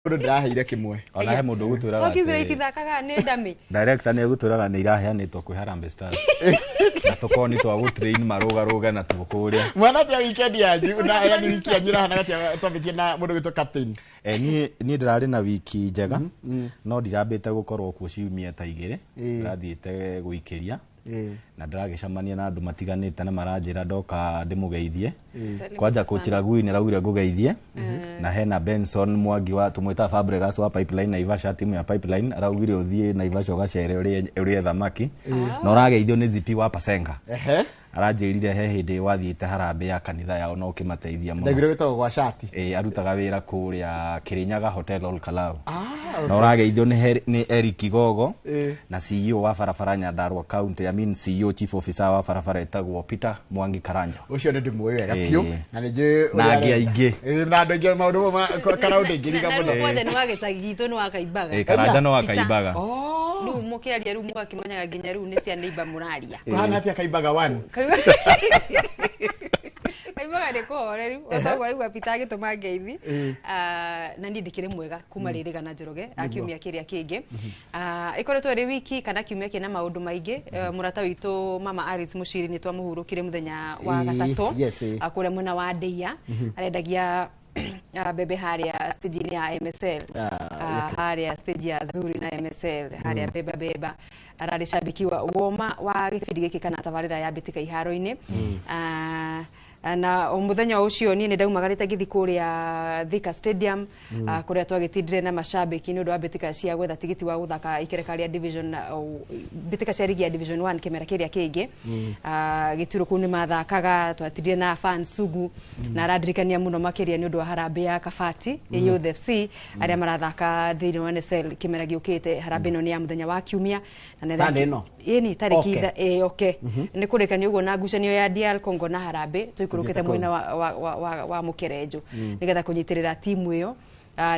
Mundu ndiraheire kimwe. Ona he mundu gutwiraga. Twakiugira itithakaga ni ndami. Director ni gutwiraga ni iraheanitwo kwi Harambee Stars. Na tukoni twa gutrain maruga na tukuria. Mwana tia weekend yanyu na yani wiki yanyu irahana gatia twabikie na mundu gitwa captain. Ni ndirari na wiki njega. No ndirambite gukorwo ku ciumia ta igire. Ndathiite guikiria. Na ndiragicamania na andu matiganite na maranjira ndoka ndimugeithie. Kwanja kochira gui ni raugire ngugeithie. Na hena Benson Mwangi wa tumwita Fabregas wa Pipeline na Ivasha timu ya Pipeline araugire uthie na Ivasha gacere uri thamaki. Na urageithio ni zipi wa Pasenga. Aranjirire he hindi wathiite Harambee ya kanitha yao no kimateithia muno. Ndagire gitagwo gwa shati. Arutaga wira kuria Kirinyaga Hotel All Kalau. Na urageithio ni Eric Gogo na CEO wa Barabara Nyandarua County, I mean CEO Chief Officer wa Barabara etagwo Peter Mwangi Karanja. Ucio ndi mwe wega pio na nije na aingi na ndoge maundu ma karaundi ngiriga muno. Kwanja ni wagetagitu ni wakaibaga. Karanja no wakaibaga. Riu mukiaria riu mwakimanyaga nginya riu ni cia neighbor muraria. Hana atia kaibaga 1. Kaibaga ni ko riu otagwo riu apita agituma ngeithi. Na ndi ndikire mwega kuma ririga na Njoroge akiumia kiria kingi. Ikoretwo ri wiki kana kiumia kina maundu maingi. Murata witu Mama Alice Mushiri ni twamuhurukire muthenya wa gatatu. Akure mwena wa Ndeia arendagia bebe haria stage ya MSL. Haria stage ya Zuri na MSL. Haria beba arari shabikiwa woma wa gibindi giki kana tabarira ya bitika iharo-ini. Na omuthenya ucio ni ndaumagarite githi kuria Thika Stadium kuria twagitindire na mashabiki ni undu wa bitika cia gwetha tigiti wa guthaka ikerekaria division bitika cia ligi ya division 1 kimera kiria kingi. Gituro ku ni mathakaga twatindire na fans sugu na radirikania muno makiria ni undu wa Harambee ya Kabati Youth FC aria marathaka thini wa NSL kimera giukite. Harambee no ni ya muthenya wa kiumia na Sunday no ni tariki ni kurekania ugo na ngucanio ya DR Congo na Harambee kurukite mwena wa Mukerenjo nigetha kunyitirira timu iyo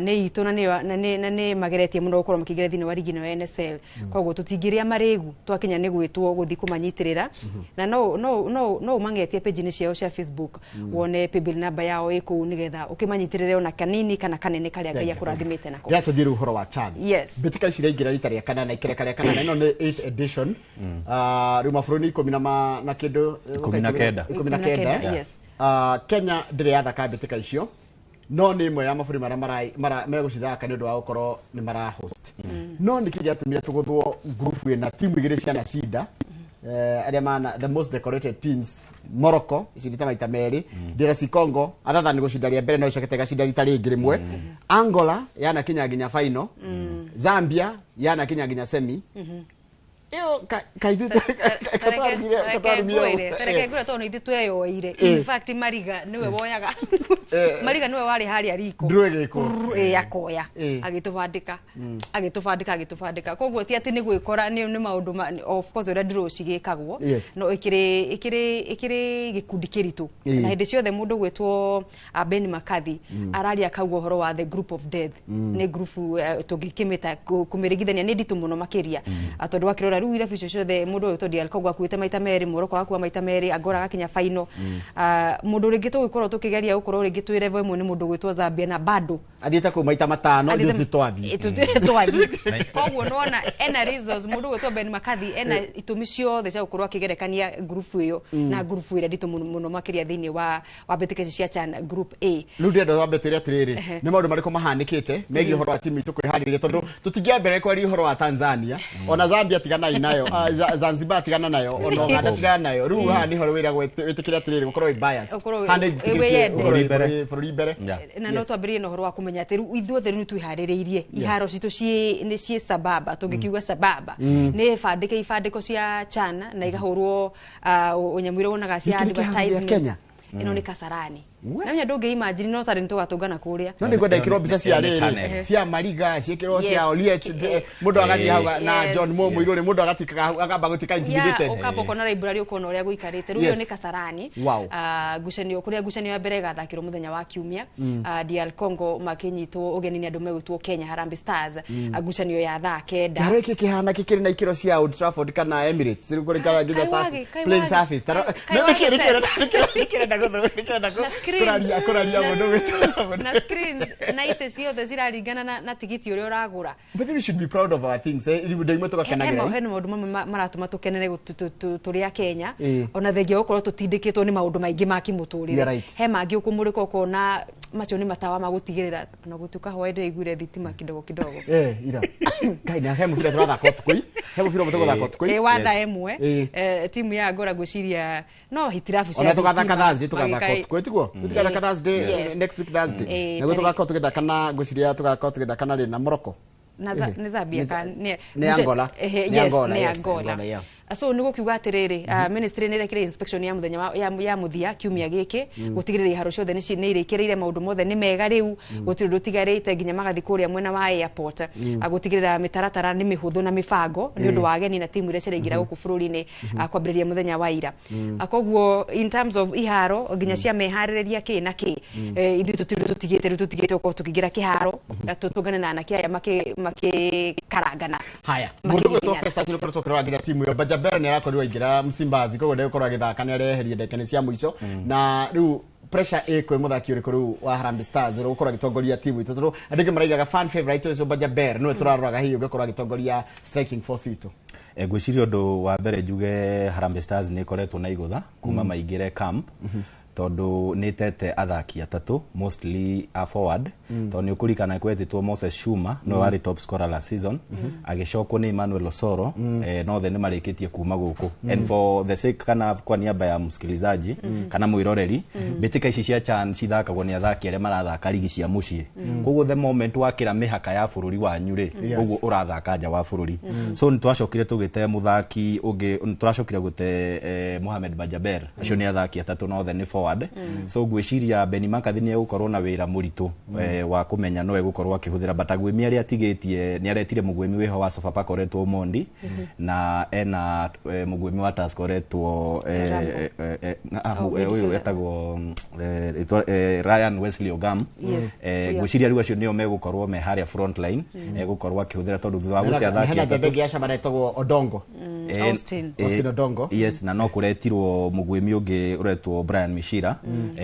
ne itu na ne mageretie muno gukorwo makigere thini wa ligi na NSL. Koguo tutingiria marigu twakinya ni gwitwo guthi kumanyitirira na no mangetie page ni ciao cia Facebook wone paybill number yao iko nigetha ukimanyitirire ona kanini kana kanene karia Ngai akurathimite nako. Ya tuthire uhoro wa CHAN. Bitika icira ingira rita ria kana na ikerekaria kana ino ni 8th edition. Ruma buruni 10 na kindu 19. Kenya ndire yathaka bitika icio no ni imwe ya maburi mara megucithaka ni undu wa gukoro ni mara host. No nikija atumia tuguthwo group ina timu igire ciana cida aria mana the most decorated teams. Morocco icindita maita meri, DRC Congo athatha ni gucindaria mbere no icakete gacinda rita ringi rimwe. Angola yana kinya nginya final. Zambia yana kinya nginya semi. Yo kaithite Tereke ngura to no ithu tweyoire. In fact Mariga niwe woyaga. Mariga niwe wari hari ariko. Akoya agitubandika koguo ti ati ni gwikora ni maundu of course ura ndiro cigikagwo no ikiri gikundi kiritu na hindi ciothe mundu gwitwo Ben Makathi araria kagwo horo wa the group of death ni group tugikimita kumirigithania ni nditu muno makiria atondu wakirora riu ira ficio ciothe mundu uyu to DR Congo akuite maita meri Morocco akua maita meri Angola gakinya final. Mundu ringi tugikorwo tukigeria gukorwo ringi twi level imwe ni mundu gwitwo Zambia na bado athiite ku maita 5 ndi twathi koguo nona ena reasons mundu gwitwo Ben Makathi ena itumi ciothe cia gukorwo akigerekania group iyo na group ira nditu muno makiria thiini wa bitika cia CHAN group A. Riu ndendo wa betu ria tiriri ni maundu mariko mahanikite megi horo wa timu itu kwihariria tondu tutingiambere kwari horo wa Tanzania ona Zambia tigana nayo Zanzibar tigana nayo ona Uganda tigana nayo riu ha ni horo wira gwitikiria tiriri gukorwo i bias hande for ibere na no twambirie no horo wa kumenya ati riu ithuothe ni twiharireirie iharo citu ni cie sababa tungikiuga sababa ni ifandiko cia CHAN na igahurwo unyamwire wonaga cia advertisement ino ni Kasarani. Na nya doge imagine no sare ntugatungana kuria. No ngwenda ikiro bica cia riri cia Mariga ciikiro cia Oliech mundu agathi hau na John Momo irore mundu agatika agamba gutika intimidated. Ukabo kona library ukona uria guikarite riu ni Kasarani. Gucanio kuria gucanio ya mbere gathakiro muthenya wa kiumia. DR Congo makinyitwo ugeni ni andu megutwo Kenya Harambee Stars. Gucanio ya thaa kenda. Garo iki kihana kikiri na ikiro cia Old Trafford kana Emirates riu kuri kara githa playing surface. kuraria mundu witu na screens na ite ciothe ciraringana na tigiti uria uragura. But we should be proud of our things. Ndimo tugakenagira. He maundu maratuma tukenere turi a Kenya. Ona thengia gukorwo tutindikitwo ni maundu maingi ma kimuturire. He mangi ukumurika ukona macio ni matawa magutigirira na gutuka hoende igure thitima kidogo. Ira. Kaina he mufira turathaka tukui. He mufira tugathaka tukui. Wanda emwe timu ya Ngora guciria no hitirafu cia. Ona tugathaka Thursday tugathaka tukui tiguo. Tugathaka Thursday next week Thursday. Na gutuka tugithaka na guciria tugaka tugithaka na na Morocco. Na Zambia kan ni Angola. Ni Angola. So niguo kiuga atiriri ministry ni rekire inspection ya muthenya ya muthia kiumia giki gutigirira haro ciothe ni irekireire maundu mothe ni mega riu gutiri rutigarite nginya magathi kuria mwena wa airport gutigirira mitaratara ni mihuthu na mibango ni undu wa ageni na timu ire ciringira guku bururi-ini kwambiriria muthenya wa ira koguo in terms of iharo nginya cia mehaririria ki na ki ithu tutigite uko tukigira kiharo tutugane na anake aya make karangana haya mundu gutwa festa cyo protocol nginya timu yo Bajabera ni arakorirwa ingira Msimbazi koguo ndegũkorwo agithaka ni areherie ndekani cia muico na riu pressure kwe muthaki uriku riu wa Harambee Stars gukorwo agitongoria timu itu turu andike maraigaga fan favorite ucio Bajabera no turaroraga hiyo gukorwo agitongoria striking force itu. Ngwiciria undu wa mbere njuge Harambee Stars ni ikoretwo na igutha kuma maingire camp tondu nitete athaki atatu mostly a forward tondu ni ukurikana kwetitwo Moses Shuma no wari top scorer last season agicokwo ni Emmanuel Osoro no the ni marikitie kuma guku and for the sake kana kwa niaba ya msikilizaji kana mwiroreri bitika ici cia CHAN cithakagwo ni athaki aria marathaka ligi cia mucii koguo the moment wakira mihaka ya bururi wa nyure koguo urathaka nja wa bururi so ni twacokire tugite muthaki ungi turacokire gute Mohamed Bajabera acio ni athaki atatu no the ni forward so gwiciria Beni Makathi ni gukorwo na wira muritu wa kumenya no egukorwo akihuthira Batagwimi aria atigitie ni aretire mugwimi weho wa Sofapaka oretwo Mondi na ena mugwimi wa Tusker oretwo uyu etagwo Ryan Wesley Ogam gwiciria riu acio nio megukorwo me haria front line egukorwo akihuthira tondu thutha wa gutia thaki hena bebe giaca maretagwo Odongo Austin Odongo yes na no kuretirwo mugwimi ungi uretwo Brian Mishira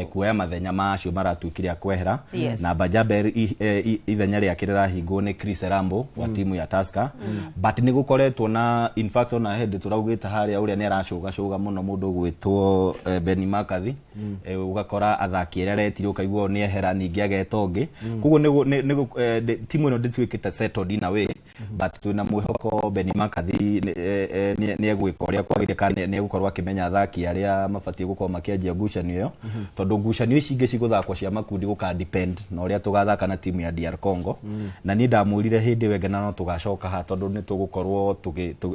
kuoya mathenya macio maratuikire akwehera na Bajabera ithenya ria kirira hingo ni Chris Rambo wa timu ya Tusker but ni gukoretwo na in fact ona head turaugita haria uria ni aracuga muno mundu gwitwo Beni Makathi ugakora athaki ria retire ukaigwo ni ehera ningi agetongi kuguo ni timu ino ndituikite settled in a way but tuna mwihoko Beni Makathi ni egwika uria kwagire kana ni gukorwo akimenya athaki aria mabatie gukorwo makianjia ngucanio iyo tondu ngucanio ici ingi ciguthakwo cia makundi guka depend na uria tugathaka na timu ya DR Congo na ni ndamwirire hindi wengena no tugacoka ha tondu ni tugukorwo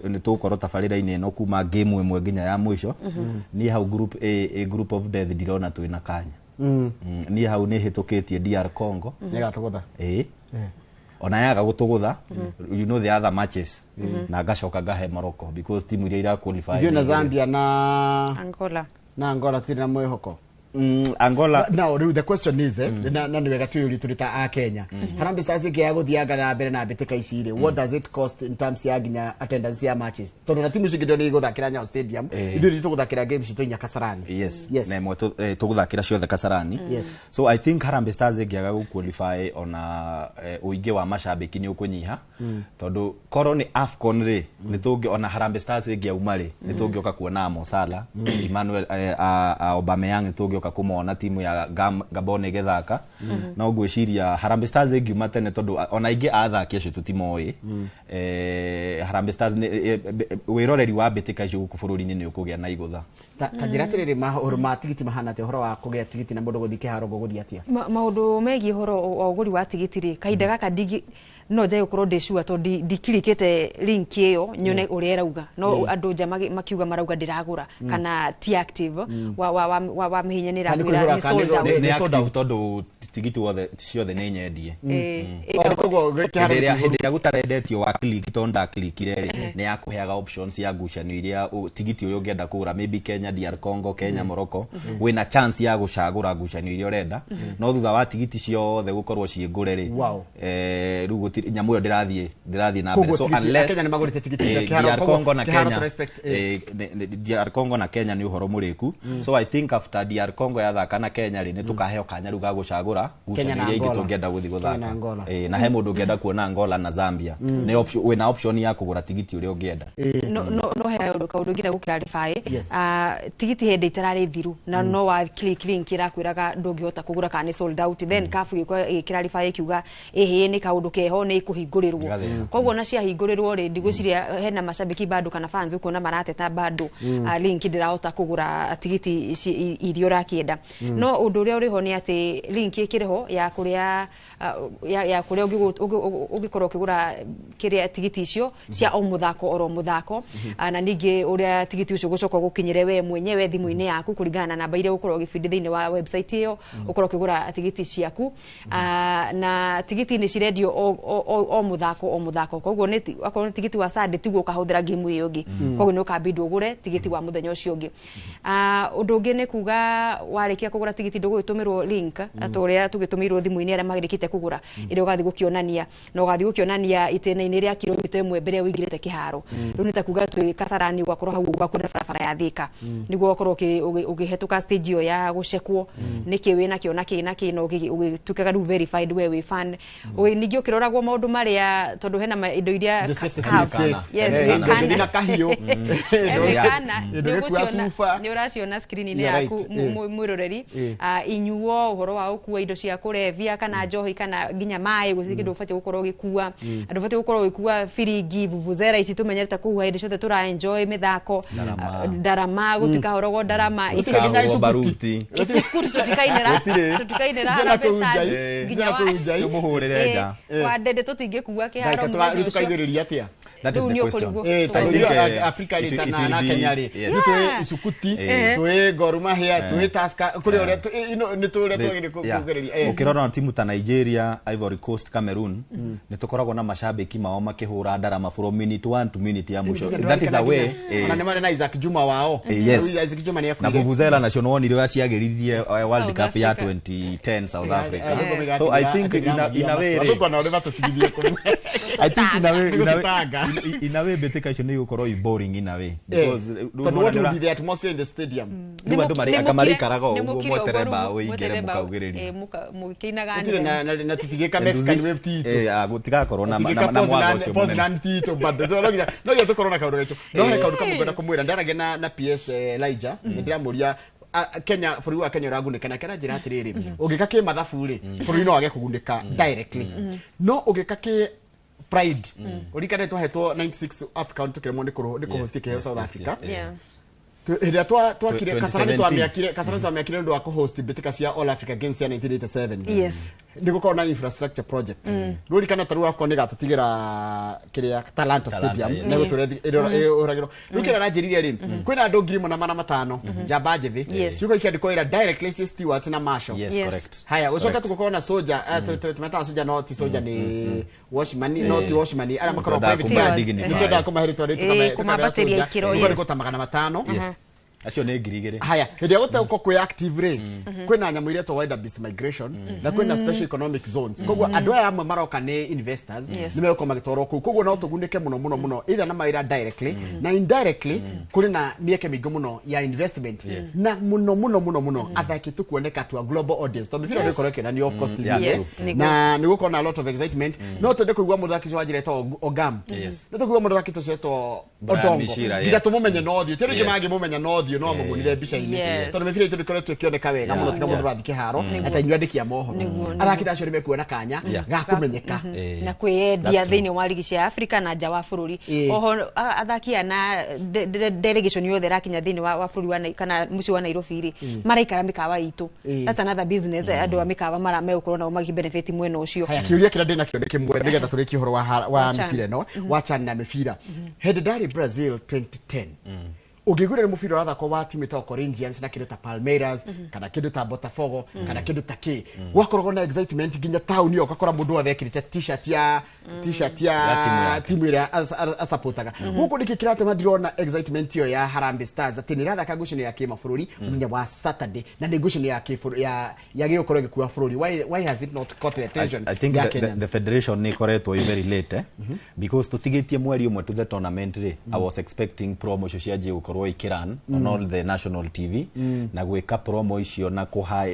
ni tugukorwo tabarira-ini ino kuma game imwe nginya ya mwisho ni hau group a group of death ndirona twina kanya ni hau ni hitukitie DR Congo ni gatugutha ona yaga gutugutha you know the other matches na gacoka gahe Morocco because timu iria ira qualify na Zambia na Angola tina mwihoko Angola now the question is na ni wega tuyuri turita a Kenya Harambee Stars ikia guthiaga na mbere na bitika icire what does it cost in terms ya ginya attendance ya matches tondu na timu cigindo ni guthakira Nyayo Stadium ithu tuguthakira games citonya Kasarani yes na imwe tuguthakira ciothe Kasarani so I think Harambee Stars ikia gu qualify ona uingi wa mashabiki ni ukunyiha tondu koro ni AFCON ri ni tungi ona Harambee Stars ikia umari ni tungi oka kuona Mo Salah Emmanuel Aubameyang tungi kumona timu ya Gabon igethaka no gwiciria Harambee Stars ingiuma tene tondu ona ingi athaki acio tutimoi Harambee Stars wiroreri wa bitika icio guku bururi-ini ni ukugia na igutha kanjira tiriri ma tigiti mahana te horo wa kugia tigiti na mundu guthike haro guthia atia maundu megi horo wa uguri wa tigiti ri kahinda gaka digi no jai ukorwo ndicua to dikirikite link iyo nyone uria erauga no andu nja makiuga marauga ndiragura kana ti active wa mihinyanira gwira ni sold out tondu tigiti wothe ciothe nĩ nyendie koguo hĩndĩ ĩrĩa gũtarendetio wa click tonda click rĩ nĩ yakũheaga options ya ngucanio iria tigiti ũrĩa ũngĩenda kũgũra maybe Kenya, DR Congo, Kenya, Morocco wĩna chance ya gũcagũra ngucanio iria ũrenda no thutha wa tigiti ciothe gũkorwo ciĩ ngũre rĩ rĩu gũtirĩ nyamũ ĩyo ndĩrathiĩ na mbere so unless Kenya nĩ magũrĩte tigiti DR Congo na Kenya DR Congo na Kenya nĩ ũhoro mũrĩku so I think after DR Congo yathaka na Kenya rĩ nĩ tũkaheo kanya rĩu ga gũcagũra ngucanio iria ingĩ tũngĩenda gũthiĩ gũthaka na he mũndũ ũngĩenda kuona Angola na Zambia nĩ option wĩna option ya kũgũra tigiti ũrĩa ũngĩenda no he kaũndũ ngĩra gũklarify tigiti hĩndĩ itararĩ thiru na no wa click link irakwĩraga ndũngĩhota kũgũra kana sold out then kafu gĩklarify kiuga nĩ kaũndũ keho nĩ kũhingũrĩrwo koguo na ciahingũrĩrwo rĩ ndigũciria hena macambĩki bado kana fans uko na marateta bado link ndirahota kũgũra tigiti irio rakĩenda no ũndũ ũrĩa ũrĩho nĩ atĩ link ĩkĩrĩho ya kũrĩa ũngĩkorwo ũkĩgũra kĩrĩa tigiti icio cia o mũthako oro mũthako na ningĩ ũrĩa tigiti ũcio gũcoka gũkinyĩre we mwenyewe thimũ-inĩ yaku kũringana na namba iria ũkorwo ũgĩbindi thĩinĩ wa website ĩyo ũkorwo ũkĩgũra tigiti ciaku na tigiti nĩ cirendio o mũthako koguo akorwo nĩ tigiti wa Sunday tiguo ũkahũthĩra game ĩyo ĩngĩ koguo nĩ ũkambindi ũgũre tigiti wa mũthenya ũcio ũngĩ ũndũ ũngĩ nĩ kuga warĩkia kũgũra tigiti ndũgũgĩtũmĩrwo link atũrĩa tũgĩtũmĩirwo thimũ-inĩ arĩa magĩrĩkĩte kũgũra ĩrĩa ũgathiĩ gũkĩonania na ũgathiĩ gũkĩonania itĩna-inĩ rĩa kilomita 1 mbere ũingĩrĩte kĩharo rĩu nĩ ta kuga twĩ Kasarani ũgakorwo hau ũgakwenda barabara ya Thika nĩguo ũkorwo ũgĩhetũka stage ĩyo ya gũcekwo nĩkĩ wĩ nakĩo nakĩ na ũgĩtuĩkaga rĩu verified we wĩ fan ningĩ ũkĩroragwo maũndũ marĩa tondũ hena indo iria nĩ ũraciona screen-inĩ yaku mwĩroreri inyuo ũhoro wa ũkua indo cia kũrevia kana njohi kana nginya maĩ gũtirĩ kĩndũ ũbatiĩ gũkorwo ũgĩkua andũ ũbatiĩ gũkorwo ũgĩkua biringi vuvuzela ici tũmenyerete kũhuha hĩndĩ ciothe tũra enjoy mĩthako ndarama gũtikahorogwo ndarama baruti tũtikainĩra harambee stars nginya tũmũhũrĩre nja wa ndende tũtingĩkua kĩharo tũkaigĩrĩria atĩa that is the question Africa ritana na Kenya ri twĩ isukuti twĩ Gor Mahia twĩ Tusker kuri ũrĩa nĩ tũrĩa twagĩrĩire kũgereria ukirora timu ta Nigeria, Ivory Coast, Cameroon nĩ tũkoragwo na macambĩki mao makĩhũra ndarama from minute 1 to minute ya mũico that is a way na nĩ marĩ na Isaac Juma wao Isaac Juma nĩ na vuvuzela nacio no nire waciagĩririe World Cup ya 2010 South Africa so I think in a way I think in a way beteka icio nĩ gũkorwo boring in a way because but what would be the atmosphere in the stadium ndio marikaraga ũguo mwetereba ũingĩre mũkaugĩrĩria mũkĩinaga na tutigĩka Mexican wave tito gũtigakorwo na mwago ũcio Poznan tito bado no gĩa tũkorwo na kaũndũ gaitũ no he kaũndũ kamwe ngwenda kũmwĩra ndaragia na PS Elijah ndĩramũria Kenya bũrũri wa Kenya ũragunĩka na kĩra njĩra atĩrĩrĩ ũngĩka kĩ mathabu rĩ bũrũri no wage kũgunĩka directly no ũngĩka kĩ Pride urikane twahetwo 96 Africa tukiremo nĩ kũhostia kĩheo South Africa hĩndĩ twakire Kasarani twamĩakire ũndũ wa kũhost mbĩtĩka cia All Africa Games ya 1987 nĩ gũkorwo na infrastructure project rũrikana tarũ AFCON nĩ gatũtigĩra kĩrĩa Talanta Stadium nĩ gũtũragĩrwo rũkĩra ranjĩrire rĩ kwĩna andũ 1,500 njamba njĩthĩ ciugo ikĩandĩkwo ira directly stewards na marshal haya ũcoka tũgũkorwo na soldier tumetaga soldier no ti soldier nĩ washman no ti washman arĩa makorwo private nĩkĩenda kũmaheritwo rĩtũ kũmabatĩria ikĩro nĩ ta 500 acio nĩ ngirigire haya hĩndĩ gũteuko kwĩ active rĩ kwĩna nyamũ iria to wider beast migration na kwĩna special economic zones koguo andũ aya amwe maroka nĩ investors nĩ megũkorwo magĩtwarwo kũu koguo no tũgunĩke mũno either na mawĩra directly na indirectly kũrĩ na mĩeke mĩingĩ mũno ya investment na mũno athaki tũkuoneka to a global audience tondũ mĩbira nĩkorwo ĩkĩonanio of course na nĩ gũkorwo na a lot of excitement no twende kũigua mũthaki ũcio wanjĩretwo Ogam nĩ tũkũigua mũthaki tũcetwo Odongo nginya tũmũmenye no thiũ tĩrĩ ngĩ mangĩmũmenya no thiũ no mũgunire mbica-inĩ tondũ mĩbira itũ ndĩkoretwo ĩkĩoneka wega mũno tiga mũndũ ũrathiĩ kĩharo na ta inyuĩ andĩki a mohoro athaki acio nĩ mekuona kanya ga kũmenyeka na kwĩyendia thĩinĩ wa ligi cia Africa na nja wa bũrũri oho athaki na delegation yothe rakinya thĩinĩ wa bũrũri kana mũciĩ wa Nairobi rĩ maraikara mĩkawa itũ that's another business andũ a mĩkawa megũkorwo nao magi benefit mwena ũcio kĩũria kĩrĩa ndĩnakĩo nĩ kĩmwe nĩgetha tũrĩkie ũhoro wa mĩbira ĩno wa CHAN na mĩbira hĩndĩ ndarĩ Brazil 2010 ugigurira mubira urathako wa timu ta Corinthians na kindu ta Palmeiras kana kindu ta Botafogo kana kindu ta ki gwakoragwo na excitement ginya town yo gakora mundu wothe ekirite t-shirt ya timu ira asupportaga guku ndiki kirate madirona excitement yo ya Harambee Stars ati ni rathaka ngucino ya kimabũrũri munya wa Saturday na ni ngucino ya ya gĩkorwo gĩkuwa bũrũri. Why has it not caught the attention? I think the federation ni koretwo very late because tutigitie mweri umwe to the tournament I was expecting promo cia je gukorwo ikiran on all the national TV na gwika promo icio na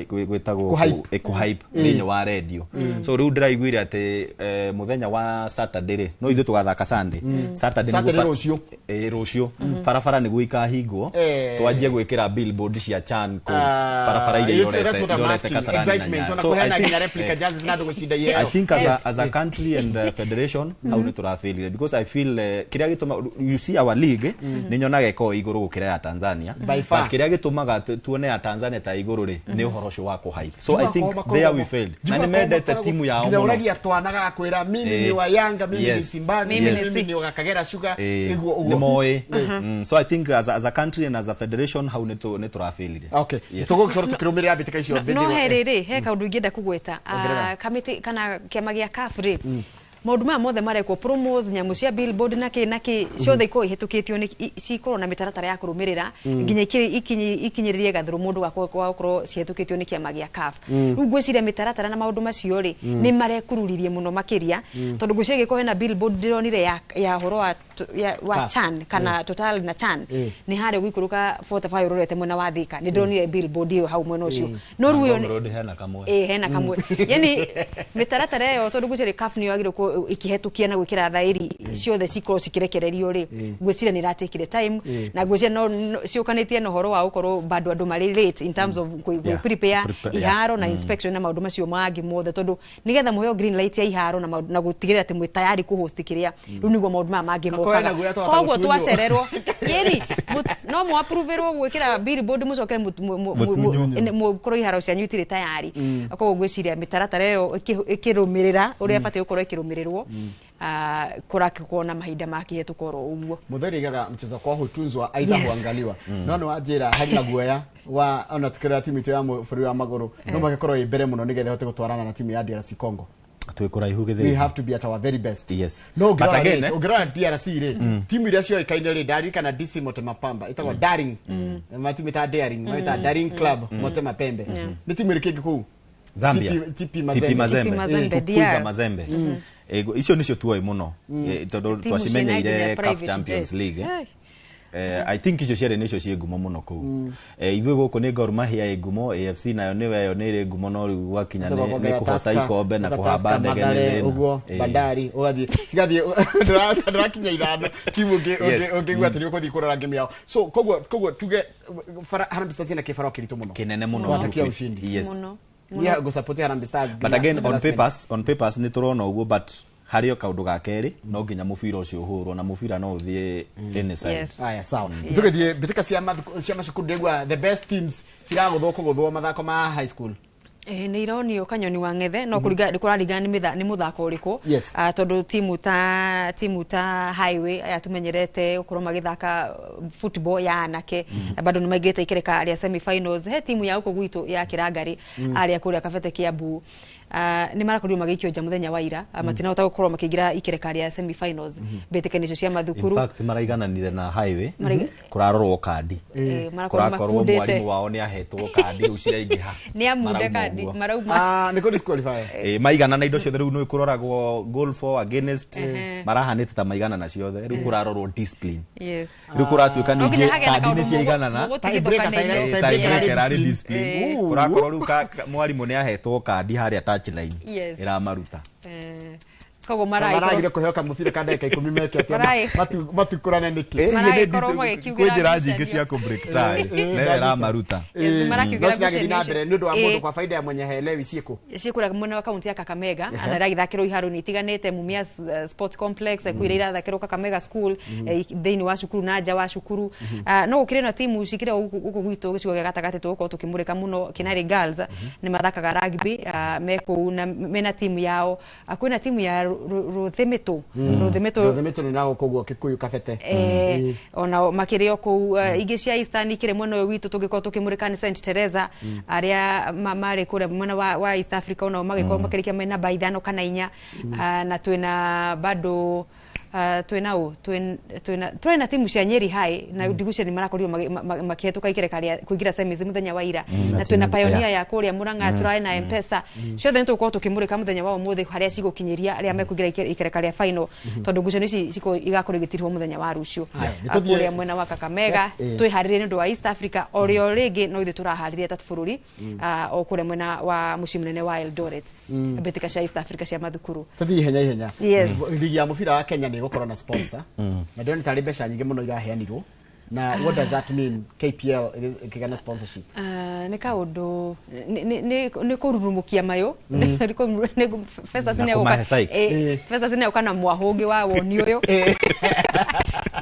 gwitagwo hype thini wa radio. So riu ndiraiguire ati muthenya wa Saturday no ithu tugathaka Sunday Saturday rucio farafara niguo ikahingwo twanjie gwikira billboard cia Chan ko farafara ile yorete kasarani. So I think as a country and federation how ni turafeel because I feel kiria gituma you see our league ni nyonaga iko iguru gukira ya Tanzania but kiria gitumaga tuone ya Tanzania ta iguru ri ni uhoro cio wa ku hype. So I think there we failed na ni mendete timu yao muno ngira twanaga kwira mimi ni wa Yanga mimi ni Simba mimi ni wa Kagera Sugar iguo ni moe. So I think as a country and as a federation how ni turafeel. Okay tugokorwo tukirumirira bitika icio no herere he kaundu ngenda kugweta kamiti kana kiama gia CAF ri maundu ma mothe marekwo promos nyamu cia billboard naki ciothe iko ihetukitio ni cikorwo na mitaratara ya kurumirira nginya ikinyiririe gathuru mundu gakwo cihetukitio ni kiama gia CAF riu ngwiciria mitaratara na maundu macio ri ni marekururirie muno makiria tondu ngwiciria giko hena billboard ndironire ya horo wa Chan kana Total na Chan ni hare gwikuruka 45 rorete mwena wa Thika ni ndironire billboard iyo hau mwena ucio no riu hena kamwe yani mitaratara yo tondu ngwiciria CAF ni yagirwo ikihetukia na gwikira thairi ciothe cikorwo cikirekererio ri ngwiciria ni ratekire time na ngwiciria no ciukanitie no horo wa ukorwo bado andu mari late in terms of prepare iharo na inspection na maundu macio mangi mothe tondu nigetha muheo green light ya iharo na gutigirira ati mwe tayari ku host kiria riu niguo maundu mangi mokaga koguo twacererwo yeni no mu approverwo gwikira billboard mucoke mu korwo iharo cia nyutire tayari koguo ngwiciria mitaratara yo ikirumirira uria bati ukorwo ikirumirira kuraki kuona mahinda makie tukoro uguo mutheri gaga mchezo kwa hutunzwa aidha huangaliwa no wajira hari na guoya wa ona tukira timu ya bũrũri wa maguru no magekorwo imbere muno nigetha hote gutwarana na timu ya DRC Congo twikũraihu githiri we have to be at our very best. Yes no but again ugrana DRC ri timu iria cio ikaine ri Dari kana DC Motema Pamba itagwo Daring matimu ta Daring maita Daring Club Motema Pembe ni timu iri kingi ku Zambia TP Mazembe Tukuza Mazembe icio nicio tuoi muno tondu twacimenyeire CAF Champions League I think icio ciare nicio cie ngumo muno ku ithuĩ guku ni Gor Mahia ngumo AFC nayo niwe ni ngumo no riu gwakinya ni kuhota ikombe na kuhamba ndege nene uguo Bandari ugathie cigathie ndirakinya ithano kimu ngigwa ati ni ukuthii kurora game yao so koguo tuge Harambee Stars na kibaro kirito muno kinene muno watakia ushindi yes yeah go support Harambee Stars but again on papers ni turona uguo but hario kaundu gakeri no nginya mubira ucio uhurwo na mubira no uthie any side. Aya sawa tukithie bitika cia macukuru ndegwa the best teams ciraguthwo mathako ma high school ni ironio kanyoni wa ngethe no kurarigana ni muthako uriku tondu timu ta highway atumenyerete ukorwo magithaka football ya anake bado ni maigete ikereka aria semi finals he timu ya uko gwitu ya Kirangari aria kuria Kabete Kiambu ni marakorirwo magikio nja muthenya wa ira matina ota gukorwo makigira ikereka ya semi finals betekenisho cia mathukuru in fact maraigananire na highway kurarorwo kandi marakorwo mwarimu wao ni ahetwo kandi ucira ingiha ni amunde kandi marauma ni ko disqualify maigana na indo ciothe riu no ikuroragwo goal for against marahanite ta maigana na ciothe riu kurarorwo discipline riu kuratuika ningi kandi ni ciaigana na tiebreaker ari discipline kurakorwo riu mwarimu ni ahetwo kandi haria touchline iramaruta kogo maraigire kuheoka mubira ka ndeka 10 meke ati matukurane niki kwinjira njingi cia ku break time nera maruta marakiugira gucina mbere ni undu wa mundu kwa faida ya mwenye helewi ciiko mwena wa kaunti ya Kakamega anaragithakirwo iharu ni itiganite Mumia Sports Complex kwira irathakirwo Kakamega School theini wa cukuru na nja wa cukuru no gukire na timu cikire uko gwitu gicigo gya gatagati tuko tukimurika muno Kinari Girls ni mathakaga rugby meko na mena timu yao akwina timu ya Ruthimitu ni nago koguo Kikuyu Kabete ona makirio ku ingi cia Eastern kire mwena uyu witu tugiko tukimurika ni St Teresa aria mari kure mwena wa East Africa ona magiko makirikia mena baithano kana inya na twina bado twina timu cia Nyeri High na Digusha ni marakorirwo makihituka ikerekania kuingira semis muthenya wa ira na twina Pioneer ya kuria Muranga turai na Mpesa ciothe nituko tukimurika muthenya wa umuthi haria cigukinyiria aria mekugira ikerekania final tondu ngucanio ici ciko igakuregetirwo muthenya wa rucio kuria mwena wa Kakamega twiharirie ni ndu wa East Africa orio ringi no ithu turaharirie tatu bururi o kuria mwena wa muciĩ munene wa Eldoret mbitika cia East Africa cia mathukuru tuthii ihenya ligi ya mubira wa Kenya ni gukorwo na sponsor na ndio nitari mbeca nyingi muno iraheanirwo na what does that mean KPL ikigana sponsorship ni kaundu ni kururumukia mayo ni festa tine ukana mwahungi wa woni uyu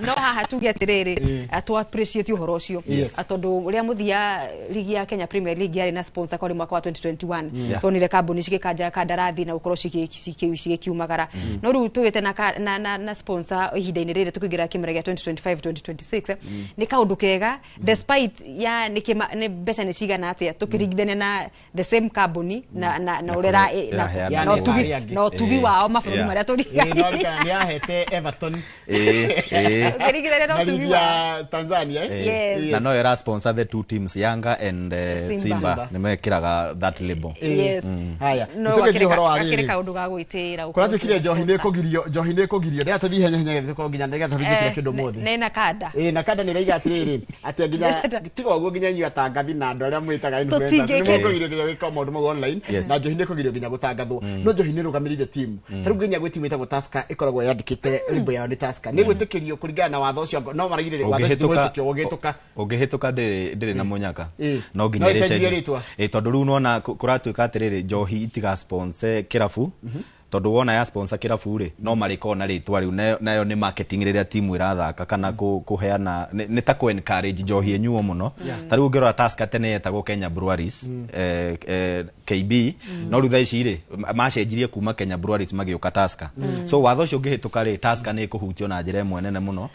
no haha tuge atiriri atu appreciate uhoro ucio atondu uria muthia ligi ya Kenya Premier League yari na sponsor kwa mwaka wa 2021 tonire kambuni cigikanja kandarathi na ukorwo cigikiumagara no riu tugite na sponsor ihinda-ini riri tukigira kimera gia 2025 2026 ni kaundu kega despite ya ni mbeca ni cigana atia tukiringithania na the same company na urera no tugi wao mabũrũri maria tũrigainie ni ahete Everton ukiringithania no tugi wa Tanzania na no era sponsor the two teams Yanga and Simba nimekiraga that label haya tukirie horo wa riri kaundu ga gwitira kora tukire Njohi ne kugirio ndia tuthi henya tuko nginya ndega tuthikire kindu mothe nena kada na kada ni raiga atiriri ati nginya tigo uguo nginya nyu atangathi na andu aria mwitaga influencers ni mukugirio nginya wika maundu mago online na Njohi ne kugirio nginya gutangathwo no Njohi ne rugamirire timu taru nginya gwi timu itagwo Tusker ikoragwo yandikite rimbo yao ni Tusker ni gwitikirio kuringana na watho ucio no maragire watho ucio ugihituka ndiri na munyaka no nginya rece tondu riu nona kuratuika atiriri Njohi itiga sponsor kirafu tondu wona ya sponsor kirafu ri no mariko na ritwa riu nayo ni marketing riria timu irathaka kana kuheana ni ta ku encourage Njohi enyuo muno tari ungirora Tusker tene yetagwo Kenya Breweries KB no ru thaici ri macenjirie kuma Kenya Breweries magioka Tusker so watho ucio ngihituka ri Tusker ni kuhutio na njira imwe nene muno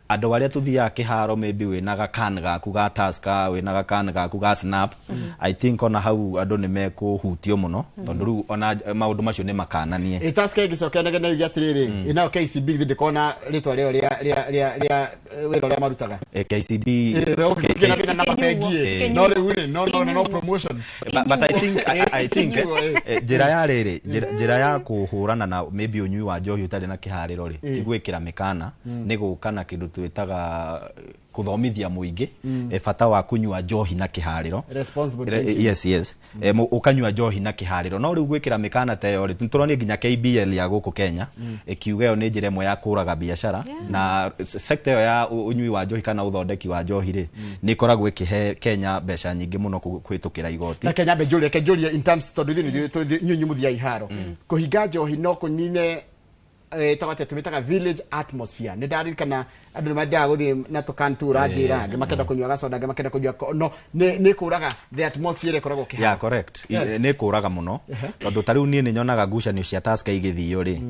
andu aria tuthia kiharo maybe we na gakan gaku ga Tusker we na gakan gaku ga Snap I think ona hau andu ni mekuhutio muno tondu ru ona maundu macio ni makana Tusker gicokenage na yugi atiriri ina KCB ndikona ritwa rio ria wero ria marutaga KCB na mapegi no promotion but I think njira ya riri njira ya kuhurana na maybe unyui wa Njohi utari na kihariro ri tigwikira mikana ni gukana kindu twitaga kuthomithia muingi bata wa kunyua Njohi na kihariro yes ukanyua Njohi na kihariro no riu gwikira mikana ta yo ri turoni nginya KBL ya guku Kenya ikiuga yo ni njira imwe ya kuraga biashara na sector ya unyui wa Njohi kana uthondeki wa Njohi ri ni koragwo ikihe Kenya mbeca nyingi muno kwitukira igoti na Kenya Benjulia in terms to nyunyu muthia iharo kuhinga Njohi no kunine tawate tumitaga village atmosphere ni dari kana andu ni madia guthi na tukantura njira ngimakenda kunywa gasoda ngimakenda kunywa no ni kuraga the atmosphere koragwo kiha yeah correct ni kuraga muno tondu tariu ni nyonaga ngucanio cia Tusker igithio ri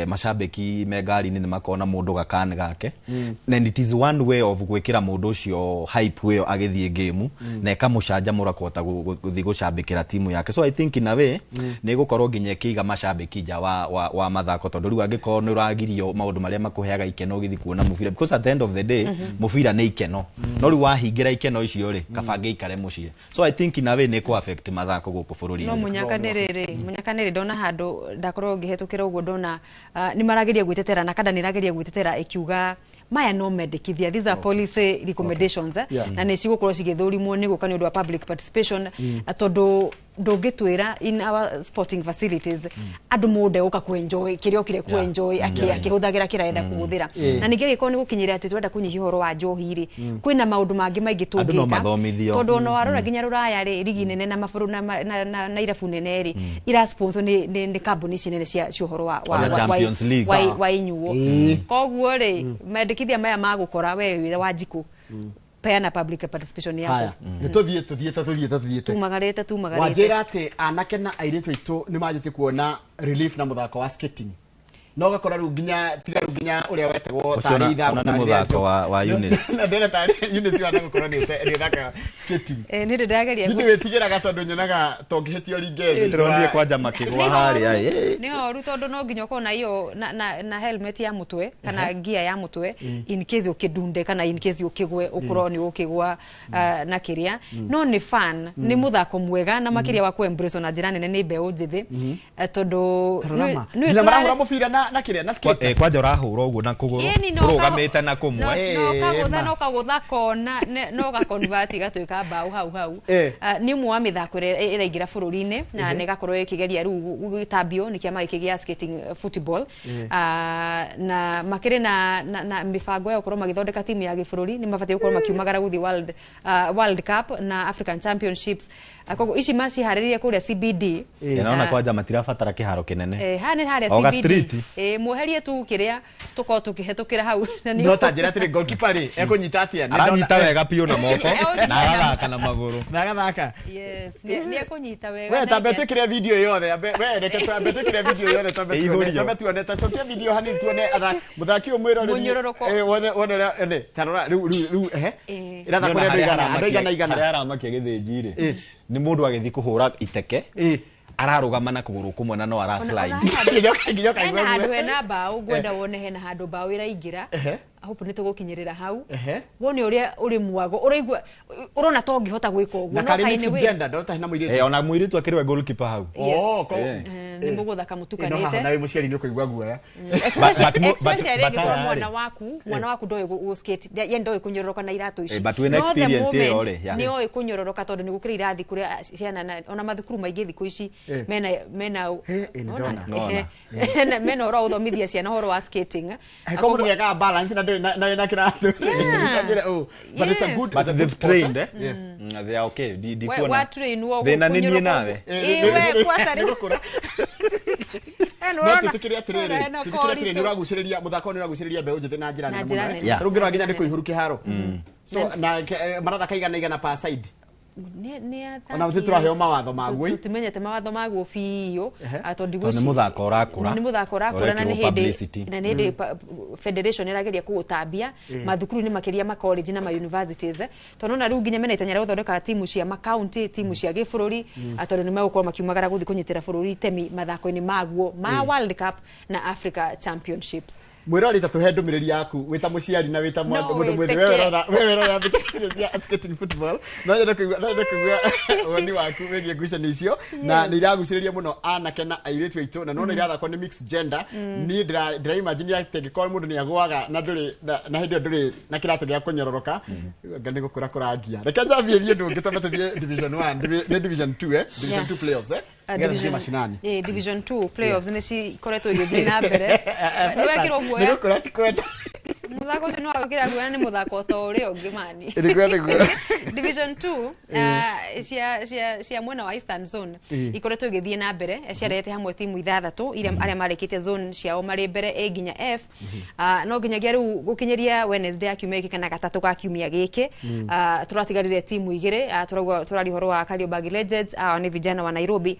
macambiki megari ni makona mundu gakane gake and it is one way of gwikira mundu ucio hype way agithie game na ekamucanja murakota guthi gucambikira timu yake so I think in a way ni gukorwo nginya kiiga macambiki ja wa mathako tondu riu angiko ni uragirio maundu maria makuheaga ikeno githi kuona mubira because at the end of the day mubira ni ikeno no ri wahingira ikeno icio ri kabange ikare mucie so I think in a way ni ku affect mathako guku bururi no munyaka niri ndona handu ndakorwo ngihetukira uguo ndona ni marageria gwitetera na kada ni rageria gwitetera ikiuga maya no medikithia these are policy recommendations na ni cigukorwo cigithurimwo ni guka ni undu wa public participation tondu ndungitwira in our sporting facilities andu munde uka kuenjoy kirio kire kuenjoy akihuthagira kiraenda kuhuthira na ninge giko ni gukinyira ati twenda kunyihia horo wa Njohi ri kwina maundu mangi maingi tungika tondu no warora ginya ruraya ri ligi nene na maburu na irabu nene ri ira sponsor ni company cinene cia horo wa inyuo koguo ri medikithia maya magukora we wa Njiku peana public participation yako tuthie tumagarete wajira ati anake na airitu itu ni majite kuona relief na muthako wa skating no gakora ru nginya tiga ru nginya uria wetagwo tari itha na muthako wa Eunice na ndera tari Eunice wana gukora ni thaka skating ni ndirageria ni wetigiraga tondu nyonaga tongihitio ringezi ndironire kwanja makigwa haria ni horu tondu no nginya ukorwo na iyo na helmet ya mutwe kana gear ya mutwe in case ukidunde kana in case ukigwe ukorwo ni ukigwa na kiria no ni fun ni muthako mwega na makiria wa ku embrace na njira nene ni mbeu njithi tondu ni marahura mubira na kiria na skate kwanja urahura uguo na kuguru urugamite na kumwe no kagutha kona no ga convert gatuika mbao hau ni mwa mithako iraingira bururi-ini na negakorwo ikigeria riu gitambio ni kiama ikigia skating football na makire na mifango ya ukorwo magithondeka timu ya gibururi ni mabatie ukorwo makiumagara guthi World Cup na African Championships kogo ici maci hariria kuria CBD naona kwanja matirabatara kiharo kinene haria CBD muherie tu kiria tuko tukihetukira hau no tanjira tiri goalkeeper ri ekunyita atia aranyita wega piu na moko na agathaka na maguru na agathaka yes ni ekunyita wega we tambe tukire video yothe we reke tambe tukire video yothe tambe tuone ta chokia video hani tuone muthaki umwiro wone ne tarora ru iratha kuria ndigana aramakia githĩnji-rĩ ni mundu agithi kuhura iteke ararugama na kuguru kumwe na no ara slide na handu hena mbao gwenda wone hena handu mbao iraingira hope ni tugukinyirira hau wone uria uri mwago uraigua urona to ngihota gwika uguo no kaine we gender ndota hina muiritu ona muiritu akirwe goalkeeper hau ni muguthaka mutukanite na we muciari ni kuigua guoya especially ngikora mwana waku ndoe go skate ye ndoe kunyororoka na iratu ici but we experience iyo ri ni oi kunyororoka tondu ni gukira irathi kuria ciana ona mathukuru maingi thiku ici mena ora uthomithia ciana horo wa skating ko mundu yaka balance na kiratu but it's a good but they've trained they are okay what train wo thina ni nie nawe iwe kwasa no tutikiria tiriri ni uraguciriria muthako ni uraguciriria mbeu njithi na njira nene rungira nginya ni kuihuru kiharo so na maratha kaigana pa side ona tuturaheo mawatho maguo tumenyete mawatho maguo fiyo atondigo ni muthako urakura na ni hindi federation irageria kugutambia mathukuru ni makiria ma college na ma universities tonona riu nginya mena itanya ria guthondeka timu cia ma county timu cia gibururi atondu ni megukorwo makiumagara guthi kunyitira bururi temi mathako-ini maguo ma World Cup na Africa Championships mwirori ta tuhe ndumiriri yaku wita muciari na wita mundu mwithe wewe rora ya skating football no nyenda kuigua woni waku wegie ngucanio icio na ni iraguciriria muno anake na airitu aitu na no ni irathako ni mixed gender ni ndira imagine ya tegeko mundu ni agwaga na nduri na hindi nduri na kiratu gia kunyororoka ngani gukura kurangia reke njambie vie ndungi tametuthie division 1 ni division 2 division 2 playoffs division 2 playoffs ni ci koretwo igithii na mbere ni wekirwo guoya ni kurati kwenda muthako ucio ni wakira guoya ni muthako ta uria ungi mani division 2 cia mwena wa Eastern Zone ikoretwo igithii na mbere ciarete hamwe timu ithathatu aria marikite zone ciao mari mbere nginya F no nginyagia riu gukinyeria Wednesday akiumia giki kana gatatu ga kiumia giki turatigarire timu igire turari horo wa Kariobangi Legends ni vijana wa Nairobi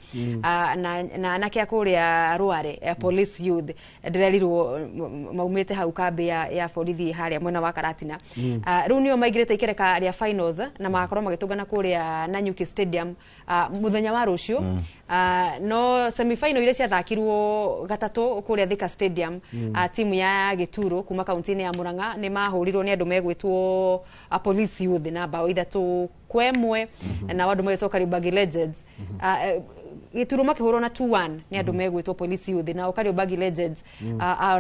na anake kuria Ruare police youth ndirerirwo maumite hau kambi ya borithi haria mwena wa Karatina riu nio maigirite ikereka ria finals na makorwo magitungana kuria Nanyuki Stadium muthenya wa rucio no semi final ile ciathakirwo gatatu kuria Thika Stadium timu ya Gituro kuma kaunti-ini ya Murang'a ni mahurirwo ni andu megwitwo police youth na bao ithatu kwemwe na wandu megwitwo Kariobangi Legends Gituro makihurwo na 2-1 ni andu megwitwo police youth na Kariobangi Legends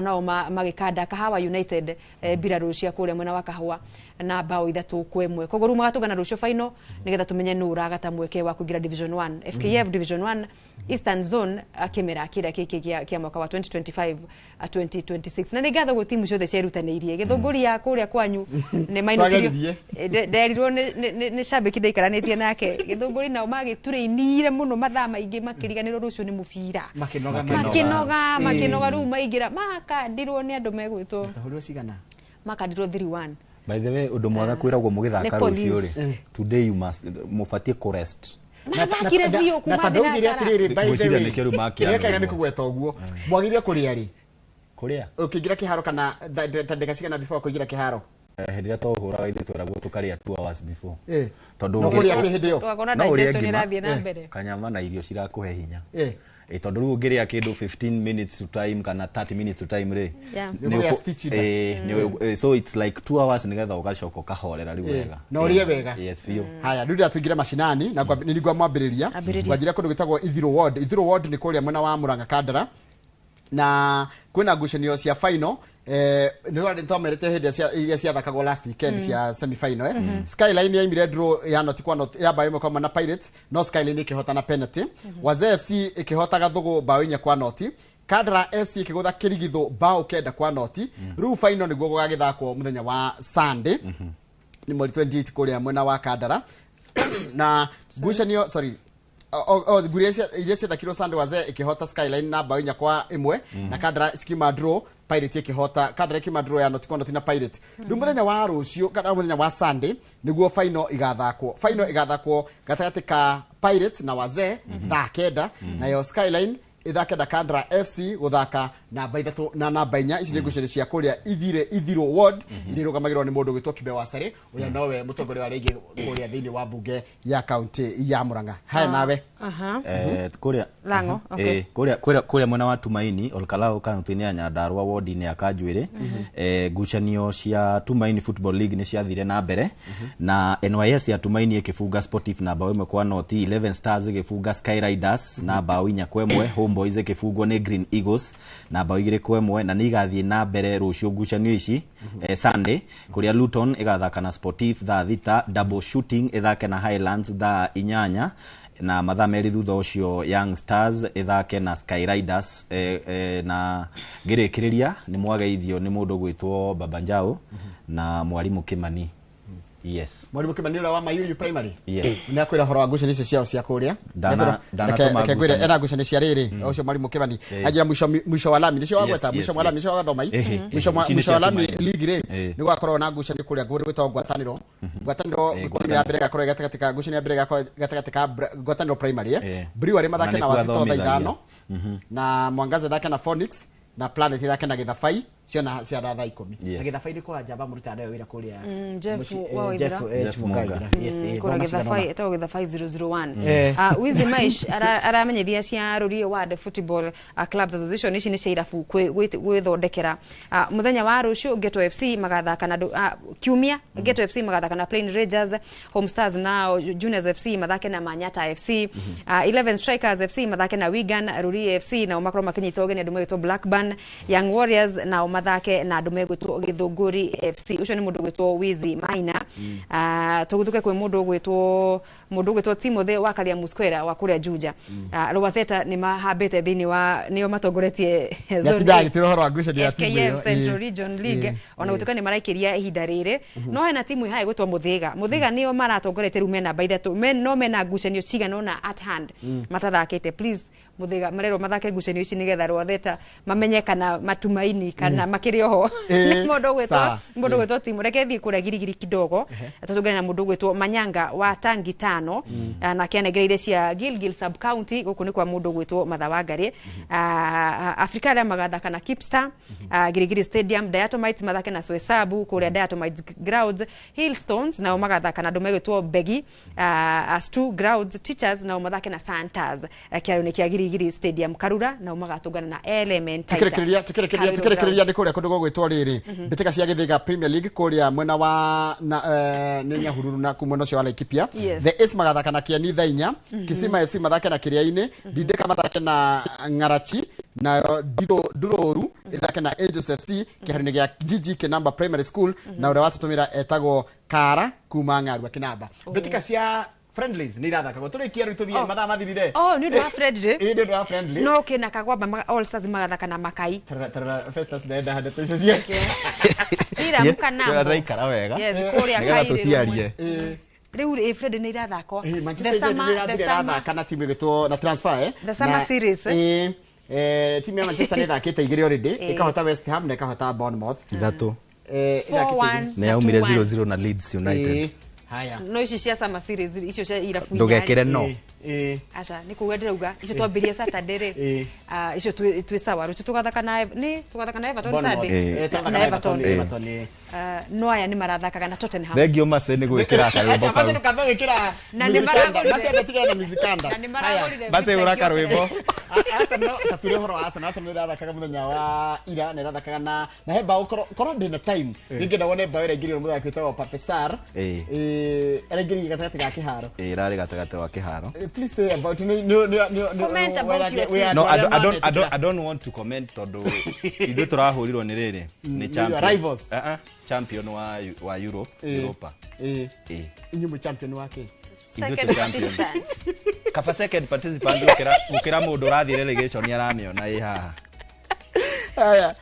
nao magikanda Kahawa United Biraru cia kuria mwena wa Kahua na bao ithatu kwemwe kogo ruma gatugana rucio final nigetha tumenye nura gata mweke wa kuingira division 1 FKF division 1 Eastern Zone akimera kira kiki kia mwaka wa 2025 2026 na nigatha go timu ciothe ciarutanirie githunguri ya kuria kwanyu ni mainukirio nderirwo ni shabiki ndaikaranitie nake githunguri nao magitureinire muno mathaa maingi makiriganirwo rucio ni mubira makinoga ru maingira makandirwo ni andu megwitwo tahurwo cigana makandirwo 3-1 by the way undu mwaga kwiragwo mugithaka rucio ri today you must mufatie correct mathakire bio kuma na tadaugiria atiriri by the way nekeru makia reka ni kugweta uguo mwagiria kuria ri kuria ukigira kiharo kana ndeka cigana before kugira kiharo hĩndĩ to hũraga ithe tweragwo tũkarĩa 2 hours before tondu ũrĩa kĩhĩndĩ ĩyo twakona digestion ĩrathiĩ na mbere kanyama na irio cirakũhe hinya tondu rĩu ũngĩrĩa kĩndũ 15 minutes to time kana 30 minutes to time rĩ so it's like 2 hours nigetha ũgacoka ũkahorera rĩu wega na ũrĩe wega yes biũ haya rĩu ndĩratũingĩre macinani na nĩnigwa mwambĩrĩria ngwanjĩra kũndũ gwĩtagwo Ithiro Ward nĩ kũrĩa mwena wa Murang'a Kandara na kwĩna ngucanio cia final nĩ twamerete hĩndĩ iria ciathakagwo last weekend cia semi final Skyline yaimire draw ya not kwa not ya bao imwe na Pirates no Skyline ikihota na penalty Wazee FC ikihota Gathugu bao 4 kwa noti Kandara FC ikigutha Kirigitho bao 9 kwa noti rĩu final nĩguo gũgagĩthakwo mũthenya wa Sunday ni mweri 28 kũrĩa mwena wa Kandara na ngucanio guria iria ciathakirwo Sunday Wazee ikihota Skyline na bao 4 kwa 1 na Kandara skima draw Pirates ikihota Kandara ikima draw ya not na Pirates rĩu mũthenya wa rũciũ kana mũthenya wa Sunday nĩguo final igathakwo gatagatĩ ka Pirates na Wazee thaa 9 na yo Skyline ithake da Kandara FC guthaka namba 3 na namba 4 ici nĩ ngucanio cia kũrĩa Ithiro Ward iria irũgamagĩrĩrwo nĩ mũndũ gwĩtwo Kibe Wasare ũrĩa nowe mũtongoria wa rĩngĩ kũrĩa thĩinĩ wa mbunge ya kaunti ya Murang'a haya nawe kũrĩa Lango kũrĩa mwena wa Tumaini Olkalau kaunti-inĩ ya Nyandarua ward-inĩ ya Kanjuĩrĩ ngucanio cia Tumaini Football League nĩ ciathire na mbere na NYS ya Tumaini ikĩbunga Sportif na bao 1 kwa noti 11 Stars ikĩbunga Sky Riders na bao 4 kwa 1 Homeboys ikĩbungwo nĩ Green Eagles na bao 2 kwa 1 na nĩ igathiĩ na mbere rũciũ ngucanio ici Sunday kũrĩa Luton igathaka na Sportif thaa 3 Double Shooting ithake na Highlands thaa 8 na mathaa merĩ thutha ũcio Young Stars ithake na Sky Riders na ngĩrĩkĩrĩria nĩ mwageithio nĩ mũndũ gwĩtwo Babanjao na Mwalimu Kimani yes Mwalimu Kimani ũrĩa wa Mayuyu Primary yes nĩ akwĩra horo wa ngucanio icio ciao cia kũrĩa ndakwĩra ena ngucanio cia rĩrĩ ũcio Mwalimu Kimani ajira mwisho wa lami nĩcio wagweta mwisho wa lami nĩcio wathomai mwisho wa lami league rĩ nĩ gwakorwo na ngucanio kũrĩa gwĩtwo ngwatanĩro ya mbere gakorwo gatagatĩ ka ngucanio ya mbere gatagatĩ ka ngwatanĩro Primary Brewery mathake na Wazito thaa 5 na Mwangaza thake na Phoenix na Planet thake na Githabai ciona cia thaa 10 na Githabai nĩ kwa njamba mũruta nayo wĩra kũrĩa Jeff Mugaira kuna Githabai etago Githabai 001 Wizi Maish aramenyithia cia Rũriĩ Ward Football Clubs Association ici nĩ cia irabu gwĩthondekera mũthenya wa rũciũ Geto FC magathaka na Kiumia Geto FC magathaka na Plain Rangers Home Stars na Juniors FC mathake na Manyata FC 11 Strikers FC mathake na Wigan Rũriĩ FC na makorwo makinyita ũgeni andũ megĩtwo Blackburn Young Warriors na mathake na andũ megĩtwo Gĩthũngũri FC ucio nĩ mũndũ gwĩtwo Wizi Maina tũgũthuke kwĩ mũndũ gwĩtwo Timothy wa Kariamu Square wa kũrĩa Juja Rwatheta nĩ mahambĩte thĩinĩ wa nĩo matongoretie zone horo wa ngucanio ya timu ĩyo Central Region League ona gũtuĩka nĩ maraikĩria ihinda rĩrĩ no hena timu ihaĩ gwĩtwo Mũthĩga nĩo maratongoretie rĩu mena namba 3 no mena ngucanio cigana ona at hand matathakĩte please Mũthĩga marerwo mathake ngucanio ici nĩgetha Rwatheta mamenye kana matumaini kana makĩrĩ oho nĩ mũndũ gwĩtwo timu reke thiĩ kũrĩa girigiri kidogo atũtũngane na mũndũ gwĩtwo Manyanga wa Tangi 5 na kĩanegereire cia Gilgil sub county gũkũ nĩ kwa mũndũ gwĩtwo Matha Wangari Afrika arĩa magathaka na Kipstar Girigiri Stadium Diatomites mathake na Swesabu kũrĩa Diatomites Grounds Hillstones nao magathaka na andũ megĩtwo Begi Astu Grounds Teachers nao mathake na Santas kĩarũ-inĩ kĩa Girigiri Stadium Karura nao magatũngana na Element tũkĩrĩkĩrĩria ndĩ kũrĩa kũndũ gwĩtwo rĩrĩ mbĩtĩka cia Gĩthĩga Premier League kũrĩa mwena wa nĩ Nyahururu na kumwena ũcio wa Laikipia The Ace magathaka na Kieni thaa 4 Kisima FC mathake na Kĩrĩa-inĩ Dindeka mathake na Ng'arachi na Ndũrũru ithake na Angels FC kĩharo-inĩ gĩa GG Kinamba Primary School na ũrĩa watũtũmĩra etagwo Kara kuma Ng'arua Kinamba mbĩtĩka cia friendlies ni irathaka go turi kiaru tuthie mathaa mathirire ni ndu wa friendly ni ndu wa friendly no kina kagwamba all stars magathaka na Makai tara festas nenda hande tuicio cia ira mukanambo raikara wega yes kuria Kai tuciarie riu friendly ni irathaka Manchester United irathaka na timu gitwo na transfer the summer series timu ya Manchester ni thakite igiri already ikahota West Ham na ikahota Bournemouth ithatu 4-1 na yaumire 0-0 na Leeds United haya no ici cia summer series icio cia irabu ndugekere no acha ni kuga ndirauga icio twambirie Saturday ri icio twi sawa rutu tugathakana Everton Sunday na Everton no aya ni marathakaga na Tottenham thengio mase ni gwikira karwimbo basi tukambe gwikira na ni maragorire basi abatigana na mizikanda na ni maragorire basi uraka rwimbo Arsenal tatire horo Arsenal irathakaga muthenya wa ira na irathakaga na heba ukoro ndina time ninge ndabone bawe regiri mu yakwita wa Papesar regiri gatagati ga kiharo rari gatagati wa kiharo please say about comment about your no I don't want to comment todo ithu turahurirwo ni riri ni champion wa Europa inyu champion wake second participant kapa second participant ukira mundu rathire relegation aramiona haha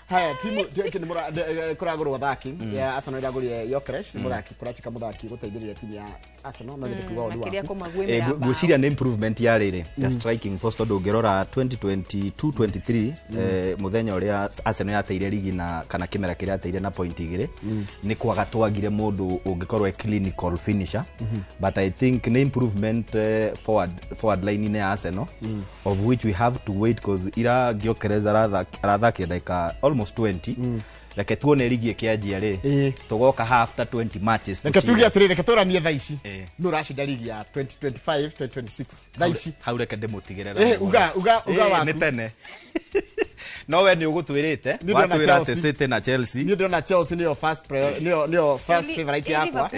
haya timu kini mura kuragurwa thaki ya Arsenal iragurire Gyökeres muthaki kurachika muthaki guteithĩrĩria timu ya Arsenal no ndikuga ũndũ gwĩciria nĩ improvement ya rĩrĩ ya striking first tondũ ngĩrora 2022-23 muthenya ũrĩa Arsenal yateire ligi na kana kĩmera kĩrĩa yateire na point 2 nĩ kwaga twagire mũndũ ũngĩkorwo clinical finisher but I think nĩ improvement forward line ya Arsenal of which we have to wait because ira Gyökeres arathakire almost 20 reke tuone ligi ikianjia ri tugoka after 20 matches reke tugia atiri reke turanie thaici no rashida ligi ya 2025 2026 thaici hau reke ndemutigirera uga waku ni tene no we ni ugutwirite watwira ati City na Chelsea ni ndona Chelsea ni your first favorite yakwa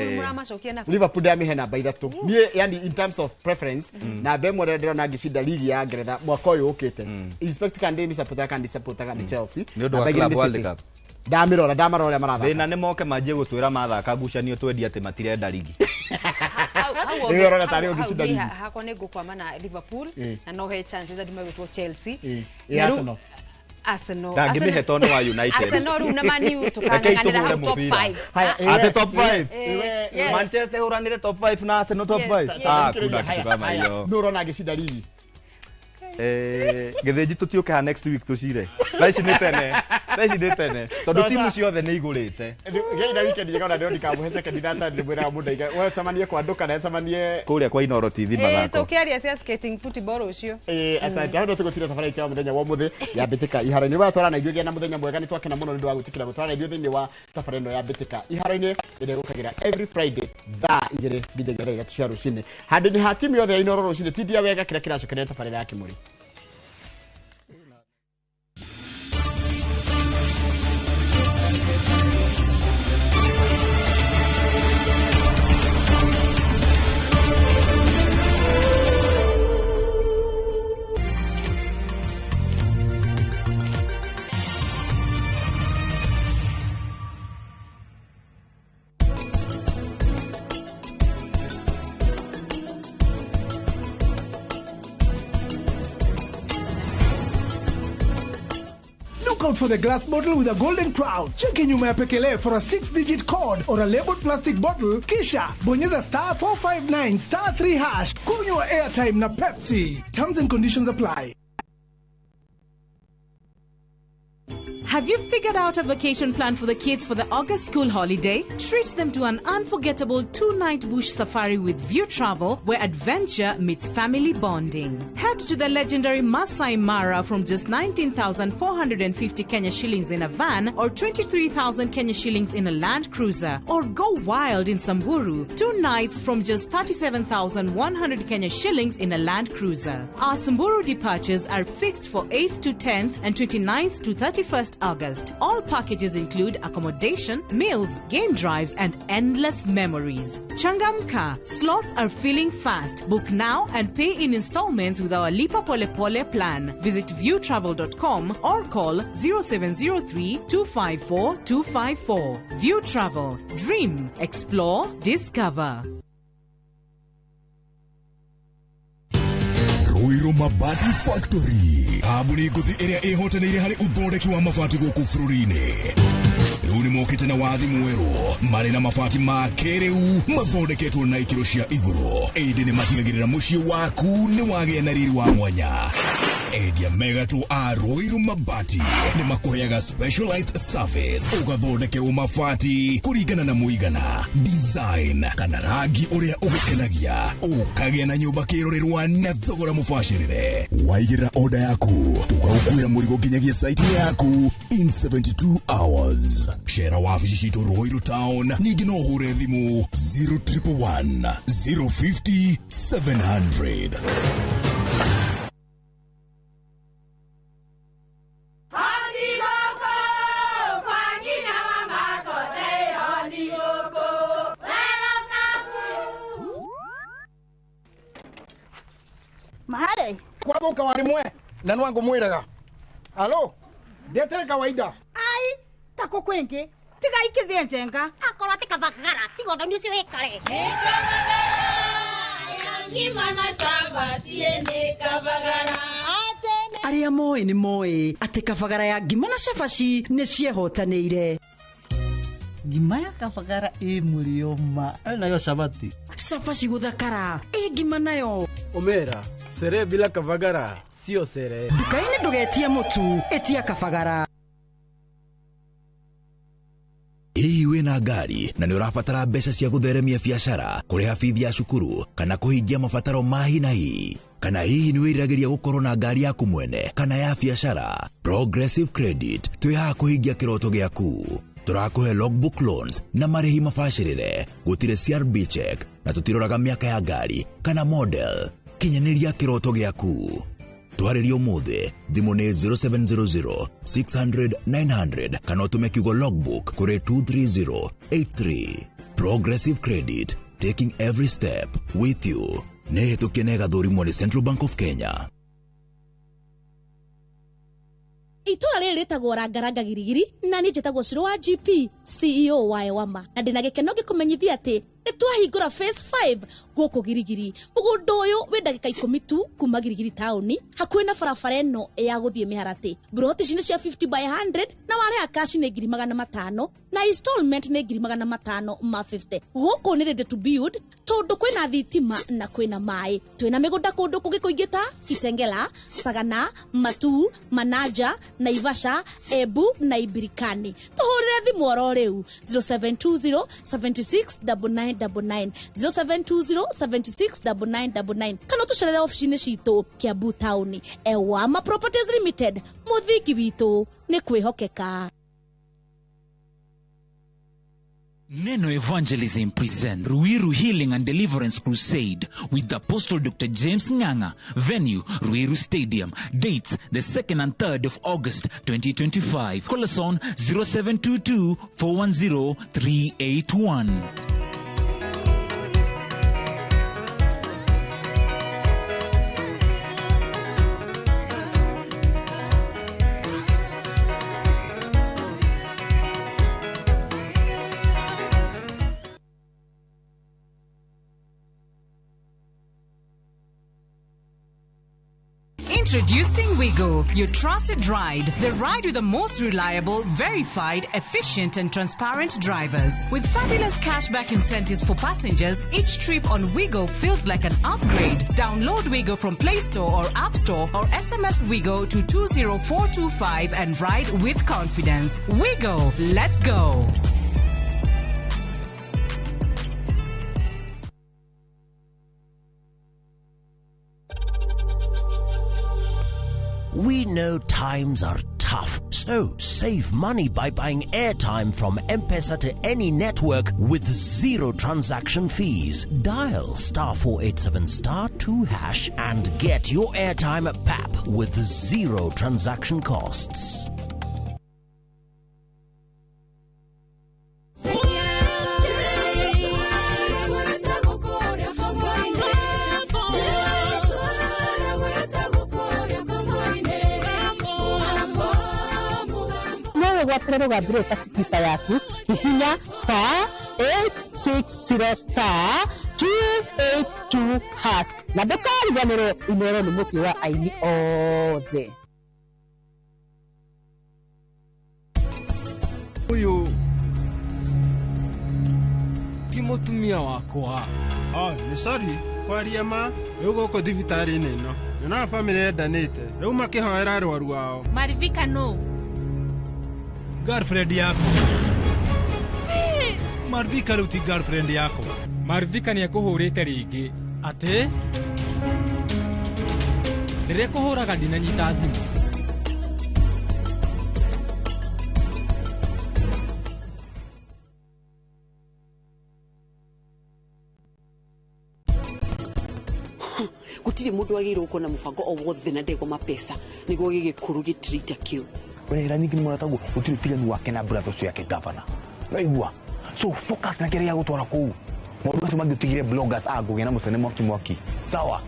Liverpool ndamihe namba 3 ni yani in terms of preference na be mwere ndona ngishinda ligi ya Ngeretha mwaka uyu ukite expect kan ndimi support kan Chelsea ni ndo wa Club World Cup ndamarora maratha thina ni moke manjie gutwira mathaka ngucanio twendi ati matirenda ligi ni rora tari ugishinda ligi hako ne gukwama na Liverpool na no he chances adi magwetwo Chelsea Arsenal ngimihe tono wa United Arsenal una Man U tukanganira top 5 ate top 5 Manchester uranire top 5 na Arsenal top 5 kuna kitu kama hiyo no rona gishinda ligi getheji tutioke ha next week tucire thaici ni tene tondu timu ciothe ni igurite geina weekend yega ndio ndikamuhe second data ndimwira mundaiga wewe samanie kwa nduka na samanie kuria kwa Inoro TV mathako tukiaria cia skating football ucio asante hado tukutira safari ya muthenya wa muthi ya bitika iharo-ini wa twara na ithuĩ na muthenya mwega ni twakena muno ndu wa gutikira gutwara ithuĩ thĩinĩ wa safari ĩno ya bitika iharo-ini ĩrĩa gũkagira every Friday thaa 2 nginya 3 cia rũcinĩ handũ-inĩ ha timu yothe ya Inoro rũcinĩ tindia wega kĩrĩa kĩracokereria safari ya Kimũri. Out for the glass bottle with a golden crown. Check in nyuma ya pekele for a 6-digit code or a labeled plastic bottle. Kisha bonyeza *459 *3#. Kunywa airtime na Pepsi. Terms and conditions apply. Have you figured out a vacation plan for the kids for the August school holiday? Treat them to an unforgettable 2-night bush safari with View Travel, where adventure meets family bonding. Head to the legendary Masai Mara from just 19,450 Kenya shillings in a van or 23,000 Kenya shillings in a Land Cruiser. Or go wild in Samburu, 2 nights from just 37,100 Kenya shillings in a Land Cruiser. Our Samburu departures are fixed for 8th to 10th and 29th to 31st August. All packages include accommodation, meals, game drives, and endless memories. Changamka, slots are filling fast. Book now and pay in installments with our Lipa Pole Pole plan. Visit viewtravel.com or call 0703 254 254. View Travel. Dream, explore, discover. Ruiru Mabati Factory. Kambuni nguthi ĩrĩa ĩhotanĩire harĩ ũthondeki wa mabati gũkũ bũrũri-inĩ. Rĩu nĩ mokĩte na wathi mwerũ marĩ na mabati ma kĩrĩu mathondeketwo na ikĩro cia igũrũ. Ĩndĩ nĩ matigagĩrĩra mũciĩ waku nĩ wagĩa na riri wa mwanya. Edia Megato Aroiru Mabati ni makuheaga specialized service ugathondekerwo mabati kurigana na muigana design kana rangi uria ugukenagia ukagĩa na nyumba kirorerwa na thogora mubashirire. Waigĩra order yaku tugaukuira murigo nginyagia site yaku in 72 hours. Shera wabici citu Ruiru Town ningi no hure thimu 0111 050 700. Mahare kwa boka walimwe na nwangu mwiraga alo ndetere kawaida ai tako kwenge tiga ikithie njenga akora tika bakara tigo thoni cio ikare ngimana saba siene kabagara aria moe ni moe ati kabagara ya ngima na cabaci ni ciehotanĩire. Ngima ya kabagara mũrioma nayo cabati cabaci guthakara ngima nayo omera sere bila kabagara sio sere. Nduka-inĩ ndũgetie mũtu etia kabagara. Hihi wĩna ngari na nĩ ũrabatara mbeca cia gũtheremia biacara, kũrĩha bithi ya cukuru kana kũhingia mabataro ma hi na hi? Kana hihi nĩ wĩriragĩria gũkorwo na ngari yaku mwene kana ya biacara? Progressive Credit twĩhaha kũhingia kĩroto gĩaku. Tũrakũhe logbook loans na marĩhi mabacĩrĩre, gũtirĩ CRB check na tũtiroraga mĩaka ya ngari kana model. Kinyanĩria kĩroto gĩaku. Twarĩrie ũmũthĩ thimũ nĩ 0700 600 900 kana ũtũme kiugo logbook kũrĩ 23083. Progressive Credit, taking every step with you. Nĩ hĩtũkie na ĩgathũrimwo nĩ Central Bank of Kenya. Itũra rĩrĩ rĩtagwo Rangaranga Girigiri na niĩ njĩtagwo Shiro wa GP CEO wa Ewama na ndĩna gĩkeno gĩkũmenyithia atĩ nĩtwahingũra phase 5 gũkũ Girigiri. Mũgũnda ũyũ wĩ ndagĩka 10 tu kuma Girigiri taũni hakuhĩ na barabara ĩno ya gũthiĩ Mĩharatĩ. Broti ici nĩ cia 50 by 100 na warĩha cash nĩ 500 na installment nĩ 550. Gũkũ nĩ ready to build tondũ kwĩna thitima na kwĩna maĩ. Twĩna mĩgũnda kũndũ kũngĩ kũingĩ ta Kitengela, Sagana, Matu, Manaja, Naivasha, Ebu na Ibirikani. Tũhũrĩre thimũ oro rĩu 0720 769999 0720 769999 kana tũcerere ofici-inĩ citũ Kiambu taũni. Ewama Properties Limited, mũthingi witũ nĩ kwĩhokeka. Neno Evangelism present Ruiru Healing and Deliverance Crusade with the Apostle Dr. James Nganga. Venue, Ruiru Stadium. Dates, the 2nd and 3rd of August 2025. Call us on 0722 410 381. Introducing Wigo, your trusted ride. The ride with the most reliable, verified, efficient and transparent drivers. With fabulous cashback incentives for passengers, each trip on Wigo feels like an upgrade. Download Wigo from Play Store or App Store or SMS Wigo to 20425 and ride with confidence. Wigo, let's go. We know times are tough, so save money by buying airtime from M-Pesa to any network with zero transaction fees. Dial *487*2# and get your airtime PAP with zero transaction costs. Gwatĩra rũgambĩrĩra cipisa yaku hihinya *860*282# na ndũkariganĩrwo imero nĩ mũciĩ wa aini othe. Ũyũ ti mũtumia wakwa. Nĩ sorry kwaria ma rĩu gũkũ thibitarĩ-inĩ ĩno Na family endanite. Rĩu makĩhoera arwaru ao. Marivika no. Girlfriend yako. Marivika rĩu ti girlfriend yako. Marivika nĩ ekũhũrĩte rĩngĩ. Atĩ? Rĩrĩa kũhũraga ndinanyita thimũ. Gutiri mundu agirwo kuona mubango o wothe na ndego mapesa niguo gigikuru gitrita kiu urera nyingi muratagu utiri tigani wake na brother ucio yake governor naigua so focus na kile ya gutwara kuu mundu ucio mangitigire bloggers aguge na musene mwaki sawa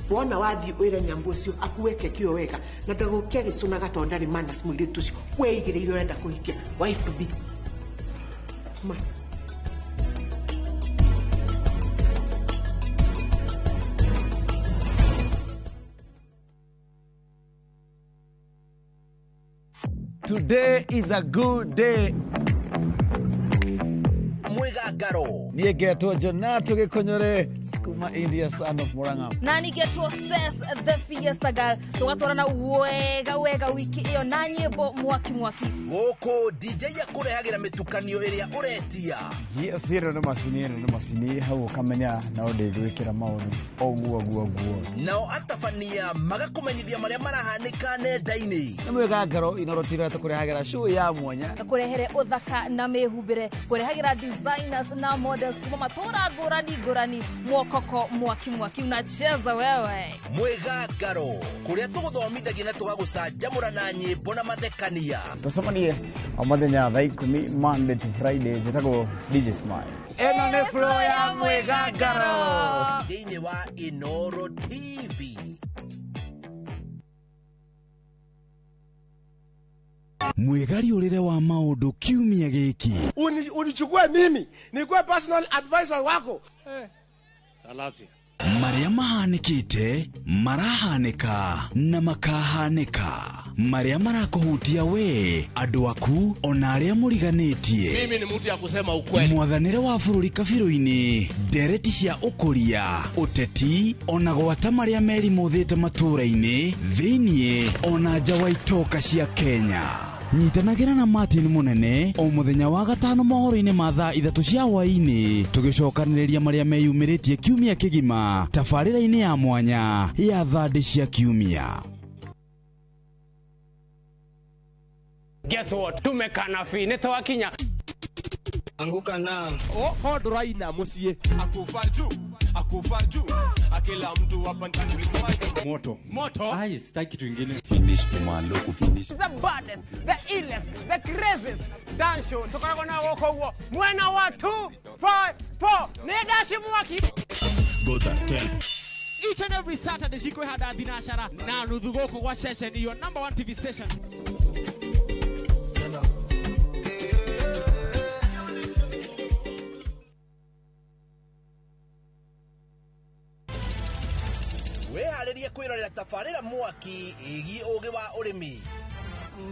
wona wathi wira nyambo ucio akuweke kio wega na ndagukia gicuna gatonda ri manas mwire tucio weigireire urenda kuhikia wife to be ma Today is a good day. Mwegagaro. Niegetwo Jonato Gikonyore, Skuma India son of Murang'a. Na nigetwo Ses the Fiesta Girl. Tugatwarana wega wiki iyo na nyimbo mwaki. Goko DJ yakurehagira mitukanio iria uretia. Yes, ino ni masini hau kamenya na odegwikira maundu. Oguo. Nao atafania magakumenyithia maria marahanika nenda-ini. Mwegagaro inorotira tukurehagira show ya mwanya. Kurehere uthaka na mehumbire, kurehagira designers na models kuma matura ngurani mwokoko mwaki unacheza wewe. Mwegagaro kuria tuguthomithagia na tugagucanjamura na nyimbo na mathekania. Tusamanie amathenya thaa 10 Monday to Friday jetago DJ Smile. Eno ne flow ya Mwegagaro thĩinĩ wa Inoro TV. Mwegari urire wa maundu kiumia giki. Unichukue mimi nikuwe personal advisor wako. Salafia. Maria mahanikite, marahanika na makahanika. Maria marakuhutia we, andu aku ona aria muriganitie. Mimi ni mtu ya kusema ukweli. Mwathanire wa bururi kabiru-ini, ndereti cia ukuria, uteti ona gwata maria meri muthite matura-ini, thiini ona nja wa itoka cia Kenya. Nyitanagira na Martin Munene o muthenya wa gatano mohoro-ini ma thaa 3 cia hwaini tugicokaniriria maria meyumiritie kiumia kigima tabarira-ini ya mwanya ya thandi cia kiumia. Guess what? Tumekana fi netawakinya anguka na hodo raina musie akufaju akila mtu hapa ndani moto ai sitaki kitu kingine finish kumalo kufinish the baddest the illest the craziest dance show tokana na woko huo mwena wa 254 ne dashi mwaki Goda tell each and every Saturday jiko hada binashara na nuthu goko kwa session your number 1 TV station. Weharirie kwirorera tabarira mwaki igi ugi wa urimi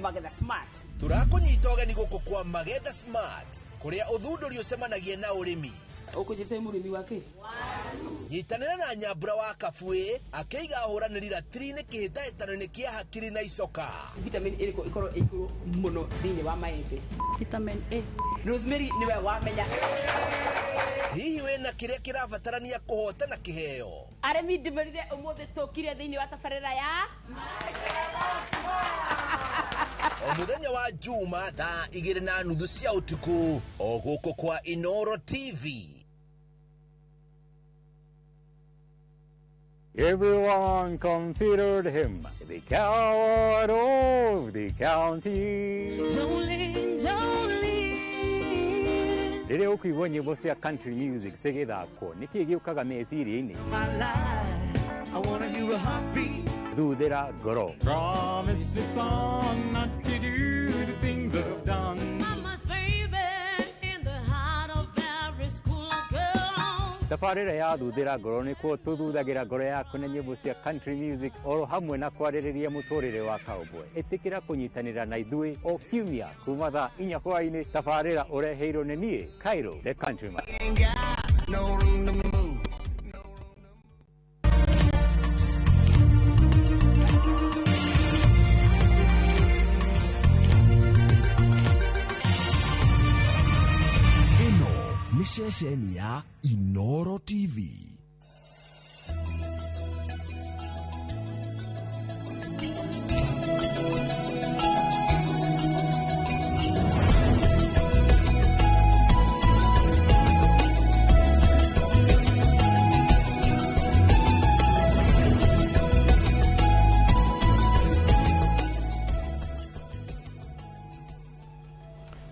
Magetha Smart. Turakunyita ugeni guku kwa Magetha Smart kuria uthunduri ucemanagia na urimi. Ukujite murimi wake. Nyitanira na Nyambura wa Kabwe akeiga huraniri ratiri-ini kihitahitano-ini kia hakiri na icoka. Vitamin A ikoro ikuru muno thini wa maembe. Vitamin A. Rosemary niwe wamenya. Hihi wena kiria kirabatarania kuhotana kiheo. Aremi ndimerire umuthe tukire thini wa tabarira ya o muthenya wa Juma thaa 2:30 cia utuku o guku kwa Inoro TV. Everyone considered him the coward of the county. Rĩrĩa ũkũigua nyĩmbo cia country music cigĩthakwo nĩkĩ gĩũkaga meciria-inĩ? Thuthĩra ngoro. Promise a song not to do the things I've done. Mama's favorite in the heart of every school girl. Tabarĩra ya thuthĩra ngoro nĩkuo tũthuthagĩra ngoro yaku na nyĩmbo cia country music oro hamwe na kwarĩrĩria mũtũrĩre wa cowboy. Ĩtĩkĩra kũnyitanĩra na ithuĩ o kiumia kuma thaa 4 hwaĩ-inĩ. Tabarĩra ũreheirwo nĩ niĩ Cairo the Countryman. nĩ ceceni ya Inoro TV.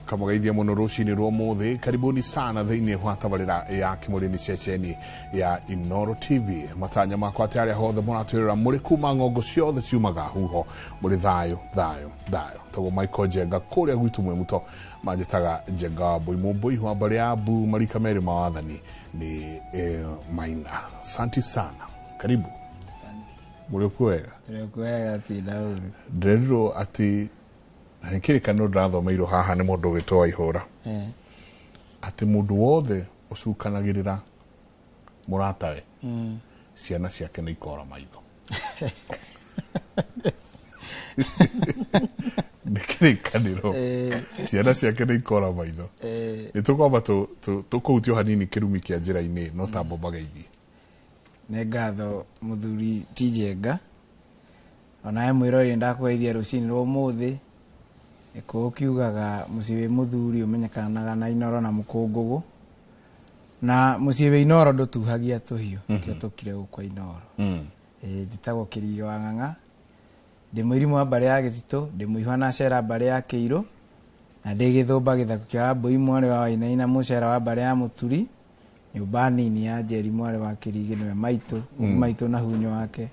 Kamugeithia muno rucini rwa muthi, karibuni sana thiini wa tabarira ya kimurini ceceni ya Inoro TV. Matanya makwa ati aria hothe muratwirira muri kuma ngongo ciothe ciumaga huho muri thayo tago Michael Jenga kuria gwitu mwe muto manjitaga Jenga boy mumbui wa bari abu marika meri mawathani ni Maina. Asante sana, karibu. Muri kwega ti dauru ndero ati Nkiri kano ndathoma iro haha ni mundu witwa Ihura. Ati mundu wothe ucukanagirira muratawe. Ciana ciake ni ikora maitho. Nkiri kaniro. Ciana ciake ni ikora maitho. Ni tukwamba tukutio hanini kirumi kia njira-ini no tambo magaithi. Nĩ ngatho muthuri ti Jenga. Ona mwirori ndakweithia rucini rwa muthi. Eko kiugaga musibe muthuri umenyekanaga na Inoro na Mukungugu. Na musibe Inoro ndutuhagia tuhio kio tukire gukwa Inoro. Njitagwo Kirigo wa Ng'ang'a. Ndi mwirimu wa bare ya Gitito, ndi muihwana cera bare ya Keiro. Na ndi Githumba Githaku kia Mbui mware wa Wainaina mucera wa bare ya Muturi. Nyumba nini ya Njeri mware wa Kirigi niwe Maitu na hunyo wake.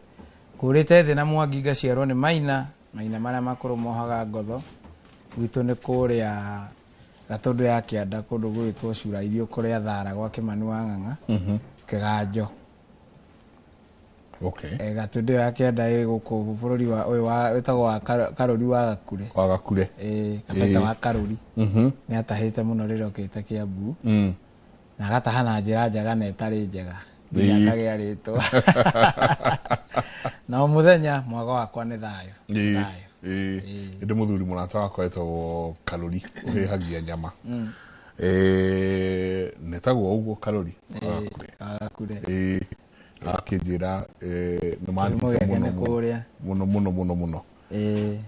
Kurite thi na Mwangi gaciarwo ni Maina maria makuru mohaga ngotho. Gwitũ nĩ kũrĩa Gatundu ya Kĩanda kũndũ gwĩtwo Cura irio kũrĩa Thara gwa Kĩmani wa Ng'ang'a Kĩganjo. Okay. Gatundu ya Kĩanda gũkũ bũrũri wa ũyũ wa wĩtagwo wa Karũri wa Gakure. Wa Gakure. Kabeta wa Karũri. Nĩ atahĩte mũno rĩrĩa okĩte Kĩambu. Na agataha na njĩra njega na ĩtarĩ njega. Nginya akagĩa rĩtwa. Na mũthenya mwago wakwa nĩ thayũ. Ndi muthuri murata wakwa etagwo Karuri uhihagia nyama. Netagwo uguo Karuri. Gakure. Akinjira ni muno.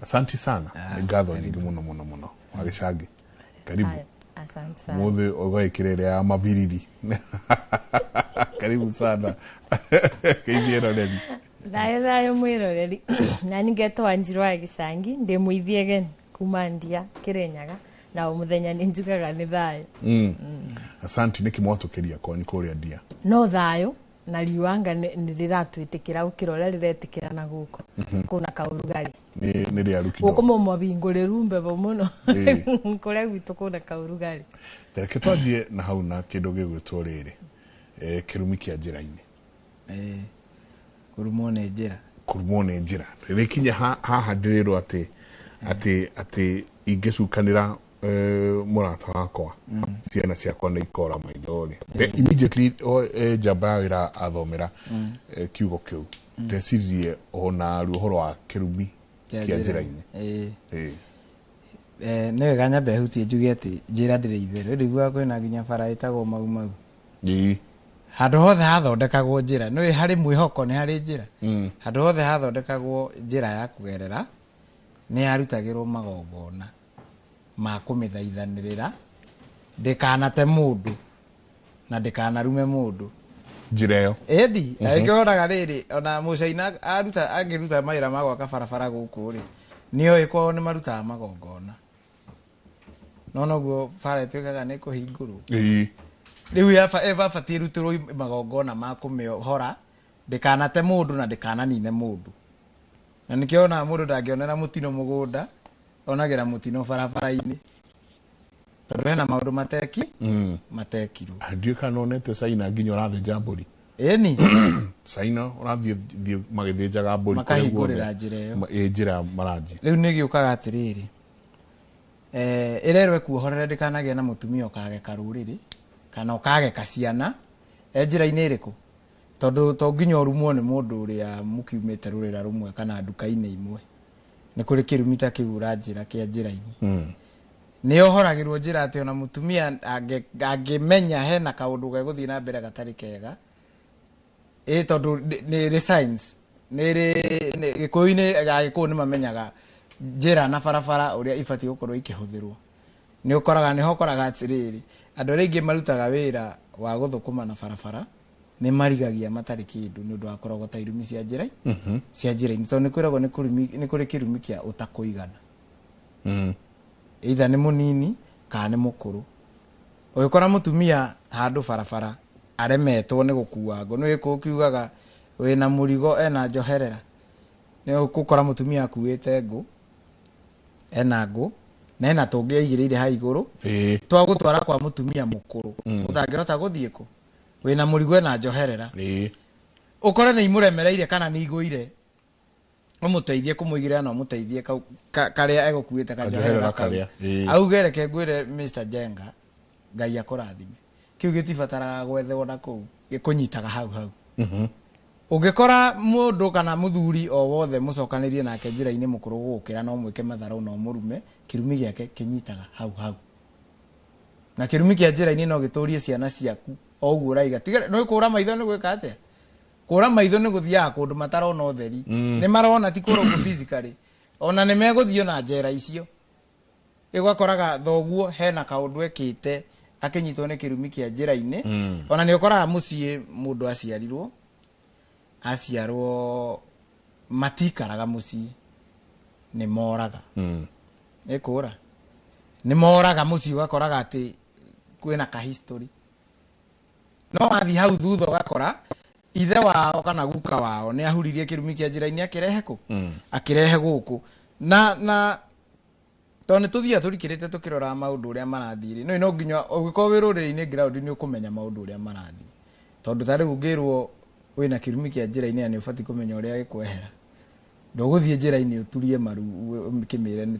Asante sana. Ngatho nyingi muno. Agicagi. Karibu. Asante sana. Muthi ogaikirere ya mabiriri. Karibu sana. Kĩingiĩro reri. Thayo mwiroreri. Na ningetwo Wanjiru wa Gicangi ndi muithie geni kuma Ndia Kirinyaga na umuthenya ni njugaga ni thayo. Asante niki mwatukiria kwanyu kuria Ndia. No thayo na riwanga ni riratwitikira ukirora riretikira na guko. Kuna kaurugari. Ni ria rukido. Guko mabingure rumbe bomuno. Kuria gwitu kuna kaurugari. Tereke twajie na hau na kindu gigwitwo riri. Kirumi kia njira-ini. Kurumwo nĩ njĩra. Rikinya haha ndirirwo ati ingicukanira murata wakwa ciana ciakwa nĩ ikora maitho ri. Immediately njamba wira athomera kiugo kiu ndecirie ona ruhoro wa kirumi kia njĩra-ini. Nĩ wega nyambe hutie njuge ati njĩra ndĩrĩ itherũ ndigua kwĩna nginya bara ĩtagwo mau. Handũ hothe hathondekagwo njĩra nĩ harĩ mwĩhoko nĩ harĩ njĩra. Handũ hothe hathondekagwo njĩra ya kũgerera nĩ harutagĩrwo magongona ma kũmĩthaithanĩrĩra ndĩkanate mũndũ na ndĩkanarume mũndũ njĩra ĩyo. Ĩndi angĩonaga rĩrĩ ona Mũcaina angĩruta mawĩra ma gwaka barabara gũkũ rĩ nĩoĩ kwao nĩ marutaga magongona. No noguo bara ĩtuĩkaga nĩ kũhingũrwo. Riu batiĩ rutirwo magongona ma kũmĩhora ndĩkanate mũndũ na ndĩkananine mũndũ. Na nĩkĩo ona mũndũ ndangĩonera mũtino mũgũnda onagira mũtino barabara-inĩ tondũ hena maũndũ matekirwo. Ndiũ kana onete Caina nginya ũrathĩnja mbũri. Ĩni Caina ũrathiĩ magĩthĩnjaga mbũri makahingũrĩra njĩra ĩyo. Njĩra maranji. Rĩu nĩgĩũkaga atĩrĩrĩ ĩrerwo ĩkuohorere ndĩkanagĩa na mũtumia ũkageka rũrĩrĩ kana ũkageka ciana njĩra-inĩ ĩrĩkũ. Tondũ to nginya ũrumwo nĩ mũndũ ũrĩa mũkiumĩte rũrĩra rũmwe kana nduka-inĩ imwe. Nĩ kũrĩ kĩrumi ta kĩu ũranjĩra kĩa njĩra-inĩ. nĩ ohoragĩrwo njĩra atĩ ona mũtumia angĩmenya hena kaũndũ gegũthiĩ na mbere gatarĩ kega tondũ nĩ science gĩkũyũ-inĩ Agĩkũyũ nĩ mamenyaga njĩra na barabara ũrĩa ibatiĩ gũkorwo ikĩhũthĩrwo. Nĩ ũkoraga nĩho ũkoraga atĩrĩrĩ andũ arĩa aingĩ marutaga wĩra wa gũthũkũma na barabara nĩ marigagia matarĩ kĩndũ nĩ ũndũ wa kũrogota irumi cia njĩra-inĩ tondũ nĩ kwĩragwo nĩ kũrĩ kĩrumi kĩa ũtakũigana either nĩ mũnini kana nĩ mũkũrũ. Ũgĩkora mũtumia handũ barabara aremetwo nĩ gũkua ngo nĩ gĩkũyũ kiugaga wĩna mũrigo ena njoherera. Nĩ ũgũkora mũtumia akuĩte ngũ ena ngũ na ena tũngĩ aigĩrĩire ha igũrũ twa gũtwara kwa mũtumia mũkũrũ ũtangĩhota gũthiĩ kũ wĩna mũrigo ena njoherera. Ũkore nĩ imũremereire kana nĩ igũire ũmũteithie kũmũigĩrĩra na ũmũteithie karĩa egũkuĩte kanjoherera karĩa auge reke ngwĩre Mr. Jenga Ngai akũrathime kĩu gĩtibataraga gwethwo na kũu gĩkũnyitaga hau. Ũngĩkora mũndũ kana mũthuri o wothe mũcokanĩrie nake njĩra-inĩ mũkũrũ gũkĩra no mwĩke matharũ no mũrume kĩrumi gĩake kĩnyitaga hau na kĩrumi kĩa njĩra-inĩ no gĩtũrie ciana ciaku o ũguo ũraiga no kũra maitho nĩ gwĩka atĩa. Kũra maitho nĩ gũthiaga kũndũ matarona ũtheri nĩ marona ti kũra ũguo physically ona nĩ megũthiĩ na njera icio. Ũgakoraga thoguo hena kaũndũ ekĩte akĩnyitwo nĩ kĩrumi kĩa njĩra-inĩ ona nĩ ũkoraga mũciĩ mũndũ aciarwo matikaraga mũciĩ nĩ moraga nĩkũra nĩ moraga mũciĩ ũgakoraga atĩ kwĩna ka history no wathiĩ hau thutha ũgakora ithe wao kana guka wao nĩ ahuririe kĩrumi kĩa njĩra-inĩ akĩrehe kũ akĩrehe gũkũ na tondũ tũthiaga tũrikĩrĩte tũkĩrora maũndũ ũrĩa marathiĩ no nginya ũgĩkorwo wĩ rũrĩrĩ-inĩ ground nĩ ũkũmenya maũndũ ũrĩa marathiĩ tondũ tarĩ ũngĩrwo wĩna kĩrumi kĩa njĩra-inĩ nĩ ũbatiĩ kũmenya ũrĩa gĩkwehera ndũgũthiĩ njĩra-inĩ ũturie maru kĩmĩre nĩ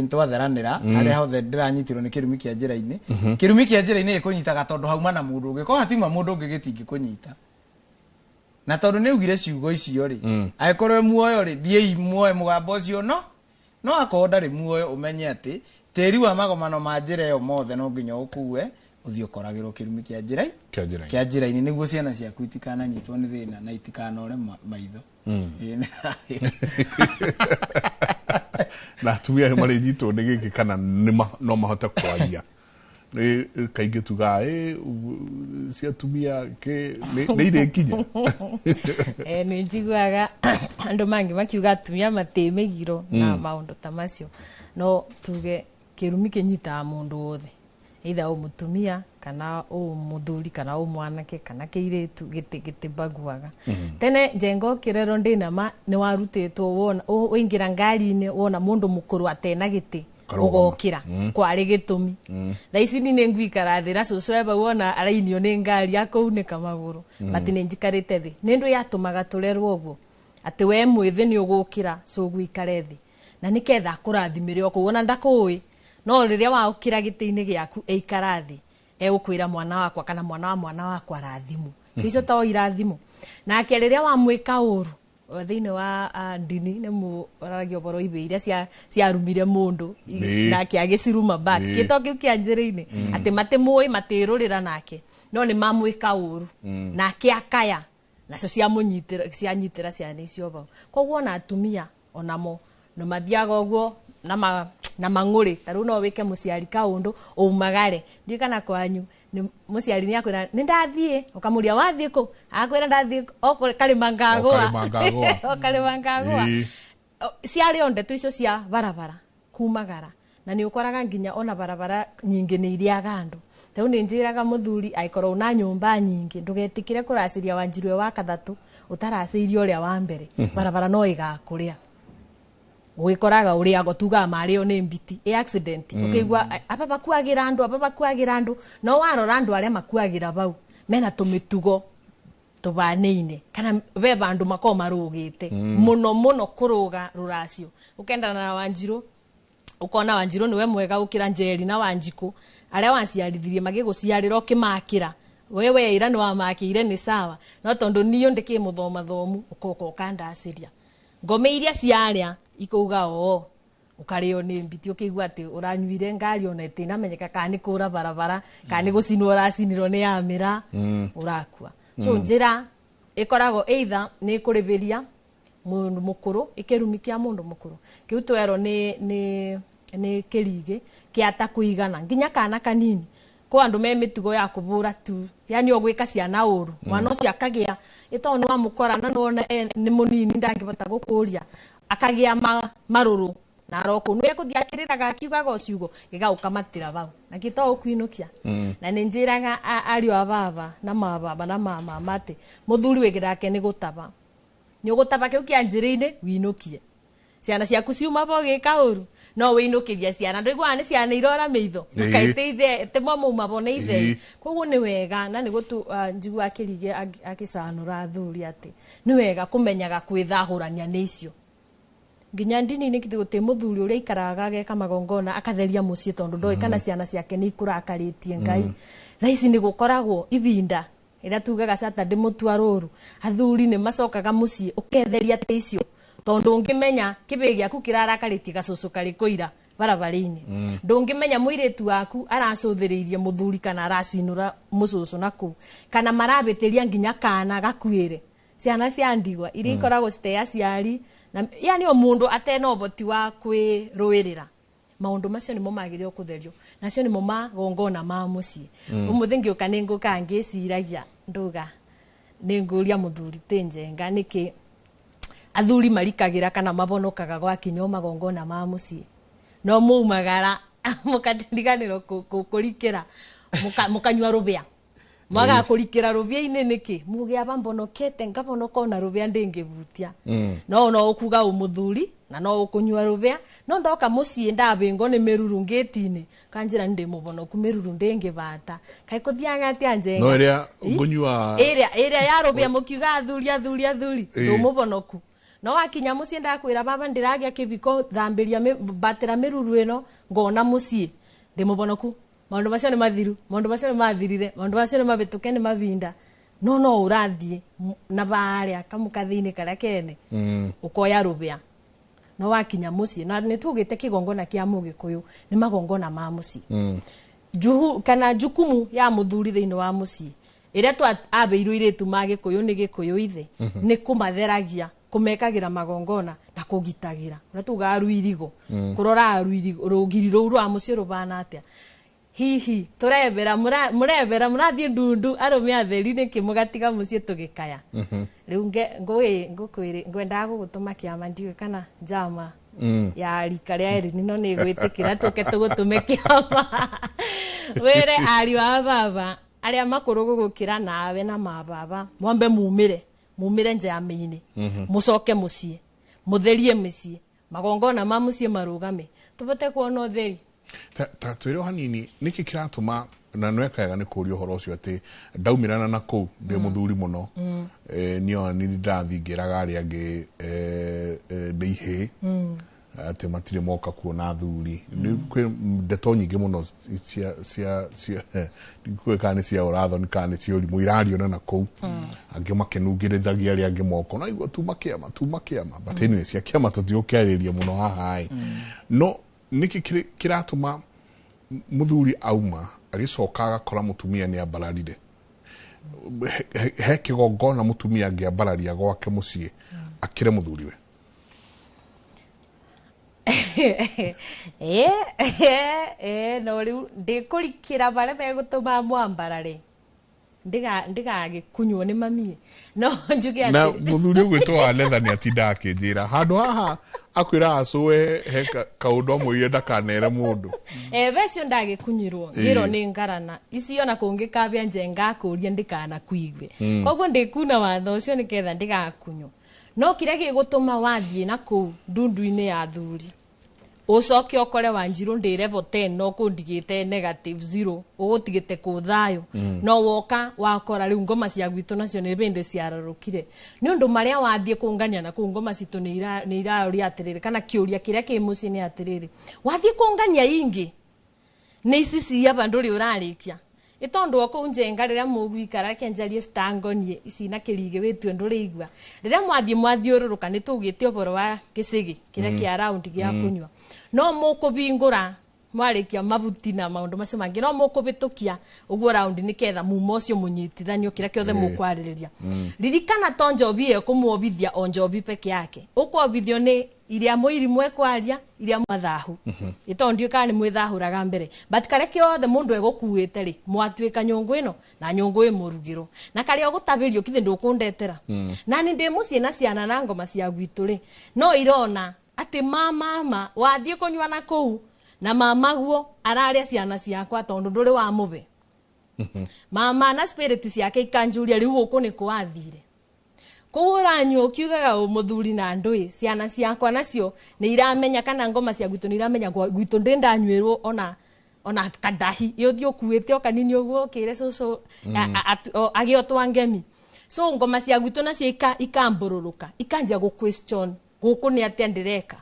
twatheranĩra harĩa hothe ndĩranyitirwo nĩ kĩrumi kĩa njĩra-inĩ. Kĩrumi kĩa njĩra-inĩ gĩkũnyitaga tondũ hauma na mũndũ ũngĩ ko hatima mũndũ ũngĩ gĩtingĩkũnyita na tondũ nĩ ugire ciugo icio rĩ agĩkorwo muoyo rĩ thiĩ muoyo mũgambo ũcio no akorwo ndarĩ muoyo ũmenye atĩ tĩri wa magomano ma njĩra ĩyo mothe no nginya ũkuue ũthiĩ ũkoragĩrwo kĩrumi kĩa njĩra-inĩ nĩguo ciana ciaku itikananyitwo nĩ thĩna na itikanore maitho. Na atumia marĩ nyitwo nĩ gĩkĩ kana no mahote kwaria kaingĩ tuga cia atumia nĩ irĩ kinya nĩ njiguaga andũ mangĩ makiuga atumia matĩmĩgiro na maũndũ ta macio no tuge kĩrumi kĩnyitaga mũndũ wothe either mũtumia kana mũthuri kana mwanake kana kĩirĩtu gĩtĩbaguaga. Tene Njenga kĩrero ndĩnama nĩ warutĩtwo wona ũingĩra ngari-inĩ wona mũndũ mũkũrũ atena gĩtĩ ũgokĩra kwarĩ gĩtũmi. Thaa ici nĩ ngũikara thĩ na cũcũ eba wona arainio nĩ ngari akũunĩka magũrũ bati nĩ njikarĩte thĩ nĩ ndũ yatũmaga tũrerwo ũguo atĩ we mwĩthĩ nĩ ũgũkĩra so ũgũikare thĩ na nĩketha kũrathimĩre o kũu ona ndakũĩ no rĩrĩa waũkĩra gĩtĩ-inĩ gĩaku eikara thĩ egũkwĩra mwana wakwa kana mwana wakwa rathimũ icio to irathimũ nake rĩrĩa wamwĩka ũru thĩinĩ wa ndini nĩ mũragio boro ibe iria ciarumire mũndũ nake agĩciruma back gĩto kĩu kĩa njĩra-inĩ atĩ matemũĩ matĩrũrĩra nake no nĩ mamwĩka ũru nake akaya nacio cianyitĩra ciana icio bau. Koguo na atumia onamo no mathiaga ũguo na mang'ũrĩ tarĩu no wĩke mũciari kaũndũ ũmagare ndiũ kana kwanyu mũciari nĩ akwĩra nĩ ndathiĩ ũkamũria wathiĩ kũ akwĩra ndathiĩ karĩma ngagũa ciarĩ o ndeto icio cia barabara kumagara na nĩ ũkoraga nginya ona barabara nyingĩ nĩ iriaga andũ tarĩu nĩ njĩraga mũthuri aikorwo na nyũmba nyingĩ ndũgetĩkĩre kũracĩria Wanjiru wa kathatũ ũtaracĩirie ũrĩa wa mbere barabara no ĩgakũrĩa ũgĩkoraga ũrĩa gotuga marĩo nĩ mbiti accident ũkĩigua apa bakuagĩra andũ no warora andũ arĩa makuagĩra bau mena tũmĩtugo tũbanĩine kana beba andũ makoo marũgĩte mũno kũrũga rũracio ũkendana na Wanjiru ukona Wanjiru niwe mwega gũkĩra Njeri na Wanjikũ arĩa waciarithirie magĩgũciarĩra ũkĩmakĩra wewe ira nĩ wamakĩire nĩ sawa no tondũ niyo ndĩkĩmũthoma thomu ũkoka ũkandacĩria ngome iria ciarĩa ikauga ukareo ni mbiti ukigwa ati uranyuire ngari ona itina menyeka kana kura barabara kana gucinwo uracinirwo ni amira urakua so njira ikoragwo either ni kuribiria mundu mukuru ikirumikia mundu mukuru kiu twero ni kirige kiata kuigana nginya kana kanini ko andu me mitugo ya kubura tu yani ogwika ciana uru mwana ucio akagia itonu wa mukorana nona ni munini ndangibota gukuria akagia maruru na roko nwe kuthiakiriraga akiugaga uciugo gigaukamatira bau na gito ukuinukia na ninjiraga ario ababa na mababa na mama mate muthuri wegirake ni gutaba nyugutaba kiu kianjirine winukie ciana ciaku ciuma bo gikauru no winukiria ciana ndigwa ni ciana irora meitho kaitithe te mama umabone ithe koguo ni wega na ni gutu njigua kirige akicanura athuri ati ni wega kumenyaga kwithahurania ni icio nginya ndini ni kiti muthuri uria ikaraga geka magongona akatheria mucii tondu ndoi kana ciana ciake ni ikurakaritie ngai raici ni gukoragwo ibinda ira tugaga Saturday mutwaruru athuri ni macokaga mucii uketheria te icio tondu ngimenya kibe giaku kirarakaritie gacucu kari kuira barabarini ndungimenya muiretu waku aracuthiririe muthuri kana aracinura mucucu naku kana marabetiria nginya kana gakuire ciana cia ndigwa iri ikoragwo cite aciari na yani o mundu atena oboti wa kwiruirira maundu macio nimo magirio kutherio nacio nimo magongona ma mucii umuthingi ukanengo kangiciragia nduga ninguria muthuri tenjenga niki athuri marikagira kana mabonokaga gwa kinyo magongona ma mucii no mumagara mukatindiganiro kurikira mukanywa rubia maga kurikira rubia-ini niki muge abambonokete ngabonoka na rubia ndingivutia no ukuga umuthuri na no ukunywa rubia no ndoka mucii ndabingo ni meruru ngeti-ini kanjira ndi mubonoku meruru ndingibata kai kuthiaga ati anjenga no iria ngunywa iria ya rubia mukiuga athuri no mubonoku no akinya mucii ndakwira baba ndiragia kibiko thambiria batira meruru ino ngona mucii ndi mubonoku maundu macio ni mathiru maundu macio ni mathirire maundu macio ni mabituke ni mavinda no urathie na baria kamukathini karia kene ukoya rubia no wakinya mucii na nitugite kigongona kia mugikuyu ni magongona ma mucii juhu kana jukumu ya muthuri thiini wa mucii iria twa abeirwo iretu magikuyu ni gikuyu ithe ni kumatheragia kumekagira magongona na kugitagira uratuga aruirigo kurora aruirigo rugiriro rwa mucii rubana atia hihi turebera murebera murathie ndundu arume atheri niki mugatiga mucii tugikaya riu ngukwire ngwenda gugutuma kiama ndiwe kana jama ya rika ria eri nino ni gwitikira tuke tugutume kiama were ari wa baba aria makuru gugukira nawe na mababa mwambe mumire nja ya miini mucoke mucii mutherie mucii magongona ma mucii marugame tubote kuona utheri ta twiro hanini niki kiratuma na nwekaga ni kurio horo ucio ati ndaumirana na ku ndi muthuri muno nio ni ndathingiraga ari angi ndihe ati matire moka kuona athuri ni kwi ndeto nyingi muno cia kwekani cia uratho ni kana cia uri muirario na ku angi makenungirithagia ari angi moko na igwa tu makiama but anyway cia kiama tutiukeriria muno haha no niki kiratuma muthuri auma agicoka agakora mutumia ni ambararire he kigongona mutumia angiambararia gwake mucii akire muthuri we no riu ndikurikira bare begutuma mwambarare ndigagikunywo ni mamie no njuge ati na muthuri ugwitwa letha ni atinda akinjira handu haha akwira acue he kaundu amwire ndakanere mundu becio ndagikunyirwo ngiro ni ngarana icio na kungikabia njenga kuria ndikana kuigwe koguo ndikuna watho ucio niketha ndigakunywo no kire gigutuma wathie na ku ndundu-ini ya athuri ucoke okore Wanjiru ndi level 10 no kundigite negative 0 ugutigite ku thayo no woka wakora riu ngoma cia gwitu nacio ni bende ciararukire ni undu maria wathie kungania na ku ngoma citu ni iraria atiriri kana kiuria kiria ki mucii ni atiriri wathie kungania ingi ni ici cia banduri urarikia itondu oko njenga riria mugwikara kenjarie stangonie ici na kirige witwe ndurigwa riria mwathiururuka nitugite oboro wa gicigi kiria kia round gia kunywa no mukubingura mwarikia mabuti na maundu macio mangi no mukubitukia uguo round ni ketha mumo cio munyitithanio kiria kiothe mukwariria ririkana tonjobi ekumwobithia onjobi peke yake ukwobithio ni iria muiri mwekwaria iria mwathahu itondio kana ni mwithahuraga mbere but kare kiothe mundu egukuite ri mwatwika nyungu ino na nyungu imurugiro na kare ogutabirio kithe ndukundetera na ni ndi mucie na ciana na ngoma cia gwitu ri no irona ati mama wathie kunywa na kou na mama guo araria ciana ciakwa tondu nduri wa mube mama na spirit ciake ikanjuria riu uku ni kwathire kuhura nyu kiugaga umuthuri na ndui ciana ciakwa nacio ni iramenya kana ngoma cia gwitu ni iramenya gwitu ndindanywerwo ona kadahi yothio kuite okanini oguo kire soso agiotwa ngemi so ngoma cia gwitu nacio ikambururuka ikanja gu question guku ni atia ndireka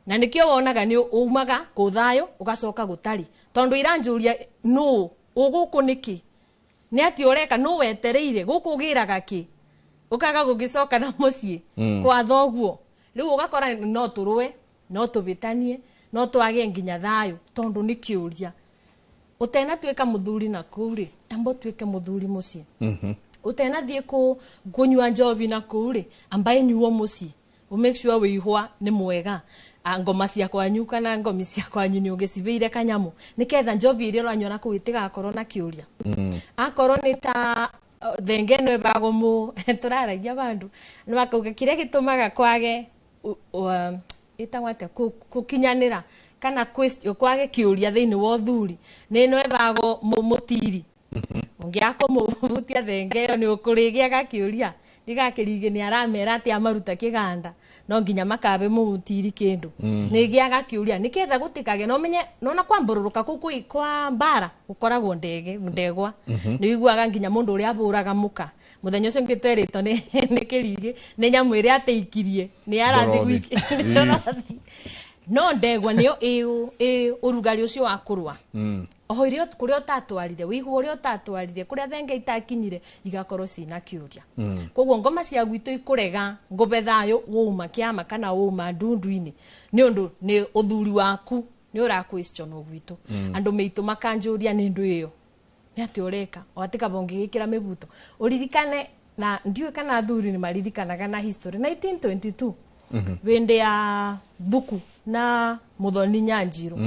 na nikio wonaga ni umaga kuthayo ugacoka gutari tondu iranjuria no uguku niki ni ati ureka no wetereire guku giraga ki ukaga gugicoka na mucie kwa thoguo riu ugakora no turwe no tubitanie no twage nginya thayo tondu ni kiuria utena tweka muthuri na kuri ambo tweke muthuri mucie utena thie kunywa njobi na kuri ambaye nyuo mucie make sure wihwa ni mwega ngoma cia kwanyu kana ngomi cia kwanyu ni ugicibeire kanyamu niketha njobi iria uranyona kuitiga akorwo na kiuria akorwo ni ta thengeno ebagomu turaragia bandu ni bakauga kiria gitumaga kwage itangwate kukinyanira kana question kwage kiuria thiini wa thuri ni no ebago mutiri ungiako mubutia thengeo ni ukurigia gakiuria ndigakirige ni aramera ati amaruta kiganda no nginya makabe mutiri kindu nigiaga kiuria niketha gutikage no menye nona kwambururuka kuku kwa mbara ukoragwo ndegwa ni wiguaga nginya mundu uri aburaga muka muthenyo cio ngiterito ni kirige ni nyamu iri ateikirie ni arathi gwiki no ndegwa niyo urugari ucio wa kurwa oho irio kuria utatwarire wigu uria utatwarire kuria thenge itakinyire igakorwo cina kiuria koguo ngoma cia gwitu ikurega ngobethayo wuma kiama kana wuma ndundu-ini ni undu ni uthuri waku ni ura question ogwitu andu meitu makanjuria ni ndu iyo ni ati ureka watika bongigikira mibuto uririkane na ndiwe kana athuri ni maririkanaga na history 1922 wende ya thuku na muthoni Nyanjiru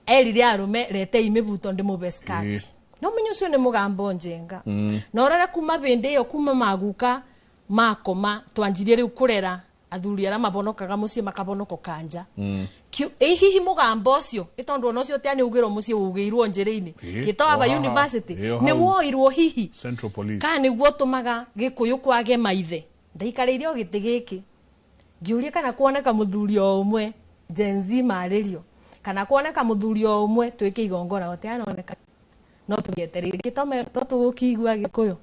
erire arume rete imibuto ndi mubeskati no munyu ni mugambo njenga no rara kuma bende yo kuma maguka makoma twanjirie ri kurera athuri ara mabonokaga mucie makabonoko kanja hihi mugambo cio itondu ono cio tiani ugiro mucie ugiirwo njire-ini gitoaba university ni woirwo hihi Central Police kana niguo tumaga gikuyu kwage maithe ndaikariire o giti giki ngiuria kana kuoneka muthuri o umwe Gen Z maririo kana kuoneka muthuri o umwe twike igongora otianoneka no tugieterire gitome tutugukigwa gikuyu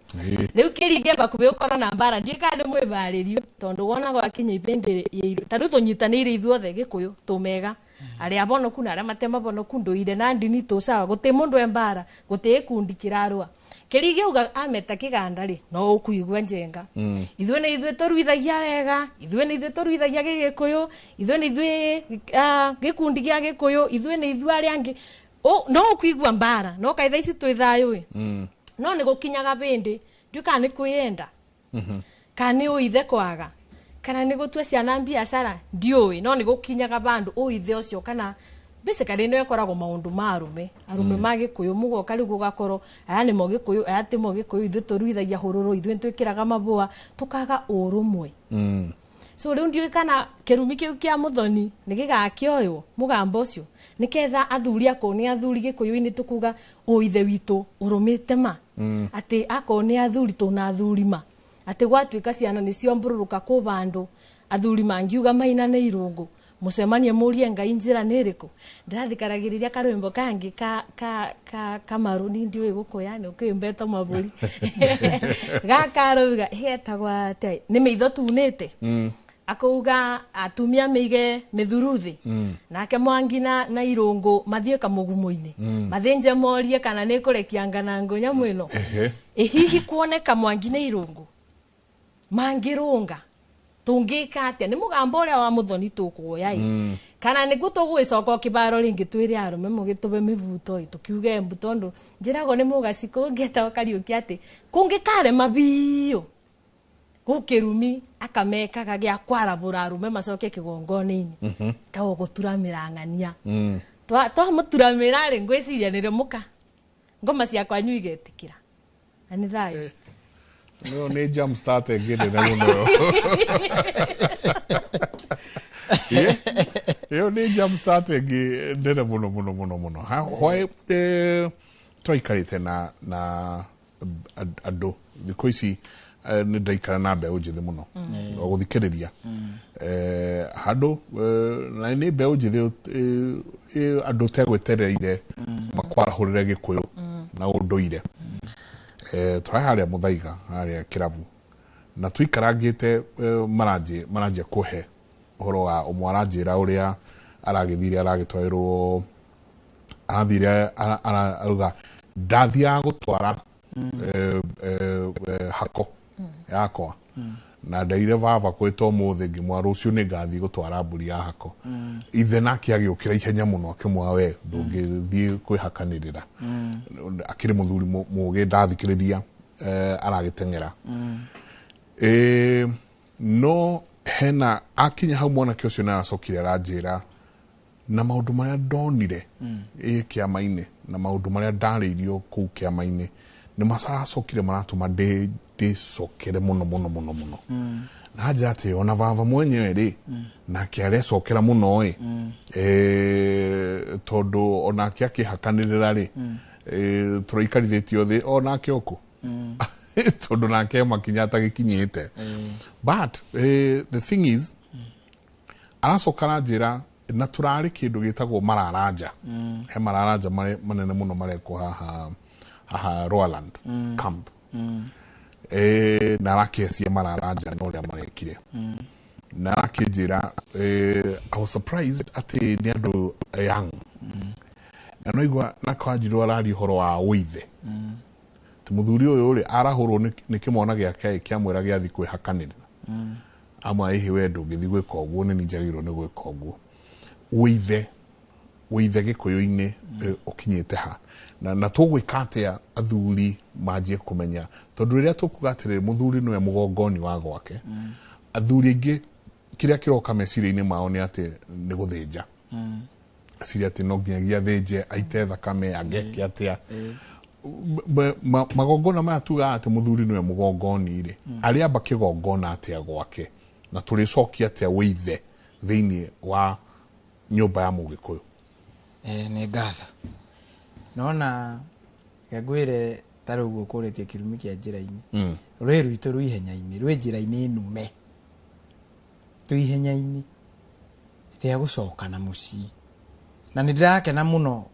riu kiringe bakube ukora na mbara ndika ndi mwibaririo tondu wona gwa kinya ibendere yiru tadu tunyitanire ithuothe gikuyu tumega ari abonoku na ari matema bonoku nduire na ndini tusawa guti mundu embara guti ikundi kirarua kirige uga ameta kiganda ri no ukuigwa njenga ithwe ni ithwe turuithagia wega ithwe ni ithwe turuithagia gikuyu ithwe ni ithwe gikundi gia gikuyu ithwe ni ithwe ari angi no ukuigwa mbara no kaitha ici twithayo no ni gukinyaga bindi nduka ni kuyenda kani uithe kwaga kana ni gutwe ciana biacara ndioi no ni gukinyaga bandu uithe ucio kana basically no ekoragwo maundu marume arume magikuyu mugoka riu gugakoro aya ni mogikuyu aya ti mogikuyu ithu turuithagia hururu ithu twikiraga mabua tukaga urumwe so riu ndio kana kirumi kiu kia muthoni nigigakioyo mugambo ucio niketha athuri akoni athuri gikuyu-ini tukuga uithe witu urumite ma ati akoni athuri tuna athuri ma ati gwatwika ciana nicio mbururuka ku bandu athuri mangiuga maina na irungu musemanie murie ngai njira niriku ndathikaragiria karwimbo kangi kamaru ni ndiwe gukoya ni ukimbeto maburi gakaruga hetagwa tai ni meitho tunite akauga atumia meige mithuruthi nake Mwangi na Irungu mathie kamugumuini mathinje morie kana ni kurekianga ngo nyamu ino hihi kuoneka Mwangi na Irungu mangirunga tungika atia ni mugambo uria wa muthoni tukuoya kana niguo tugwicoka kibaro ringi twiri arume mugitube mivuto tukiuge mbutondo njirago ni mugaciko ngeta kariuki ati kungikare mabiyo gukirumi akamekaga gya kwarabura arume macoke kigongoni-ini kago guturamira ng'ania twa muturamira ri ngwiciria nire muka ngoma cia kwanyu igetikira ani thayo no ne jump start again na muno yo ne jump start again ndena muno ha hoi toikarite na ado dikoisi ni ndaikara na mbeũ njĩthĩ mũno gũthikĩrĩria handũ na nĩ mbeũ njĩthĩ andũ tegwetereire makwarahũrĩre gĩkũyũ na ũndũire tũrĩ harĩa Mũthaiga harĩa kĩrabu na tũikarangĩte maranjia kũhe ũhoro wa ũmwe aranjĩra ũrĩa aragĩthire aragĩtwarĩrwo arathire arauga ndathiaga gũtwara hako yakwa na ndaire baba kwĩtwo mũthĩ ngĩmwa rũciũ nĩ ngathi gũtwara mbũri ya hako ithe nake agĩũkĩra ihenya mũno akĩmwa we ndũngĩthiĩ kwĩhakanĩrĩra akĩrĩ mũthuri mũgĩ ndathikĩrĩria aragĩteng'era no hena akinya hau mwanake ũcio nĩ aracokire aranjĩra na maũndũ marĩa ndonire kĩama-inĩ na maũndũ marĩa ndarĩirio kũu kĩama-inĩ nĩ macaracokire maratũma ndĩcokere mũno na njĩra atĩ ona baba mwenyewe rĩ nake arecokera mũno tondũ onake akĩhakanĩrĩra rĩ tũraikarithĩtio thĩ onake ũkũ tondũ nake makinya atagĩkinyĩte but the thing is aracoka aranjĩra na tũrarĩ kĩndũ gĩtagwo mararanja he mararanja manene mũno marekwo haha Roland camp na rakĩcia mararanja no ũrĩa marekire na rakĩnjĩra I was surprised atĩ nĩ andũ young na no igua na kwanjirwo arari ũhoro wa ũithe ti mũthuri ũyũ rĩ arahũrwo nĩ kĩmwana gĩake kĩamwĩra gĩathi kwĩhakanĩrĩra amwe hihi we ndũngĩthi gwĩka ũguo nĩ njagĩrĩirwo nĩ gwĩka ũguo ũithe gĩkũyũ-inĩ ũkinyĩte ha na tũgwĩka atĩa athuri manjie kũmenya tondũ rĩrĩa tũkuga atĩrĩ mũthuri nĩwe mũgongoni wa gwake athuri aingĩ kĩrĩa kĩroka meciria-inĩ mao nĩ atĩ nĩ gũthĩnja ciria atĩ no nginyagia thĩnje aite thakame angeke atĩa magongona maya tugaga atĩ mũthuri nĩwe mũgongoni rĩ arĩa amba kĩgongona atĩa gwake na tũrĩcokia atĩa ũithe thĩinĩ wa nyũmba ya Mũgĩkũyũ nĩ ngatho nona ngwĩre tarĩ ũguo kũrĩtie kĩrumi kĩa njĩra-inĩ rwĩ rwitũ rwĩ ihenya-inĩ rwĩ njĩra-inĩ nume twĩ ihenya-inĩ rĩa gũcoka na mũciĩ na nĩ ndĩrakena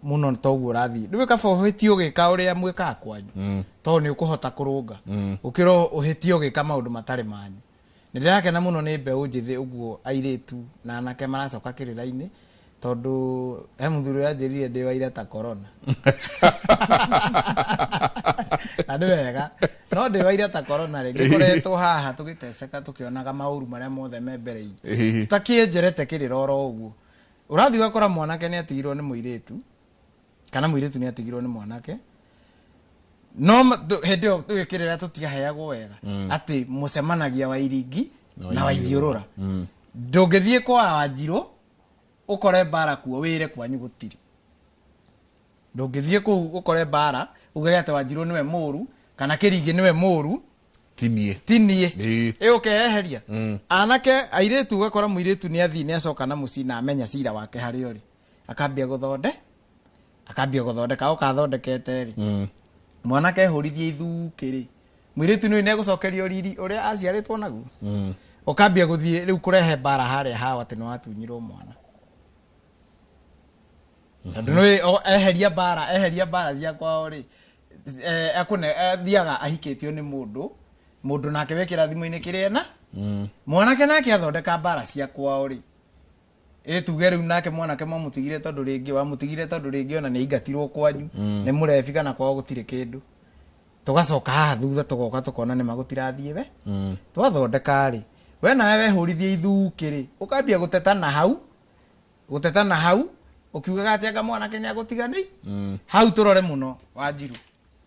mũno toguo ũrathiĩ rĩu kaba ũhĩtie ũgĩka ũrĩa mwĩkaga kwanyu tondũ nĩ ũkũhota kũrũnga ũkĩra ũhĩtie ũgĩka maũndũ matarĩ manyu nĩ ndĩrakena mũno nĩ mbeũ njĩthĩ ũguo airĩtu na anake maracoka kĩrĩra-inĩ tondũ he mũthuri ũranjĩrire ndĩ waira ta corona na nĩ wega no ndĩ waira ta corona rĩ ngĩkoretwo haha tũgĩteceka tũkĩonaga maũru marĩa mothe me mbere itũ tũtakĩenjerete kĩrĩra oro ũguo ũrathiĩ ũgakora mwanake nĩ atigirwo nĩ mũirĩtu kana mũirĩtu nĩ atigirwo nĩ mwanake no hĩndĩ ĩyo twĩkĩrĩra tũtiaheagwo wega atĩ mũcemanagia wa Iringi na wa Ithiũrũra ndũngĩthiĩ kwa Wanjirũ ukore bara kuo wĩre kwanyu gũtirĩ ndũngĩthiĩ kũu ukore bara ugage atĩ Wanjirũ nĩwe mũru kana Kĩringi nĩwe mũru tinie ũkeheria anake airĩtu ugakora mũirĩtu nĩ athii nĩ acoka na mũciĩ na amenya cira wake harĩa ũrĩ akambia gũthondeka ũkathondekete rĩ mwanake ehũrithie ithuki rĩ mũirĩtu nĩ egũcokerio riri ũrĩa aciarĩtwo naguo ũkambia gũthiĩ rĩu kũrehe bara harĩa hawa atĩ nĩ watunyirwo mwana tondũ nĩ eheria bara cia kwao rĩ thiaga ahikĩtio nĩ mũndũ nake wekĩra thimũ-inĩ kĩrĩa mwanake nake athondeka mbara cia kwao ri tuge riu nake mwanake mamutigire tondu ringi wamutigire tondu ringi ona ni ingatirwo kwanyu ni murebi kana kwao gutire kindu tugacoka haha thutha tugoka tukona ni magutirathie we twathondeka ri we nawe wehurithie ithuki ri ukambia gutetana hau ukiugaga ati anga mwanake ni agutigani hau turore muno Wanjiru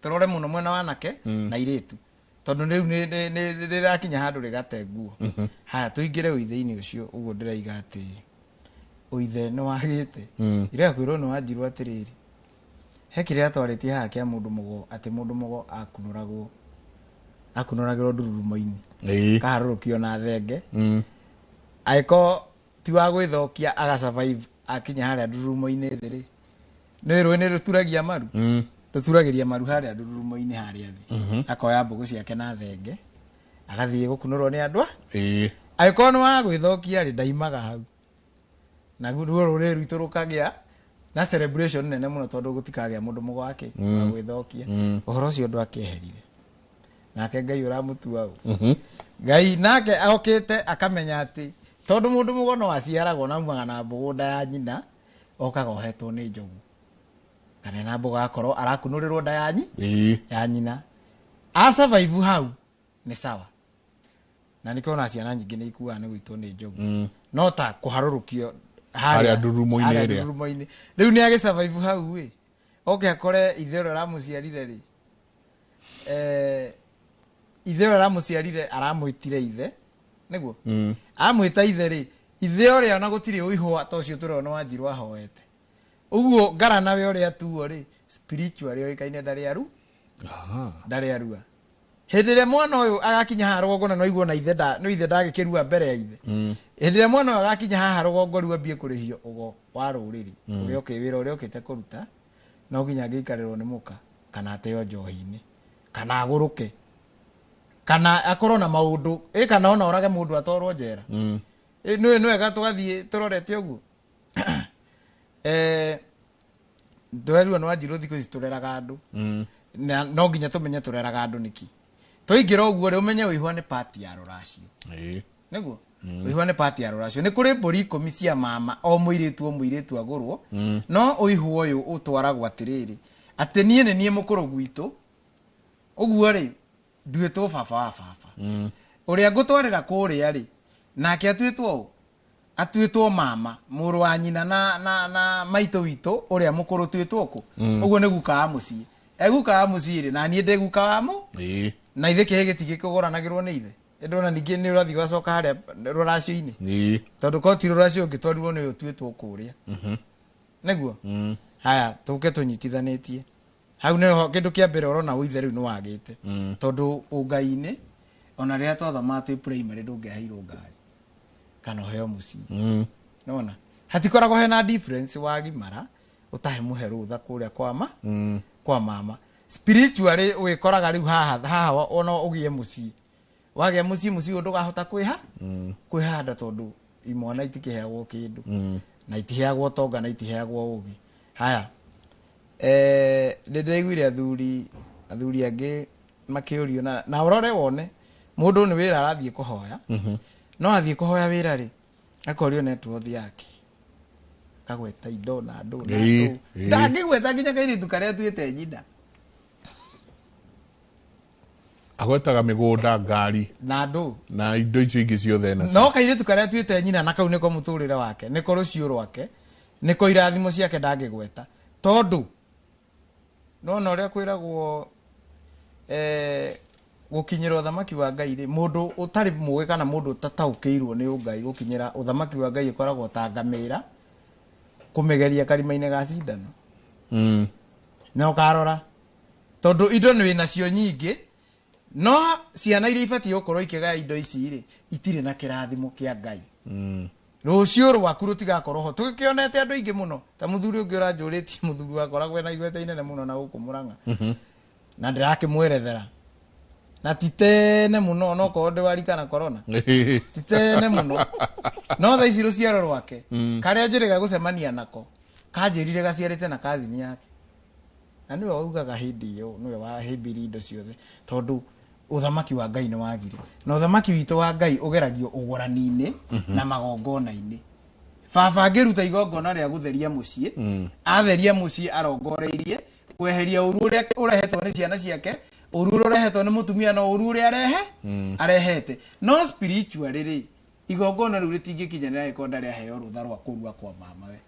turore muno mwena wanake na iritu tondu riu ni rirakinya handu rigate nguo haya tuingire uithini ucio uguo ndiraiga ati uithe ni wagite ira kwirwo ni Wanjiru atiriri he kiria twaritie haha kia mundu mugo ati mundu mugo akunuragirwo ndururumo-ini kaharurukio na thenge aiko ti wa gwithokia aga survive akinya haria ndururumo-ini thiri ni rwe ni ruturagia maru ruturagiria maru haria ndururumo-ini haria thi akoya mbugu ciake na thenge agathie gukunurwo ni andwa aiko ni wa gwithokia ri ndaimaga hau na ruo ruri rwitu rukagia na celebration nene muno tondu gutikagia mundu mugo wake wa gwithokia uhoro ucio ndu akeherire nake Ngai uramutua u Ngai nake aokite akamenya ati tondu mundu mugo no aciaragwo na mwaga na mbugunda ya nyina okaga ohetwo ni njogu kana na mbuga akorwo arakunurirwo nda ya nyina a survive hau ni sawa na nikona ciana nyingi ni ikuaga ni gwitwo ni njogu no ta kuharurukio haria ndurumo-ini riu ni agi survive hau we akore ithero ramuciarire ri ithero ramuciarire aramwitire ithe niguo amwita ithe ri ithe oria ona gutire uihwa to cio turona Wanjiru ahoete uguo ngara nawe oria tuo ri spiritual yoikaine ndari arua hindire mwana uyu agakinya haha rugongo no igwo na ithe ndagikirua mbere ya ithe hindire mwana uyu agakinya haha rugongo riu ambie kurihio ugo wa ruriri ugioke wira uria ukite kuruta no ginya ngikarirwo ni muka kana ateo njohi-ini kana aguruke kana akorwo na maundu kana ona orage mundu atorwo njera ni wega tugathie turorete uguo ndwerirwo ni Wanjiru thiku ici tureraga andu no nginya tumenye tureraga andu niki toingira uguo ri umenye uihwa ni party ya ruracio niguo uihwa ni party ya ruracio ni kuri mburi 10 cia mama o muiritu agurwo no uihwa uyu utwaragwo atiriri ati nie mukuru gwitu uguo ri nduitwo baba uria ngutwarira kuria ri nake atuitwo mama muru wa nyina na maito witu uria mukuru tuitwo ku uguo ni guka mucii eguka mucii ri na nie ndeguka wamu na ithe kihe gitigikugoranagirwo ni ithe ndona ningi ni urathi wacoka haria ruracio-ini tondu ko ti ruracio ngitwarirwo ni utuitwo kuria niguo haya tuke tunyitithanitie hau niho kindu kia mbere urona uithe riu ni wagite tondu ungai-ini ona ria twathoma tu primary ndungiaheirwo ngari kana heo mucii nona hatikoragwo hena difference wagimara utahe muhe rutha kuria kwa mama spiritually wikoraga riu haha ona ugie mucii wagia mucii ndugahota kwihanda tondu imwana itikiheagwo kindu na itiheagwo tonga na itiheagwo ugi haya ndiraiguire athuri angi makiurio na urore wone mundu ni wira arathie kuhoya no athie kuhoya wira ri akorio networth yake kagweta indo na andu ndangigweta nginya kairitu karia tuite nyina agwetaga migunda ngari na andu na indo icio ingi ciothe na no kairitu karia tuite nyina na kau niko muturire wake niko rucio rwake niko irathimo ciake ndangigweta tondu no uria kwiragwo gukinyira uthamaki wa Ngai ri mundu utari muge kana mundu tataukiirwo ni Ngai gukinyira uthamaki wa Ngai ikoragwo ta ngamira kumegeria karima-ini ga cindano no karora tondu indo ni winacio nyingi no ciana iria ibatie gukorwo ikigaya indo ici ri itire na kirathimo kia Ngai rucio rwaku rutigakorwo ho tukionete andu ingi muno ta muthuri ungi uranjuritie muthuri wakoragwo na igweta inene muno na guku Murang'a na ndirakimwerethera na titene muno no ko ndiwarikana corona titene muno no tha ici ruciaro rwake karia njiriga gucemania nako kanjirire gaciarite na kazini yake na niwe waugaga hindi yo niwe wahimbirie indo ciothe tondu uthamaki wa Ngai ni wagire na uthamaki witũ wa Ngai ugeragio ugorani-inĩ na magongona-inĩ. Baba ngĩruta igongona rĩa gũtheria mũciĩ atheria mũciĩ arongoreirie kweheria ũru ũrĩa ũrehetwo nĩ ciana ciake, ũru ũrĩa ũrehetwo nĩ mũtumia na ũru ũrĩa arehete. No spiritually rĩ igongona rĩu rĩtingĩkinyanĩra gĩkorwo ndarĩ aheo rũtha rwa kũrua kwa mamawe,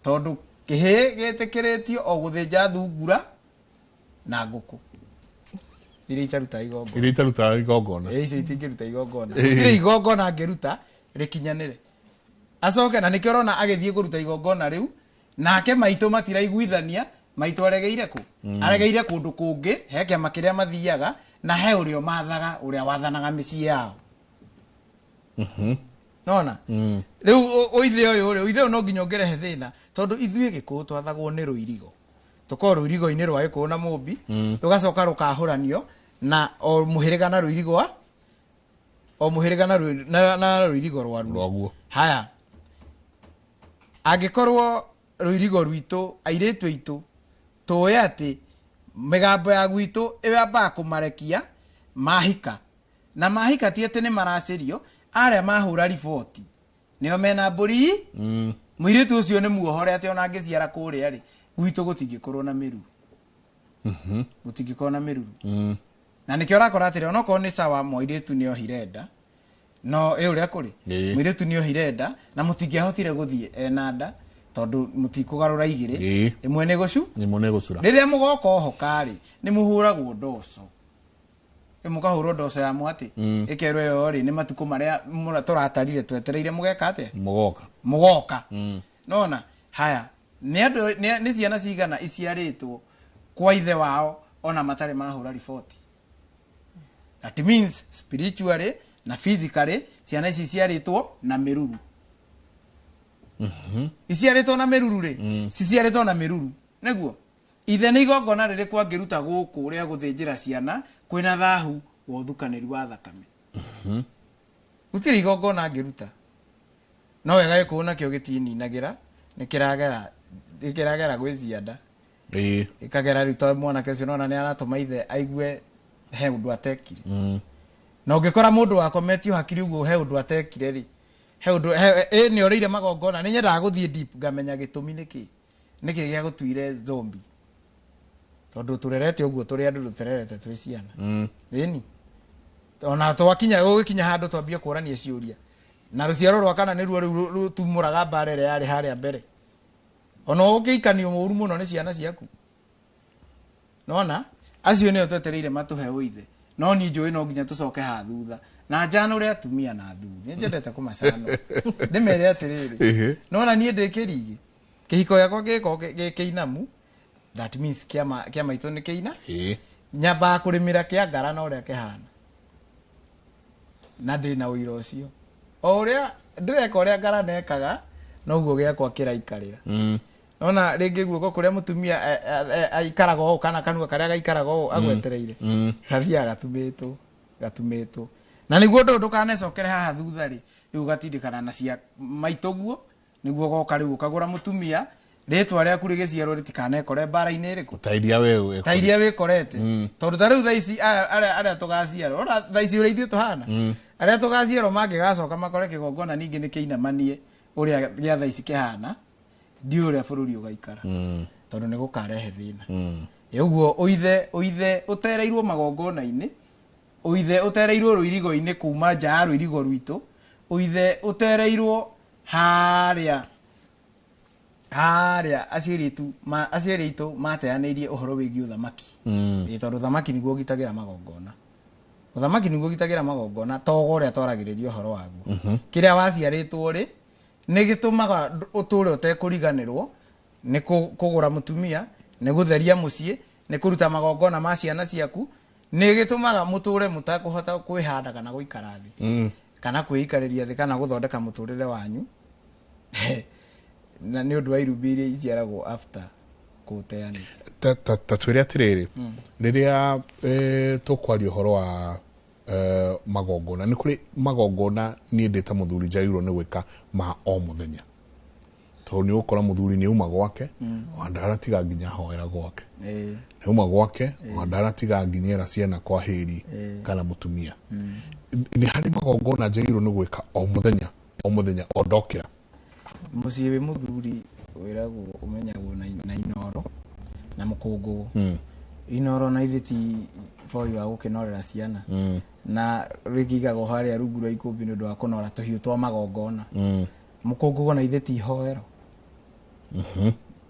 tondũ kĩhĩ gĩtĩkĩrĩtio o gũthĩnja thungura na ngũkũ iria itaruta igongona icio itingĩruta igongona. Gũtirĩ igongona angĩruta rĩkinyanĩre acoke, na nĩkĩo ũrona agĩthiĩ kũruta igongona rĩu nake maitũ matiraiguithania. Maitũ aregeire kũ? Aregeire kũndũ kũngĩ he kĩama kĩrĩa mathiaga na he ũrĩa mathaga, ũrĩa wathanaga mĩciĩ yao. Nona rĩu ũithe ũyũ no nginya ongerehe thĩna, tondũ ithuĩ Gĩkũyũ twathagwo nĩ Rũirigo, tũkorwo Rũirigo-inĩ rwa Gĩkũyũ na Mũmbi, rũgacoka rũkahũranio na o mũhĩrĩga na Rũirigo na Rũirigo rwaguo. Haya, angĩkorwo Rũirigo rwitũ airĩtu aitũ tũĩ atĩ mĩgambo ya gwitũ ĩwambaga kũmarekia mahika, na mahika ti atĩ nĩ maracĩrio, arĩa mahũra riboti nĩo mena mbũri mũirĩtu ũcio nĩ muohore atĩ ona angĩciara kũrĩa rĩ gwitũ gũtingĩkorwo na mĩruru, gũtingĩkorwo na mĩruru. Na nĩkĩo ũrakora atĩrĩ onokorwo nĩ sawa mũirĩtu nĩ ohire nda, no ũrĩa kũrĩ mũirĩtu nĩ ohire nda na mũtingĩahotire gũthiĩ ena nda tondũ mũtikũgarũra igĩrĩ, ĩmwe nĩ gũcura. Rĩrĩa mũgoka ohoka rĩ nĩ mũhũragwo ndoco, mũkahũrwo ndoco ya mwatĩ ĩkerwo ĩyo rĩ nĩ matukũ marĩa tũratarire twetereire mũgeka atĩa mũgoka. Nona haya nĩ ciana cigana iciarĩtwo kwa ithe wao ona matarĩ mahũra riboti. That means spiritually na physically ciana ici ciarĩtwo na mĩruru. Iciarĩtwo na mĩruru rĩ ciciarĩtwo na mĩruru nĩguo ithe nĩ igongona rĩrĩ kwangĩruta gũkũ ũrĩa gũthĩnjĩra ciana kwĩna thahu wa ũthukanĩri wa thakame. Gũtirĩ igongona angĩruta, no wega Gĩkũyũ nakĩo gĩtininagĩra, nĩkĩragera gwĩcianda ĩkagera rĩu tondũ mwanake ũcio nona nĩ aratũma ithe aigue he ũndũ atekire. Na ũngĩkora mũndũ wakometio hakiri ũguo he ũndũ atekire rĩ he ũndũ nĩ orĩire magongona. Nĩ nyendaga gũthiĩ deep ngamenya gĩtũmi nĩkĩ gĩa gũtuire zombi, tondũ tũrerete ũguo tũrĩ andũ tũtererete twĩ ciana ĩni ona twakinya gũkinya handũ twambie kũrania ciũria na rũciaro rwa kana nĩruo rĩu rũtumũraga mbara ĩrĩa yarĩ harĩa mbere, ona ũgĩikanio mũru mũno nĩ ciana ciaku. Nona acio nĩo twetereire matũhe ũithe, no niĩ njũĩ no nginya tũcoke ha thutha na njana ũrĩa atumia na athuri nĩ njendete kũmacana ndĩmere atĩrĩrĩ. Nona niĩ ndĩkĩrigi kĩhiko gĩakwa gĩkĩinamu, that means kĩama itũ nĩ kĩina, nyambaga kũrĩmĩra kĩangara na ũrĩa kĩhana na ndĩna ũira ũcio. O ũrĩa ndĩreka ũrĩa ngara nekaga noguo gĩakwa kĩraikarĩra. Nona rĩngĩ guoko kũrĩa mũtumia aikaraga ũũ kana kanua karĩa gaikaraga ũũ agwetereire gathiaga gatumĩtwo. Na nĩguo ndũkanecokere haha thutha rĩ rĩu gatindĩkana na cia maitũguo, nĩguo goka rĩu ũkagũra mũtumia rĩtwa rĩaku rĩgĩciarwo rĩtikanekore mbara-inĩ ĩrĩkũ ta iria wĩkorete. Tondũ ta rĩu thaa ici arĩa tũgaciarwo thaa ici ũrĩa ithuĩ tũhana arĩa tũgaciarwo mangĩgacoka makore kĩgongona ningĩ nĩ kĩinamanie ũrĩa gĩa thaa ici kĩhana, ndiũ ũrĩa bũrũri ũgaikara tondũ nĩ gũkarehe thĩna. Ũguo ũithe ũtereirwo magongona-inĩ, ũithe ũtereirwo Rũirigo-inĩ kuma nja ya Rũirigo rwitũ, ũithe ũtereirwo harĩa aciari aitũ mateanĩirie ũhoro wĩgiĩ ũthamaki. Tondũ ũthamaki nĩguo ũgitagĩra magongona, ũthamaki nĩguo ũgitagĩra magongona togo ũrĩa twaragĩrĩria ũhoro waguo. Kĩrĩa waciarĩtwo rĩ nĩ gĩtũmaga ũtũũre ũtekũriganĩrwo, nĩ kũgũra mũtumia, nĩ gũtheria mũciĩ, nĩ kũruta magongona ma ciana ciaku, nĩ gĩtũmaga mũtũũre mũtakũhota kwĩhanda kana gũikara thĩ kana kwĩikarĩria thĩ kana gũthondeka mũtũũrĩre wanyu na nĩ ũndũ wa irumbi iria iciaragwo after kũteana. Ta twĩre atĩrĩrĩ rĩrĩa tũkwaria ũhoro wa magongona, nĩ kũrĩ magongona niĩ ndĩ ta mũthuri njagĩrĩirwo nĩ gwĩka ma o mũthenya, to ni ukora muthuri ni uma gwake wandara tiga nginya hoera gwake ni uma gwake wandara tiga nginyera ciana kwa hiri kana mutumia ni hari magongona njagirwo ni gwika o muthenya odokira muciĩ wĩ muthuri wĩragwo ũmenyagwo na inoro na mũkũngũ inoro na ithe ti boy wa gũkĩnorera ciana na rĩkĩigagwo harĩa rungu rwa ikũmbĩ nĩ ũndũ wa kũnora tũhiũ twa magongona mũkũngũ na ithe ti ihoero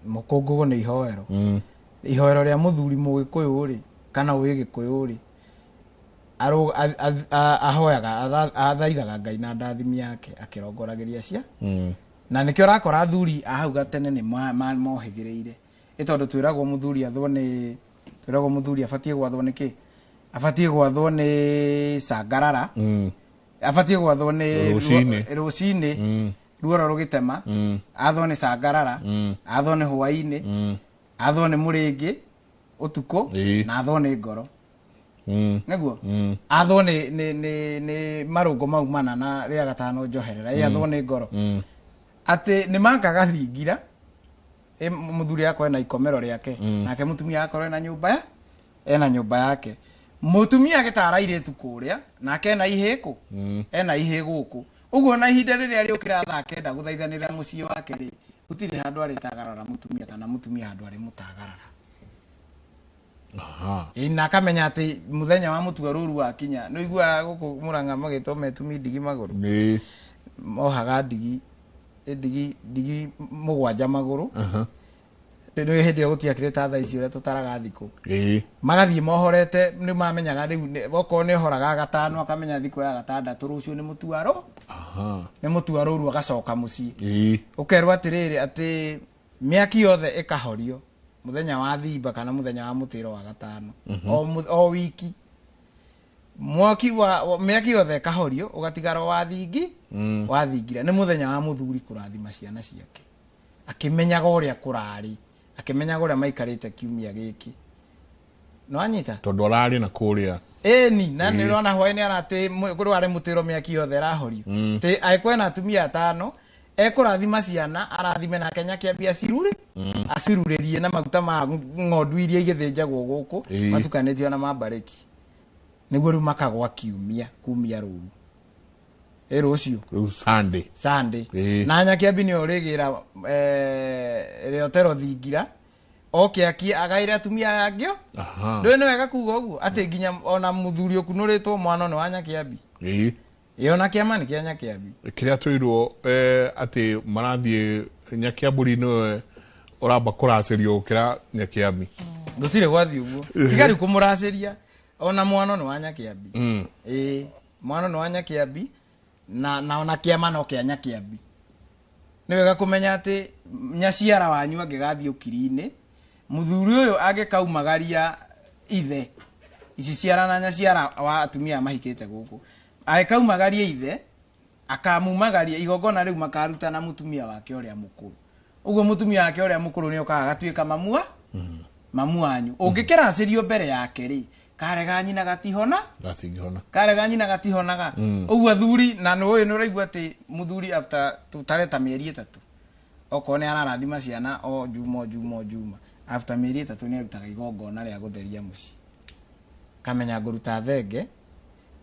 mũkũngũ nĩ ihoero ihoero rĩa muthuri mũgĩkũyũ rĩ kana wĩ gĩkũyũ rĩ ahoyaga athaithaga Ngai na ndathimi yake akĩrongoragĩria cia na nĩkĩo rakora athuri ahau gatene nĩ mohĩgĩrĩire ĩtondũ twĩragwo muthuri athwo nĩ twĩragwo muthuri abatie gwathwo nĩ kĩ abatie gwathwo nĩ sangarara abatie gwathwo nĩ rũcinĩ ruoro rũgĩtema athwo nĩ sangarara athwo nĩ hwaĩ-inĩ athwo nĩ mũrĩngĩ ũtukũ na athwo nĩ ngoro nĩguo athwo nĩ marũngo mau mana na rĩa gatano njoherera athwo nĩ ngoro atĩ nĩ makaga thingira muthuri akwa ena ikomero rĩake nake mutumia akwa ena nyũmba yake mutumia agĩtara airĩtu kũrĩa nake ena ihĩkũ ena ihĩ gũkũ ũguo na ihinda rĩrĩa rĩũkĩra thaa kenda gũthaithanĩra mũciĩ wake rĩ gũtirĩ handũ arĩtagarara mutumia kana mutumia handũ arĩ mũtagarara na akamenya atĩ muthenya wa mũtua rũru wakinya nĩ iguaga gũkũ Mũrang'a magĩtwo metumi ndigi magũrũ mohaga ndigi mũgwanja magũrũ nĩ hĩndĩ ĩyo gũtiakĩrĩte thaa ici ũrĩa tũtaraga thikũ magathiĩ mohorete nĩ mamenyaga rĩu okorwo nĩ ohoraga gatano akamenya thikũ ya gatandatũ rũciũ nĩ mũtua rũru agacoka mũciĩ ũkerwo atĩrĩrĩ atĩ mĩaki yothe ĩkahorio muthenya wa thimba kana muthenya wa mũtĩro wa gatano o wiki mwaki wa mĩaki yothe ĩkahorio ũgatigara wathingira nĩ muthenya wa muthuri kũrathima ciana ciake akĩmenyaga ũrĩa kũrarĩ akĩmenyaga ũrĩa maikarĩte kiumia gĩkĩ no anyita tondũ ararĩ na kũrĩa ni na nĩ ũrona hwaĩ-inĩ aratĩ kũrĩ warĩ mũtĩro mĩaki yothe ĩrahorio tĩ aĩkwo ena atumia atano ekũrathima ciana arathime na Kenya kĩambia acirurĩrie na maguta ma ng'ondu iria igĩthĩnjagwo gũkũ matukanĩtio na mambarĩki nĩguo rĩu makagwa kumia rũru rũciũ rĩu Sunday na Nyakĩambi nĩyo ũrĩgĩra rĩotero thingira oke agaire atumia angĩo ndũĩ nĩ wega kuga ũguo atĩ nginya ona muthuri ũkunũrĩtwo mwana nĩ wa Nyakĩambi ona kĩama nĩ kĩa Nyakĩambi kĩrĩa twĩrwo atĩ marathiĩ Nyakĩambũri nĩwe ũramba kũracĩrio gũkĩra Nyakĩambi gũtirĩ gwathiĩ ũguo tiga rĩu kũmũracĩria ona mwana nĩ wa Nyakĩambi mwana nĩ wa Nyakĩambi na ona kĩama no kĩa Nyakĩambi nĩ wega kũmenya atĩ nyaciara wanyu angĩgathiĩ ũkiri-inĩ muthuri ũyũ angĩkaumagaria ithe ici ciara na nyaciara wa atumia mahikĩte gũkũ agĩkaumagaria ithe akamumagaria igongona rĩu makaruta na mutumia wake ũrĩa mũkũrũ ũguo mutumia wake ũrĩa mũkũrũ nĩ okaga gatuĩka mamu wanyu ũngĩkĩracĩrio mbere yake rĩ karega nyina gatihonaga ũguo athuri na ũyũ nĩ ũraigua atĩ muthuri after tutareta mĩeri 3 okorwo nĩ ararathima ciana o juma after mĩeri 3 nĩ arutaga igongona rĩa gũtheria mũciĩ kamenya ngũruta thenge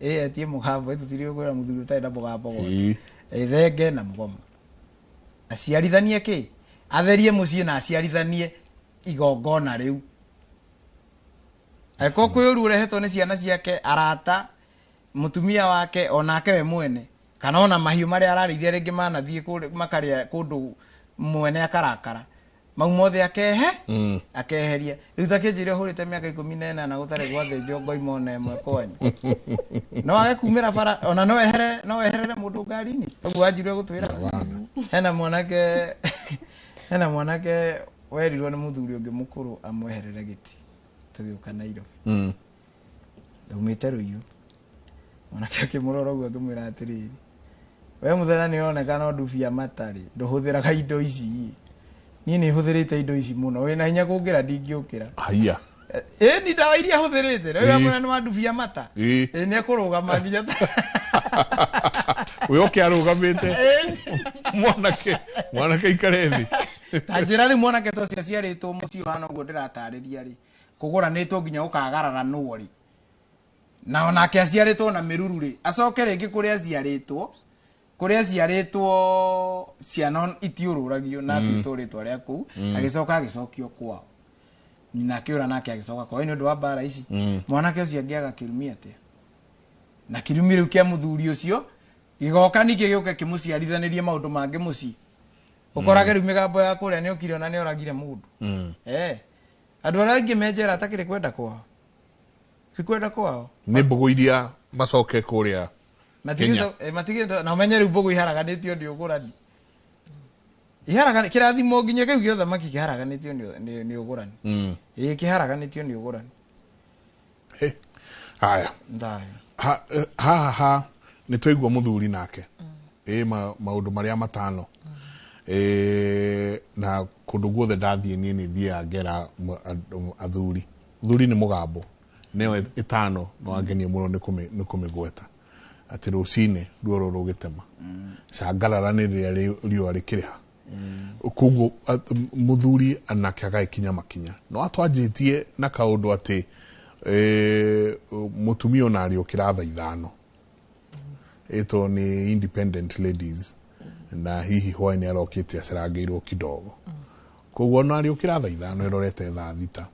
etie mũgambo tũtirĩ gwĩra muthuri ũtarĩ na mũgambo gwake thenge na mũgoma aciarithanie kĩ atherie mũciĩ na aciarithanie igongona rĩu aĩko kwĩũru ũrehetwo nĩ ciana ciake arata mutumia wake onake we mwene kana ona mahiũ marĩa ararĩithia rĩngĩ manathiĩ makarĩa kũndũ mwene akarakara mau mothe akeheria rĩu ta kĩnjĩrĩ ũhũrĩte mĩaka 14 na gũtarĩ gwathĩnjwo ngoima ona ĩmwe kwanyu no age kumĩra bara ona no weherere mũndũ ngari-inĩ ũguo anjirwe gũtwĩra hena mwanake werirwo nĩ muthuri ũngĩ mũkũrũ amweherere gĩtĩ tũgĩũka Nairobi ndaumĩte Rũiru mwanake akĩmũrora ũguo akĩmwĩra atĩrĩrĩ we mũthenya nĩ ũronekana ndubia matarĩ ndũhũthĩraga indo ici niĩ nĩ hũthĩrĩte indo ici mũno wĩna hinya kũngĩra ndingĩũkĩra haiya ni ndawa iria hũthĩrĩte rĩu amwe nĩ mandubia mata nĩ ekũrũgama nginya we oke arũgamĩte mwanake ikarethi Tanjira ri mwanake to ciaciaritwo mucio hano guo ndiratariria ri kuguranitwo nginya ukagarara nuori na onake aciaritwo na miruru ri acoke ringi kuria ciaritwo ciana itiururagio na twitoritwo ria ku agicoka agicokio kwao nyina kiura nake agicoka kwao ni undu wa bara ici mwanake ucio angiaga kirumia atia na kirumi riu kia muthuri ucio gigoka niki gioke kimuciarithanirie maundu mangi muci ukorage riu migambo ya kuria ni ukire na ni oragire mundu andu aria angi menjera atakire kwenda kwao sikwenda kwao ni mbugu iria macoke kuria matigito na umenye riu mbugu iharaganitio ndi ugurani iharagan kirathimo nginya kiu giothe maki kiharaganitio ni ugurani kiharaganitio ni ugurani haya ha ni twaigua muthuri nake maundu maria matano na kundu guothe ndathie ni thia ngera athuri ni mugambo neo itano no angenie muno ni kumigweta ati rucine ruoro rugitema cangarara ni riua rikiriha kuguo muthuri anake agaikinya makinya no atwanjitie na kaundu ati mutumio na ario kiratha ithano ito ni independent ladies na hihi hwaini arokite acirangeirwo kidogo kuguo na ario kiratha ithano irorete thaa thita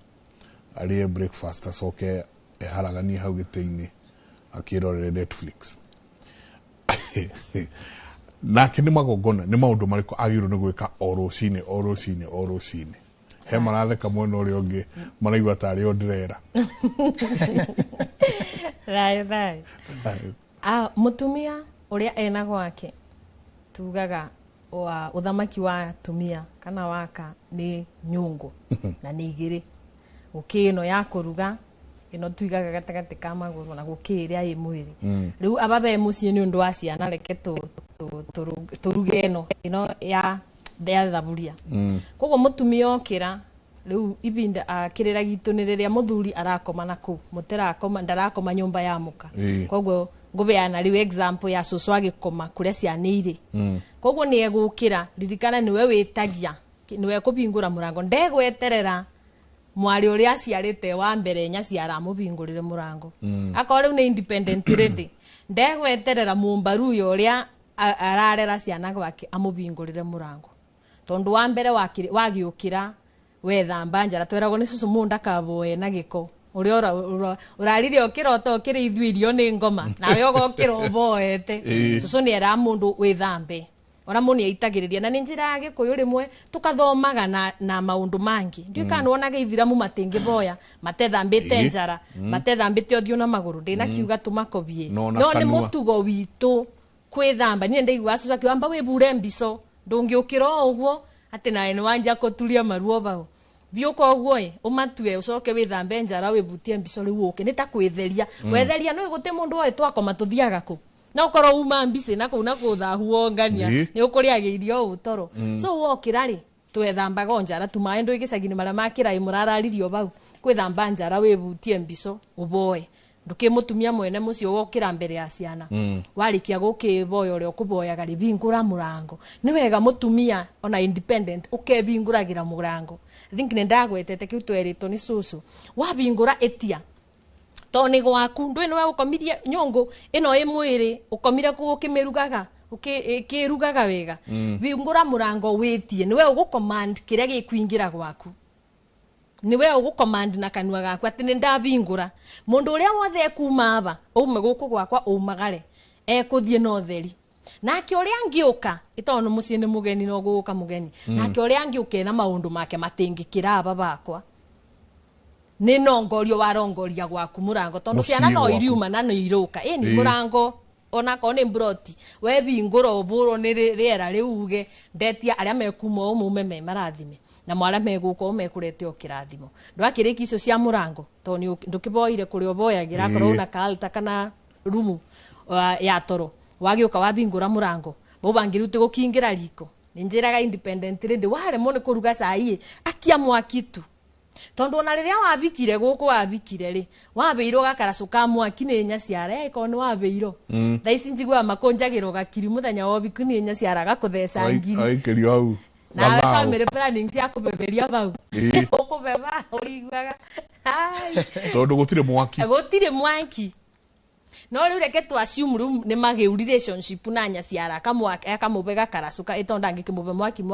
arie breakfast acoke eharaganie hau gite-ini akirorere Netflix nake ni magongona ni maundu mariko agirwo ni gwika o rucine he maratheka mwena uria ungi maraigua tari o ndirera rai mutumia uria ena gwake tugaga uthamaki wa tumia kana waka ni nyungu na ni igiri ukino ya kuruga ino tuigaga gatagati ka maguru na gukiria i mwiri riu ababe mucie ni undu wa ciana reke turugeno ino ya thaburia koguo mutumia okira riu ibinda akirira gitu ni riria muthuri arakoma na ku mutirakoma ndarakoma nyumba ya muka koguo ngubeana riu example ya cucu agikoma kuria ciana iri koguo ni egukira ririkana niwe witagia niwe kubingura murango ndegweterera mwari uria aciarite wa mbere nya ciara mubingurire murango akore ni independent ready ndegweterera mumbaru uria ararera ciana gwake amubingurire murango tondu wa mbere wagiukira wethamba njara twerago ni cucu munda kaboe na giko uria urarire okirota okire ithuirio ni ngoma nawe ogokira oboete cucu ni era mundu wethambe ora muni aitagiriria na ninjira age kuyu rimwe tukathomaga na maundu mangi ndikana wonaga ithiramu matingi boya matethambite njara matethambite othio na maguru ndina kiuga tumakobie no ni mutugo witu kwithamba ni ndeigwa cucu akiwamba wibure mbico ndungiukira uguo ati nae ni wanja kuturia maruo bau biuko uguo umatue ucoke withambe njara wibutie mbico riu uke nita kwitheria wetheria no igute mundu oe twakoma tuthiaga ku na ukoro uma mbisi na kuna kuthahuo ngania ni ukuriagiirio utoro so wokira ri twethambaga njara tumae ndu igicagini maria makira imurararirio bau kwithamba njara wibutie mbico uboe ndukimutumia mwene mucio wokira mbere ya ciana warikia gukiboya uria ukuboyaga ribingura murango ni wega mutumia ona independent ukebinguragira murango think ne ndagwetete kiu twerito ni cucu wabingura etia toni gwaku ndwe niwe ukomirie nyongo ino imwiri ukomire gukimirugaga ukirugaga wega bingura murango witie niwe ugucommand kiria gikuingira gwaku niwe ugucommand na kanua gaku ati ndabingura mundu uria wothe kuma aba ume guku gwakwa umagare ekuthie no theri nake uria ngiuka itono mucie ni mugeni no guka mugeni nake uria ngiuke na maundu make matingikira aba bakwa ni nongorio warongoria gwaku murango tondu ciana no iriuma na no iruka ni murango ona ko ni broti we bingura oburo ni riera riuge ndetia aria mekuma umume me marathime na mwara meguko mekurete okirathimo ndwakiriki icio cia murango toni ndukiboire kuri oboyagira korwo na kalta kana rumu ya toro wagiuka wabingura murango bobangiruti gukingira riko ninjiraga independent rende wale mone kuruga sai akia mwakitu tondu ona riria wabikire guku wabikire ri wabeiro gakaracu ka mwaki ni nyaciara iko ni wabeiro thaici njigua makonjagiro gakiri muthenya wa biku ni nyaciara gakutheca ngiri aikirio au na family planning cia kubeberia bau ukubeba uriguaga tondu gutire mwaki no riu reke tu assume ru ni mageu relationship na nyaciara akamube gakaracuka itonda ngikimube mwaki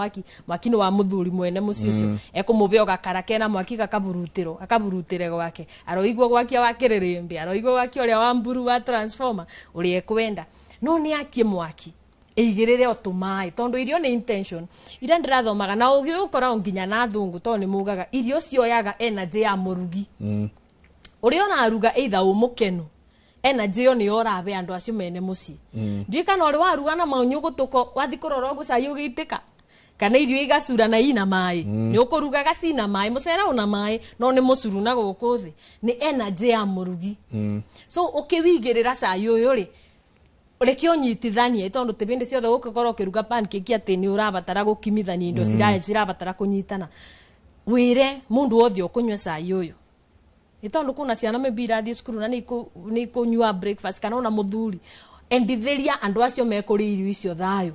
ni wa muthuri mwene muci ucio ekumube ogakara kena mwaki akaburutire gwake aroigwo gwake wakiririmbi aroigwo gwake uria wa mburu wa transformer uri ekwenda no ni akie mwaki eigirire otumai tondu irio ni intention ira ndirathomaga na ugi ukora nginya na thungu to ni mugaga irio cioyaga energy ya murugi uri ona aruga either umukenu energy yo ni orabe andu acio mene muci ndika no ri waruga na maunyugutuko wathi kurora gucai ugiitika kana irio igacura na ina mai ni ukuruga gacina mai mucera una mai no ni mucuru na guku thi ni energy ya murugi so ukiwigirira cai uyu ri ureke unyitithanie tondu tibindi ciothe gukorwo ukiruga pancake ati ni urabatara gukimithania indo cirabatara kunyitana wire mundu wothe ukunywa cai uyu itondu kuna ciana maybe irathie cukuru na ni kunywa breakfast kana ona muthuri endithiria andu acio mekuri irio icio thayo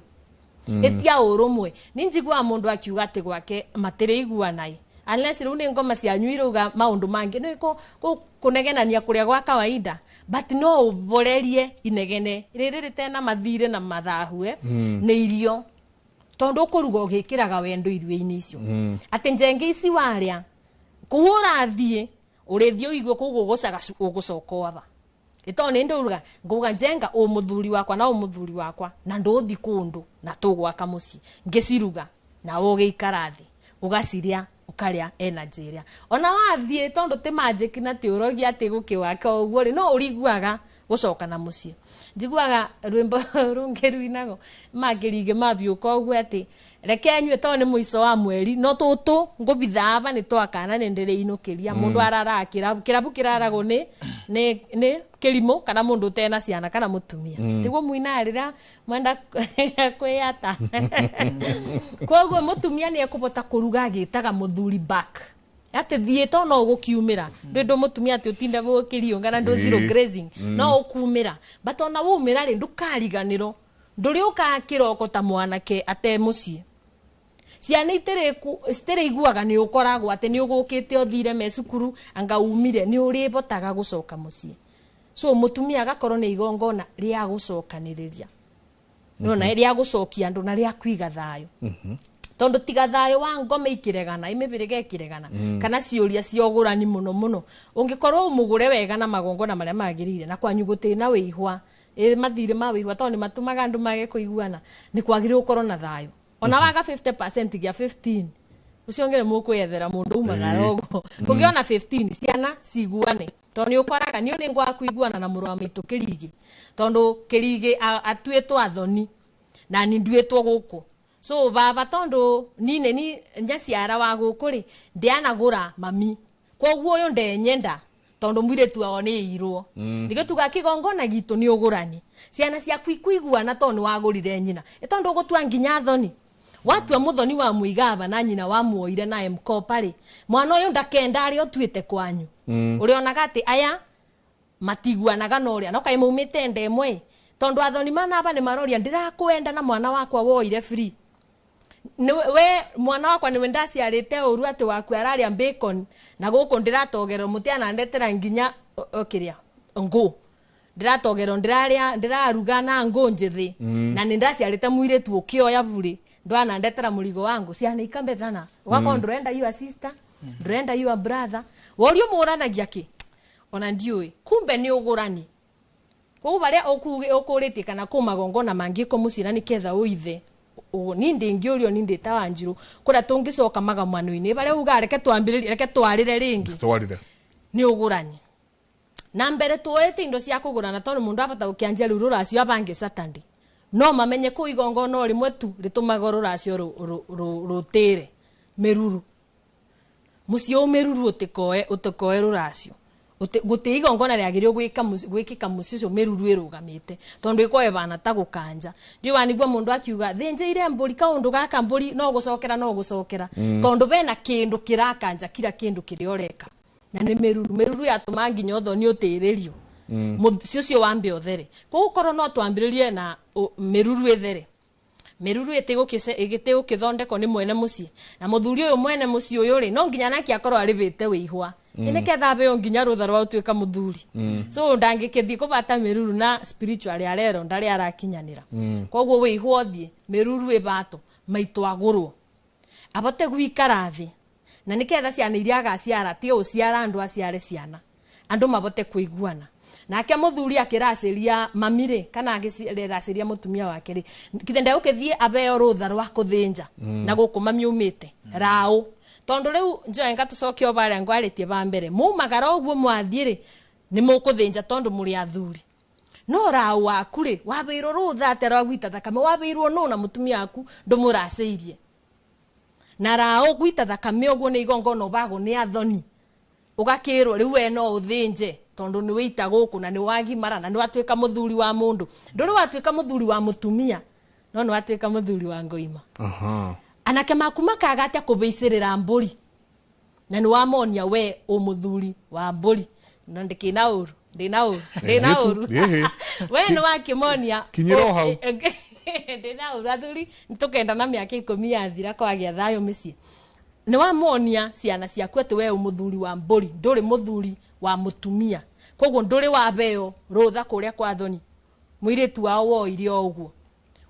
etia urumwe ni njigua mundu akiuga ati gwake matire nai unless riu ni ngoma cianyu iruga maundu mangi ni kunegenania kuria gwa kawaida but no uborerie inegene riri ritena mathire na mathahue ni irio tondu kuruga ugikiraga wendo irio-ini icio ati njenge ici waria kuhura thie urithio igwe kugu gucaga ugucoka aba ito ni nduruga nguga njenga umuthuri wakwa na nduthi kundu na tugwaka muci ngiciruga na ugiikara thi ugaciria ukaria energy ria ona wathie tondu ti magic na theology ati gukiwaka uguo ri no uriguaga gucoka na muci njiguaga rwimbo rungiruinago magirige mabiuka uguo ati reke nywe to ni muico wa mweri no tutu ngubithaba ni twakana nendere inukiria mundu arara kirabu kirarago ni kirimo kana mundu tena ciana kana mutumia tiguo muinarira mwenda kwiyata koguo mutumia ni ekubota kuruga agitaga muthuri back ate thieto no gukiumira ndu mutumia ati utinde gukirio ngana ndu zero grazing no ukumira but ona wumira ri ndukariganiro nduri ukakiroko ta mwanake ate muci ciana itere iguaga ni ukoragwo ati ni ugukite othire mesukuru anga umire ni uri botaga gucoka muci so mutumia agakorwo ni igongona ria gucokaniriria no na ria gucokia andu na ria kwiga thayo tondu tiga thayo wa ngome ikiregana imibirige ikiregana kana ciuria ciogurani muno ungikorwo umugure wega na magongona maria magirire na kwanyuguti na wihwa mathire ma wihwa tondu matumaga andu mage kuiguana ni kwagire ukorwo na thayo ona waga 50% gia 15 uciongere mukwethera mundu umaga ugo kugiona 15 ciana ciguane tondu ukoraga ni uni ngwa kuiguana na muru wa mitu kirigi tondu kirigi atuetwo athoni na ni nduetwo guku so baba tondu ni nyaciara wa guku ri ndianagura mami koguo uyu ndenyenda tondu mwiretu wao ni irwo nigituga kigongona gitu ni ugurani ciana cia kwiguana tondu wagurire nyina tondu gutua nginya thoni watua muthoni wa muigaba na nyina wa muoire na mkopa ri mwana uyu ndakenda ari otuite kwanyu urionaga ati aya matiguanaga no ria no kai mumite ndemwe tondu athoni manaba ni maroria ndirakwenda na mwana wakwa woire free we mwana wakwa ni wenda ciarite uru ati waku araria bacon na guku ndiratogero mutiana ndetera nginya okiria ngo ndiratogero ndiraruga na ngo njithi na nindaciarite muiretu ukioya buri ndwana ndetera murigo wangu ciana ikambethana wako ndurenda you sister ndurenda you brother worio muranagia ki ona ndiui kumbe ni ugurani koguo baria ukuritie kana kumagongona mangiko mucira ni ketha uithe ni ndingiurio ni ndita wanjiru kura tungicoka magamano-ini baria uga reke twambiririe reke twarire ringi ni ugurani na mbere tuete indo cia kugurana tondu mundu abata ukianjia riu ruracio abange Saturday no mamenye ku igongona rimwe tu ritumaga ruracio rutire meruru mucio meruru utikoe ruracio gutiga ngona riagirio gwikika mucicio meruru irugamite tondu iko ebana ta gukanja ndio wanigwa mundu akiuga thinjire mburi kaundu gaka mburi no gucokera tondu bena kindu kirakanja kira kindu kirioreka na ni meruru yatuma nginya othoni utiririo mucio wambe othere kugukoro no twambiririe na meruru ethere meruru igite ukithondeko ni mwene mucie na muthuri uyu mwene mucie uyu ri no nginya naki akorwo aribite wihwa ine ketha be nginya rutha rwa utwika muthuri so ndangikethi kubata meruru na spiritual arero ndari arakinyanira koguo wihwa thie meruru ibato maitu agurwo abote gwikara thi na niketha ciana iria agaciara ti uciara andu aciare ciana andu mabote kuiguana nake muthuri akiraciria mamire kana agiraciria mutumia wake ri kithende ukithie abeo rutha rwa kuthinja na guku mamiumite rao tondu riu njenga tucokio bare ngwaritie ba mbere mumagara uguo mwathie ri ni mukuthinja tondu muri athuri no rao waku ri wabirwo rutha aterwa gwita thakame wabirwo no na mutumia waku ndumuraceirie na rao gwita thakame uguo ni igongono bago ni athoni ugakirwo riu we no uthinje tondu ni wita guku na ni wagimara na ni watwika muthuri wa mundu nduri watwika muthuri wa mutumia no ni watwika muthuri wa ngoima anake maku makagatia kubeicirira mburi na ni wamonia we umuthuri wa mburi no ndikina uru ndina uru we ni wakimonia kinyiro hau ndina uru athuri nitukenda na miaka 10 yathira kwagia thayo micie ni wamonia ciana ciaku ati we umuthuri wa mburi nduri muthuri wa mutumia koguo nduri wa beo rutha kuria kwa thoni muiritu wao woire oguo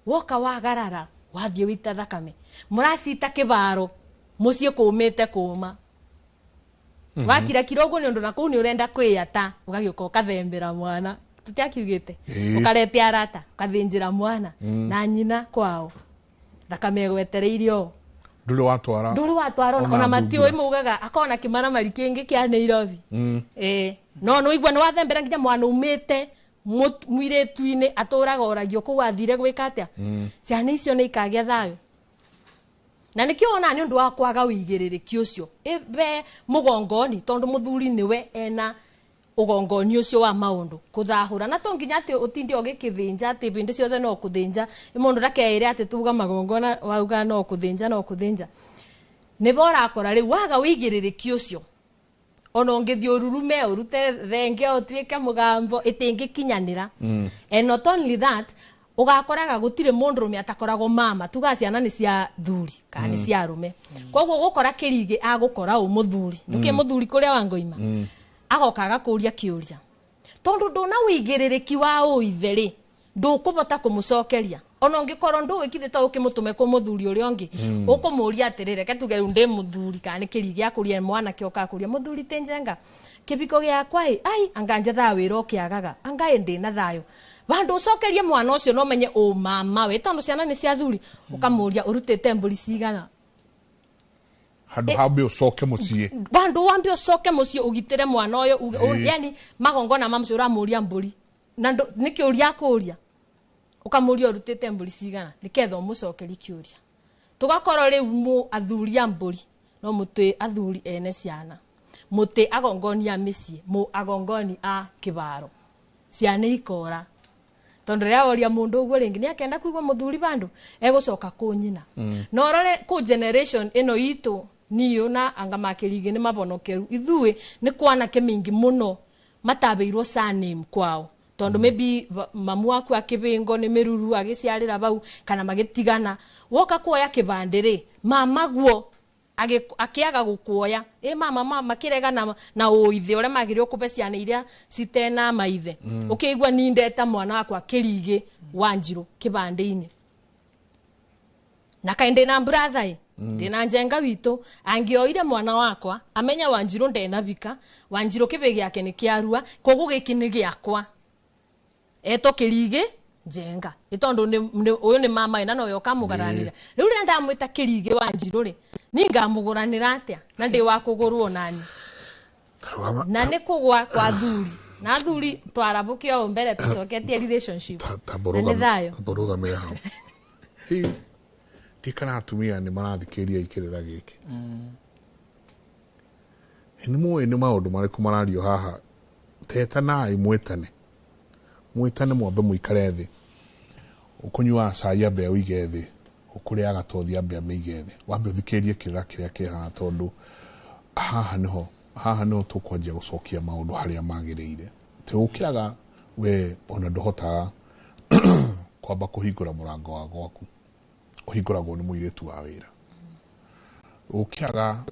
woka wagarara wathie wita thakame muracita kibaro mucie kumite kuma wakira kirogo ni undu na kuu ni urenda kwiyata ugagioka ukathembera mwana tutiakiugite ukarete arata ukathinjira mwana na nyina kwao thakame gwetereirio nduri watwara ona matio imugaga akona kimara mari kingi kia Nairobi no no igwa no wathembera nginya mwana umite muiretuine aturaga oragio ku wathire gwika atia ciana icio ni ikagia thayo na nikio ona ni undu wa kwaga wigiririki ucio ibe mugongoni tondu muthuri niwe ena ugongoni ucio wa maundu kuthahura na to nginya ati utindi ogikithinja ati bindi ciothe no kuthinja mundu rakeire ati tuga magongona wauga no kuthinja ni bora akora ri waga wigiririki ucio ona ongithio ururume urute thenge otwike mugambo itingikinyanira and not only that ugakoraga gutire mundu rume atakoragwo mama tuga ciana ni cia thuri kana ni cia rume koguo gukora kirige agukora umuthuri nduke muthuri kuria wangoima agokaga kuria kiuria tondu ndona wigiririki wa uitheri ndukubota kumucokeria ona ngikorwo nduwikithite ukimutume ku muthuri uria ongi ukumuria atirire ketuge ndi muthuri kana kirige akuria mwana kioka kuria muthuri tenjenga kibiko giakwa ai anganje tha wira ukiagaga angae ndi na thayo bandu ucokerie mwana ucio no menye o mama we tondu ciana ni cia thuri ukamuria urutite mburi cigana handu hambe ucoke mucie bandu wambe ucoke mucie ugitire mwana uyu yani magongona mamcio uramuria mburi na nikiuria kuria ukamuria urutite mburi cigana niketho mucokeri kiuria tugakorwo riu mu athuri amburi no mutwe athuri ene ciana muti agongoni a micie mu agongoni a kibaro ciana ikora tondu ria oria mundu uguo ringi ni akenda kuigwa muthuri bandu egucoka kunyina no rore ku generation ino itu niyo na anga makirige ni mabonokeru ithuwe ni kwana kemingi muno matabeirwo surname kwao tondu maybe mamu waku akibingo ni meruru agiciarira bau kana magitigana woka kuoya kibandire mama guo akiaga gukuoya mama makirega na uithe ore magirio kube ciana iria citena maithe ukigwa nindeta mwana wakwa kirige Wanjiru kibande-ini na kainde na brother ndina njenga witu angioire mwana wakwa amenya Wanjiru ndena bika Wanjiru kibe giake ni kiarua kogu giki ni giakwa eto kirige njenga itondu uyu ni mama ina no yoka mugaranira riu renda mwita kirige Wanjiru ri ninga muguranira atia na ndi wa kugurwo nani na ni kugwa kwa thuri na thuri twarabukio mbere tucoketie relationship na thayo taboruga hao tikana atumia ni marathikiria ikirira giki ni muwe ni maundu mariku marario haha tetanai mwitane mwambe muikare thi ukunywa cai ambe uige thi ukuria tothi ambe meige thi wambe thikirie kirira kiria kiha tondu haha niho tukwanjia gucokia maundu haria magiriire te ukiraga we ona ndohotaga kwamba kuhingura murango wa gwaku uhinguragwo ni muiretu wa wira ukiraga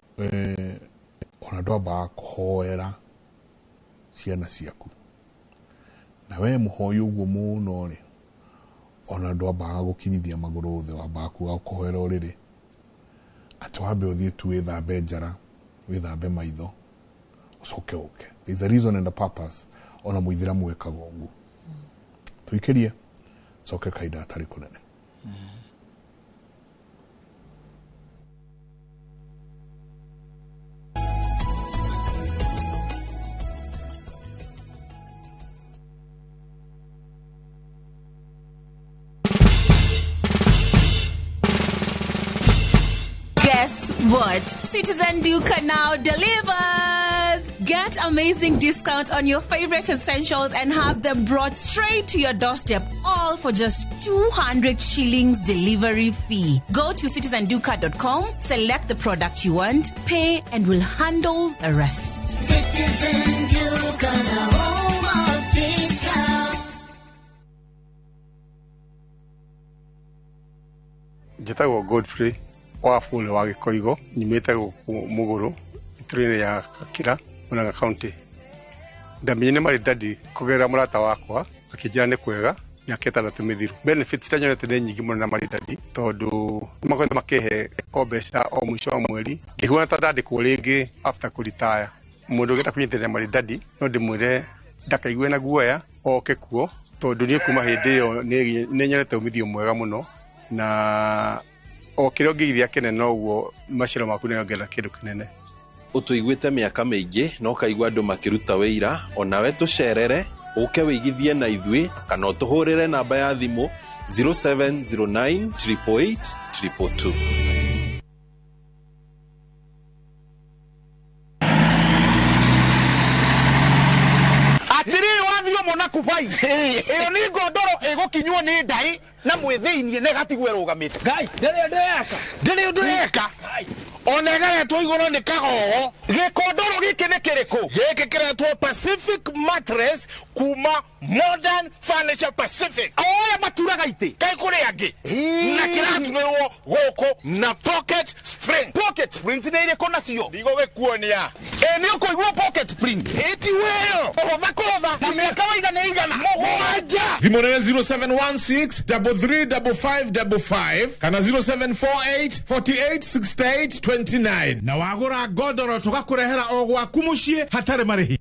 ona ndwamba kuhoera ciana ciaku na we muhoyu uguo muno ri ona ndwamba gukinyithia maguru the wamba kuga kuhoera uriri ati wambe uthie tu withambe njara withambe maitho ucoke uke. There's a reason and a purpose ona muithiramu wekaga uguo tuikirie coke kaida atari kunene. Guess what? Citizen Duca now delivers. Get amazing discount on your favorite essentials and have them brought straight to your doorstep, all for just 200 shillings delivery fee. Go to citizenduca.com, select the product you want, pay, and we'll handle the rest. Citizen Duca, the home of discount. Njĩtagwo Godfrey wa Fule wa Gikoigo, nyumĩte gũkũ Mũgũrũ, itũra-inĩ ya Gakira, Murang'a County. Ndamenye nĩ marĩndadi kũgerera mũrata wakwa akĩnjĩra nĩ kwega mĩaka 6 mĩthiru. Benefits iria nyonete nĩ nyingĩ mũno na marĩndadi tondũ nĩmakoretwo makĩhe o mbeca o mũico wa mweri. Ngĩhuana ta ndandĩkwo rĩngĩ after kũritaya. Mũndũ ũngĩenda kũnyitĩrĩra marĩndadi no ndĩmwĩre ndakaigue na guoya oke kuo tondũ niĩ kuma hĩndĩ ĩyo nĩ nyonete umithio mwega mũno na o kĩrĩa ũngĩithia kĩnene noguo maciaro maku nĩongerera kĩndũ kĩnene. Ũtũiguĩte mĩaka mĩingĩ no kaigua andũ makĩruta wĩira onawe tũcerere ũke wĩigithie na ithuĩ kana ũtũhũrĩre namba ya thimũ 0709 888 222. Atiri wathio mona kubai iyo ni ngondoro igukinywo ni ndai na mwithiinie negatigwe rugamite ngai ndiri ndeka onegaretwo iguru ni kagogo gikondoro giki ni kiriku giki kiretwo Pacific Mattress kuma Modern Furniture Pacific oya maturaga ite kai kuri angi na kiratunirwo goko na pocket springs ni ire kona cio ndigo gikuonia ni ukuigwa pocket spring eti weyo ovakoza na miaka waigana igana mugwanja thimone 0716 335555 kana 0748 4868 29 na wagura godoro tugakurehera o gwaku mucii hatari marihi.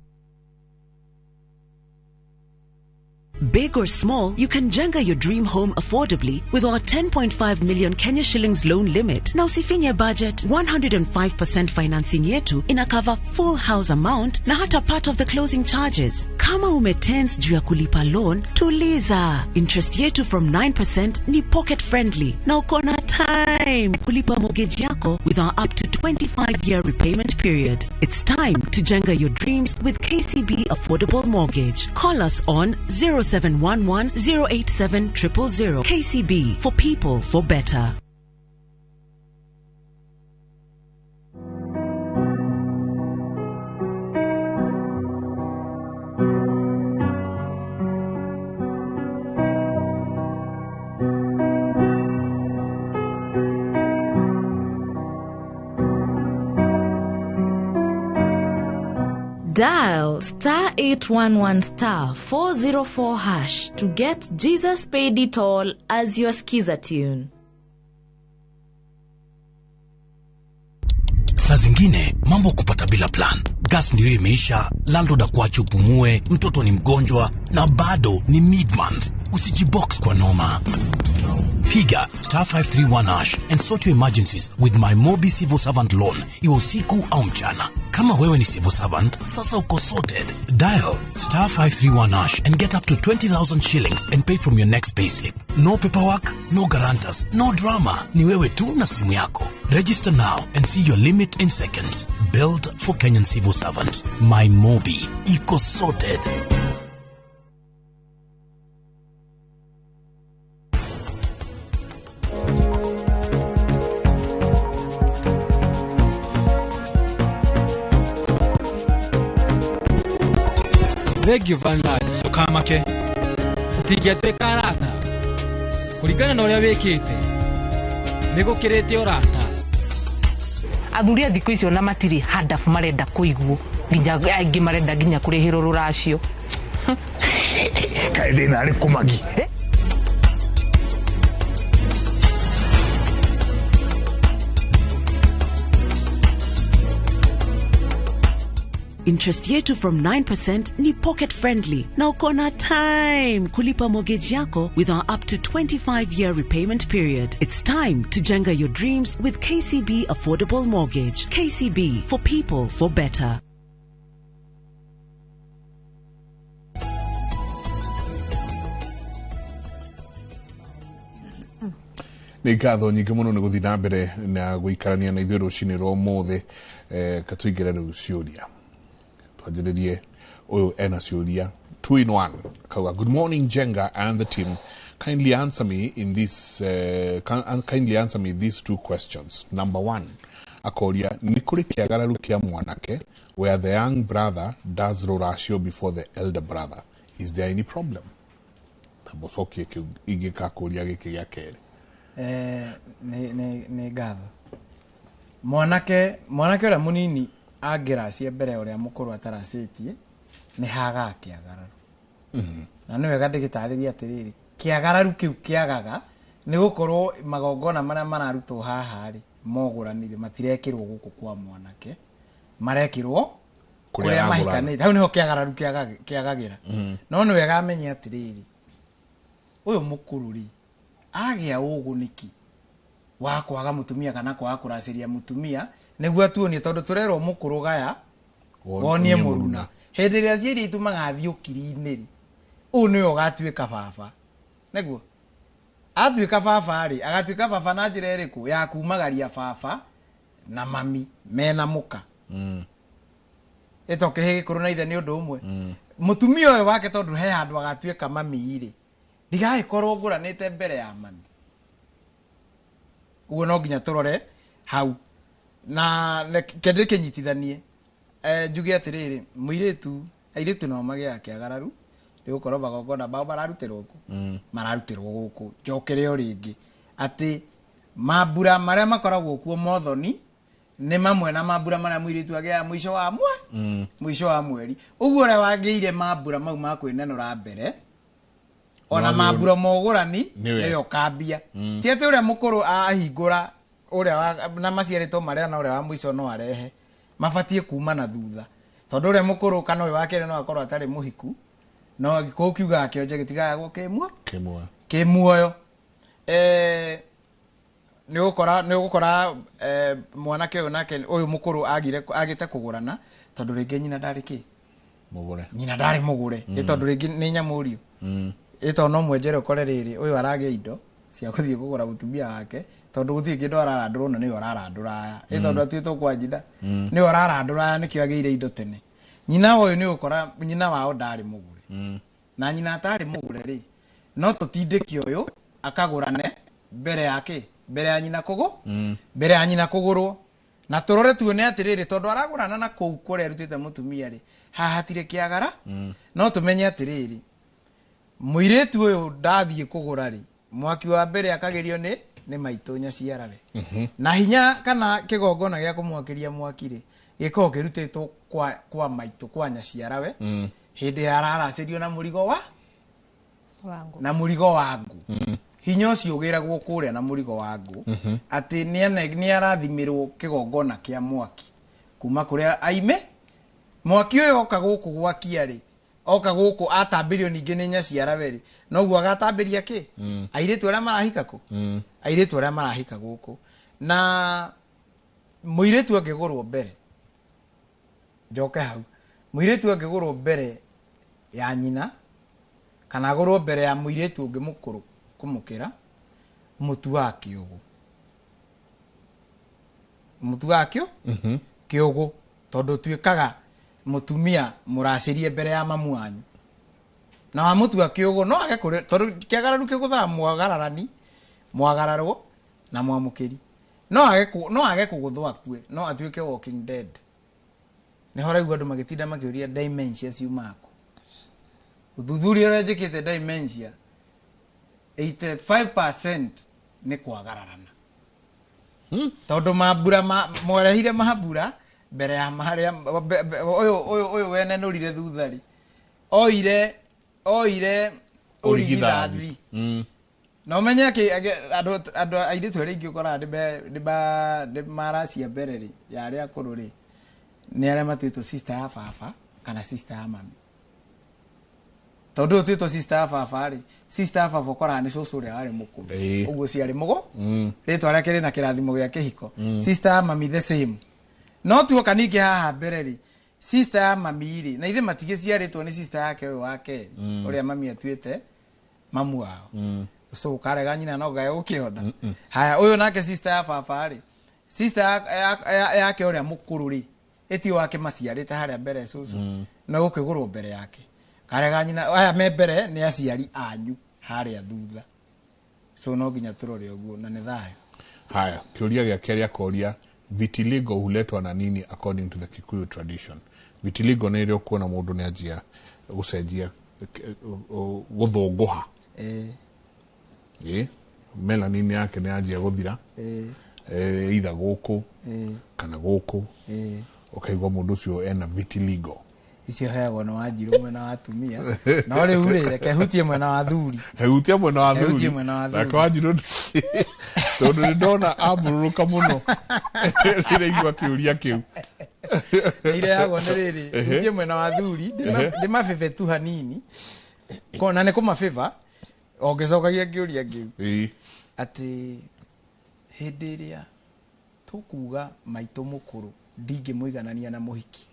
Big or small, you can jenga your dream home affordably with our 10.5 million Kenya shillings loan limit. Now usifinye budget, 105% financing yetu inakava full house amount na hata part of the closing charges. Kama umetense juu ya kulipa loan, tuliza. Interest yetu from 9% ni pocket friendly. Na uko na time kulipa mortgage yako with our up to 25-year repayment period. It's time to jenga your dreams with KCB Affordable Mortgage. Call us on 0711 087 000. KCB, for people, for better. Dial *811*404# to get Jesus Paid It All as your skiza tune. Saa zingine mambo kupata bila plan. Gas ndio imeisha, landlord akuache upumue, mtoto ni mgonjwa na bado ni mid-month. Usijibox kwa noma. Piga *531# and sort your emergencies with my Mobi Civil Servant Loan, iwe usiku au mchana. Kama wewe ni civil servant, sasa uko sorted. Dial *531# and get up to 20,000 shillings and pay from your next payslip. No paperwork, no guarantors, no drama. Ni wewe tu na simu yako. Register now and see your limit in seconds. Built for Kenyan civil servants. My Mobi, iko sorted. Thengio Bernard Sokamake utingĩatuĩka arata kũringana na ũrĩa wĩkĩte nĩgũkĩrĩte ũrata. Athuri a thikũ icio na matiri hadafu marenda kũiguo nginya aingĩ marenda nginya kũrĩhĩrwo rũracio. Kaĩ thĩna arĩ kũmagi Interest yetu from 9% ni pocket friendly. Na uko na time kulipa mortgage yako with our up to 25-year repayment period. It's time to jenga your dreams with KCB Affordable Mortgage. KCB, for people, for better. Nĩ ngatho nyingĩ mũno nĩ gũthiĩ na mbere na gũikarania na ithuĩ rũcinĩ rwa ũmũthĩ katũingĩre rĩu ciũria twanjĩrĩrie ũyũ ena ciũria 2 in 1 kauga good morning Jenga and the team, kindly answer me these two questions. Number 1, akoria nĩ kũrĩ kĩagararu kĩa mwanake where the young brother does rũracio before the elder brother, is there any problem? Tabocokie kĩu ingĩkakũria gĩkĩ gĩa kerĩ. Nĩ ngatho mwanake ũrĩa mũnini angĩracia mbere ũrĩa mũkũrũ ataracĩtie nĩ haga kĩagararu. Na nĩ wega ndĩgĩtarĩria atĩrĩrĩ, kĩagararu kĩu kĩagaga nĩ gũkorwo magongona marĩa mararutwo haha rĩ mogũranire matirekĩrwo gũkũ kwa mwanake, marekĩrwo kũrĩa mahikanĩte. Hau nĩho kĩagararu kĩagagĩra. No nĩ wega amenye atĩrĩrĩ, ũyũ mũkũrũ rĩ agĩa ũgunĩki wa kwaga mũtumia kana kwaga kũracĩria mũtumia nĩguo atuonie, tondũ tũrerwo mũkũrũ gaya wonie mũruna. Hĩndĩ ĩrĩa ciĩrĩ itu magathiĩ ũkiri-inĩ rĩ, ũũ nĩwe ũgatuĩka baba. Nĩguo atuĩka baba rĩ, agatuĩka baba na njĩra ĩrĩkũ ya kumagaria baba na mami mena mũka. Ĩtoke gĩkũrũ na ithe nĩ ũndũ ũmwe. Mũtumia ũyũ wake tondũ he handũ agatuĩka mami rĩ, ndigagĩkorwo ngũranĩte mbere ya mami. Ũguo no nginya tũrore hau na kĩndĩ kĩnyitithanie. Njuge atĩrĩrĩ, mũirĩtu airĩtu no magĩaga kĩagararu nĩ gũkorwo magongona bao mararutĩrwo gũkũ. Njokere o rĩngĩ atĩ mambura marĩa makoragwo kuo mothoni nĩ mamwe na mambura marĩa mũirĩtu agĩaga mũico wa mweri. Ũguo ũrĩa wagĩire mambura mau ma kwĩnenora mbere ona mambura mogũrani nĩwe ũkambia. Ti atĩ ũrĩa mũkũrũ ahingũra ũrĩa na maciarĩtwo marĩa na ũrĩa wa mũico no arehe, mabatiĩ kuma na thutha, tondũ ũrĩa mũkũrũ kana ũyũ wa kerĩ no akorwo atarĩ mũhiku, no gĩkũũ kiugaga kĩonje gĩtigagwo kĩ muoyo. Nĩ ũgũkora mwanake ũyũ nake ũyũ mũkũrũ agĩte kũgũrana tondũ rĩngĩ nyina ndarĩ kĩ nyina ndarĩ mũgũre, tondũ rĩngĩ nĩ nyamũrio ĩto no mwenjere ũkore rĩrĩ ũyũ aragĩa indo cia gũthiĩ kũgũra mũtumia wake, tondũ gũthiĩ kĩndũ ararandũrwo na nĩwe ararandũra aya, tondũ atuĩtwo kwa njinda nĩwe ararandũra aya, nĩkĩo agĩire indo tene. Nyina ũyũ nĩ ũkora nyina wao ndarĩ mũgũre, na nyina atarĩ mũgũre rĩ, no tũtindĩke ũyũ akagũrane mbere ya nyina kũgũrwo, na tũrore tuone atĩrĩrĩ, tondũ aragũrana na kũu kũrĩa arutĩte mũtumia rĩ, haha hatirĩ kĩagara. No tũmenye atĩrĩrĩ, mũirĩtu ũyũ ndathiĩ kũgũra rĩ, mwaki wa mbere akagerio nĩ maitũ nyaciarawe. Na hinya kana kĩgongona gĩa kũmwakĩria mwaki rĩ gĩkoragwo kĩrutĩtwo kwa maitũ, kwa nyaciarawe, hĩndĩ ya araracĩrio na mũrigo wa ngũ. Hinya ũcio ũgĩragwo kũrĩa na mũrigo wa ngũ atĩ nĩ arathimirwo kĩgongona kĩa mwaki kuma kũrĩa aime. Mwaki ũyũ oka gũkũ gwakia rĩ, oka gũkũ atambirio ningĩ nĩ nyaciara weri noguo agatambiria kĩ airĩtu arĩa marahika kũ airĩtu arĩa marahika gũkũ na mũirĩtu angĩgũrwo mbere njoke hau mũirĩtu angĩgũrwo mbere ya nyina kana agũrwo mbere ya mũirĩtu ũngĩ mũkũrũ kũmũkĩra mũtu wa kĩũgũ mũtu wa kĩũgũ tondũ tuĩkaga mũtumia mũracĩrie mbere ya mamu wanyu na wa mũtu wa kĩũgũ no age kũrĩ tondũ kĩagararu kĩgũthaga mwagararwo na mwamũkĩri no age kũgũthwo akue no atuĩke walking dead nĩ horaigua andũ magĩtinda makĩũria dementia ciumako ũthuthuria ũrĩa njĩkĩte dementia 85% nĩ kwagararana tondũ mambura mwarehire mambura mbere ya maharĩa ũyũ wene nũrire thuthari oire ũrigithathi na ũmenye andũ airĩtu arĩa ingĩ ũkoraga nĩ maracia mbere rĩ ya arĩa akũrũ rĩ nĩ arĩa matuĩtwo sister ya baba kana sister ya mami tondũ ũtuĩtwo sister ya baba rĩ sister ya baba ũkoraga nĩ cũcũ ũrĩa warĩ mũkũrũ ũguo ciarĩ mũgo rĩtwa rĩake rĩna kĩrathimo gĩa kĩhiko sister ya mami the same no tuoka ningĩ haha mbere rĩ sister ya mami rĩ na ithe matigĩciarĩtwo nĩ sister yake ũyũ wake ũrĩa mami atuĩte mamu wao so karega nyina no gae ũkĩonda haya ũyũ nake sister ya baba rĩ sister yake ũrĩa mũkũrũ rĩ etio wake maciarĩte harĩa mbere cũcũ na gũkĩgũrwo mbere yake karega nyina aya me mbere nĩ aciari anyu harĩa thutha so no nginya tũrore ũguo na nĩ thayũ haya kĩũria gĩa kerĩ akoria vitiligo huletwa na nini according to the Kikuyu tradition vitiligo nĩ ĩrĩa kuona mũndũ nĩ anjia gũcenjia gũthũngũha melanin yake nĩ anjia gũthira either gũkũ kana gũkũ ũkaigua mũndũ ũcio ena vitiligo icio heagwo nĩ Wanjirũ mwena wa atumia no rĩu rĩ reke hutie mwena wa athuri hutie mwena wa athuri reke Wanjirũ tondũ nĩ ndona ambũrũrũka mũno rĩraigua kĩũria kĩu ireagwo nĩ rĩrĩ hutie mwena wa athuri ndĩmabebe tu hanini na nĩ kũmabeba ũngĩcokagia kĩũria kĩu atĩ hĩndĩ ĩrĩa tũkuga maitũ mũkũrũ ndingĩmũiganania na mũhiki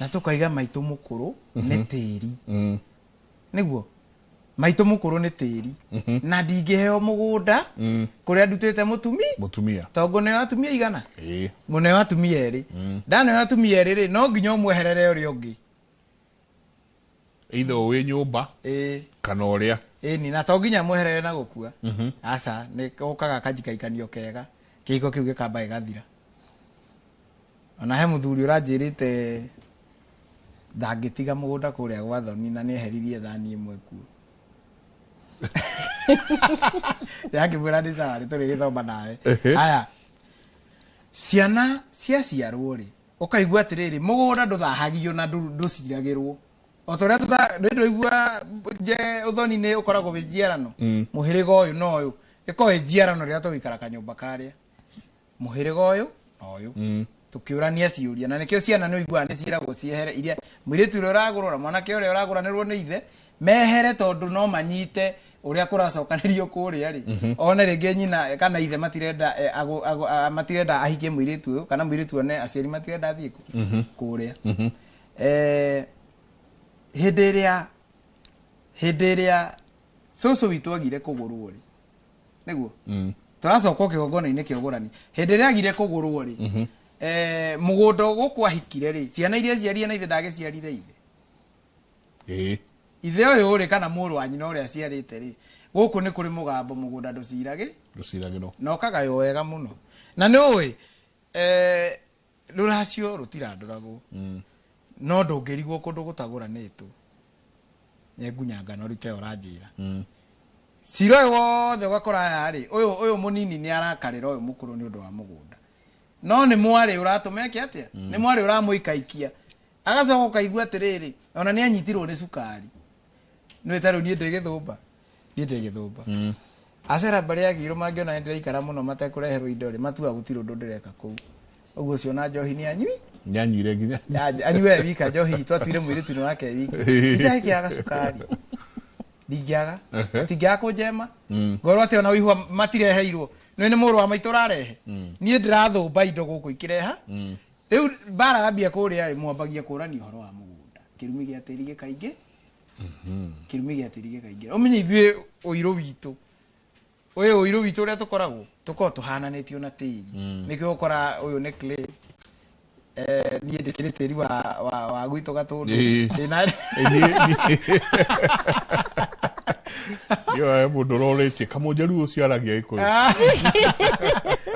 na tũkaiga maitũ mũkũrũ nĩ tĩri nĩguo maitũ mũkũrũ nĩ tĩri na ndingĩheo mũgũnda kũrĩa ndutĩte mũtumia tongo nĩ atumia igana mũne wa atumia erĩ ndaneo atumia erĩ rĩ no nginya ũmweherere ũrĩa ũngĩ either wĩ nyũmba kana ũrĩa ni na to nginya mweherere na gũkua aca nĩ ũkaga kanjikaikanio kega kĩhiko kĩu gĩkamba gĩgathira ona he mũthuri ũranjĩrĩte ndangĩtiga mũgũnda kũrĩa gwa thoni na nĩeheririe thani ĩmwe kuo yakĩmwĩra nĩ sawa nĩ tũrĩ gĩthoma nawe haya ciana ciaciarwo rĩ ũkaigua atĩrĩrĩ mũgũnda ndũthahagio na ndũciragĩrwo o ta ũrĩa ndũigua ũthoni nĩ ũkoragwo wĩ njiarano mũhĩrĩga ũyũ na ũyũ ĩkorwo ĩ njiarano rĩrĩa tũgĩikara kanyũmba karĩa mũhĩrĩga ũyũ na ũyũ tukiurania ciuria na nikio ciana no igwa nĩ ciiragwo ciehere iria mũirĩtu ũrĩa ũragũrora mwanake ũrĩa ũragũranĩrwo nĩ ithe mehere tondũ no manyite ũrĩa kũracokanĩrio kũrĩa rĩ one rĩngĩ nyina kana ithe matirenda ahikie mũirĩtu ũyũ kana mũirĩtu one aciari matirenda athiĩ kũrĩa hĩndĩ ĩrĩa cũcũ witũ agire kũgũrwo rĩ nĩguo tũracoka kĩgongona-inĩ kĩa ũgũrani hĩndĩ ĩrĩa agire kũgũrwo rĩ mũgũnda gũkũ ahikire rĩ ciana iria ciarire na ithe ndagĩciarire ithe ũyũ rĩ kana mũrũ wa nyina ũrĩa aciarĩte rĩ gũkũ nĩ kũrĩ mũgambo mũgũnda ndũciragĩrwo na ũkagayo wega mũno na nĩ ũĩ rũracio rũtirandũragwo no ndũngĩrigwo kũndũ gũtagũranĩtwo nyengunyanga no rite ũranjĩra cira ũyũ wothe ũgakora aya rĩ ũyũ mũnini nĩ arakarĩra ũyũ mũkũrũ nĩ ũndũ wa mũgũnda no nĩ mwarĩ ũratũmeke atĩa nĩ mwarĩ ũramũikaikia agacoka ũkaigua atĩrĩrĩ ona nĩ anyitirwo nĩ cukari nĩ tarũ niĩ ndĩ gĩthũmba acera mbere agirwo mangĩona nĩ ndĩraikara mũno matekũreherwo indo rĩ matua gũtirĩ ũndũ ndĩreka kũu ũguo ũcio na njohi nĩ anyui nyanyire nginya anyue wika njohi twatwire mwiri tu wake wiki ndakiaga cukari ndigiaga tigiaga kunjema ngoro ate ona uihwa matireheirwo nene muru wa maitu rarehe nie ndirathumba indo guku ikireha riu bara gambia kuria ri mwambagia kurani horo wa mugunda kirumi gia tiri gikaingi kirumi gia tiri gikaingi umenye ithue uiru witu uyu uiru witu uria tukoragwo tuhananitio na tiri nikio ukora uyu ne clay nie ndikire tiri wa gwito gatundu ina yo mundu roretie kamonjeru ucio aragia iko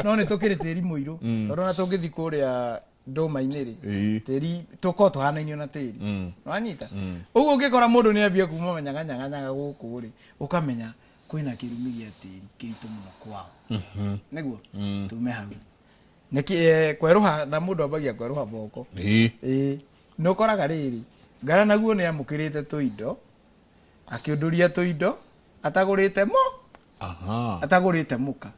no ne tukire tiri muiru tondu na tungithi kuria ndoma-inĩ rĩ tĩri tũkorwo tũhanainio na tĩri wanyita ũguo ũngĩkora mũndũ nĩ ambia kuma manyaganyaganyaga gũkũ rĩ ũkamenya kwĩna kĩrumi gĩa tĩri kĩritũ mũno kwao nĩguo tume hau kwerũha na mũndũ ambagia kwerũha moko nĩ ũkoraga rĩrĩ ngara naguo nĩ amũkĩrĩte tũindo akĩũndũria tũindo atagũrĩte atagũrĩte mũka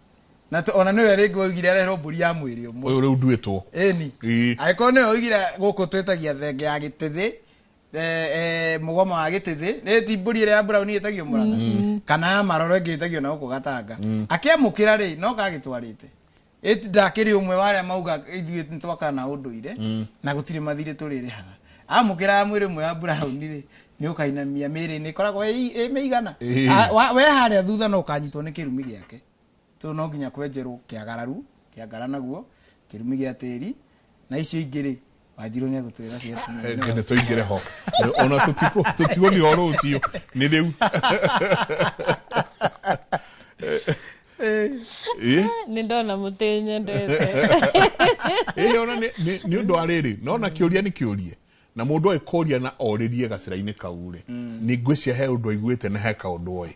na ona niwe ringi oigire areherwo mburi ya mwiri umwe uyu riu nduitwo eni agiko niwe oigire guku twetagia thenge ya gitithi mugoma wa gitithi ni ti mburi ria ya brown yetagio muranga kana ya maroro ngitagio na guku gatanga akiamukira ri no kagitwarite ndakiri umwe waria mauga ithuĩ ntwaka na unduire na gutiri mathire turirihaga amukira mwiri umwe ya brown ri ni ukainamia miri ni koragwo meigana we haria thutha no kanyitwo ni kirumi giake tu no nginya kwenjerwo kiagararu kiagara naguo kirumi gia tiri na icio ingiri Wanjiru ni agutwira cia ngene tuingire ho ona tutiko ni oro ucio ni riu ni ndona mutenye ndete ona ni undu ariri nona kiuria ni kiurie na mundu aikoria na oririe gacira-ini kaure ni ngwicia he undu aiguite na he kaundu oi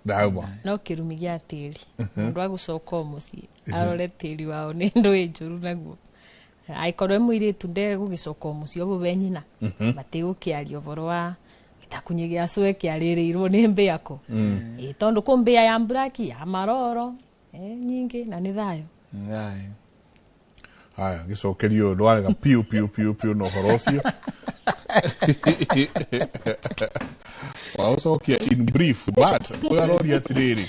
Thayo no kirumi gia tiri mundu agucoka mucii arore tiri wao ni ndui njuru naguo aikorwe mwiritu nde gugicoka mucii obo benyina batigukiaria uboro wa gitakunyi gia cue kiaririrwo ni mbiako tondu ku mbia ya mbraki ya maroro nyingi na ni thayo haya gicokerio ndwarega piu no horo ucio wacokia in brief but we arori atiriri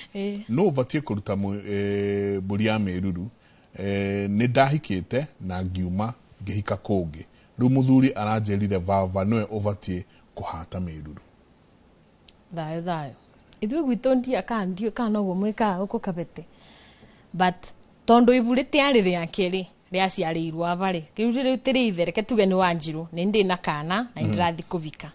no batie kuruta mburi ya meruru ni ndahikite na ngiuma ngihika kungi riu muthuri aranjerire vava niwe ubatie kuhata meruru thayo ithuĩ gwitũ ndia kandio kana ũguo mwĩkaga gũkũ Kabete but tondu ibũrĩte arĩ rĩake rĩ rĩaciarĩirwo avarĩ rĩu tĩrĩ ithe reke tuge nĩ Wanjiru nĩ ndĩ na kana na ndĩrathi kũvika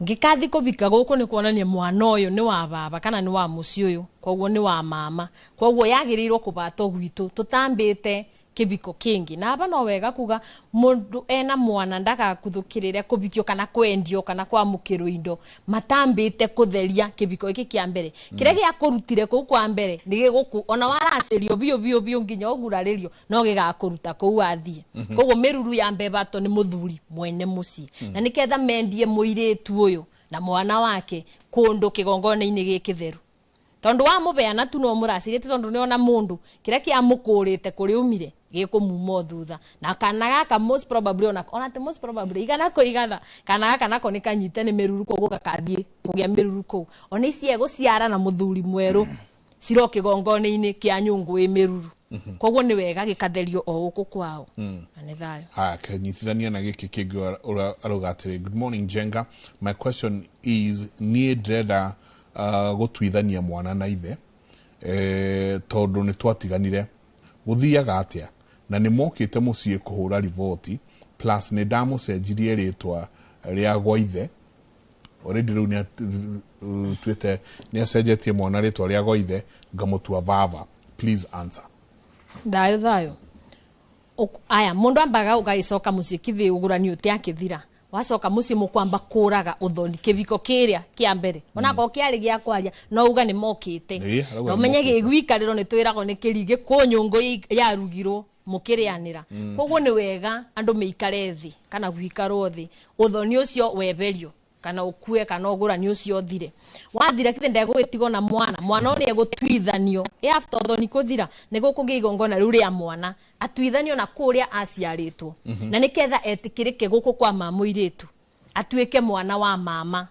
ngikathi kũvika gũkũ nĩ kuonania mwana ũyũ nĩ wa baba kana nĩ wa mũciĩ ũyũ koguo nĩ wa mama koguo yagĩrĩirwo kũvatwo gwitũ tũtambĩte kĩviko kĩngĩ na aba no wega kuga mũndũ ena mwana ndagakuthũkĩrĩre kũvikio kana kwendio kana kwamũkĩrwo indo matambĩte kũtheria kĩviko gĩkĩ kĩa mbere kĩrĩa gĩakũrutire kũu kwa mbere nĩ gĩgũkũ ona waracĩrio biũ nginya ũgurarĩrio no gĩgakũruta kũu athiĩ koguo mĩruru ya mbebato nĩ mũthuri mwene mũciĩ na nĩketha mendie mũirĩtu ũyũ na mwana wake kũndũ kĩgongona-inĩ gĩkĩtheru tondu wa mubeana tu no muracirite tondu ni ona mundu kira kia mukurite kuri umire gikumuma thutha na kana gaka most probably ona te most probably igana ko igana kana gaka nako ni kanyite ni meruru koguo gakathie kugia meruru ko ona ici guciara na muthuri mweru ciro kigongone-ini kia nyungu i meruru koguo ni wega gikatherio o guku kwao ani thayo kanyitithania na giki kingi arugatire. Good morning Jenga, my question is nie dreda gutwithania mwana na ithe tondu ni twatiganire guthiaga atia na ni mokite mucii kuhura rivoti plus ni ndamucenjirie ritwa ria gwa ithe already riu ni twite ni acenjetie mwana ritwa ria gwa ithe ngamutua baba. Please answer. Thayo aya mundu ambaga ugaicoka mucii kithi ugurani uti akithira wacoka mucii mukwamba kuraga uthoni kiviko kiria kia mbere ona ko kiari gia kwaria no uga ni mokite no menye gigwikariro ni twiragwo ni kirigi kunyungu ya rugirwo mukirianira koguo ni wega andu meikare thi kana gwikarwo thi uthoni ucio weberio kana ukue kana ogurani ucio thire wathira kithe ndegwitigo na mwana oni egutwithanio after thoni kuthira nigukugia igongona riu ria mwana atwithanio na kuria aciaritwo na niketha etikirike guku kwa mamuiritu atuike mwana wa mama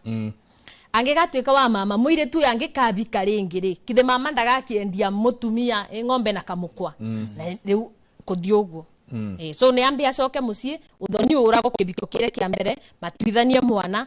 angigatuika wa mama muiritu angikabika ringi ri kithe mama ndagakiendia mutumia ng'ombe na kamukwa na riu kuthioguo so ne ambia soke musie uthoni urago kibiko kire kia mbere matwithanie mwana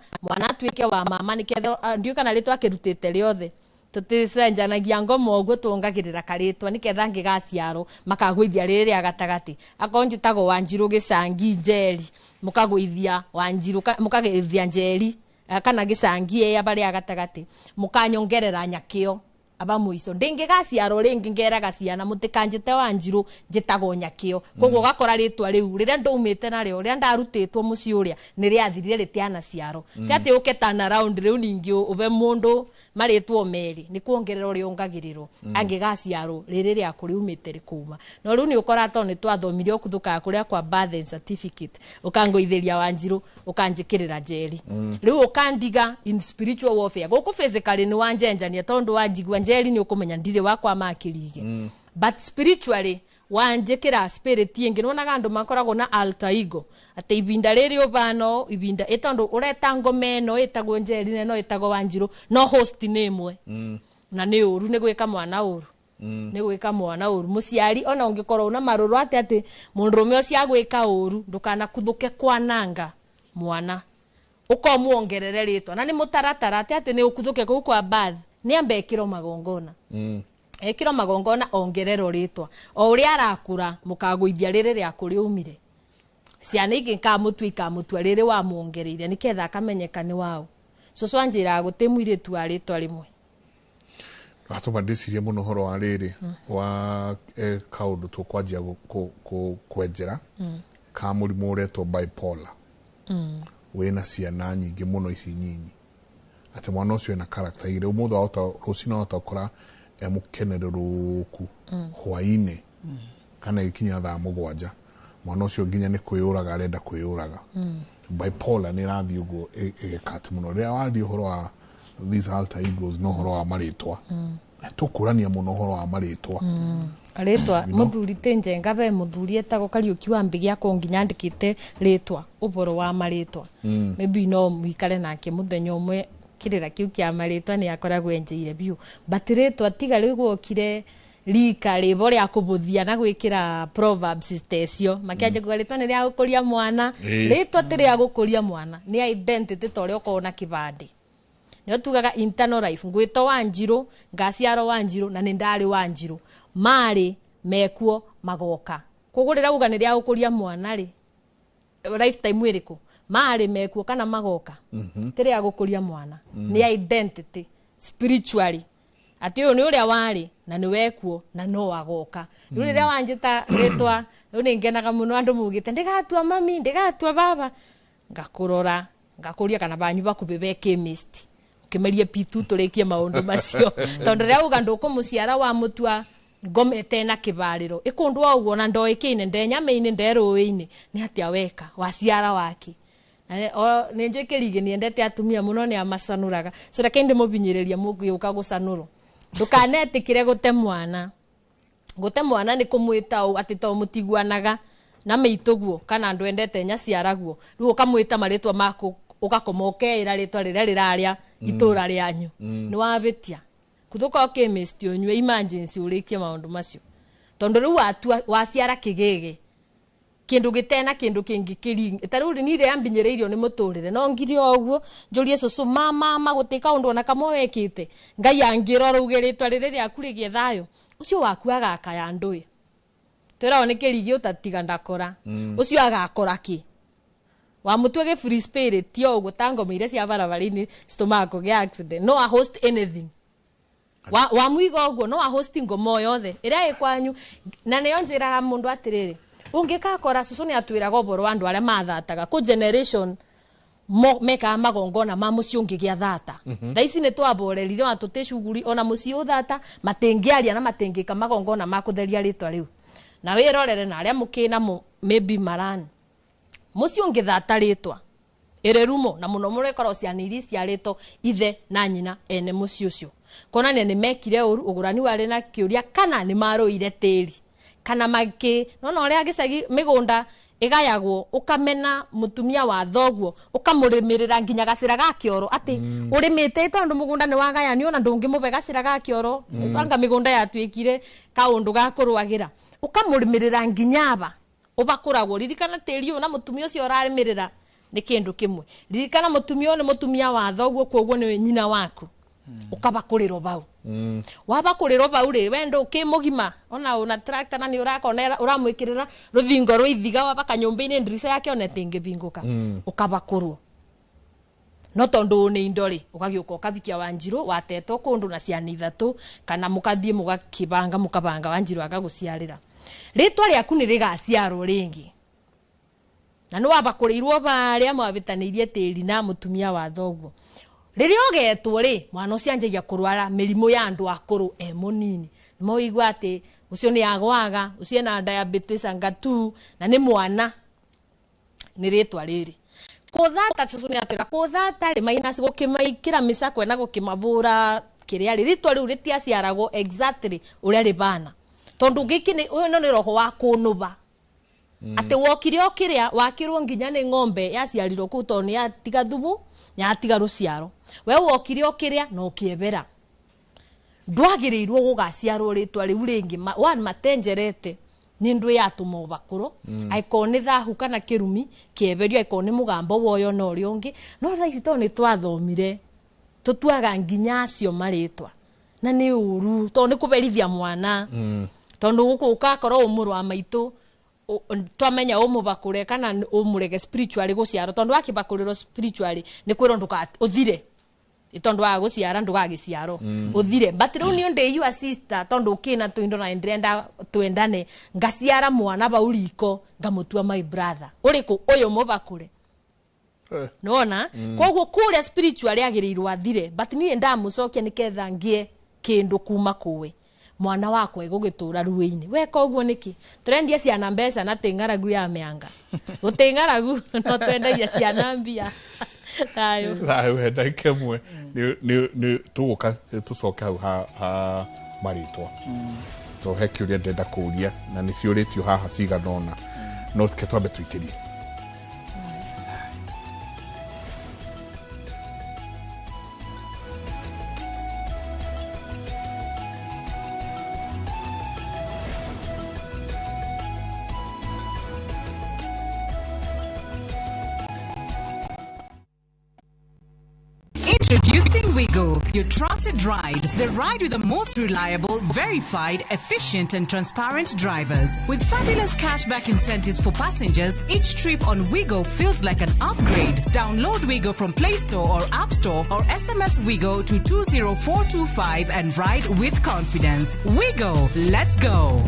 atuike wa mama niketha ndio kana ritwa kirutite riothe tuticenjanagia ngomo ogwo tuongagirira karitwa niketha ngigaciaro makagwithia riri agatagati akonjitago Wanjiru Gicangi Njeri mukagwithia Wanjiru mukagithia Njeri kana Gicangi ya bari agatagati mukanyongerera nyakio aba muico ndingigaciaro ringi ngeraga ciana mutikanjite Wanjiru njitago nyakio koguo gakora ritwa riu riria ndaumite nario riria ndarutitwo muci uria ni riathirire ritiana ciaro ati uketana round riu ningi ube mundu maritwo meri ni kuongerera uri ongagirirwo angigaciaro riri ria kuriumite rikuma no riu ni ukora to ni twathomirie okuthuka kuria kwa birth certificate ukangoitheria Wanjiru ukanjikirira Njeri riu ukandiga in spiritual warfare guku physically ni wanjenjania tondu wanjigwa Njeri ni ukumenya ndire wakwa makirige but spiritually wanjikira spirit yengi nonaga andu makoragwo na alter ego ate ibinda riri ubano ibinda etondu ureta ngome no etagwo Njeri no etagwo Wanjiru no host nemwe na ni uru ni gwika mwana uru ni gwika mwana uru muciari ona ungikorwo una maruru ate mundurume ucio agwika uru ndukana kuthuke kwananga mwana ukomuongerere ritwa na ni mutaratara ate ni ukuthuke ku kwa birth ni ambekiro magongona ekiro magongona ongerero ritwa o uria arakura mukagwithia riri ria kuri umire ciana ingi kamutwika mutwa riri wa muongereire niketha akamenyeka ni wao coco anjira gutimwiritu aritwa rimwe atuma ndicirie muno horo wa riri wa kaundu tukwanjia kwenjera ka murimu uretwo bipolar wena ciana nyingi muno ici nyinyi ati mwana ucio ena character ire umutho auta rucino auta kora emukenereruku hwaine kana ikinya thaa mugwanja mwana ucio nginya ni kwiyuraga arenda kwiyuraga bipolar ni rathi ugo egekati muno ria wathi horo wa these alter egos no horo wa maritwa tukurania muno horo wa maritwa ritwa muthuri tenjenga be muthuri etagwo Kariuki wa Mbigia konginya ndikite ritwa uboro wa maritwa maybe no mwikare nake muthenya umwe kirira kiu kia maritwa ni akoragwo enjeire biu batiritwa tiga riu kire rika ribo ria kubuthia na gwikira proverbs tecio makiaje kugaritwa ni ria gukuria mwana ritwa tiria gukuria mwana ni identity tore ukona kibandi ni tugaga internal life ngwito Wanjiru ngaciaro Wanjiru na ni ndari Wanjiru mari mekuo magoka kugurira uga ni ria gukuria mwana ri lifetime iriku mari mekuo kana magoka tiria gukuria mwana ni identity spiritually ati uyu ni uria wari na ni wekuo na no agoka riu riria wanjita ritwa riu ni ngenaga muno andu mugite ndigatua mami ndigatua baba ngakurora ngakuria kana banyu bakubibe chemist ukimeria pitu turekie maundu macio tondu riria uga ndukumuciara wa mutua ngomete na kibariro ikundu wa uguo na ndoikine ndenyame-ini nderuini ni atia weka waciara waki ni njikirige ni endete atumia muno ni amacanuraga so reke ndi mubinyiriria mugiuka gucanuro ndukanetikire gute mwana ni kumwita ati to mutigwanaga na meituguo kana andu endete nyaciaraguo riu ukamwita maritwa mako ugakomokeira ritwa riria riraria itura rianyu ni wabitia kuthuka chemist onywe emergency urikie maundu macio tondu riu waciara kigege kindu gitena kindu kingi kiringi tariu ni ire ambinyereirio ni muturire no ngiri oguo njurie cucu mama gutika undu ona kamo wekite ngai angiro rugiritwa riri ria kurigie thayo ucio waku agakaya ndui tera onekerigi utatiga ndakora ucio agakora ki wa mutwege free spirit tio gutango mire cia barabarini stomach ge accident no a host anything wa muigo oguo no a hosting ngomo yothe ira ikwanyu na ne onjira mundu atiriri ungikakora cucu ni atwiraga uboro andu aria mathataga ku generation meka magongona ma muci ungigia thata ndaici ni twaborerire wa tutecuguri ona muci uthata matengiaria na matengika magongona makutheria ritwa riu na wirorere na aria mukina maybe marani muci ungithata ritwa ere rumo na muno mure koro ciana iri ciarito ithe na nyina ene muci ucio kona ne mekire uru ugurani wari na kiuria kana ni maroire tiri kana maki no ore agicagi migunda igayagwo ukamena mutumia wa thoguo ukamurimirira nginya gacira ga kioro ati urimite tondu mugunda ni wagayanio na ndungi mube gacira ga kioro anga migunda yatwikire kaundu ga kurwagira ukamurimirira nginya aba ubakuragwo ririkana tiri una mutumia ucio urarimirira ni kindu kimwe ririkana mutumia ni mutumia wa thoguo kwoguo ni nyina waku ukabakuriro bau wabakuriro bau ri wendo kimugima ona tractor na ni urakona uramwikirira ruthingo rwithiga wabaka nyumba-ini ndirisa yake one tingibinguka ukabakurwo no tondu ni indori ukagiuka ukabikia Wanjiru watetwo kundu na ciana ithatu kana mukathie mugakibanga mukabanga Wanjiru akaguciarira ritwa riaku ni rigaciarwo ringi na no wabakurirwo baria mwabitanirie tiri na mutumia wa thoguo riria ogetwo ri mwana ucio anjagia kurwara mirimo ya andu akuru munini mo igwa ati ucio ni agwaga ucio na diabetes angatu na ni mwana ni ritwa riri kuthata tucu ni atira kuthata ri minus gukimaikira misakwe na gukimabura kiria ritwa riu ritiaciaragwo exactly uria ribana tondu giki ni uyu no ni roho wa kunuba ate wokire okiria wakirwo nginya ni ng'ombe yaciarirwo ku toni ya tiga thubu ya tiga ruciaro we wokire okiria no kiebera ndwagirirwo gugaciarwo ritwa riu ringi one matenjerete ni ndu yatuma ubakuro aikoni thahu kana kirumi kieberio aikoni mugambo woyo no riungi no thaici to ni twathomire tutuaga nginya acio maritwa na ni uru to ni kuberithia mwana tondu guku ukakora umuru wa maitu twamenya umubakure kana umurege spiritually guciaro tondu akibakuriro spiritually ni kwiro nduka uthire tondu wa guciara ndugagiciaro uthire but riu ni onde you sister tondu ukina tuindo na ndrenda twendane ngaciara mwana bauriko ngamutua my brother uriku uyu mubakure nona koguo kuria spiritually agirirwa athire but ni ndamucokia niketha ngie kindu kuma kuwe mwana wako egugitura ruini weka uguo niki trendia ciana mbeca na tingaragu ya meanga utingaragu no twendagia ciana mbia tayo wenda ikemwe ni tuguka tucoka hau ha maritwa to hekiuria ndenda kuria na ni ciuritio haha ciganona no ke twambe tuikirie Introducing Wigo, your trusted ride. The ride with the most reliable, verified, efficient and transparent drivers. With fabulous cashback incentives for passengers, each trip on Wigo feels like an upgrade. Download Wigo from Play Store or App Store or SMS Wigo to 20425 and ride with confidence. Wigo, let's go.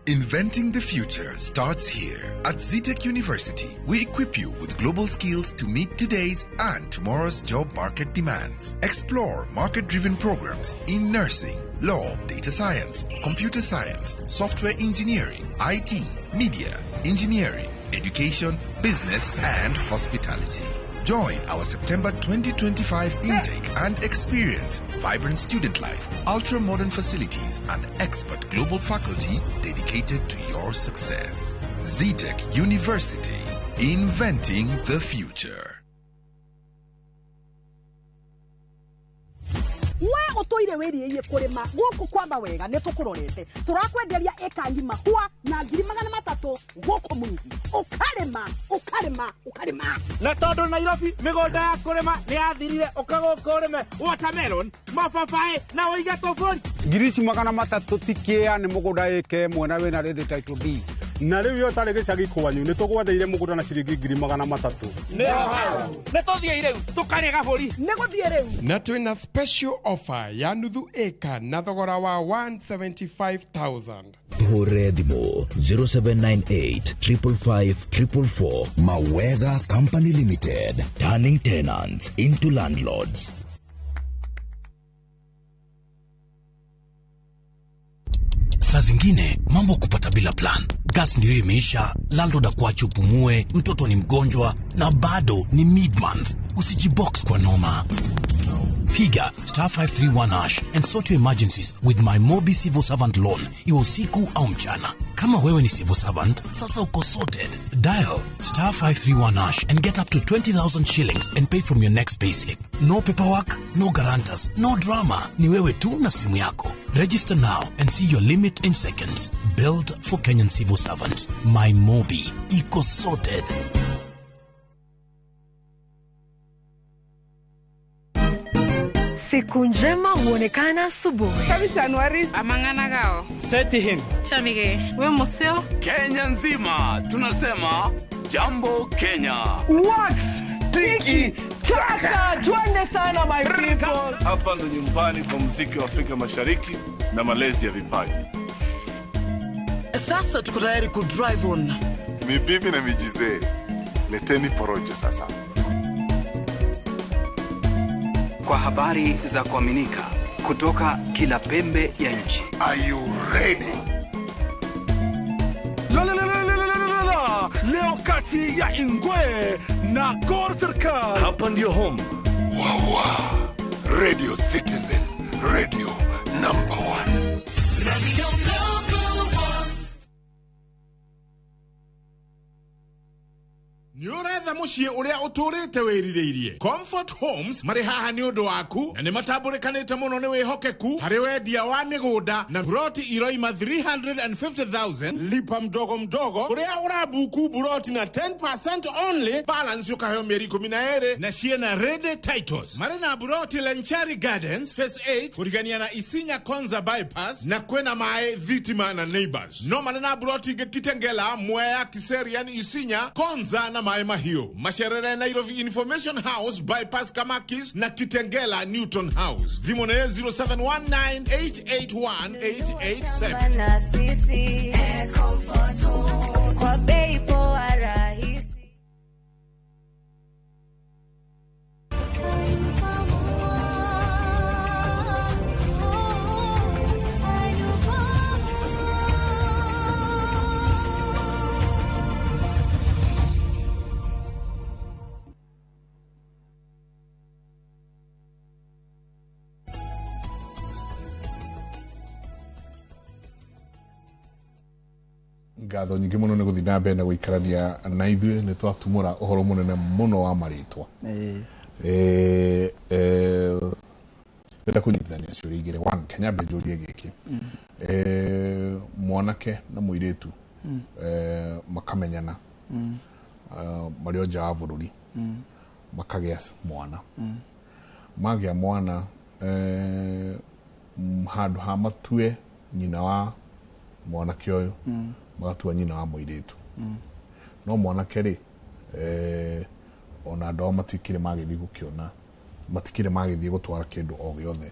Inventing the future starts here. At Zetech University, we equip you with global skills to meet today's and tomorrow's job market demands. Explore market-driven programs in nursing, law, data science, computer science, software engineering, IT, media, engineering, education, business, and hospitality. Join our September 2025 intake and experience vibrant student life, ultra-modern facilities, and expert global faculty dedicated to your success. Zetech University, inventing the future. we utoire wiriye kurima guku kwamba wega nitukurorete turakwenderia eka ngima hua na 300,000 guku mungi ukarima na tondu Nairobi migonda ya kurima ni yathirire ukagoka urime watermelon mababae na oiga tofori 300,000 tikia ni mugunda eke mwena wina ready title deed na riu yo tari gicagi kwanyu ni tugwatheire mugunda na ciringi 300,000 ne tothie riu tukarega buri ne guthie riu na twina special offer ya nuthu eka na thogora wa 175,000 Hore thimo 0798 555 444. Mawega Company Limited, turning tenants into Saa zingine mambo kupata bila plan. Gas ndio imeisha, landlord akuache upumue, mtoto ni mgonjwa na bado ni mid-month. Usijibox kwa noma. Piga *531# and sort your emergencies with my Mobi Civil Servant Loan, iwe usiku au mchana. Kama wewe ni civil servant, sasa uko sorted. Dial *531# and get up to 20,000 shillings and pay from your next payslip. No paperwork, no guarantors, no drama. Ni wewe tu na simu yako. Register now and see your limit in seconds. Built for Kenyan civil servants. My Mobi, iko sorted. Siku njema huonekana asubuhi. Kabisa Januari amangana gao. Seti him. Chamige. We museo. Kenya nzima tunasema jambo Kenya. Wax. Tiki taka. Twende sana my people. Hapa ndo nyumbani kwa muziki wa Afrika Mashariki na malezi ya vipaji. Sasa tuko tayari ku drive on. Mibibi na mijize. Leteni porojo sasa. Kwa habari za kuaminika kutoka kila pembe ya nchi. Are you ready? Leo kati ya Ingwe na Gor Serikali. Hapa ndio home. Wawa. Radio Citizen. Radio number 1. Radio number 1. Nyoretha muciĩ ũrĩa ũtũrĩte wĩrirĩirie. Comfort Homes marĩ haha nĩ ũndũ waku na nĩ matambũrĩkanĩte mũno nĩ wĩhokeku harĩ wendia wa mĩgũnda na buroti iroima 350,000 lipa mdogo mdogo ũrĩa ũrabuku buroti na 10% only, balance ũkaheo mĩeri 12 na ciena ready titles. Marĩ na buroti Lenchari Gardens Phase 8 kũrigania na Isinya Konza bypass na kwena mae Thitima na Neighbors. No marĩ na buroti ingĩ Kitengela, Mwea, Kiserian, Isinya, Konza na Mae Mahio. Masherere Nairobi Information House bypass Kamakis na Kitengela Newton House. Dhimone 0719881887. Ngatho nyingĩ mũno nĩ gũthiĩ na mbere na gũikarania na ithuĩ nĩ twatumũra ũhoro mũnene mũno wa marĩtwa. Ndĩrenda kũnyitithania ciũria igĩrĩ. One, Kenya njũrie gĩkĩ. Mwanake na mũirĩtu makamenyana marĩ o nja wa bũrũri makagĩa mwana. Magĩa mwana handũ ha matue nyina wa mwanake ũyũ magatua nyina wa mũirĩtu. No mwanake rĩ ona andũ matikire magĩthiĩ gũkĩona, matikire magĩthiĩ gũtwara kĩndũ o gĩothe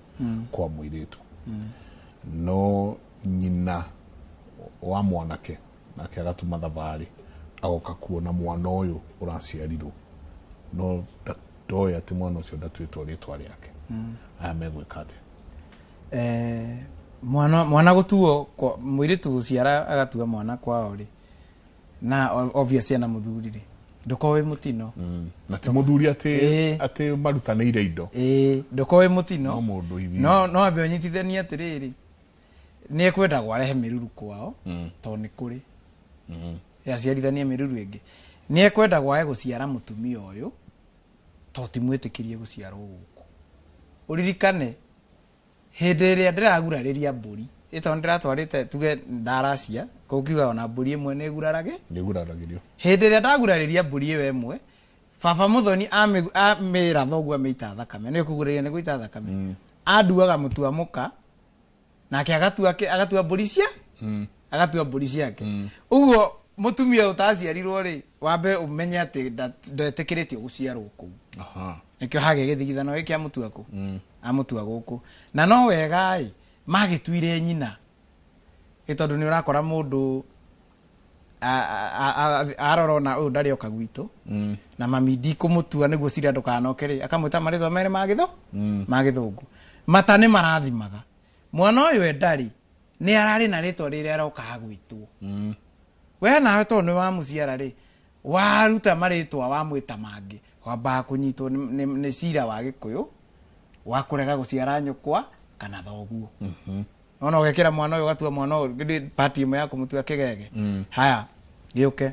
kwa mũirĩtu. No nyina wa mwanake nake agatuma thabarĩ agoka kuona mwana ũyũ ũraciarirwo, no ndoĩ atĩ mwana ũcio ndatuĩtwo rĩtwa rĩake. Aya megwĩka atĩa? Mwana gutuo mwiritu guciara agatua mwana kwao ri na obviously na muthuri ri ndukowe mutino na ti muthuri ati marutanĩire indo ndukowe mutino no mundu hivi no abe onyitithania atiriri ni ekwenda gwarehe miruru kwao to ni kuri yaciarithania miruru ingi ni ekwenda gwae guciara mutumia uyu to ti mwitikirie guciarwo guku uririkane hĩndĩ ĩrĩa ndĩragurarĩria mbũri ĩto ndĩratwarĩte tuge ndaracia kũkiuga ona mbũri ĩmwe nĩ guraragĩrio. Hĩndĩ ĩrĩa ndagurarĩria mbũri ĩyo ĩmwe, baba Muthoni amĩra thoguo amĩita thakame, nĩ kũgurĩria nĩ gũita thakame, anduaga mũtu wa mũka nake agatua mbũri ciake. Ũguo mũtumia ũtaciarirwo rĩ, wambe ũmenye atĩ ndetĩkĩrĩtio gũciarwo kũu. Nĩkĩo hage gĩthigithano gĩkĩ amũtua kũ amũtua gũkũ. Na no wega magĩtuire nyina tondũ nĩ ũrakora mũndũ arora na ũyũ ndarĩ oka gwitũ na mami ndikũmũtua nĩguo cira ndũkanoke rĩ, akamwĩta marĩtwa merĩ ma gĩthũngũ mata nĩ marathimaga mwana ũyũ ndarĩ nĩ ararĩ na rĩtwa rĩrĩa aroka gwĩtwo we nawe to nĩ wa mũciara rĩ waruta marĩtwa wa mwĩta mangĩ wambaga kũnyitwo nĩ cira wa gĩkũyũ wa kũrega gũciara nyũkwa kana thoguo ona ũgekĩra mwana ũyũ ũgatua mwana ũyũ pati ĩmwe ya kũmũtua kĩgege haya gĩũke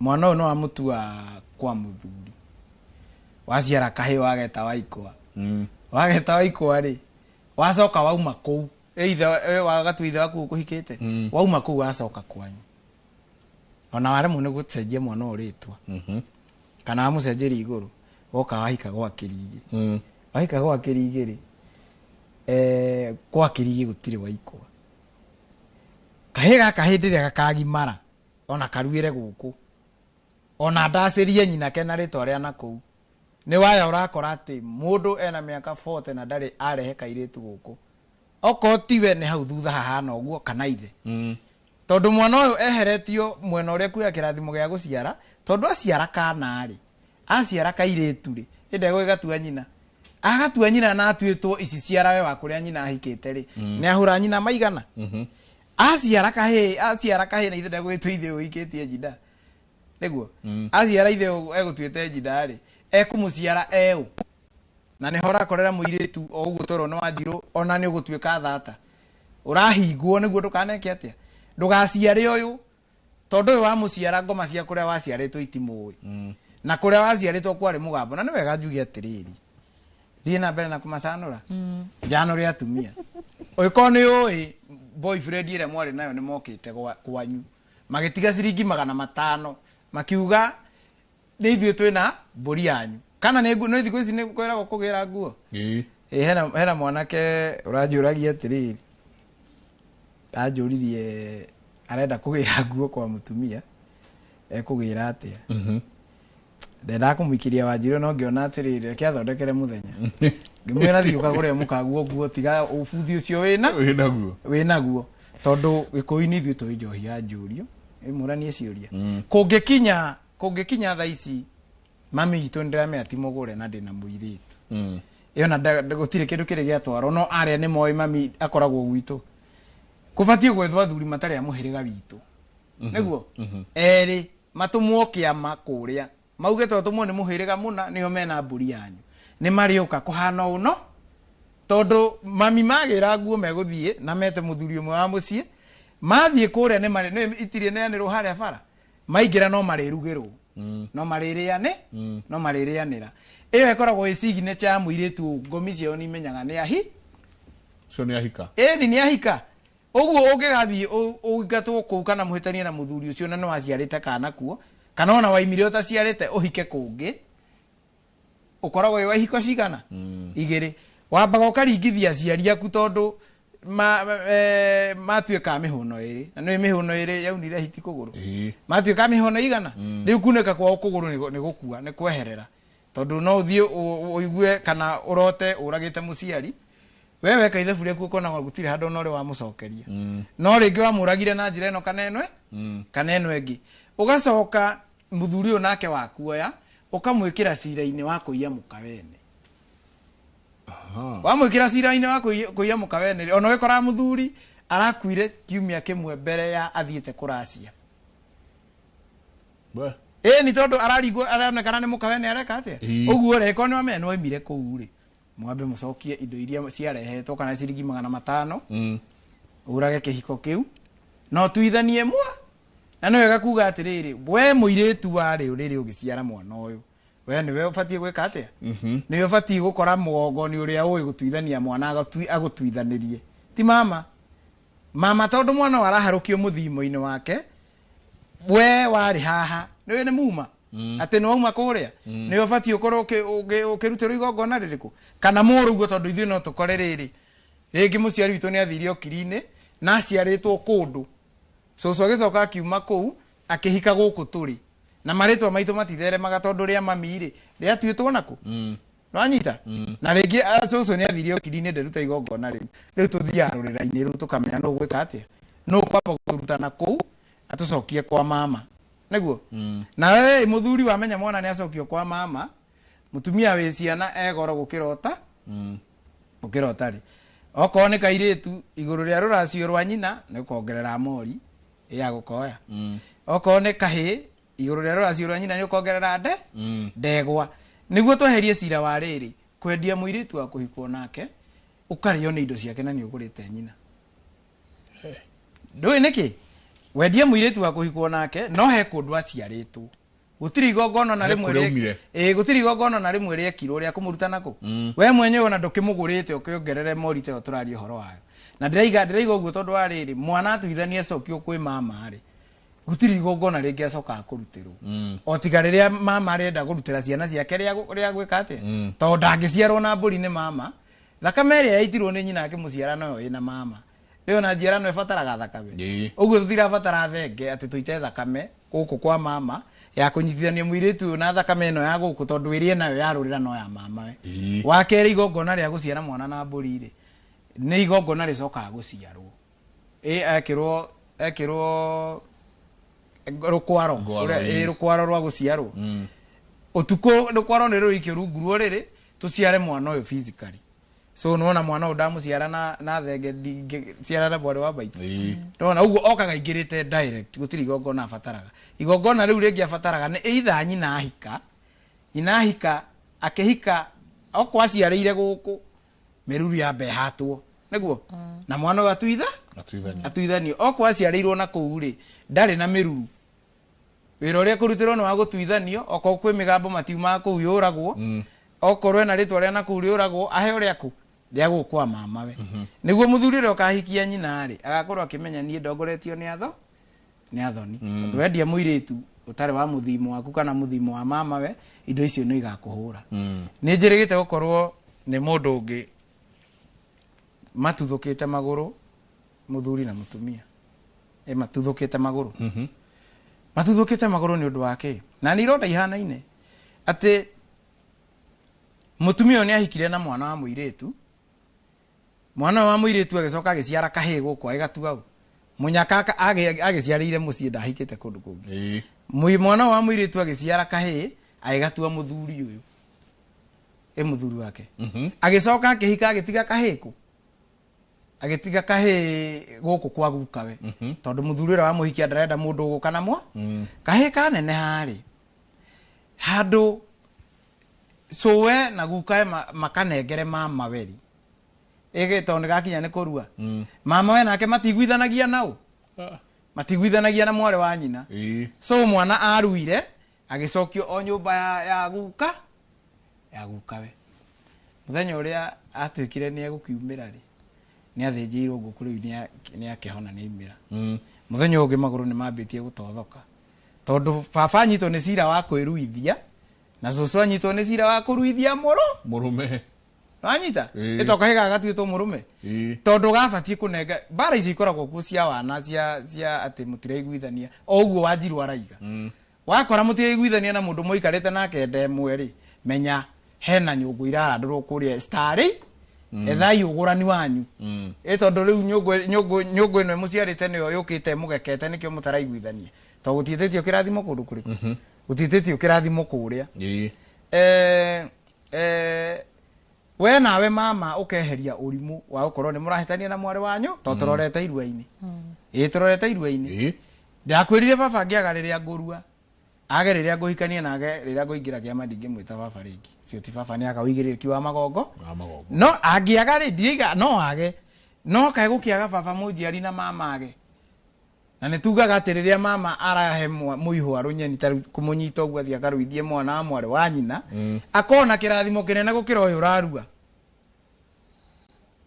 mwana ũyũ no amũtua kwa mũthuri waciara kahĩĩ wageta waikwa rĩ wacoka wauma kũu wagatua ithe waku ũkũhikĩte wauma kũu wacoka kwanyu ona waremwo nĩ gũcenjia mwana ũyũ rĩtwa kana wamũcenjeria igũrũ woka wahika gwa kĩrigĩ wahika gwa kĩrigĩ rĩ kwa kĩrigĩ gũtirĩ waikwa kahĩĩ gaka hĩndĩ ĩrĩa gakagimara ona karuĩre gũkũ ona ndacĩrie nyina kena rĩtwa rĩa na kũu nĩ waya ũrakora atĩ mũndũ ena mĩaka 40 na ndarĩ arehe kairĩtu gũkũ okorwo tiwe nĩ hau thutha hahana ũguo kana ithe tondũ mwana ũyũ eheretio mwena ũrĩa kuya kĩrathimo gĩa gũciara tondũ aciara kana rĩ aciara kairĩtu rĩ ĩndego ĩgatua nyina agatua nyina na atuĩtwo ici ciarawe wa kũrĩa nyina ahikĩte rĩ nĩ ahũra nyina maigana aciara kahĩĩ na ithe ndegwĩtwo ithe ũhikĩtie njinda nĩguo aciara ithe egũtuĩte njinda rĩ ekũmũciara eũ na nĩ hora korera mũirĩtu o ũguo toro no Wanjirũ ona nĩ ũgũtuĩka thata ũrahingwo nĩguo ndũkaneke atĩa ndũgaciare ũyũ tondũ ũyũ wa mũciara ngoma cia kũrĩa waciarĩtwo itimũĩ na kũrĩa waciarĩtwo kwarĩ mũgambo na nĩ wega njuge atĩrĩrĩ thiĩ na mbere na kũmacanũra njanũre atumia ũgĩkorwo nĩ ũĩ boyfriend ĩrĩa mwarĩ nayo nĩ mokĩte kwanyu magĩtiga ciringi 500 makiuga nĩ ithuĩ twĩna mbũri yanyu kana nĩ thikũ ici nĩ kwĩragwo kũgĩra nguo hena mwanake ũranjũragia atĩrĩrĩ anjũririe arenda kũgĩra nguo kwa mũtumia ekũgĩra atĩa ndenda kũmũikĩria Wanjirũ no ngĩona atĩrĩrĩ reke athondekere mũthenya ngĩmwĩra thiĩ ũkagũre mũkaguo nguo tiga ũbuthi ũcio wĩnaguo tondũ gĩkũyũ-inĩ ithuĩ tũĩ njohi ya njũrio ĩmũranie ciũria kũngĩkinya thaa ici mami witũ ndĩramenya ti mũgũre na ndĩna mũirĩtu ĩyo na gũtirĩ kĩndũ kĩrĩ gĩatwarwo no arĩa nĩ moĩ mami akoragwo gwitũ kũbatiĩ gwethwo athuri matarĩ a mũhĩrĩga witũ nĩguo erĩ matũmwo kĩama kũrĩa mauge tũtũmwo nĩ mũhĩrĩga mũna nĩo mena mbũri yanyu nĩ marĩũka kũhana ũno tondũ mami magĩra nguo megũthiĩ na mete mũthuri ũmwe wa mũciĩ mathiĩ kũrĩa nĩ itirĩ neanĩrwo harĩa bara maingĩra no marĩrugĩrwo no marĩrĩanĩra ĩyo ĩkoragwo ĩcigine cha mũirĩtu ngomi ciao nĩ imenyaga nĩ ahika nĩ ahika ũguo ũngĩgathiĩ ũingatwo kũu kana mũhĩtanie na mũthuri ũcio na nĩ waciarĩte kana kuo kana ona waimire ũtaciarĩte ũhike kũngĩ ũkoragwo wa ihiko cigana igĩrĩ wambaga ũkaringithia aciari aku tondũ matuĩka mĩhũno ĩrĩ na nĩ mĩhũno ĩrĩ yaunire hiti kũgũrũ matuĩka mĩhũno igana rĩu kunĩka kwao kũgũrũ nĩ gũkua nĩ kweherera tondũ no ũthiĩ ũigue kana ũrote ũragĩte mũciari we weka ithabu rĩaku ũkona gũtirĩ handũ no ũrĩ wamũcokeria no rĩngĩ wamũragire na njĩra ĩno kana ĩno ĩngĩ ũgacoka mũthuri ũyũ nake wakuoya ũkamwĩkĩra cira-inĩ wa kũiya mũkawene wamwĩkĩra cira-inĩ wa kũiya mũkawene ona ũgĩkoraga mũthuri arakuire kiumia kĩmwe mbere ya athiĩte kũracia nĩ tondũ aronekana nĩ mũkawene areka atĩa ũguo rĩko nĩ wamenya nĩ waimire kũu rĩ mwambe mũcokie indo iria ciarehetwo kana ciringi 500 ũrage kĩhiko kĩu no tuithanie na nĩ wega kuga atĩrĩrĩ we mũirĩtu warĩ ũrĩrĩ ũgĩciara mwana ũyũ we nĩwe ũbatiĩ gwĩka atĩa nĩwe ũbatiĩ gũkora mũgongoni ũrĩa ũĩ gũtuithania mwana agũtuithanĩrie ti mama tondũ mwana waraharũkio mũthimo-inĩ wake we warĩ haha nĩwe nĩ muma atĩ nĩ wauma kũrĩa nĩwe ũbatiĩ ũkorwo ũkĩrutĩrwo igongona rĩrĩkũ kana mũrũ ũguo tondũ ithuĩ no tũkore rĩrĩ rĩngĩ mũciari witũ nĩ athire okiri-inĩ na aciarĩtwo kũndũ cũcũ agĩcoka akiuma kũu akĩhika gũkũ tũrĩ na marĩtwa maitũ matitheremaga tondũ rĩa mami rĩ rĩatuĩtwo nakũ nwanyita na rĩngĩ cũcũ nĩ athire okiri-inĩ nderuta igongona rĩu tũthiaga rũrĩra-inĩ rũu tũkamenya nũ gwĩka atĩa nũ kwamba kũrutana kũu atũcokie kwa mama nĩguo na we mũthuri wamenya mwana nĩ acokio kwa mama mũtumia wĩ ciana egoro gũkĩrota rĩ Oko ne kairetu iguru ria ruracio rwa nyina ne kuongerera mori ya gukoya. Oko ne kahi iguru ria ruracio rwa nyina ne kuongerera ndegwa. Niguo tweherie cira wa riri kwendia muiritu wa kuhikwo nake ukario ni indo ciake na ni ugurite nyina. Ndoi niki wendia muiritu wa kuhikwo nake no he kundu aciaritwo. Gutiri igongono na rimwe ri gutiri igongono na rimwe ri kiro ria kumuruta nako. We mwenyewe ona ndukimugurite ukiongerere morite uturarie horo wayo. Na ndiraiga uguo tondu wa riri mwana atuithanie cokio kwi mama ri. Gutiri igongono ringi acoka akurutirwo. O tiga riria mama arenda gurutira ciana ciake ria gwika ate. Tondu ndangiciarwo na mburi ni mama. Thakame ria yaitirwo ni nyina akimuciara no ina mama. Riyo na njira no ibataraga thakame. Uguo tutirabatara thenge ati tuite thakame guku kwa mama ya kunyitithania muiritu na thakame no ya guku tondu irie nayo yarurira no ya mama we. Wa keri igongona ria guciara mwana na mburi ri ni igongona ricoka guciarwo. Ekirwo rukwaro rukwaro rwa guciarwo. Utuko rukwaro ni ruikio rungu ruo riri tuciare mwana uyu physically. So nona mwana udamuciara na thenge ciara na bwari wa baitu. Ndona uguo okaga ingirite direct gutiri igongona abataraga. Igongona riu ringi abataraga ni either nyina ahika. Nyina ahika akihika okwa aciarire guku meruru ya behatwo. Niguo. Na mwana wa atuithani okwa aciarirwo na kuu ri ndari na meruru. Wira uria kurutirwo no agutuithanio oko kwi migambo matiuma kuu yuragwo. Okorwe na ritwa ria na kuu yuragwo ahe uria ku ria gukwa mama we. Niguo muthurire okahikia nyina ri agakorwo akimenya nie ndongoretio ni athoni. Tondu wendia muiritu utare wa muthimo waku kana muthimo wa mama we indo icio no igakuhura. Ni njirigite gukorwo ni mundu ungi matuthukite maguru muthuri na mutumia. Matuthukite maguru. Matuthukite maguru ni undu wake. Na ni ironda ihanaine ati mutumia ni ahikire na mwana wa muiritu. Mwana wa muiritu agicoka agiciara kahi guku agatuga munyaka agiciarire mucii ndahikite kundu kungi. Mwana wa muiritu agiciara kahi aigatua muthuri uyu muthuri wake. Agicoka akihika agitiga kahi ku agitiga kahi guku kwa gukawe tondu muthuri wa muhikia ndarenda mundu guka namwo kahi kanene hari handu sowe na gukae makanengere mama weri tondu gakinya ni kurua mama we nake matiguithanagia nao matiguithanagia na mware wa nyina. So mwana aruire agicokio o nyumba ya gukawe muthenya uria atwikire ni egukiumira ri ni athinjirwo nguku riu ni akihona ni imira. Muthenya ungi maguru ni mambitie gutothoka tondu baba nyito ni cira wa kwiruithia na cucu anyitwo ni cira wa kuruithia murume. Wanyita itoka higa gatuitwo murume tondu gabatie kunenga bara ici ikoragwo ku cia wana cia ati mutiraiguithania oguo wanjiru araiga. Wakora mutiraiguithania na mundu muikarite nake ndemwe ri menya hena nyungu irarandurwo kuria stari ethai ugurani wanyu. Tondu riu nyungu ino muciarite niyo yukite mugekete nikio mutaraiguithania to gutitetio kirathimo kundu kuriku utitetio kirathimo kuria. We nawe mama ukeheria urimu wa ukorwo ni murahitania na mwari wanyu to turorete irua-ini. Turorete irua-ini. Ndakwirire baba ngiagariria ngurua age riria nguhikania nage riria nguingira kiama ndingimwita baba ringi. Cio ti baba ni akawigiriki wa magongo. No angiagari ndiga no age no kae gukiaga baba munjiari na mama age. Na nitugaga atiriria mama arahe muihu arunyeni ta kumunyita uguo athia karuithie mwana wa mwari wa nyina akona kirathimo kinene gukira uyu urarua.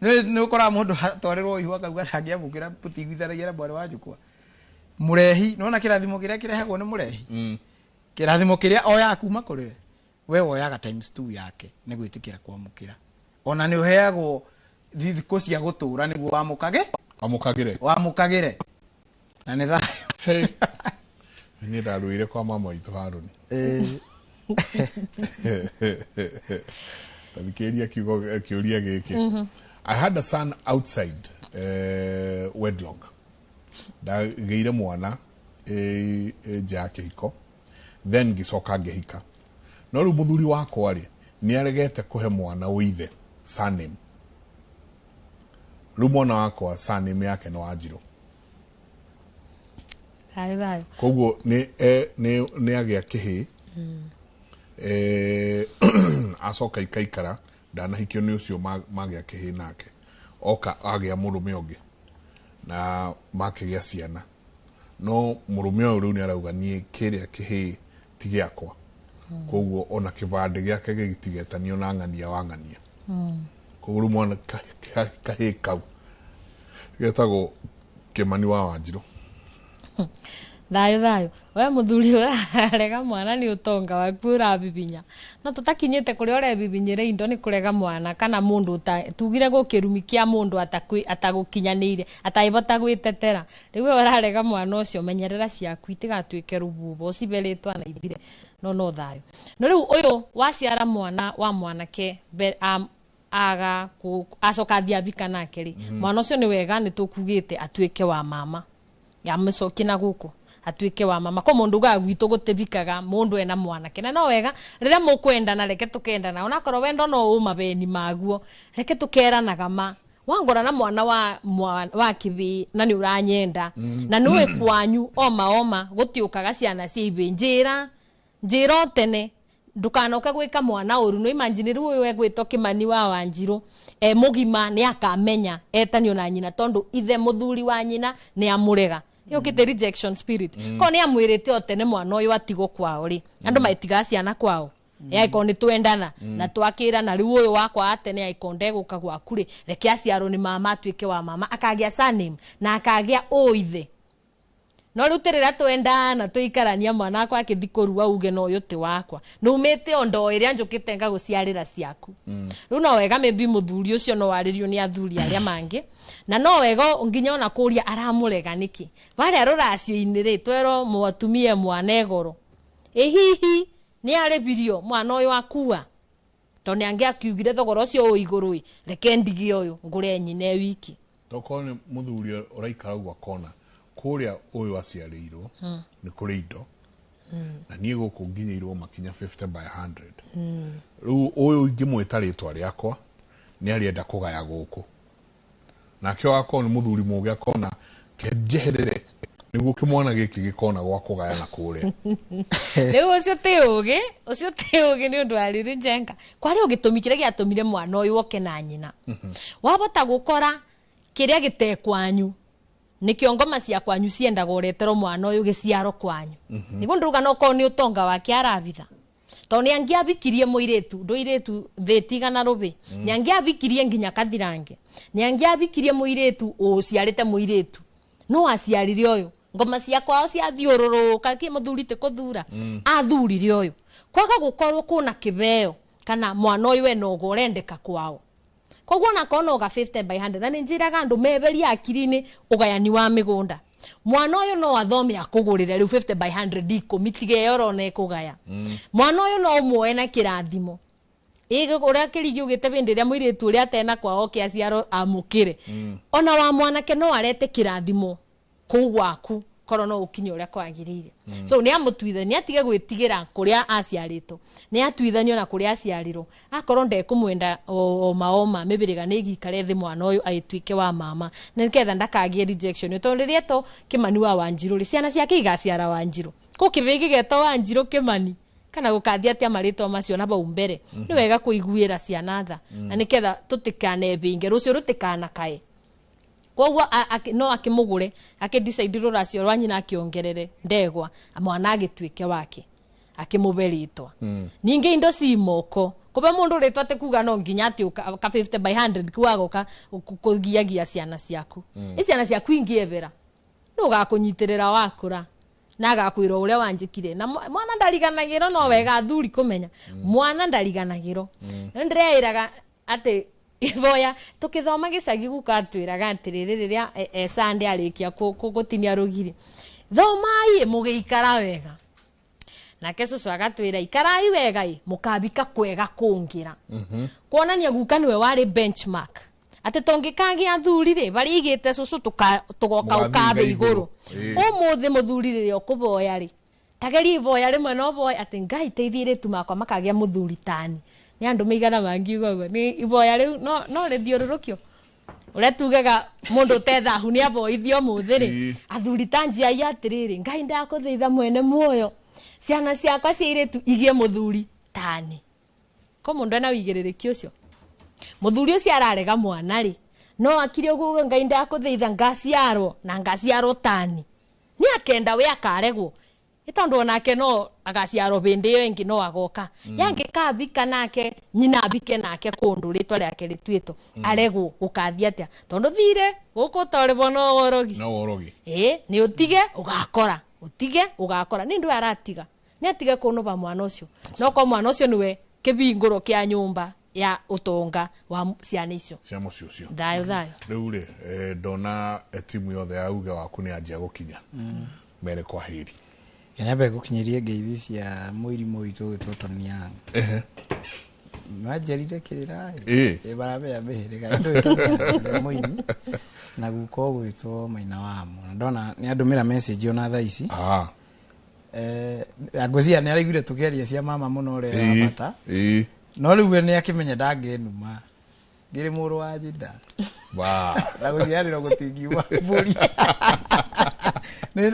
Ni ukora mundu twarirwo ihu akauga ndangia mukira putigwithanagia na mwari wa njukwa murehi nona kirathimo kiria kirehagwo ni murehi. Kirathimo kiria oya kuma kuri we oyaga times 2 yake ni gwitikira kwamukira ona ni uheagwo thikũ cia gutura niguo wamukagire na nĩ thayo. Hey. Ni ndaruire kwa mama itu Haruni. Tabikiria kiuria giki. I had a son outside wedlock. Da geire mwana jake hiko. Then gicoka ngehika. No ru muthuri wakwa ri ni aregete kuhe mwana uithe surname. Rumona wakwa surname yake no Wanjiru. Hai. Koguo ni agia kihi. Acoka ikaikara ndanahikio ni ucio magia kihi nake. Oka agia murume ungi. Na makigĩa ciana. No murume ũyũ rĩu nĩ arauga niĩ kĩrĩa kĩhĩ ti gĩakwa. Koguo ona kĩbandĩ gĩake gĩtigetanio na ng'ania wa ng'ania. Koguo rĩu mwana kahĩ kau getagwo Kĩmani wa Wanjiru. Thayo we muthuri urarega mwana ni utonga waku urabibinya no tutakinyite kuri ore bibinyire indo ni kurega mwana kana mundu tugire gukirumi kia mundu atagukinyanire ataibota gwitetera riu urarega mwana ucio menyerera ciaku itigatuike rububo ciberetwa na ithire no thayo no riu uyu waciara mwana wa mwanake aga acoka thiabika nake ri mwana ucio ni wega ni tukugite atuike wa mama ya mcoki na guku atuike wa mama ko mundu ga gwitu gutebikaga mundu ena mwana kena no wega rire mukwendana reke tukendana ona korwo wendo no umabeni maguo reke tukeranaga ma wangora na mwana wa kibi na ni uranyenda na niwe kwanyu oma gutiukaga ciana cia ibenjira njiro tene ndukanoka gwika mwana uru no imagine ruwe we gwito Kimani wa Wanjiru mugima ni akamenya etanio na nyina tondu ithe muthuri wa nyina ni amurega yokite rejection spirit ko ni amwirite otene mwana uyu atigo kwao ri andu maitiga ciana kwao yaiko ni twendana na twakira na riu uyu wakwa atene aikonde guka gwaku ri reke aciaro ni mama atuike wa mama akagia surname na akagia oithe no ruterera twendana tuikarania mwana wakwa akithikuru auge no yote wakwa numete ondo iria njukite nga guciarira ciaku riu no wega maybe muthuri ucio no waririo ni athuri aria mangi na no wega nginya ona kuria aramurega niki bari aruracio-ini ri twero mwatumie mwana egoro hihi ni arebirio mwana uyu akua to ni angia akiugire thogoro ucio o iguru reke ndigi uyu ngure nyine wiki toko ni muthuri uraikara gwa kona kuria uyu aciarirwo ni kuri indo na niĩ gũkũ nginyĩirwo makinya 50 by 100 rĩu ũyũ ingĩmwĩta rĩtwa rĩakwa nĩ arĩenda kũgaya gũkũ nake wakwa nĩ mũthuri mũgĩ akona kenjeherere nĩguo kĩmwana gĩkĩ gĩkona gwa kũgaya na kũrĩa rĩu ũcio ti ũgĩ nĩ ũndũ wa rĩrĩ njenga kwarĩ ũgĩtũmi kĩrĩa gĩatũmire mwana ũyũ oke na nyina wabota gũkora kĩrĩa gĩtekwanyu ni kiongoma cia kwanyu ciendaga uretero mwana uyu giciaro kwanyu niguo nduga no ko ni utonga wake arabitha to ni angiabikirie muiretu nduiretu thetiga na rubi ni angiabikirie nginya kathirange ni angiabikirie muiretu uciarite muiretu no aciarire uyu ngoma cia kwao cia thiururuka ki muthurite kuthura athurire uyu kwaga gukorwo kuna kibeo kana mwana uyu we no gorendeka kwao koguo na kono ga 50 by 100 na njiraga andu meberia akirini ugayani wa migunda mwana uyu no athome akugurire riu 50 by 100 ikomitige yorone kugaya mwana uyu no umwe na kirathimo ige uria kirigi ugite bindi ria muiritu uria atena kwao kiaciaro amukire ona wa mwanake no arete kirathimo kugwaku koro no ukinyo uria kwagirire so ni amutwithania atige gwitigira kuria aciarito ni atwithanio na kuria aciariro akoro ndekumwenda o maoma mebiriga ni gikare thi mwana uyu aituike wa mama na niketha ndakagie rejection to rĩrĩeto Kimani wa Wanjiru ri ciana ciake igaciara Wanjiru ko kibigi geto Wanjiru Kimani kana gukathia atia marito macio na bau mbere ni wega kuiguira ciana tha na niketha tutikane binge rucio rutikana kae koguo no akimugure akidecide ruracio rwa nyina akiongerere ndegwa mwana agituike wake akimuberitwa ninge indo si moko kube mundu ritwa te kuga no nginya ati ka 50 by 100 kuagoka kugiagia ciana ciaku ciana ciaku ingiebera no gakunyitirira wakura na gakwira uria wanjikire na mwana ndariganagiro no wega athuri kumenya mwana ndariganagiro ndreiraga ati iboya tukithoma gicagi gukatwiraga atiriri riria Sunday arikia gutinia rugiri thomai mugiikara wega na keso agatwira ikarai wega mukabika kwega kungira kuonania guka niwe wari benchmark ati tongikagi athuri ri bari igite susu tugoka ukabe iguru umuthi muthuri ri okuboya ri tageri iboya rimwe no boya ati ngai teithire tumakwa makagia muthuri tani ni andu meigana mangi gogo ni iboya riu no rithiururukio Ule tugaga mundu tetha hu ni aboithio muthiri athuri tanjia yatiriri ngai ndakuthiitha mwene muoyo ciana ciakwa ciiritu igie muthuri tani ko mundu ena wigiririki ucio muthuri ucio ararega mwana ri no akiri uguo ngai ndakuthiitha ngaciarwo na ngaciarwo tani ni akenda we akaregwo itondu onake no agaciarwo bindi iyo ingi no agoka yange kabika nake nyina abike nake kundu ritwa riake ritwito aregwo ukathia atia tondu thire guko tore bono orogi ni utige ugakora ni ndu aratiga ni atiga kuno ba mwana ucio no ko mwana ucio niwe kibinguro kia nyumba ya utonga wa ciana icio cia mucio ucio thayo riu ri ndona timu yothe ya uge waku ni anjia gukinya mere kwa hiri Nyambe gukinyirie ngeithi cia muirimu witu gitotonia majerire kirira barabe ya behirega ndo muini na guko gwitwo maina wamo ndona ni andumira message ona thaa ici agozia ni araigire tukeria cia mama muno ore mata no riu ni akimenya ndangenuma ngiri muru wa jinda na guciarira gutingiwa buri no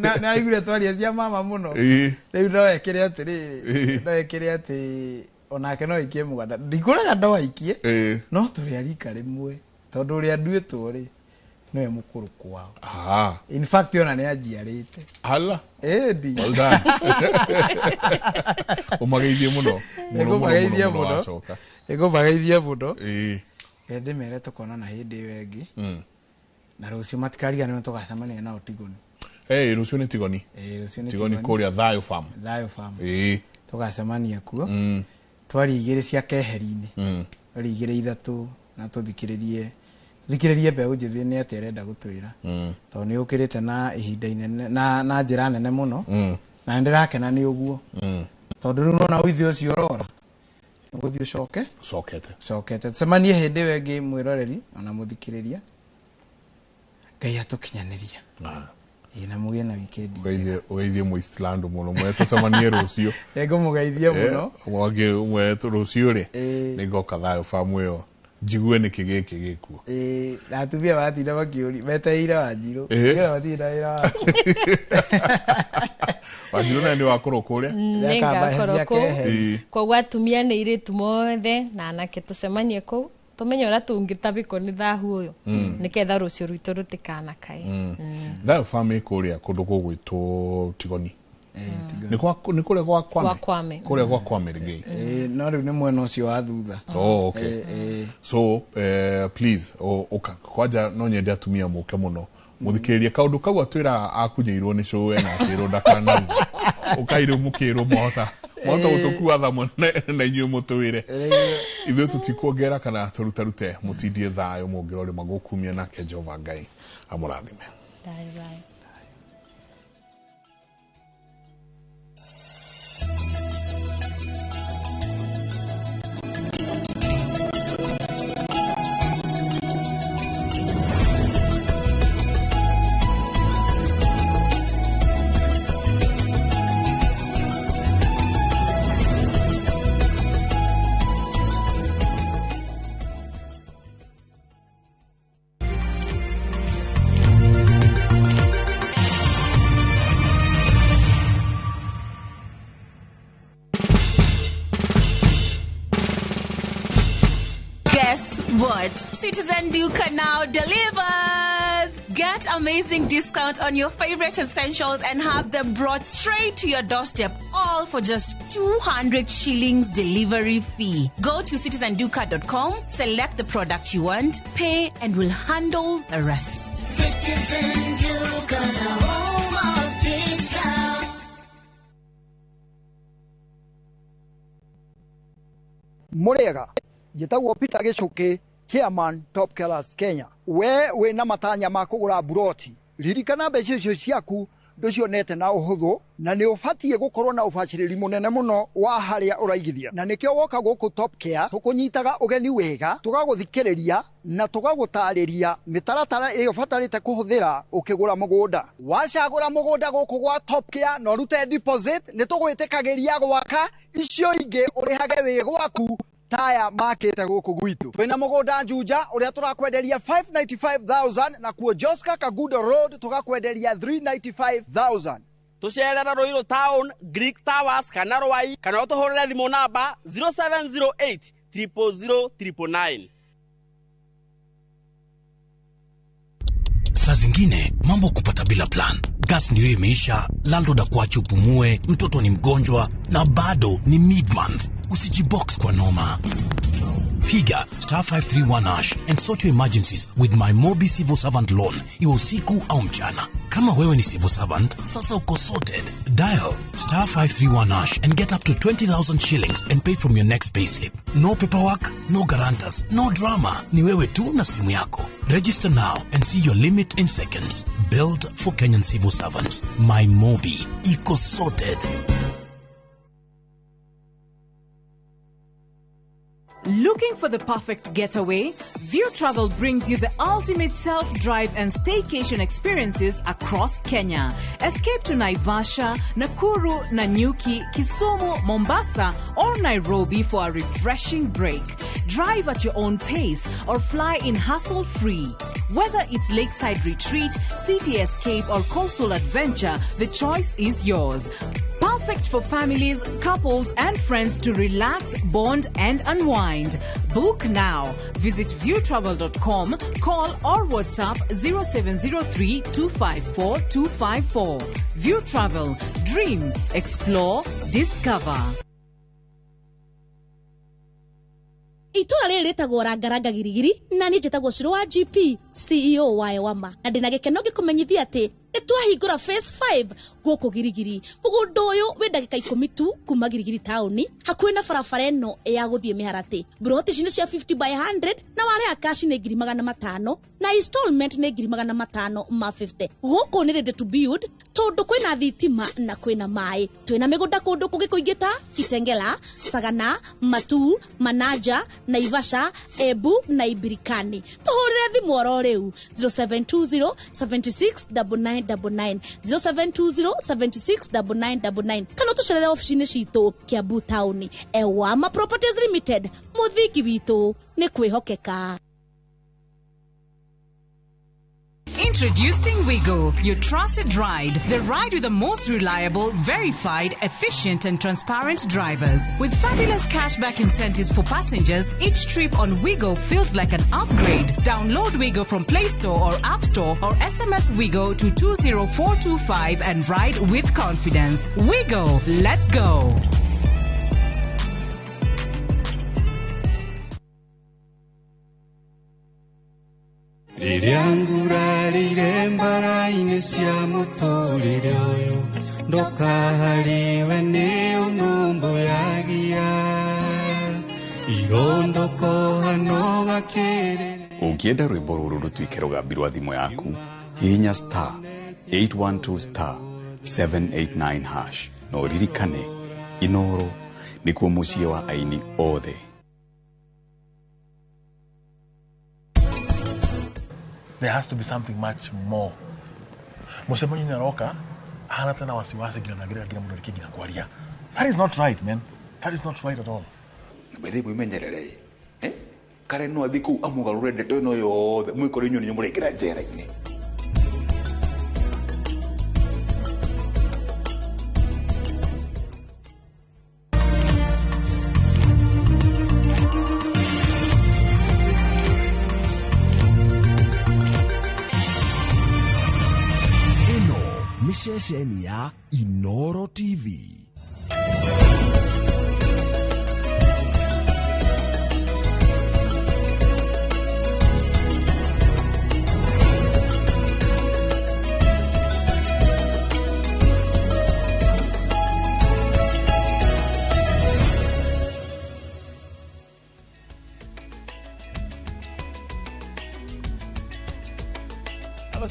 araigire twaria cia mama muno riu ndoekire ati onake no ikie muganda ndikuraga ndawaikie no turi arika rimwe tondu uri anduitwo ri no mukuru kwao in fact ona ni ajiarite hala edi well done umageithie muno bageithie muno ende mere tukona na hindi wengi na rucio matikariga ni tugacamania na Tigoni rucio ni Tigoni kuria Thayo Farm tugacamania kuo twari igire cia keheri-ini twari igire ithatu na tuthikiririe mbeu njithi ni aterenda gutwira to ni ukirite na ihinda inene na njira nene muno na ndirakena ni uguo tondu riu nona uithi ucio urora guthio cokete semanie hindi wengi mwiroreri ona muthikiriria ngai atukinyaniria ina mugie na weekend ugeithie muisland muno mwetu semanie rucio ego mugeithie muno mwetu rucio ri nigoka Thayo Farm yo jigue ni kigiki gikuo na tubia batinda bakiuri meteira Wanjiru ngira batinda ira Wanjiru na ndi wakoro kuria kwa gwatumia ni iritu mothe na anake tusemanie ku tumenye ora tungitabiko ni thahu uyu niketha rucio rwito rutikana kai Thayo Farm kuria kundu gugwitwo Tigoni ni kuria gwa Kwame kuria gwa Kwame rigi no riu ni mwena ucio wa thutha okay so please kwaja no nyende atumia muke muno muthikiririe kaundu kau atwira akunyeirwo ni show na akiro ndakana ukairo mukiro mota utukua thamo na inyu mutwire ithu tutikuongera kana turutarute mutindie thayo mungirore magukumia nake Jehova Ngai amurathime bye What? Citizen Duka now delivers! Get amazing discount on your favorite essentials and have them brought straight to your doorstep, all for just 200 shillings delivery fee. Go to citizenduka.com, select the product you want, pay, and we'll handle the rest. Citizen Duka, the home of discount. Murega. Gitagwo Peter Gichuki, Chairman Top Killers Kenya. We na matanya ma kugura buroti. Ririkana mbeca icio ciaku nducionete na uhuthu na ni ubatie gukorwo na ubaciriri munene muno wa haria uraigithia. Na nikio woka guku Top Care tukunyitaga ugeni wega, tugaguthikiriria na tugagutariria mitaratara iyo batarite kuhuthira ukigura mugunda. Wacagura mugunda guku gwa Top Care no rute deposit ni tugwitikagiria gwaka icio ingi urihage wi gwaku taya makete guku gwitu twina mugunda Juja uria turakwenderia 595,000 na kuo Joska Kagudo Road tugakwenderia 395,000. tucerera Ruiru Town, Greek Towers kana Rwai kana utuhurire thimu namba 0708 000 999. Saa zingine mambo kupata bila plan. Gas ndio imeisha, landlord akuache upumue, mtoto ni mgonjwa na bado ni mid-month. Usijibox kwa noma. Piga *531# and sort your emergencies with my Mobi Civil Servant Loan. Iwe usiku au mchana. Kama wewe ni civil servant, sasa uko sorted. Dial *531# and get up to 20,000 shillings and pay from your next payslip. No paperwork, no guarantors, no drama. Ni wewe tu na simu yako. Register now and see your limit in seconds. Build for Kenyan civil servants. My Mobi. Iko sorted. Looking for the perfect getaway? View Travel brings you the ultimate self-drive and staycation experiences across Kenya. Escape to Naivasha, Nakuru, Nanyuki, Kisumu, Mombasa, or Nairobi for a refreshing break. Drive at your own pace or fly in hassle-free. Whether it's lakeside retreat, city escape, or coastal adventure, the choice is yours. Perfect for families, couples, and friends to relax, bond, and unwind. Book now. Visit viewtravel.com, call or WhatsApp 0703 254 254. View Travel. Dream, explore, discover. Itura riri ritagwo Rangaranga Girigiri na ni njitagwo Shiro wa GP CEO wa Ewama na ndina gikeno gikumenyithia ati nitwahingura phase 5 guku Girigiri mugundo uyu wi ndagika 10 tu kuma Girigiri town hakuhi na barabara eno ya guthie Miharati. Broti cini cia 50 by 100 na wale akashi ni 500 na installment ni 500 ma 50. Guku ni ready to build tondu kwina thitima na kwina mai. Twina migunda kundu kugikuingita Kitengela, Sagana, Matu, Manaja, Naivasha, Ebu na Ibirikani. Tuhurire thimu oro riu 0720 769999 0720 769999 kana tucerere office-ini citu Kiambu town. Ewama Properties Limited, muthiki witu ni kwihokeka. Introducing Wigo, your trusted ride. The ride with the most reliable, verified, efficient and transparent drivers. With fabulous cashback incentives for passengers, each trip on Wigo feels like an upgrade. Download Wigo from Play Store or App Store or SMS Wigo to 20425 and ride with confidence. Wigo, let's go. Rirangurarire mbaraine cia muturire uyu ndokahariwe ni unumbu yagia irondoko hano gakirire. Ungienda rwimbo ruru rutwike rugambi rwa thimu yaku hinya *812*789# no ririkane Inoro nikuo mucie wa aini othe. There has to be something much more. Musemanyi naroka hana tena wasiwasi gina nagira mundu gina kwaria. That is not right, man. That is not right at all. Bethe mwimenyerere. Kare no athiku amugarure ndeto no yothe mwikore nyoni nyumurekera njera-ini. Mishesheni ya Inoro TV.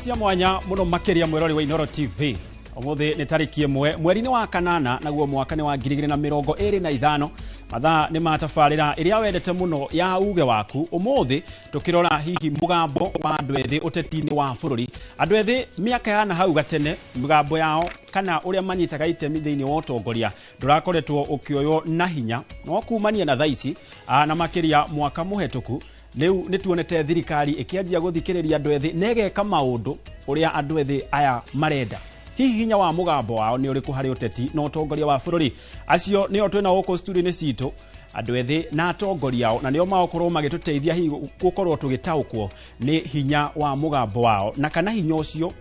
cia mwanya muno makiria mwirori wa Inoro TV. Umuthi ni tariki 1 mweri-ini wa kanana naguo mwaka ni wa 2025 mathaa nĩ matabarĩra ĩrĩa wendete mũno ya uge waku ũmũthĩ tũkĩrora hihi mũgambo wa andũ ethĩ ũteti-inĩ wa bũrũri. Andũ ethĩ mĩaka ya hau gatene mũgambo yao kana ũrĩa manyitaga itemi thĩinĩ wa ũtongoria ndũrakoretwo ũkĩoywo na hinya no kumania na thaici na makĩria mwaka mũhetũku. Leo nĩtuonete thirikari ĩkĩanjia gũthikĩrĩria andũ ethĩ na ĩgeka maũndũ ũrĩa andũ ethĩ aya marenda. Hihi hinya wa mũgambo wao nĩ ũrĩkũ harĩ ũteti na ũtongoria wa bũrũri? Acio nĩo twĩna gũkũ studio-inĩ citũ, andũ ethĩ na atongoria ao, na nĩo magũkorwo magĩtũteithia hihi gũkorwo tũgĩtaũkwo nĩ hinya wa mũgambo wao na kana hinya ũcio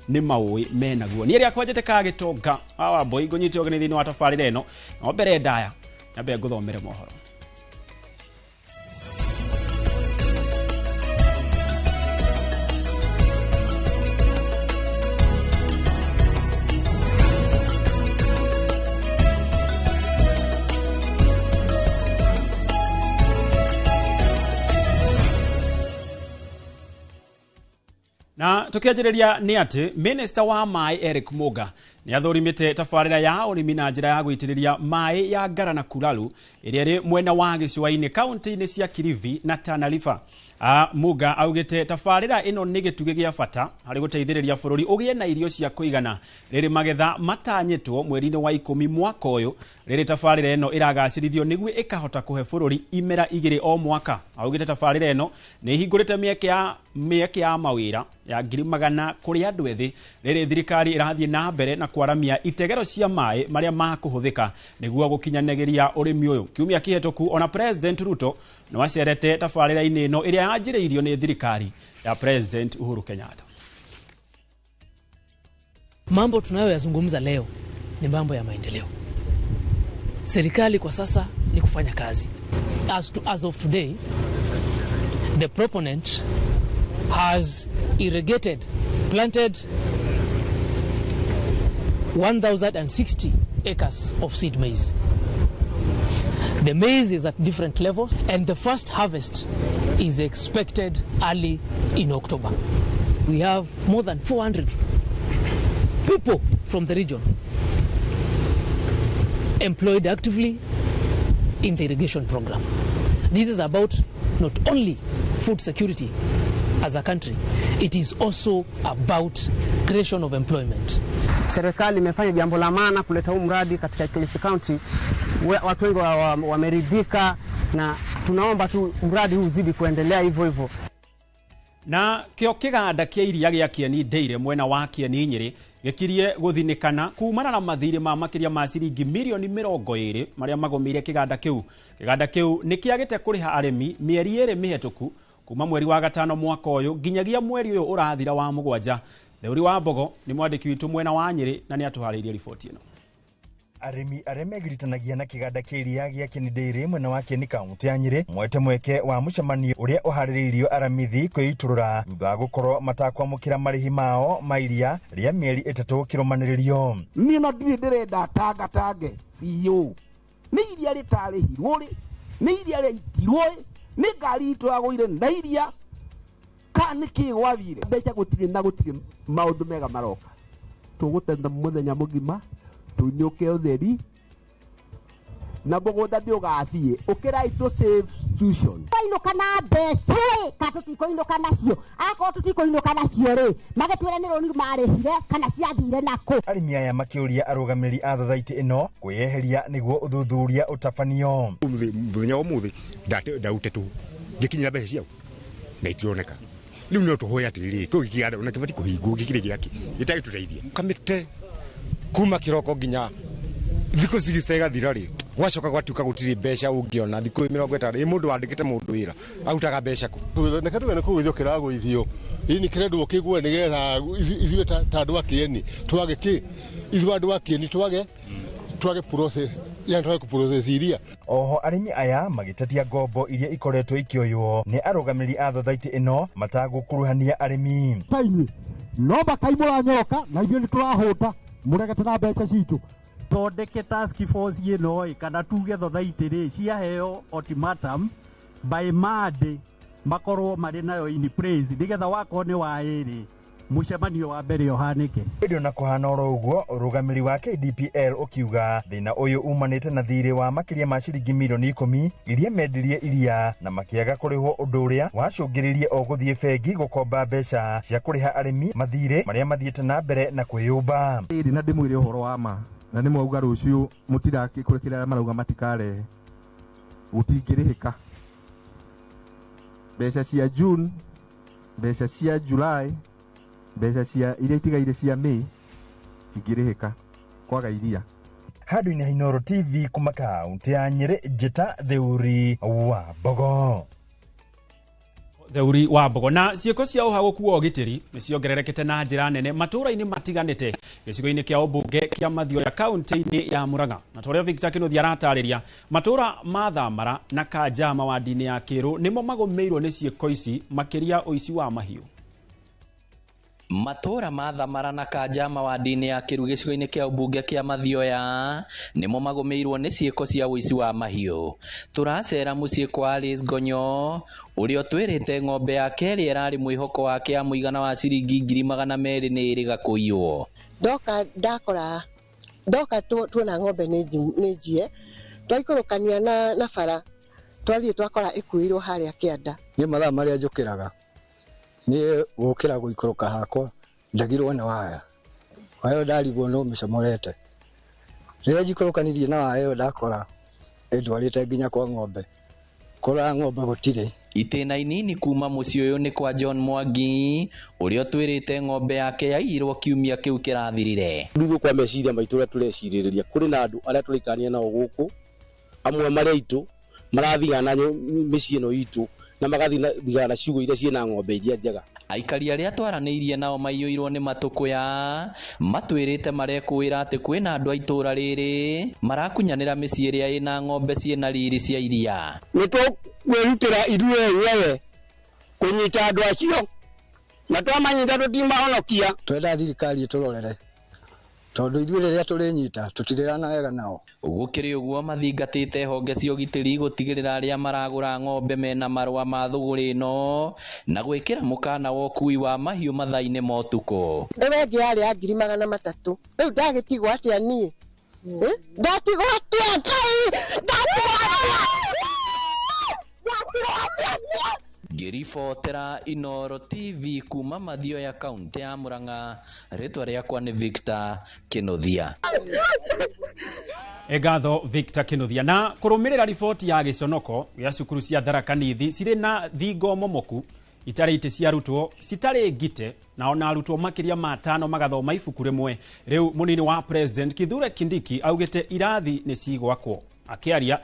nĩ maũĩ menaguo. Niĩ rĩakwa njĩtĩkaga Gĩtonga wa Wambũi ngũnyite ũgeni thĩinĩ wa tabarĩra ĩno, no mbere ndaya nyambe ngũthomere mohoro. Na tukianjĩrĩria nĩ atĩ Minister wa Maĩ Eric Muga nĩ athorimĩte tabarĩra ya ũrĩmi na njĩra ya gũitĩrĩria maĩ ya Ngara na Kuralu ĩrĩa ĩrĩ mwena wa gĩcũa-inĩ kaunti-inĩ cia Kilifi na Tana River. Muga augĩte tabarĩra ĩno nĩ gĩtugĩ gĩa bata harĩ gũteithĩrĩria bũrũri ũgĩe na irio cia kũigana rĩrĩ magetha matanyĩtwo mweri-inĩ wa 10 mwaka ũyũ. Rĩrĩ tabarĩra ĩno ĩragacĩrithio nĩguo ĩkahota kũhe bũrũri imera 2 o mwaka. Augĩte tabarĩra ĩno nĩ ihingũrĩte mĩeke ya mawĩra ya 100,000 kũrĩ andũ ethĩ rĩrĩ thirikari ĩrathiĩ na mbere na kwaramia itegero cia maĩ marĩa makũhũthĩka nĩguo gũkinyanĩria ũrĩmi ũyũ. Kiumia kĩhetũku ona President Ruto no acerete tabarĩra-inĩ ĩno ĩrĩa yanjĩrĩirio nĩ thirikari ya President Uhuru Kenyatta. Mambo tunayoyazungumza leo ni mambo ya maendeleo. Serikali kwa sasa ni kufanya kazi. As of today, the proponent has planted 1,060 acres of seed maize. The maize is at different levels and the first harvest is expected early in October. We have more than 400 people from the region employed actively in the irrigation program. This is about not only food security as a country, it is also about creation of employment. Serikali imefanya jambo la maana kuleta huu mradi katika Kilifi County. Watu wengi wameridhika na tunaomba tu mradi huu uzidi kuendelea hivyo hivyo. Na kĩo kĩganda kĩa iria gĩa Kieni Dairy mwena wa Kieni Nyĩrĩ gĩkirie gũthinĩkana kumana na mathirĩ ma makĩria ma ciringi mirioni 20 marĩa magũmĩire kĩganda kĩu. Kĩganda kĩu nĩ kĩagĩte kũrĩha arĩmi mĩeri 2 mĩhetũku kuma mweri wa gatano mwaka ũyũ nginyagia mweri ũyũ ũrathira wa 7. Theuri wa Mbogo nĩ mwandĩki witũ mwena wa Nyĩrĩ na nĩ atũharĩirie riboti ĩno. Arĩmi arĩa megiritanagia na kĩganda kĩa iria gĩa Kieni Dairy mwena wa Kieni kaunti ya Nyĩrĩ mwete mweke wa mũcemanio ũrĩa ũharĩrĩirio aramithi kwĩitũrũra thutha wa gũkorwo matakwamũkĩra marĩhi mao ma iria rĩa mĩeri 3 kĩrũmanĩrĩrio. Niĩ no ndirĩ ndĩrenda tangatange CEO nĩ iria rĩtarĩhirwo rĩ nĩ iria rĩitirwo nĩ ngari itwagũire na iria kana nĩkĩ gwathire mbeca gũtirĩ na gũtirĩ maũndũ mega maroka tũgũtenda mũthenya mũgima tunyuke ũtheri na mũgũnda ndĩũgathiĩ ũkĩrai to save institution koinũka na mbeca ka tũtikoinũka nacio akorwo tũtikoinũka nacio rĩ magĩtwĩra nĩ rũni marĩhire kana ciathire nako. Arĩmi aya makĩũria arũgamĩrĩri a thathaitĩ ĩno kwĩyeheria nĩguo ũthuthuria ũtabanio. Mũthenya wa ũmũthĩ ndautetwo ngĩkinyĩra mbeca ciao na itioneka. Rĩu no tũhoya atĩrĩrĩ tũgĩkĩganda ona kĩbati kũhingwo gĩkĩrĩ gĩake gĩtagĩtũteithia. Kamĩte kuma kĩroko nginya thikũ cigicega thirarĩ gwacoka gwatuka gũtirĩ mbeca ũngĩona thikũ 50 mũndũ wandĩkĩte mũndũ wĩra arutaga mbeca kũ. Neka twene kũgĩthokera gũithio ini kĩrendwo kĩgwe nĩgetha ithuĩ ta andũ a Kieni twage kĩ ithuĩ andũ a Kieni twage process ya twage process iria. Oho arĩmi aya magĩtetia ngombo iria ikoretwo ikĩoywo nĩ arũgamĩrĩri a thathaitĩ ĩno matagũkuruhania arĩmi. Taimi no bakaimũra nyoroka na ithuĩ nĩ tũrahũta mũregete na mbeca citũ. Tondeke task force ĩno kana tuge thathaitĩ rĩ ciaheo ultimatum by Monday makorwo marĩ nayo in place nĩgetha wakorwo nĩ wa ĩrĩ mucemanio wa mbere ohanike ndio na kuhana uguo rugamiri wa KDPL ukiuga thina uyu umanite na thiri wa makiria ma ciringi milioni 10 iria mendirie iria na makiaga kurihwo undu uria wacungiririe o guthie bengi gukomba mbeca cia kuriha arimi mathire maria mathiete na mbere na kwiyumba iri na ndimwire uhoro wa ma na nimwauga ruciu mutirakikurikira marauga matikare gutingirihika mbeca cia June mbeca cia July mbeca cia iria itigaire cia May tingirihika kwaga iria Hadu-ini Inooro TV kuma kaunti ya Nyeri Njeta Theuri wa Mbogo. Theuri wa Mbogo na ciiko cia uhaguku wa ugitiri niciongererekete na njira nene matura-ini matiganite gicigo-ini kia ubunge kia Mathioya kaunti-ini ya Murang'a na toria Victor Kinuthia aratariria matura ma Thamara na Kanja mawadi-ini ya Kiru nimo magomeirwo ni ciiko ici makiria uici wa mahiu. Matura ma Thamara na Kanja mawadi-ini ya Kiru gicigo-ini kia ubunge kia Mathioya nimo magomeirwo ni ciiko cia uici wa mahiu. Turacera mucii kwa Alice Gonyo urio twirite ng'ombe yake ri irari mwihoko wake ya muigana wa ciringi 200,000 ni iriga kuiywo. Doka tuona ng'ombe nejie twaikorokania na bara twathie twakora ikuirwo haria kianda ni mathaa maria njukiraga ni gukira guikoroka hakwa ndagirwo ni waya wayo ndarigwo no micamorete riria njikorokanirie na wayo ndakora ndwarite nginya kwa ng'ombe kora ng'ombe gutire itena inini kuma mucii uyu ni kwa John Mwangi urio twirite ng'ombe yake yairwo kiumia kiu kirathirire nduthu kwa meciria maitu ria tureciririria kuri na andu aria turikania nao guku amwe maria itu marathigana micii ino itu na magathigana ciugo iria ciina ng'ombe iria njega aikari aria twaraniirie nao maiyuirwo ni matukuya matwirite marekuira ati kwina andu aitura riri marakunyanira micii iria ina ng'ombe ciina riri cia iria nitwirutira irue wewe kunyita andu acio na twamanyita tutimahonokia twenda thirikari iturorere tondu ithuĩ rĩrĩa tũrĩnyita tũtirĩrana wega nao gukiri uguo mathingatite honge cia ugitiri gutigirira aria maragura ng'ombe mena marua ma thuguri no na gwikira mukana wa ukui wa mahiu mathaini ma utuku ndewengi yari ya 300,000 riu ndagitigwo atia nie ndatigwo atia Girifotera Inooro TV kuma Mathioya kaunti ya Murang'a ritwa riakwa ni Victor Kinuthia. Egatho Victor Kinuthia na kurumirira riboti ya giconoko ya cukuru cia Tharaka Nithi ciri na thingo momoku itari ite cia rutwo citari ngite na ona arutwo makiria ma 5 magathoma ibuku rimwe riu munini wa president Kithure Kindiki augite irathi ni cigwakwo akiariria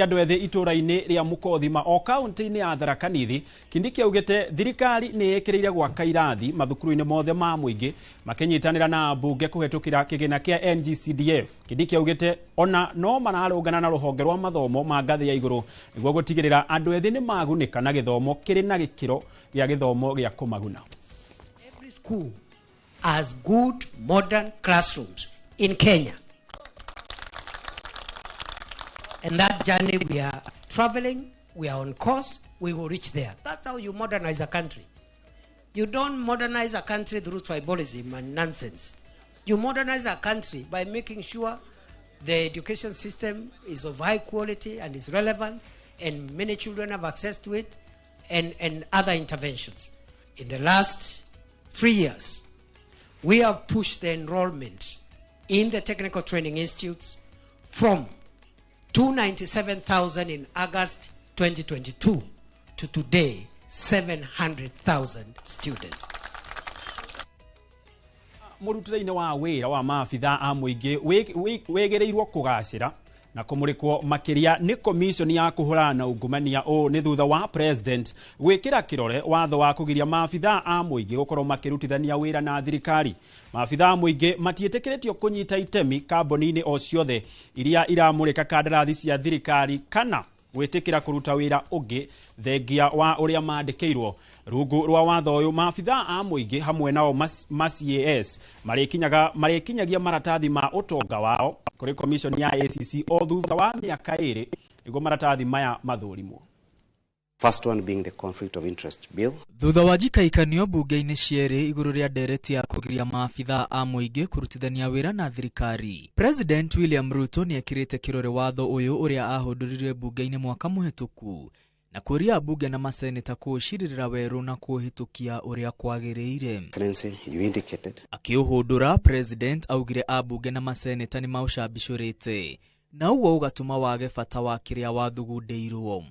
andu ethi itura-ini ria Mukothima o kaunti-ini ya Tharaka Nithi. Kindiki augite thirikari ni yekiriire gwaka irathi mathukuru-ini mothe ma muingi makinyitanira na bunge kuhetukira kigina kia NGCDF. Kindiki augite ona no mararungana na ruhonge rwa mathomo ma ngathi ya iguru niguo gutigirira andu ethi ni magunika na githomo kiri na gikiro gia githomo gia kumaguna. Every school has good modern classrooms in Kenya. And that journey we are traveling, we are on course, we will reach there. That's how you modernize a country. You don't modernize a country through tribalism and nonsense. You modernize a country by making sure the education system is of high quality and is relevant and many children have access to it and other interventions. In the last 3 years, we have pushed the enrollment in the technical training institutes from 297,000 in August 2022 to today 700,000 students. Murutire-ini wa wira wa maabitha a muingi wegereirwo kugacira na kumurikwo makiria ni commission ya kuhurana ungumania o ni thutha wa president gwikira kirore watho wa kugiria maabitha a muingi gukorwo makirutithania wira na thirikari. Maabitha a muingi matietikiritio kunyita itemi kamboni-ini o ciothe iria iramurika kandarathi cia thirikari kana gwitikira kuruta wira ungi thengia wa uria mandikirwo. Rungu rwa watho uyu maabitha a muingi hamwe nao CAS marikinyagia maratathi ma utonga wao kuri commission ya ACC o thutha wa miaka 2 niguo maratathi maya mathurimwo. First one being the conflict of interest bill. Thutha wa njikaikanio bunge-inĩ cierĩ igũrũ rĩa ndereti ya kũgiria maabithaa a mũingĩ kũrutithania wĩra na thirikari, President William Ruto nĩekĩrĩte kĩrore watho ũyũ ũrĩa ahũndũrire bunge-inĩ mwaka mũhetũku na kũria ambunge na maseneta kũũcirĩrĩra werũ na kũũhĩtũkia ũrĩa kwagĩrĩire. You indicated. Akĩũhũndũra, President augire ambunge na maseneta nĩ maũcambicũrĩte na ũguo ũgatũma wage bata wa kĩrĩa wathugundĩirwo.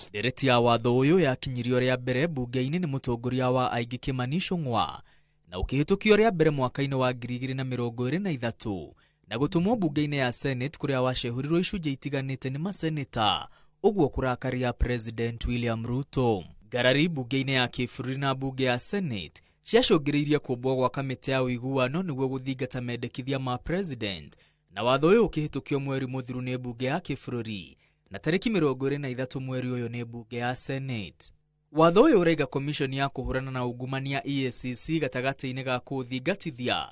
Ndereti ya watho ũyũ yakinyirio rĩa mbere bunge-inĩ nĩ mũtongoria wa aingĩ Kimani Ichung'wa na ũkĩhĩtũkio rĩa mbere mwaka-inĩ wa 2023 na gũtũmwo bunge-inĩ ya Senate kũrĩa wacehurirwo icunjĩ itiganĩte nĩ maseneta, ũguo kũrakaria President William Ruto. Ngarari bunge-inĩ ya kĩbũrũri na bunge ya Senate ciacũngĩrĩirie kũmbwo gwa kamĩtĩ ya ũiguano nĩguo gũthingata mendekithia ma President, na watho ũyũ ũkĩhĩtũkio mweri mũthiru nĩ bunge ya kĩbũrũri na tarĩki 23 mweri ũyũ nĩ bunge ya Senate. Watho ũyũ ũraiga komishoni ya kũhũrana na ungumania EACC gatagatĩ-inĩ ga kũthingatithia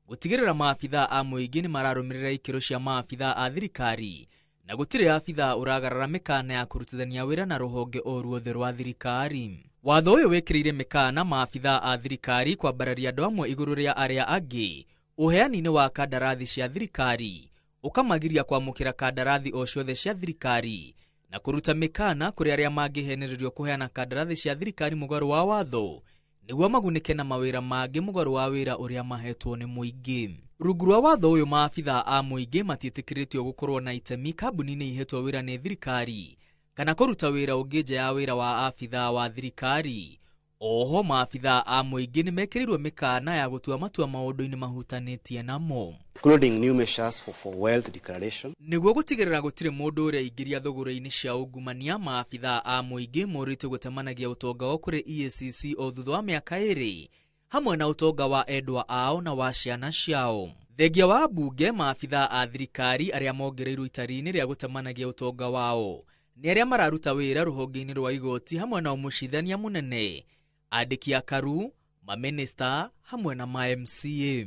gũtigĩrĩra maabithaa a mũingĩ nĩ mararũmĩrĩra ikĩro cia maabithaa a thirikari na gũtirĩ abithaa ũragarara mĩkana ya kũrutithania wĩra na rũhonge o ruothe rwa thirikari. Watho ũyũ wĩkĩrĩire mĩkana maabithaa a thirikari kwambararia andũ amwe igũrũ rĩa arĩa angĩ uheani-inĩ wa kandarathi cia thirikari, ũkamagiria kwamũkĩra kandarathi o ciothe cia thirikari na kũruta mĩkana kũrĩ arĩa mangĩhenererio kũheana kandarathi cia thirikari mũgarũ wa watho nĩguo magunĩke na mawĩra mangĩ mũgarũ wa wĩra ũrĩa mahetwo nĩ mũingĩ. Rungu rwa watho ũyũ maabithaa a mũingĩ matiĩtĩkĩrĩtio gũkorwo na itemi kambuni-inĩ ihetwo wĩra nĩ thirikari kana kũruta wĩra ũngĩ nja ya wĩra wa abithaa wa thirikari. Oho maabithaa a mũingĩ nĩ mekĩrĩirwo mĩkana ya gũtua matua maũndũ-inĩ mahutanĩtie namo, including new measures for wealth declaration. Nĩguo gũtigĩrĩra gũtirĩ mũndũ ũrĩa ingĩria thogora-inĩ cia ungumania, maabithaa a mũingĩ morĩte gũtemanagia ũtonga wao kũrĩ EACC o thutha wa mĩaka 2 hamwe na ũtonga wa endwa ao na wa ciana ciao. Thengia wa bunge, maabithaa a thirikari arĩa mongereirwo itari-inĩ rĩa gũtemanagia ũtonga wao nĩ arĩa mararuta wĩra rũhonge-inĩ rwa igoti hamwe na ũmucithania mũnene, andĩki a karu, maminista hamwe na ma-MCA.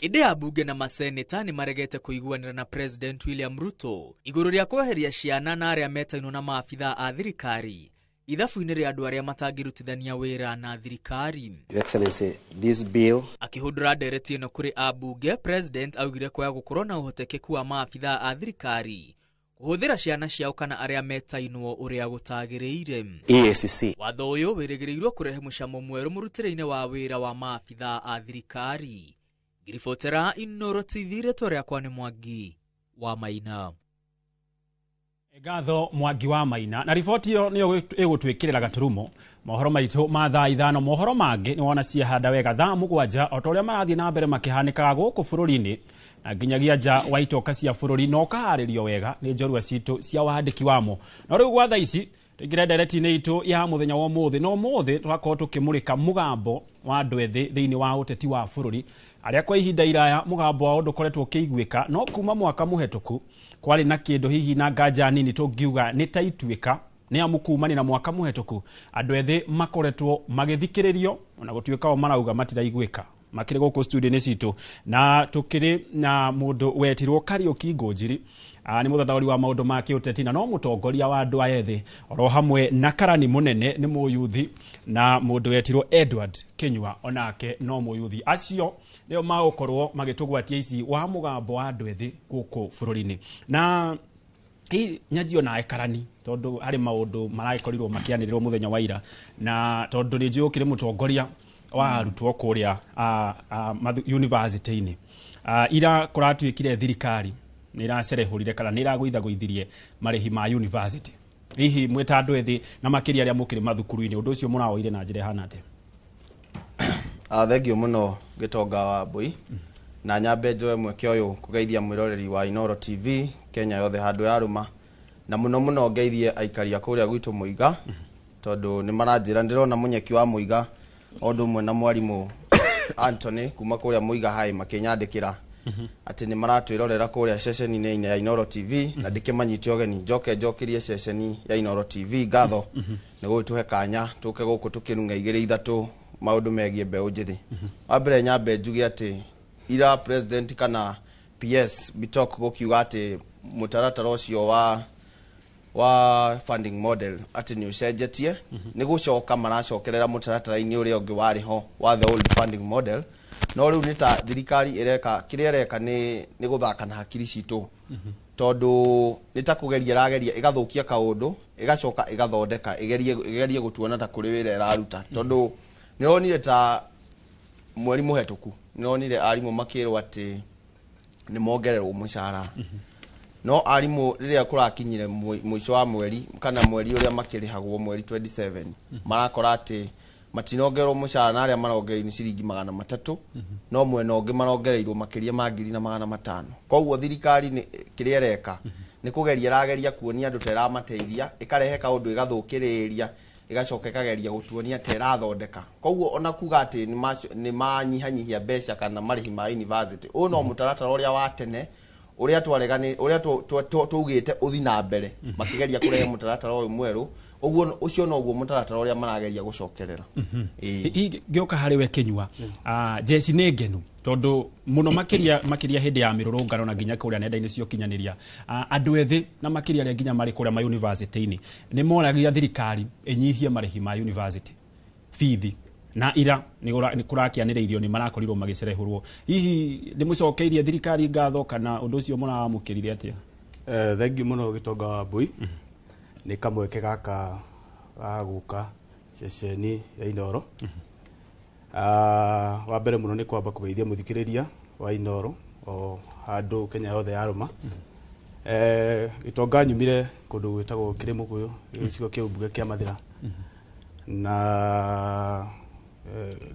Ĩndĩ ambunge na maseneta nĩ maregete kũiguanĩra na President William Ruto igũrũ rĩa kweheria ciana na arĩa metainwo na maabithaa a thirikari ithabu-inĩ rĩa andũ arĩa matangĩrutithania wĩra na thirikari. Your Excellency, this bill. Akĩhũndũra ndereti ĩno kũrĩ ambunge, President augire kwaya gũkorwo na ũhotekeku wa maabithaa a thirikari kũhũthĩra ciana ciao kana arĩa metainwo ũrĩa gũtagĩrĩire. EACC. Watho ũyũ wĩrĩgĩrĩirwo kũrehe mũcamo mwerũ mũrutĩre-inĩ wa wĩra wa maabithaa a thirikari. Ngiribotera Inooro TV, rĩtwa rĩakwa nĩ Mwangi wa Maina. Ngatho Mwangi wa Maina, na riboti ĩyo nĩyo ĩgũtwĩkĩrĩra gaturumo mohoro maitũ ma thaa 5. Mohoro mangĩ nĩ wona ciahanda wega thaa 7 o ta ũrĩa marathiĩ na mbere makĩhanĩkaga gũkũ bũrũri-inĩ na nginyagia nja wa itoka cia bũrũri no kaharĩrio wega nĩ njorua citũ cia wandĩki wamo. Na rĩu gwa thaa ici tũingĩre ndereti-inĩ itũ ya mũthenya wa ũmũthĩ, no ũmũthĩ twakorwo tũkĩmũrĩka mũgambo wa andũ ethĩ thĩinĩ wa ũteti wa bũrũri arĩa kwa ihinda iraya mũgambo wao ndũkoretwo ũkĩiguĩka, no kuma mwaka mũhetũku kwarĩ na kĩndũ hihi na nganja nini tũngiuga nĩ ta ituĩka nĩ amu kumani na mwaka mũhetũku andũ ethĩ makoretwo magĩthikĩrĩrio ona gũtuĩka o marauga matiraiguĩka makĩrĩ gũkũ studio-inĩ citũ, na tũkĩrĩ na mũndũ wetirwo Kariuki Ngũnjiri, nĩ mũthathaũri wa maũndũ ma kĩũteti na no mũtongoria wa andũ aya ethĩ, oro hamwe na karani mũnene nĩ mũyuthi na mũndũ wetirwo Edward Kinyua onake no mũyuthi. Acio nĩo magũkorwo magĩtũgwatia ici wa mũgambo wa andũ ethĩ gũkũ bũrũri-inĩ. Na hii nyajio nae karani tondũ harĩ maũndũ maragĩkorirwo makĩanĩrĩrwo mũthenya wa ira, na tondũ nĩ njũĩ ũkĩrĩ mũtongoria wa arutwo kũrĩa university-inĩ, ira kũratuĩkire thirikari nĩ iracerehũrire kana nĩ iragũithagũithirie marĩhi ma university. Hihi mwĩta andũ ethĩ na makĩria arĩa mũkĩrĩ mathukuru-inĩ, ũndũ ũcio mũrawoire na njĩra hana atĩa? Thengio mũno Gĩtonga wa Mbui, na nyambe njoe mweke ũyũ kũgeithia mwĩroreri wa Inooro TV Kenya yothe handũ ya rũma, na mũno ngeithie aikari a kũrĩa gwitũ Mũiga tondũ nĩ maranjĩra ndĩrona mũnyeki wa Mũiga o ũndũ ũmwe na mwarimũ Anthony kuma kũrĩa Mũiga High makĩnyandĩkĩra atĩ nĩ maratwĩrorera kũrĩa ceceni-inĩ ya Inooro TV na ndĩkĩmanyite ũgeni njokerie ceceni ya Inooro TV. Ngatho nĩ gũtũhe kanya tũke gũkũ tũkĩrunga 2-3 maũndũ megiĩ mbeũ njĩthĩ. Wa mbere nyambe njuge atĩ ira president kana PS Bitok gũkiuga atĩ mũtaratara ũcio wa wa funding model ati ni ucenjetie ni gucoka maracokerera mutaratara-ini uria ungi wari ho wa the old funding model no riu ni ta thirikari ireka kiria ireka ni guthaka na hakiri citu tondu ni ta kugeria rageria igathukia kaundu igacoka igathondeka igerie gutuona ta kuri wira iraruta tondu ni ronire ta mweri muhetuku ni ronire arimu makirwo ati ni mongererwo mushara no arimu riria kurakinyire mwisho wa mweri kana mweri uria makirihagwo mweri 27 marakora ati matinongerwo mushara na aria marongereirwo ni ciringi 300 no mwena ungi marongereirwo makiria ma 500 koguo thirikari ni kiria reka ni kugeria rageria kuonia andu tera mateithia ikarehe kaundu igathukiriria igacoka ikageria gutuonia tera thondeka koguo ona kuga ati ni manyihanyihia mbeca kana marihi ma university no mutaratara uria wa tene uria twaregani uria tugite uthi na mbere makigeria kurehe mutaratara uyu mweru uguo ucio no guo mutaratara uria marageria gucokerera ngioka hari we Kinyua jeci ni ngenu tondu muno makiria hindi ya mirurungano na nginya kuria nenda-ini cio kinyaniria andu ethi na makiria ria nginya mari kuria ma university-ini ni moragia thirikari enyihie marihi ma university fithi na ira ni kurakianiriirio ni marakorirwo magicerehurwo hihi ni mucokeirie thirikari ngatho kana undu ucio muramukirire atia thengi muno Gitonga wa Mbui ni kamweke gaka guka ceceni ya Inoro wa mbere muno ni kwamba kugeithia muthikiriria wa Inoro o handu Kenya yothe yaruma Gitonga nyumire kundu gwitagwo Kirimuguyu gicigo kia Umbuge kia Mathira na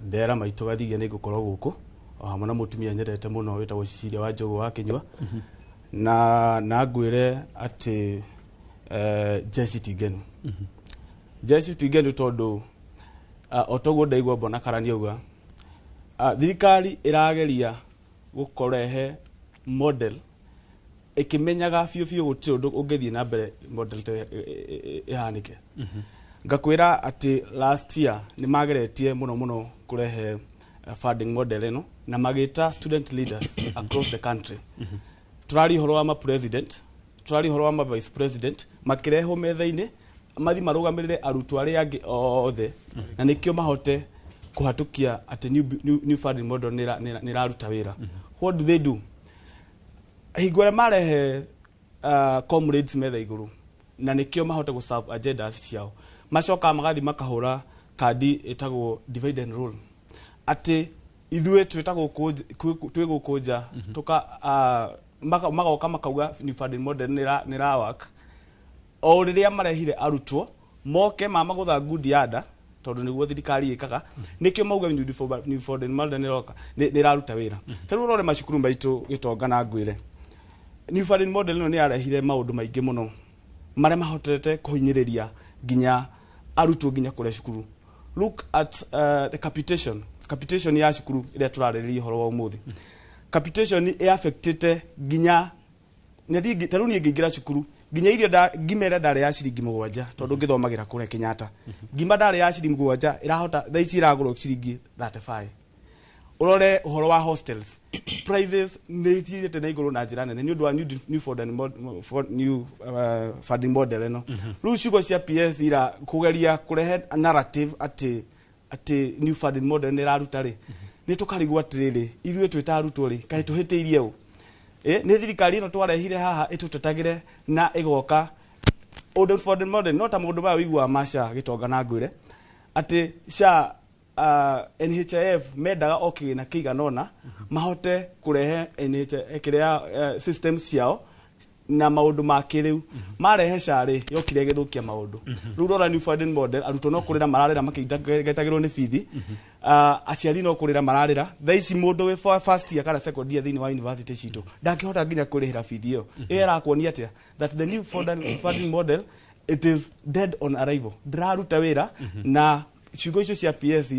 ndera maitu gathigia ni gukorwo guku o hamwe na mutumia nyendete muno witagwo Cicilia wa Njogu wa Kinyua na ngwire ati jeci tingenu jeci tingenu tondu otoguo ndaigua mbona karani uga thirikari irageria gukorehe model ikimenyaga biu guti undu ungithie na mbere model te ihanike ngakwira ati last year ni mageretie muno kurehe funding model eno na magita student leaders across the country turari horo wa ma president turari horo wa ma vice president makireho metha-ini mathi marugamirire arutwo aria angi othe na nikio mahote kuhatukia ati new funding model ni raruta wira what do they do higwere marehe comrades metha iguru na nikio mahote ku serve agendas ciao macoka magathi makahura kadi itagwo divide and rule ati ithue twigukuja tuka magoka makauga new funding model ni ra work o riria marehire arutwo moke mama gutha good yada tondu niguo thirikari ikaga nikio mauga new funding model ni raruta wira teru rore macukuru baitu Gitonga na Ngwire new funding model no ni arehire maundu maingi muno mare mahotete kuhinyiriria ginya arutwo ginya kure cukuru look at the capitation ya cukuru ire turaririria horo wa umuthi capitation e affected ginya nedi taruni ngingira cukuru ginya irio ngimera ndare ya ciringi 7 tondu ngithomagira kure Kenyatta ngima ndare ya ciringi 7 irahota thaici iragurwo ciringi 35 urore uhoro wa hostels prices ni thiete na iguru na njira nene ni undu wa new funding model eno riu ciugo cia PS ira kugeria kurehe narrative ati new funding model ni raruta ri ni tukarigwa atiriri ithue twita arutwo ri kai tuhitiirie u ni thirikari no twarehire haha itutetagire na igoka old funding model no ta mundu ba wigwa masha Gitonga na Ngwire ati sha NHIF mendaga okigina kiganona mahote kurehe NHIF kiria systems ciao na maundu makiriu marehe shari yokire githukia maundu riu rora new funding model arutwo no kurira mararira makitagirwo ni fithi aciari no kurira mararira thaici mundu we first year kana second year thini wa university citu ndakihota nginya kurihira fithi iyo era kuonia atia that the new funding model it is dead on arrival draruta wira na ciugo icio cia PS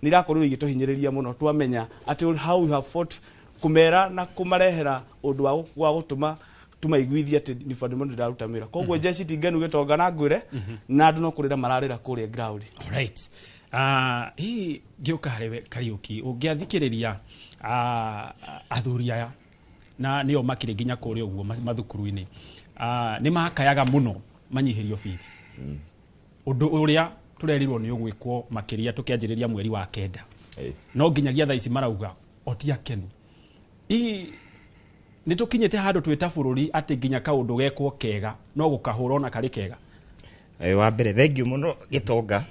nirakorwo igituhinyiriria muno twamenya ati how we have fought kumera na kumarehera undu wa gutuma tumaiguithia ati ni funding model ndaruta wira koguo jeci tingenu Gitonga na Ngwire na andu no kurira mararira kuria ground. Alright hii ngioka hariwe Kariuki ungiathikiriria athuri aya na nio makire nginya kuria uguo mathukuru-ini nĩ makayaga mũno manyihirio bithi ũndũ ũrĩa tũrerirwo nĩ ũgwĩkwo makĩria tũkĩanjĩrĩria mweri wa kenda no nginyagia thaa ici marauga otiakenu nĩ tũkinyĩte handũ twĩta bũrũri atĩ nginya kaũndũ gekwo kega no gũkahũrwo na karĩ kega. Wa mbere thengiũ mũno Gĩtonga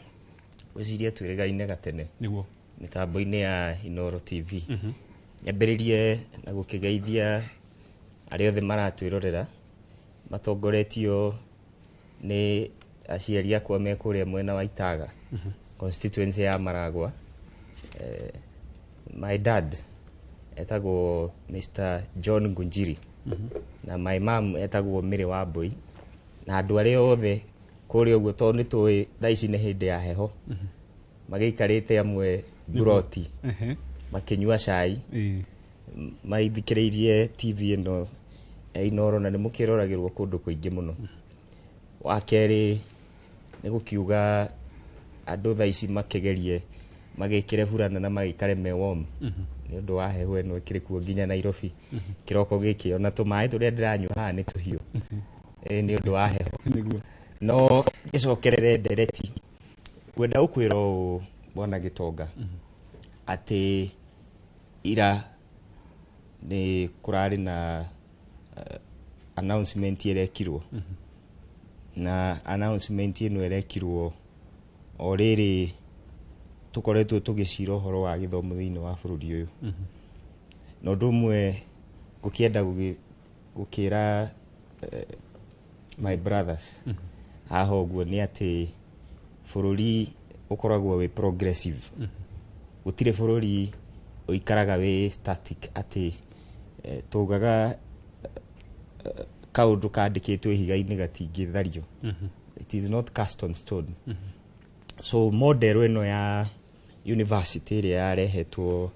gwĩciria twĩrĩgaine gatene nĩguo mĩtambo-inĩ ya Inooro TV nyambĩrĩrie na gũkĩgeithia arĩa othe maratwĩrorera matongoretio nĩ aciari akwa me kũrĩa mwena wa Itaga constituency ya Maragwa. My dad etagwo Mr. John Ngunjiri na my mom etagwo Mĩrĩ Wambui na andũ arĩa othe kũrĩa ũguo tondũ nĩ tũĩ thaa ici nĩ hĩndĩ ya heho magĩikarĩte amwe buroti makĩnyua cai maithikĩrĩirie TV ĩno Inooro na nĩ mũkĩroragĩrwo kũndũ kũingĩ mũno. Wa kerĩ nĩ gũkiuga andũ thaa ici makĩgerie magĩkĩre burana na magĩikare me warm nĩ ũndũ wa heho ĩno ĩkĩrĩ kuo nginya Nairobi kĩroko gĩkĩ ona tũmaĩ tũrĩa ndĩranyua haha nĩ tũhiũ nĩ ũndũ wa heho. No gĩcokerere ndereti kwenda ũkwĩra ũũ Bwana Gĩtonga atĩ ira nĩ kũrarĩ na announcement ĩrekirwo na announcement ĩno ĩrekirwo o rĩrĩ tũkoretwo tũgĩcira ũhoro wa gĩthomo thĩinĩ wa bũrũri ũyũ na ũndũ ũmwe ngũkĩenda gũkĩra my brothers haha ũguo nĩ atĩ bũrũri ũkoragwo wĩ progressive gũtirĩ bũrũri ũikaraga wĩ static atĩ tugaga kaũndũ kandĩkĩtwo ihiga-inĩ gatingĩthario. It is not cast on stone. So model ĩno ya university ĩrĩa yarehetwo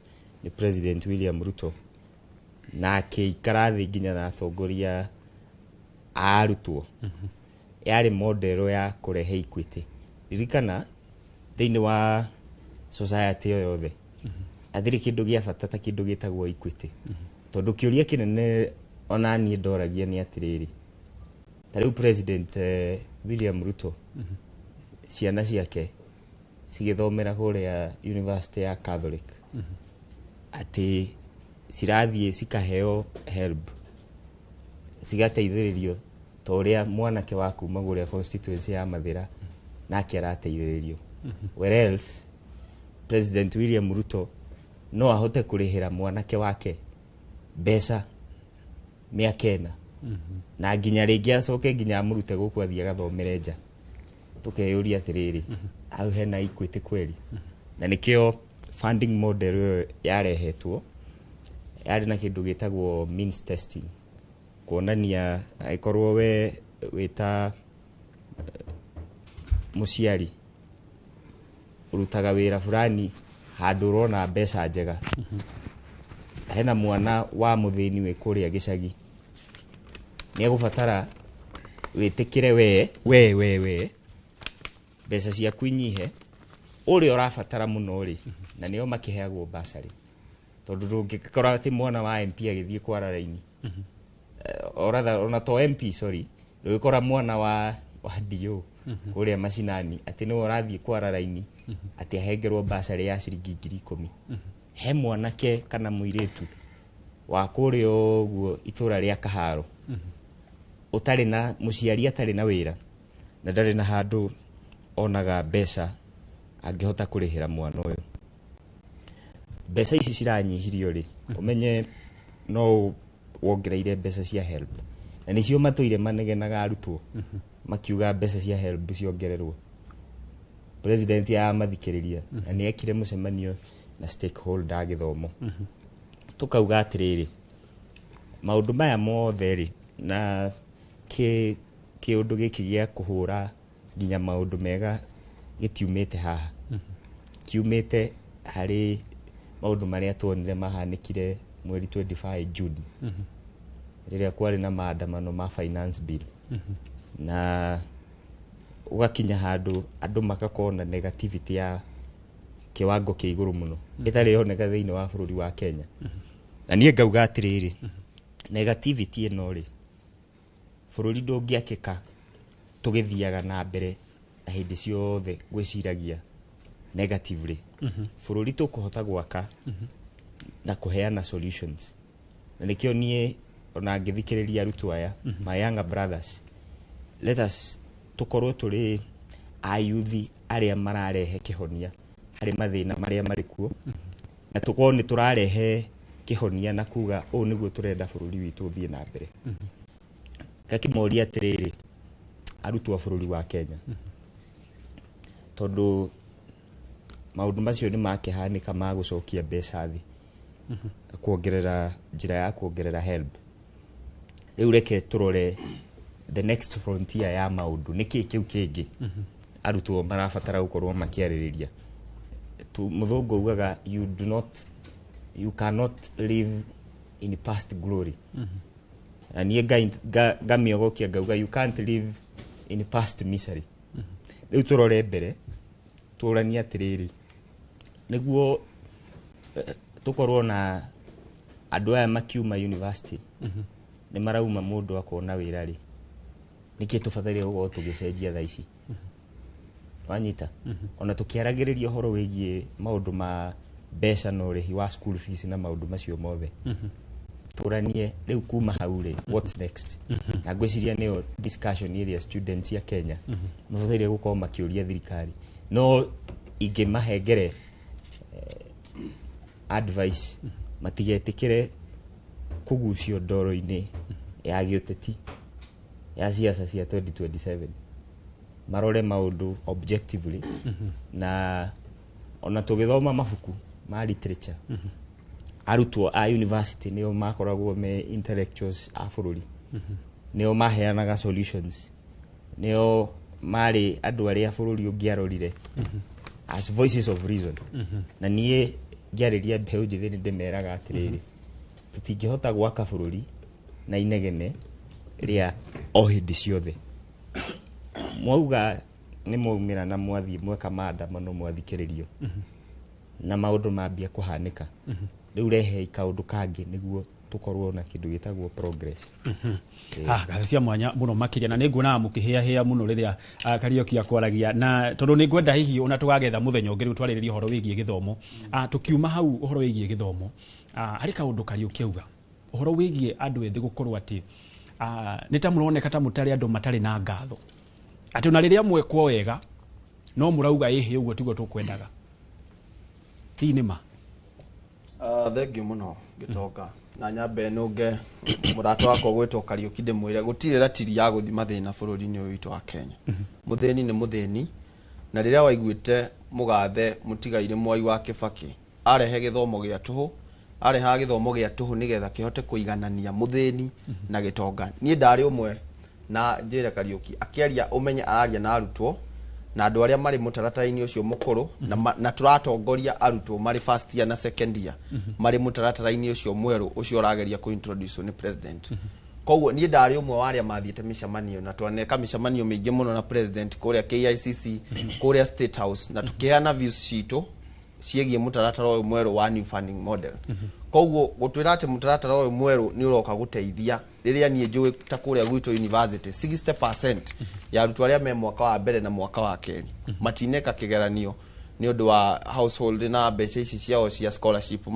nĩ President William Ruto na akĩikara thĩ nginya na atongoria a arutwo yarĩ model ya kũrehe equity. Ririkana thĩinĩ wa society o yothe athiri kĩndũ gĩa bata ta kĩndũ gĩtagwo equity tondũ kĩũria kĩnene ona niĩ ndoragia nĩ atĩrĩrĩ ta rĩu President William Ruto ciana ciake cigĩthomera kũrĩa University ya Catholic atĩ cirathiĩ cikaheo help cigateithĩrĩrio ta ũrĩa mwanake wa kuma kũrĩa constituency ya Mathĩra nake arateithĩrĩrio whereas President William Ruto no ahote kũrĩhĩra mwanake wake mbeca mĩaka ĩna na nginya rĩngĩ acoke nginya amũrute gũkũ athiĩ agathomere nja tũkeyũria atĩrĩrĩ au hena equity kweli na nĩkĩo funding model ĩyo yarehetwo yarĩ na kĩndũ gĩtagwo means testing kuonania aikorwo we wĩta mũciari urutaga wĩra fulani handũ ũrona mbeca njega hena mwana wa mũthĩni wĩ kũrĩa gĩcagi nĩ egũbatara wĩtĩkĩre we mbeca ciaku inyihe ũrĩa ũrabatara mũno rĩ na nĩo makĩheagwo basarĩ tondũ ndũngĩkora atĩ mwana wa MP agĩthiĩ kwara raini ona to MP sorry ndũgĩkora mwana wa DO kũrĩa macinani atĩ nĩwe ũrathiĩ kwara raini atĩ ahengerwo basarĩ ya ciringi 10,000 he mwanake kana mũirĩtu wa kũrĩa ũguo itũra rĩa Kaharo ũtarĩ na mũciari atarĩ na wĩra na ndarĩ na handũ onaga mbeca angĩhota kũrĩhĩra mwana ũyũ mbeca ici ciranyihirio rĩ ũmenye no wongereire mbeca cia help na nĩcio matũire manegenaga arutwo makiuga mbeca cia help ciongererwo president amathikĩrĩria na nĩ ekire mũcemanio na stakeholder a gĩthomo tukauga atĩrĩrĩ maũndũ maya mothe rĩ na kĩũndũ gĩkĩ gĩa kũhũra nginya maũndũ mega gĩtiumĩte haha kiumĩte harĩ maũndũ marĩa tuonire mahanĩkire mweri 25 June rĩrĩa kwarĩ na maandamano ma finance bill na ugakinya handũ andũ makakona negativity ya kiwango kĩa igũrũ mũno ĩtarĩ yoneka thĩinĩ wa bũrũri wa Kenya na niĩ ngauga atĩrĩrĩ negativity ĩno rĩ bururi ndungiakika tugithiaga na mbere na hindi ciothe gwiciragia negatively bururi tukuhota gwaka na kuheana solutions na nikio nie ona ngithikiriria arutu aya my younger brothers, let us tukorwo turi ayuthi aria mararehe kihonia hari mathina maria mari kuo na tukorwo ni turarehe kihonia na kuga o niguo turenda bururi witu thie na mbere kakimoria atiriri arutu a bururi wa Kenya tondu maundu macio ni makihanika ma gucokia mbeca thi kuongerera njira ya kuongerera help riu reke turore the next frontier ya maundu niki kiu kingi arutwo marabatara gukorwo makiaririria tu muthungu ugaga you cannot live in past glory and ye gamiogo kiagauga you can't live in past misery riu turore mbere turania atiriri niguo tukorwo na andu aya makiuma university ni marauma mundu akona wira ri niki tubathaire ugo tugicenjia tha ici wanyita ona tukiaragiriria horo wigie maundu ma mbeca no rihi wa school fees na maundu macio mothe turanie riu kuma hau ri what's next na gwiciria niyo discussion area students ya Kenya mabathaire gukorwo makiuria thirikari no inge mahengere advice matigetikire kugucio ndoro-ini ya giuteti ya siasa cia 2027 marore maundu objectively na ona tugithoma mabuku ma literature arutwo a university nio makoragwo me intellectuals a bururi nio maheanaga solutions nio mari andu aria bururi ungiarorire as voices of reason na nie ngiariria mbeu njithi ni ndimeraga atiriri tutingihota gwaka bururi na inegene ria o hindi ciothe mwauga ni mwaumira na mwathi mweka maandamano mwathikiririo na maundu mambia kuhanika riu rehe ikaundu kangi niguo tukorwo na kindu gitagwo progress cia mwanya muno makiria na ninguna mukihia muno riria Kariuki akwaragia na tondu ningwenda hihi ona tugagetha muthenya ungi riu twaririria horo wigie githomo tukiuma hau horo wigie githomo hari kaundu Kariuki auga horo wigie andu ethi gukorwo ati nita muroneka ta mutari andu matari na ngatho ati ona riria mwekwo wega no murauga ihi uguo tiguo tukwendaga ti nima thank you muno gitoka na nyambe nunge murato wako gwetwo Kariuki ndimwire gutire ratiri ya guthima thina bururi-ini uyu witu wa Kenya mutheni ni mutheni na riria waiguite mugathe mutigaire Mwai wa Kibaki arehe githomo gia tuhu areha githomo gia tuhu nigetha kihote kuiganania mutheni na gitonga nie ndari umwe na njira Kariuki akiaria umenye araria na arutwo na andu aria mari mutaratara-ini ucio mukuru na turatongoria arutwo mari first year na second year mari mutaratara-ini ucio mweru ucio urageria ku introduce ni president koguo nie ndari umwe wa aria mathiete micemanio na twaneka micemanio mingi muno na president kuria KICC kuria State House na tukiana views citu ciegie mutaratara uyu mweru wa new funding model koguo gutwira ati mutaratara uyu mweru ni uroka guteithia riria nie njui ta kuria gwitu university 60% ya arutwo aria me mwaka wa mbere na mwaka wa keri matineka kigeranio ni undu wa household na mbeca ici ciao cia scholarship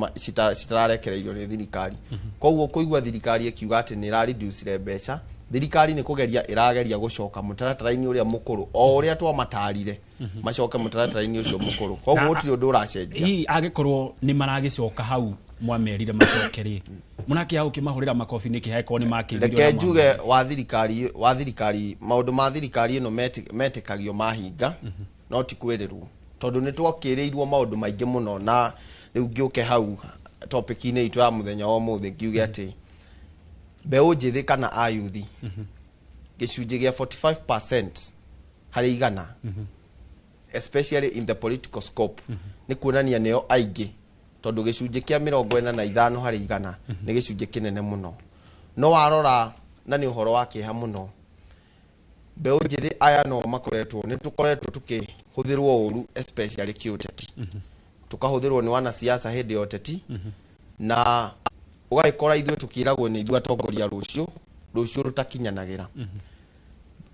citararekereirio ni thirikari koguo kuigua thirikari ikiuga ati ni ra reduce mbeca thirikari ni kugeria irageria gucoka mutaratara-ini uria mukuru o uria twamatarire macoke mutaratara-ini ucio mukuru koguo gutiri undu uracenjia hi agikorwo ni maragicoka hau mwamerire macokeri munake au kimahurira makofi niki haiko ni makiririo reke njuge wa thirikari maundu ma thirikari ino metikagio mahinga no ti kwirirwo tondu ni twakiriirwo maundu maingi muno na riu ngiuke hau topic-ini itu ya muthenya wa muthi ngiuge ati mbeu njithi kana ayuthi gicunji gia 45% hari igana especially in the political scope ni kuonania neo aingi tondu gicunji kia 45 hari igana ni gicunji kinene muno no warora na ni uhoro wa kiha muno mbeu njithi aya no makoretwo ni tukoretwo tukihuthirwo uru especially kiuteti tukahuthirwo ni wana siasa hindi yoteti na ugaikora ithuĩ tukiragwo ni ithuĩ atongoria rucio rucio rutakinyanagira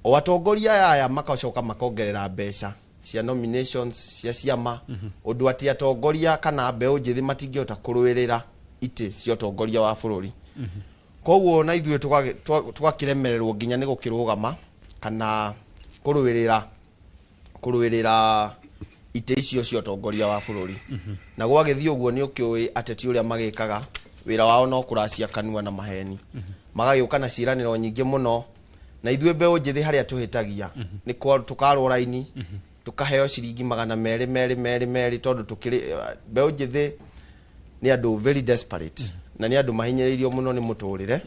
o atongoria aya makacoka makongerera mbeca cia nominations cia ciama undu ati atongoria kana mbeu njithi matingihota kuruirira ite cia atongoria wa bururi koguo na ithuĩ tugakiremererwo nginya ni gukirugama kana kuruirira ite icio cia atongoria wa bururi na gwagithii uguo ni ukiui ateti uria magikaga wira wao no kuracia kanua na maheni magagĩũka na ciĩranĩro nyingĩ mũno na ithuĩ mbeũ njĩthĩ harĩa tũhĩtagia nĩ tukarwo raini tukaheo ciringi 200 tondũ tukĩrĩ mbeũ njĩthĩ nĩ andũ very desperate na nĩ andũ mahinyĩrĩirio mũno nĩ mũtũrĩre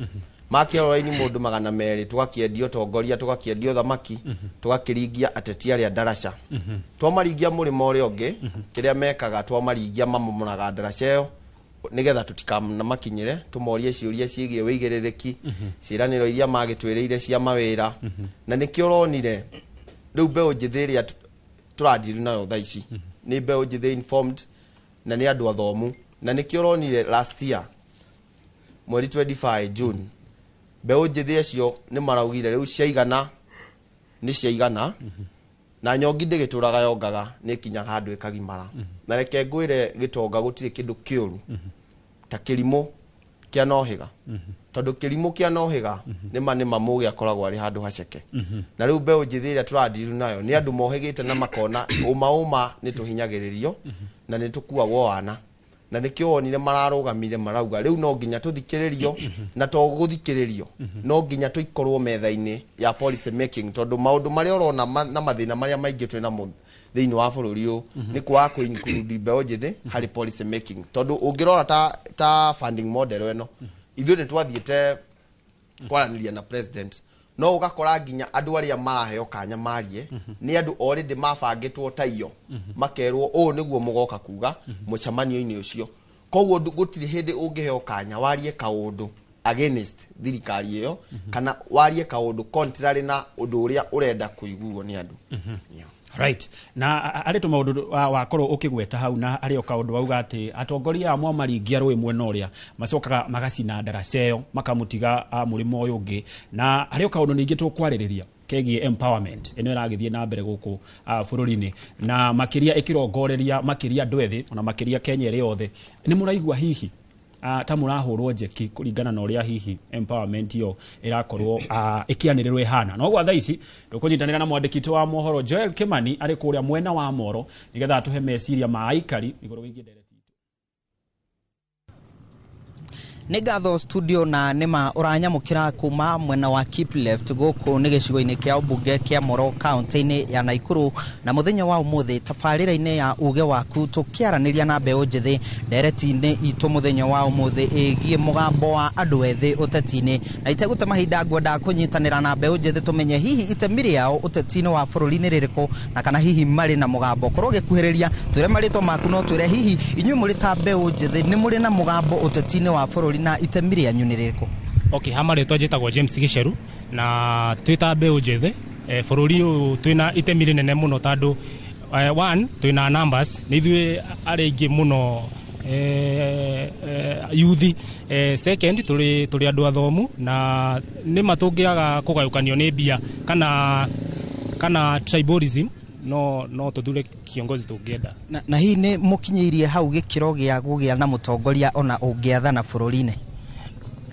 makĩrwo raini mũndũ 200 tugakĩendio tongoria tugakĩendio thamaki tugakĩringia ateti arĩa ndaraca twamaringia mũrĩmo ũrĩa ũngĩ kĩrĩa mekaga twamaringia mamomoraga ndaraca ĩyo nigetha tutikana makinyire tumorie ciuria ciĩgie wĩigĩrĩrĩki ciĩranĩro iria magĩtwĩrĩire cia mawĩra na nĩkĩo ũronire rĩu mbeũ njĩthĩ ĩrĩa tũradiru nayo thaa ici nĩ mbeũ njĩthĩ informed na nĩ andũ athomu na nĩkĩo ũronire last year mweri 25 June mbeũ njĩthĩ acio nĩ maraugire rĩu ciaigana nĩ ciaigana na nyongi ndĩgĩtũraga yongaga nĩ kinya handũ ĩkagimara na reke ngwĩre gĩtonga gũtirĩ kĩndũ kĩũru ta kĩrimũ kĩa nohĩga tondũ kĩrimũ kĩa nohĩga nĩ mamũ gĩakoragwo arĩ handũ haceke na rĩu mbeũ njĩthĩ ĩrĩa tũradiru nayo nĩ andũ mohĩgĩte na makona ũma nĩ tũhinyagĩrĩrio na nĩ tũkuagwo wana na nĩkĩo wonire mararũgamire marauga rĩu no nginya tũthikĩrĩrio na to gũthikĩrĩrio no nginya tũikorwo metha-inĩ ya policy making tondũ maũndũ marĩa ũrona na mathĩna marĩa maingĩ twĩ namo thĩinĩ wa bũrũri ũyũ nĩ kwaga kũ-include mbeũ njĩthĩ harĩ policy making tondũ ũngĩrora ta funding model ĩno ithuĩ nĩ twathiĩte kwaranĩria na president no ugakora nginya andũ arĩa maraheo kanya marie nĩ andũ already mabangĩtwo ta iyo makerwo ũũ nĩguo mũgoka kuga mũcemanio-inĩ ũcio koguo gũtirĩ hĩndĩ ũngĩheo kanya warie kaũndũ against thirikari ĩyo kana warie kaũndũ contrary na ũndũ ũrĩa ũrenda kũiguo nĩ andũ right na arĩ tũ maũndũ wakorwo ũkĩgweta hau na arĩ o kaũndũ wauga atĩ atongoria amwe maringia rũĩ mwena ũrĩa macokaga magacina ndaraca ĩyo makamũtiga mũrĩmo ũyũ ũngĩ na arĩ o kaũndũ ningĩ tũkwarĩrĩria kegie empowerment ĩno ĩragĩthiĩ na mbere gũkũ bũrũri-inĩ na makĩria ĩkĩrongoreria makĩria andũ ethĩ ona makĩria Kenya ĩrĩ yothe nĩ mũraigua hihi ta mũrahũrwo njeki kũringana na ũrĩa hihi empowerment yo ĩrakorwo ĩkĩanĩrĩrwo ĩhana no gwa thaa ici tũkũnyitanĩra na mwandĩki wa mohoro Joel Kimani arĩ kũrĩa mwena wa Moro nĩgetha tũhe meciria ma aikari igũrũ wĩgiĩ ndereti nĩ ngatho studio na nĩma ũranyamũkĩra kuma mwena wa Keep Left gũkũ nĩ gĩcigo-inĩ kĩa ũmbunge kĩa Moro kaunti-inĩ ya Naikuru na mũthenya wa ũmũthĩ tabarĩra-inĩ ya uge waku tũkĩaranĩria na mbeũ njĩthĩ ndereti-inĩ itũ mũthenya wa ũmũthĩ ĩgiĩ mũgambo wa andũ ethĩ ũteti-inĩ na itegũte mahinda ngwenda kũnyitanĩra na mbeũ njĩthĩ tũmenye hihi itemi rĩao ũteti-inĩ wa bũrũri-inĩ rĩrĩkũ na kana hihi marĩ na mũgambo korwo gĩkuhĩrĩria twĩre marĩtwa maku no twĩre hihi inyuĩ mũrĩ ta mbeũ njĩthĩ nĩ mũrĩ na mũgambo ũteti-inĩ wa bũrũri na itemi rĩanyu nĩ rĩrĩkũ? Okay, hamarĩtwa njĩtagwo James Gicheru na twĩta mbeũ njĩthĩ bũrũri ũyũ twĩna itemi rĩnene mũno tondũ one twĩna numbers nĩ ithuĩ arĩa aingĩ mũno youth second tũrĩ andũ athomu na nĩma tũngĩaga kũgayũkanio nĩ mbia kana tribalism no tuthure kiongozi tũngĩenda na hihi nĩ mũkinyĩirie hau gĩkĩro gĩa gũgĩa na mũtongoria ona ũngĩathana bũrũri-inĩ?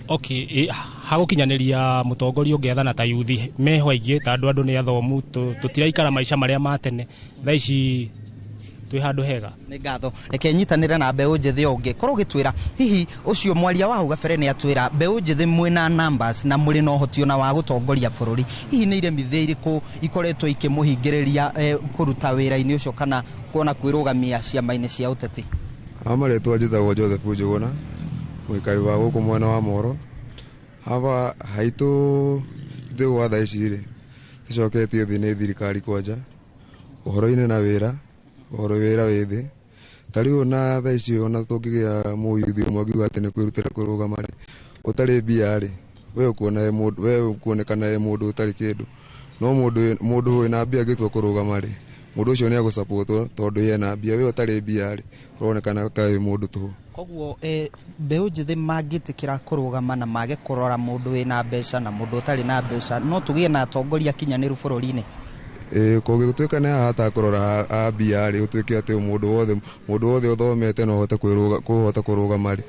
Okay, hagũkinyanĩria mũtongoria ũngĩathana ta yuthi meho aingĩ tondũ andũ nĩ athomu tũtiraikara maica marĩa ma tene thaa ici twĩ handũ hega. Nĩ ngatho reke nyitanĩre na mbeũ njĩthĩ ũngĩ korwo gĩtwĩra hihi ũcio mwaria wa hau gabere nĩ atwĩra mbeũ njĩthĩ mwĩna numbers na mũrĩ na ũhoti ona wa gũtongoria bũrũri hihi nĩ iremithia irĩkũ ikoretwo ikĩmũhingĩrĩria kũruta wĩra-inĩ ũcio kana kuona kwĩrũgamia ciama-inĩ cia ũteti? Amarĩtwa njĩtagwo Joseph Njũgũna mũikari wa gũkũ mwena wa Moro hava haitũ ithuĩ gwa thaa ici rĩ tũcoketio thĩ nĩ thirikari kwanja ũhoro-inĩ na wĩra ũhoro wĩra wĩ thĩ tarĩu na thaa ici ona tũngĩgĩa mũyuthi ũmwe akiuga atĩ nĩ kwĩrutĩra kũrũgama rĩ ũtarĩ mbia rĩ we ũkuonekana mũndũ ũtarĩ kĩndũ no mũndũ wĩna mbia angĩtua kũrũgama rĩ mundu ucio ni agusupportwo tondu yena mbia, we utari mbia ri uronekana kae mundu tu. Koguo mbeũ njĩthĩ mangĩtĩkĩra kũrũgama na mage kũrora mũndũ wĩna mbeca na mũndũ ũtarĩ na mbeca, no tũgĩe na atongoria kinyanĩru bũrũri-inĩ. Kũngĩtuĩka nĩ ahata kũrora mbia rĩ, ũtuĩke atĩ mũndũ wothe ũthomete no ũhote kũhota kũrũgama rĩ,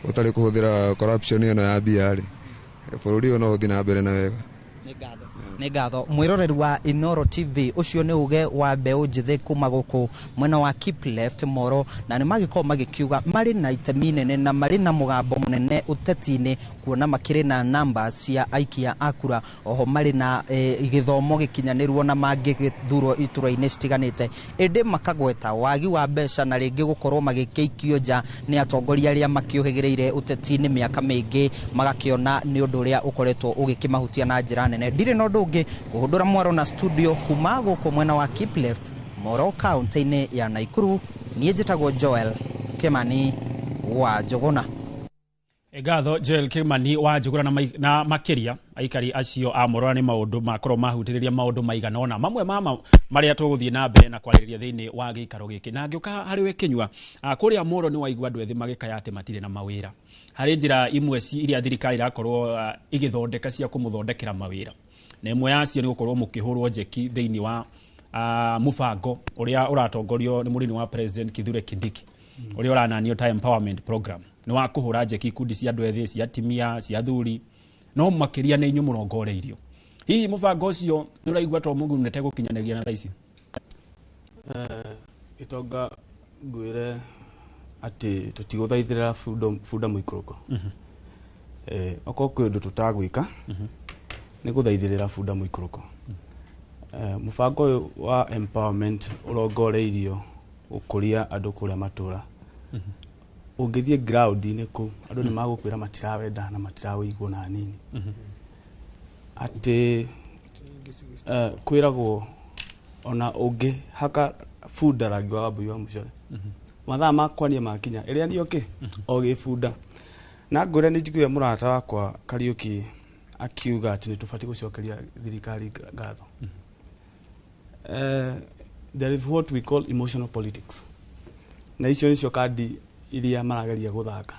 ũtarĩ kũhũthĩra corruption ĩno ya mbia rĩ, bũrũri ũyũ no ũthiĩ na mbere na wega. Nĩ ngatho. Mwĩroreri wa Inooro TV, ũcio nĩ uge wa mbeũ njĩthĩ kuma gũkũ mwena wa Kipleft Moro, na nĩ magĩkorwo magĩkiuga marĩ na itemi nene na marĩ na mũgambo mũnene ũteti-inĩ, kuona makĩrĩ na namba cia aikia a kura, oho marĩ na gĩthomo gĩkinyanĩru na mangĩgĩthurwo itũra-inĩ citiganĩte, ĩndĩ makagweta wagi wa mbeca na rĩngĩ gũkorwo magĩkĩikio nja nĩ atongoria arĩa makĩũhĩgĩrĩire ũteti-inĩ mĩaka mĩingĩ, magakĩona nĩ ũndũ ũrĩa ũkoretwo ũgĩkĩmahutia na njĩra nene. Ndirĩ na ũndũ ũngĩ kũhũndũra mwaro na studio kuma gũkũ mwena wa Kipleft Moro kaunti-inĩ ya Naikuru, niĩ njĩtagwo Joel Kimani wa Njuguna. Ngatho Joel Kimani wa Njuguna na makiria aikari acio a Moro nĩ maũndũ makorwo mahutĩrĩria maũndũ maigana ona mamwe mama marĩa tũgũthiĩ na mbere na kwarĩrĩria thĩinĩ wa gĩikaro gĩkĩ. Na ngĩũka harĩ we Kinyua, kũrĩa Moro nĩ waigua andũ ethĩ magĩkaya atĩ matirĩ na mawĩra. Harĩ njĩra imwe iria thirikari irakorwo igĩthondeka cia kũmũthondekera mawĩra, na ĩmwe yacio nĩ gũkorwo mũkĩhũrwo njeki thĩinĩ wa mũbango ũrĩa ũratongorio nĩ mũnini wa President Kithure Kindiki, ũrĩa ũrananio ta empowerment program, nĩ wa kũhũra njeki ikundi cia andũ ethĩ, cia atimia, cia athuri, no makĩria nĩ inyuĩ mũrongoreirio. Hihi mũbango ũcio nĩ ũraigua to mũgunĩte gũkinyanĩria na thaisi? Itonga ngwĩre atĩ tũtigũthaithĩrĩra bunda mũikũrũko. Okorwo kwĩ ũndũ tũtagwĩka nĩ gũthaithĩrĩra bunda mũikũrũko. Mũbango ũyũ wa empowerment ũrongoreirio gũkũria andũ kũrĩa matũra. Ũngĩthiĩ ground-inĩ kũu andũ nĩ magũkwĩra matirawenda na matirawĩiguo na nini. Atĩ kwĩragwo ona ũngĩ haka bunda rangi wa mbũi wa mũcore, mathaa makwanie makinya ĩrĩa nĩ okay o gĩbunda. Na ngwĩre nĩ njiguire mũrata wakwa Kariuki akiuga atĩ nĩ tũbatiĩ gũcokeria thirikari ngatho. There is what we call emotional politics, na icio nĩcio kandi iria marageria gũthaka,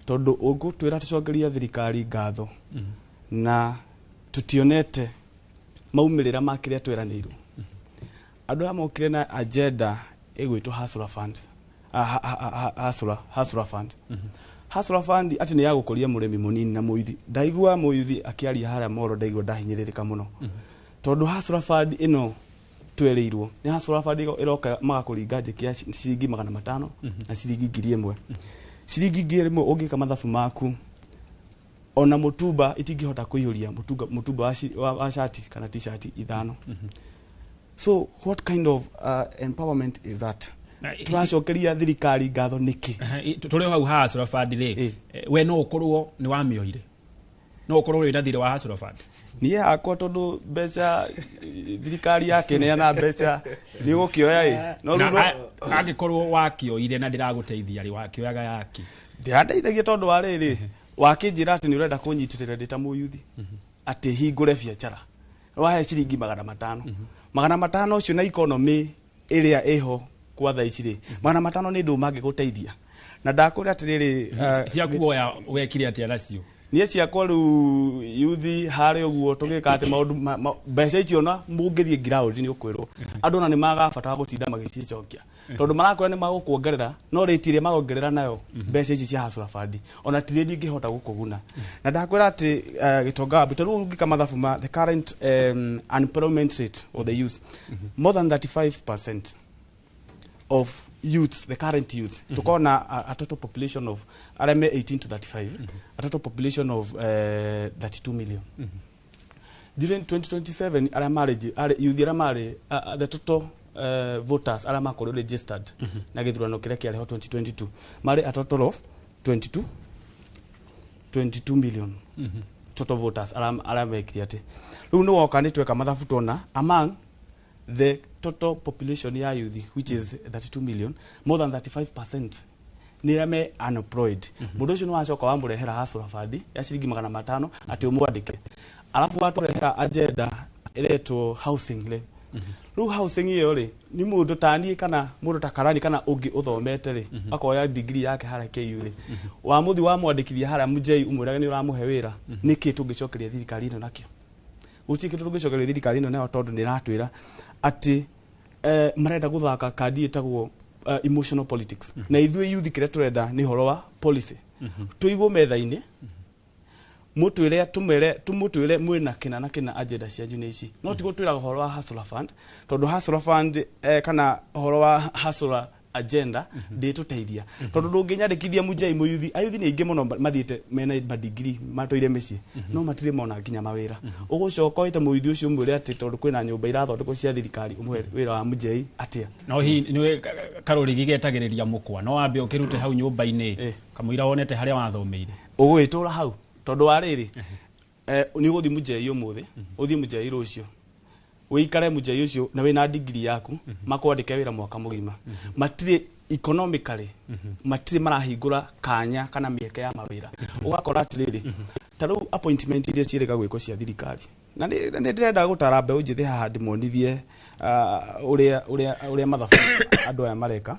tondũ ũngĩtwĩra tũcokeria thirikari ngatho na tũtionete maumĩrĩra ma kĩrĩa tweranĩirwo. Andũ aya mokire na agenda ĩgwĩtwo Hustler Fund. Hustler Fund atĩ nĩ ya gũkũria mũrĩmi mũnini na mũithi. Ndaigua mũithi akĩaria harĩa Moro, ndaigua ndahinyĩrĩrĩka mũno, tondũ Hustler Fund ĩno twereirwo nĩ Hustler Fund ĩroka magakũringa njeki ya ciringi 500 na ciringi 1000. Ciringi 1000 ũngĩka mathabu maku, ona mũtumba itingĩhota kũihũria mũtumba wa shati kana t-shirt 5. So what kind of empowerment is that? Tũracokeria thirikari ngatho nĩkĩ? Tũrĩ hau Hustler Fund rĩ, we no ũkorwo nĩ wamĩoire, no ũkorwo wĩ na thirĩ wa Hustler Fund? Niĩ hakwa tondũ mbeca thirikari yake neana mbeca nĩ ũgũkĩoya ĩ, no angĩkorwo wakĩoire na ndĩragũteithia rĩ, wakĩoyaga yaki? Ndĩrandeithagia tondũ wa rĩrĩ, wakĩnjĩra atĩ nĩ ũrenda kũnyitĩrĩra ndĩ ta mũyuthi atĩ hingũre biacara, wahe ciringi 500. 500 ũcio na economy ĩrĩa ĩho kwa thaa ici rĩ, 500 nĩ ndũ mangĩgũteithia. Na ndakwĩra atĩrĩrĩ, ciakuoya wekire atĩa nacio? Niĩ ciakwa rĩu yuthi harĩ ũguo tũgĩka atĩ maũndũ mbeca icio na mũngĩthiĩ ground nĩ ũkwĩrwo andũ na nĩ magabatara gũtinda magĩcicokia, tondũ marakwĩra nĩ magũkuongerera, no rĩti ĩrĩa magongerera nayo mbeca ici cia Hustler Fund ona ti rĩngĩ ingĩhota gũkũguna. Na ndakwĩra atĩ Gĩtonga Wambui, tondũ ũngĩka mathabu ma the current unemployment rate of the youth, more than 35% of youths, the current youth, tukona a total population of 18 to 35, a total population of 32 million. During 2027, youth the total voters makorwo registered na gĩthurano kĩrĩa kĩarĩ ho 2022 marĩ a total of 22 million total voters mekire atĩ. Rĩu nĩ woka nĩ tweka mathabu tona among the total population ya youth, which is 32 million, more than 35% nĩ me unemployed. Mũndũ ũcio nĩ wacoka wamũrehera Hustler Fund ya ciringi 500 atĩ ũmwandĩke, alafu watũrehera agenda ĩretwo housing levy. Ru housing iyo ri ni mundu tani kana mundu ta Karani kana ungi uthomete ri akoya degree yake hara KU ri wa muthi wa mwandikithia hara mujei umuraga ni uramuhe wira niki tungicokeria thirikari ino nakio uti kitu tungicokeria thirikari ino nayo tondu ni ratwira ati marenda guthaka kadi itagwo emotional politics na ithui youth kire turenda ni horo wa policy tuigwo metha-ini mutwire tumutwire mwina kina na kina agenda cia juni ici no tigo twiraga horo wa hustler fund tondu hustler fund kana horo wa hustler agenda ndituteithia tondu ndunginyandikithia mujai muyuthi ayuthi ni ingi muno mathiite mena degree matoire micii no matire mona nginya mawira ugucoka ite muyuthi ucio mwire ati tondu kwina nyumba irathondekwo cia thirikari umwe wira wa mujai atia no hi niwe karori gigetagiriria mukwa no wambe ukirute hau nyumba-ini kamwira wonete haria wathomeire ugwitura hau tondu wa riri ni guthi mujai umuthi uthi mujai rucio uikare mujai ucio na wina degree yaku makwandike wira mwaka mugima matire economically matire marahingura kanya kana mieke ya mawira ugakora atiriri taru appointment iria cirega gwiko cia thirikari na ni ndirenda gutara mbe unjithi haha ndimonithie uria mathabu andu aya mareka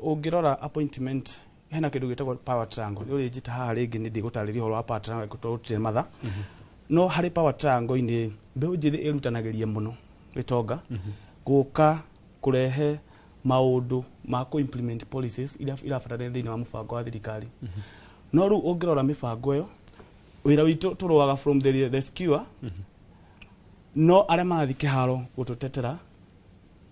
ungirora appointment hena kindu gitagwo power triangle uri njita haha ringi ni ndigutariria horo wa power triangle tutire matha no hari power triangle ini mbeu njithi irutanagiria muno gitonga guka kurehe maundu ma ku implement policies ira irabatara thini wa mubango wa thirikari no ru ungirora mibango yo wira witu turuaga from the skewer no aria marathi kiharo gututetera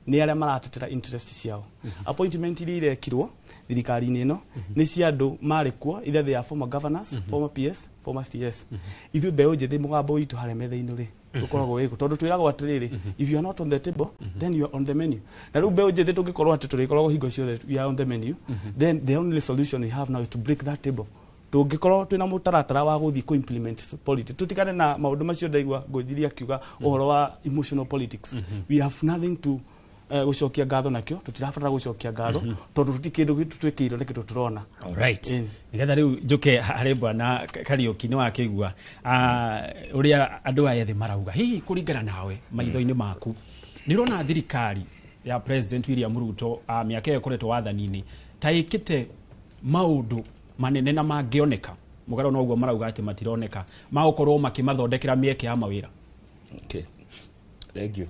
ni aria maratetera interest ciao appointment iria irekirwo thirikari-ini ino ni cia andu marikuo either they are former governors former PS former CS ithu mbeu njithi mugambo witu hare metha-ini ri ukoragwo wiko tondu twiragwo atiriri if you are not on the table then you are on the menu na ru mbeu njithi tungikorwo ati turikoragwo hingo ciothe we are on the menu then the only solution we have now is to break that table tungikorwo twina mutaratara wa guthi ku implement politics tutikane na maundu macio ndaigwa nguthiria kiuga uhoro wa emotional politics we have nothing to gucokia ngatho nakio tutirabatara gucokia ngatho tondu tutikindu gitu twikirwo nikitu turona alright nigetha riu njuke hari bwana Kariuki ni wakigua uria andu aya thi marauga hihi kuringana nawe maitho-ini maku nirona thirikari ya President William Ruto miaka iyo kuretwo wathani-ini ta ikite maundu manene na mangioneka mugaro no uguo marauga ati matironeka magukorwo makimathondekera mieke ya mawira okay thank you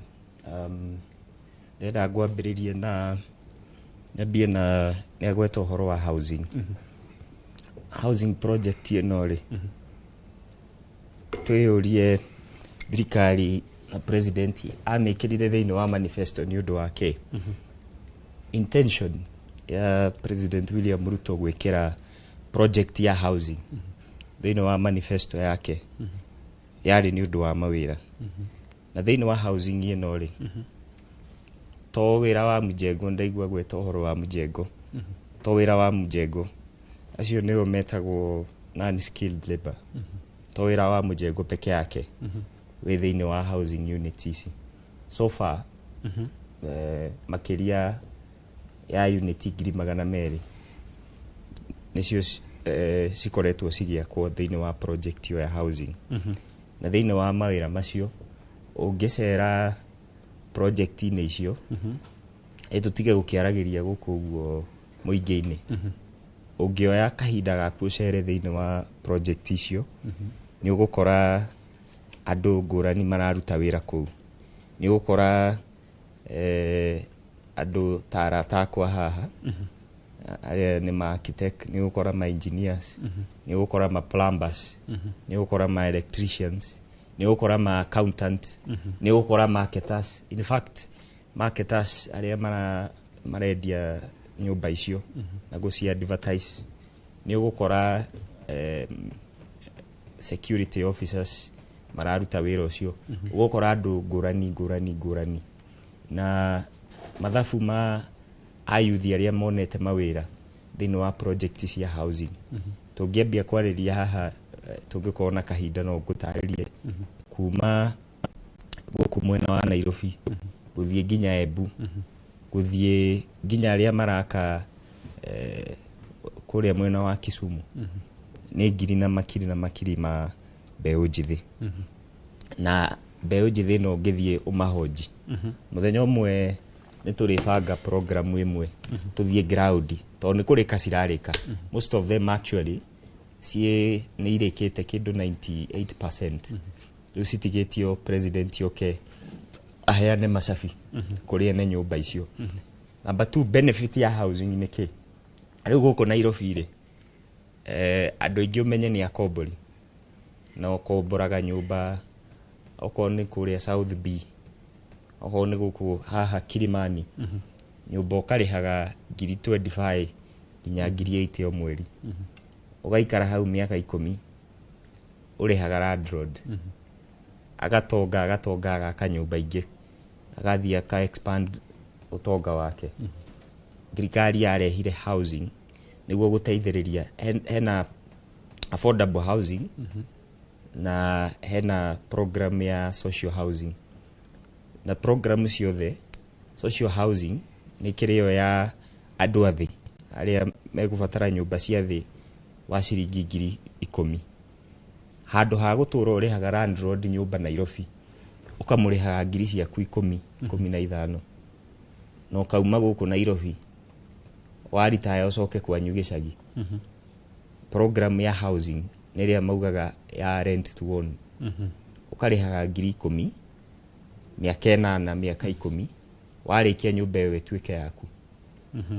nenda ngwambiririe na nyambie na negweta uhoro wa housing housing project ino ri twiyurie thirikari na president amekirire thiini wa manifesto ni undu wake intention ya President William Ruto gwikira project ya housing thiini wa manifesto yake yari ni undu wa mawira na thiini wa housing ino ri to wira wa mujengo ndaigua gweta uhoro wa mujengo to wira wa mujengo acio niyo metagwo non skilled labor to wira wa mujengo peke yake within wa housing units ici so far makiria ya unit 200 nicio cikoretwo cigiakwo thiini wa project ya housing na thiini wa mawira macio ungicera project ini icio tutige gukiaragiria guku guo muingi-ini ungioya kahinda gaku ucere thiini wa project icio ni ugukora andu ngurani mararuta wira kuu ni ugukora andu tarata kwa haha ni ma architect ni ugukora ma engineers ni ugukora ma plumbers ni ugukora ma electricians ni ugukora ma accountant ni ugukora marketers in fact marketers aria marendia nyumba icio na gucia advertise ni ugukora security officers mararuta wira ucio ugukora andu ngurani na mathafu ma ayuthi aria monete mawira thiini wa project cia housing tungiambia kwariria haha tungikona kahinda no ngutaririe kuma guku mwena wa Nairobi guthie nginya Embu guthie nginya aria maraka kuria mwena wa Kisumu ni ngiri na makiri ma mbeu njithi na mbeũ njĩthĩ no ngĩthiĩ ũmahoji mũthenya ũmwe nĩ tũrĩbanga program ĩmwe tũthiĩ ground tondũ nĩ kũrĩka cirarĩka most of them actually nĩ irĩkĩte kĩndũ 98%. Rĩu citigĩtio president yoke aheane macabi kũrĩ ene nyũmba icio. Number 2, benefit ya housing nĩ kĩ? Rĩu gũkũ Nairobi rĩ andũ aingĩ ũmenye nĩ akombori na ũkomboraga nyũmba okorwo nĩ kũrĩa South B, okorwo nĩ gũkũ haha Kilimani, nyũmba ũkarĩhaga 25,000 nginya 80,000 o mweri. Ũgaikara hau mĩaka 10 ũrĩhaga landlord agatonga agaka nyũmba ingĩ agathiĩ aka expand ũtonga wake. Thirikari yarehire housing nĩguo gũteithĩrĩria, hena affordable housing na hena program ya social housing. Na program ciothe social housing nĩ kĩrĩo ya andũ athĩ arĩa megũbatara nyũmba cia thĩ wa ciringi 10,000. Handũ ha gũtũra ũrĩhaga landlord nyũmba Nairobi ũkamũrĩhaga 10,000 ciaku 10-15 na ũkauma gũkũ Nairobi waritaya ũcoke kwanyu gĩcagi. Program ya housing nĩrĩa maugaga ya rent to own. Ũkarĩhaga 10,000 mĩaka 8 mĩaka 10 warĩkia nyũmba ĩyo ĩtuĩke yaku.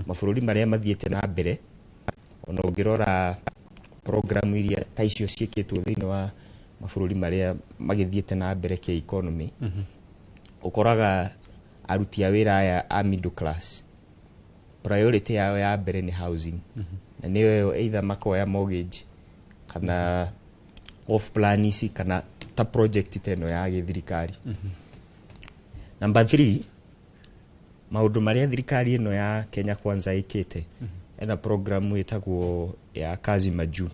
Mabũrũri marĩa mathiĩte na mbere ona ũngĩrora program iria ta icio ciĩkĩtwo thĩinĩ wa mabũrũri marĩa magĩthiĩte na mbere kĩa economy, ũkoraga aruti a wĩra aya a middle class priority yao ya mbere nĩ housing. Na nĩyo either makoya mortgage kana off plan ici kana ta project teno ya gĩthirikari. Number 3, maũndũ marĩa thirikari ĩno ya Kenya Kwanza ĩkĩte, ena program ĩtagwo ya kazi majuu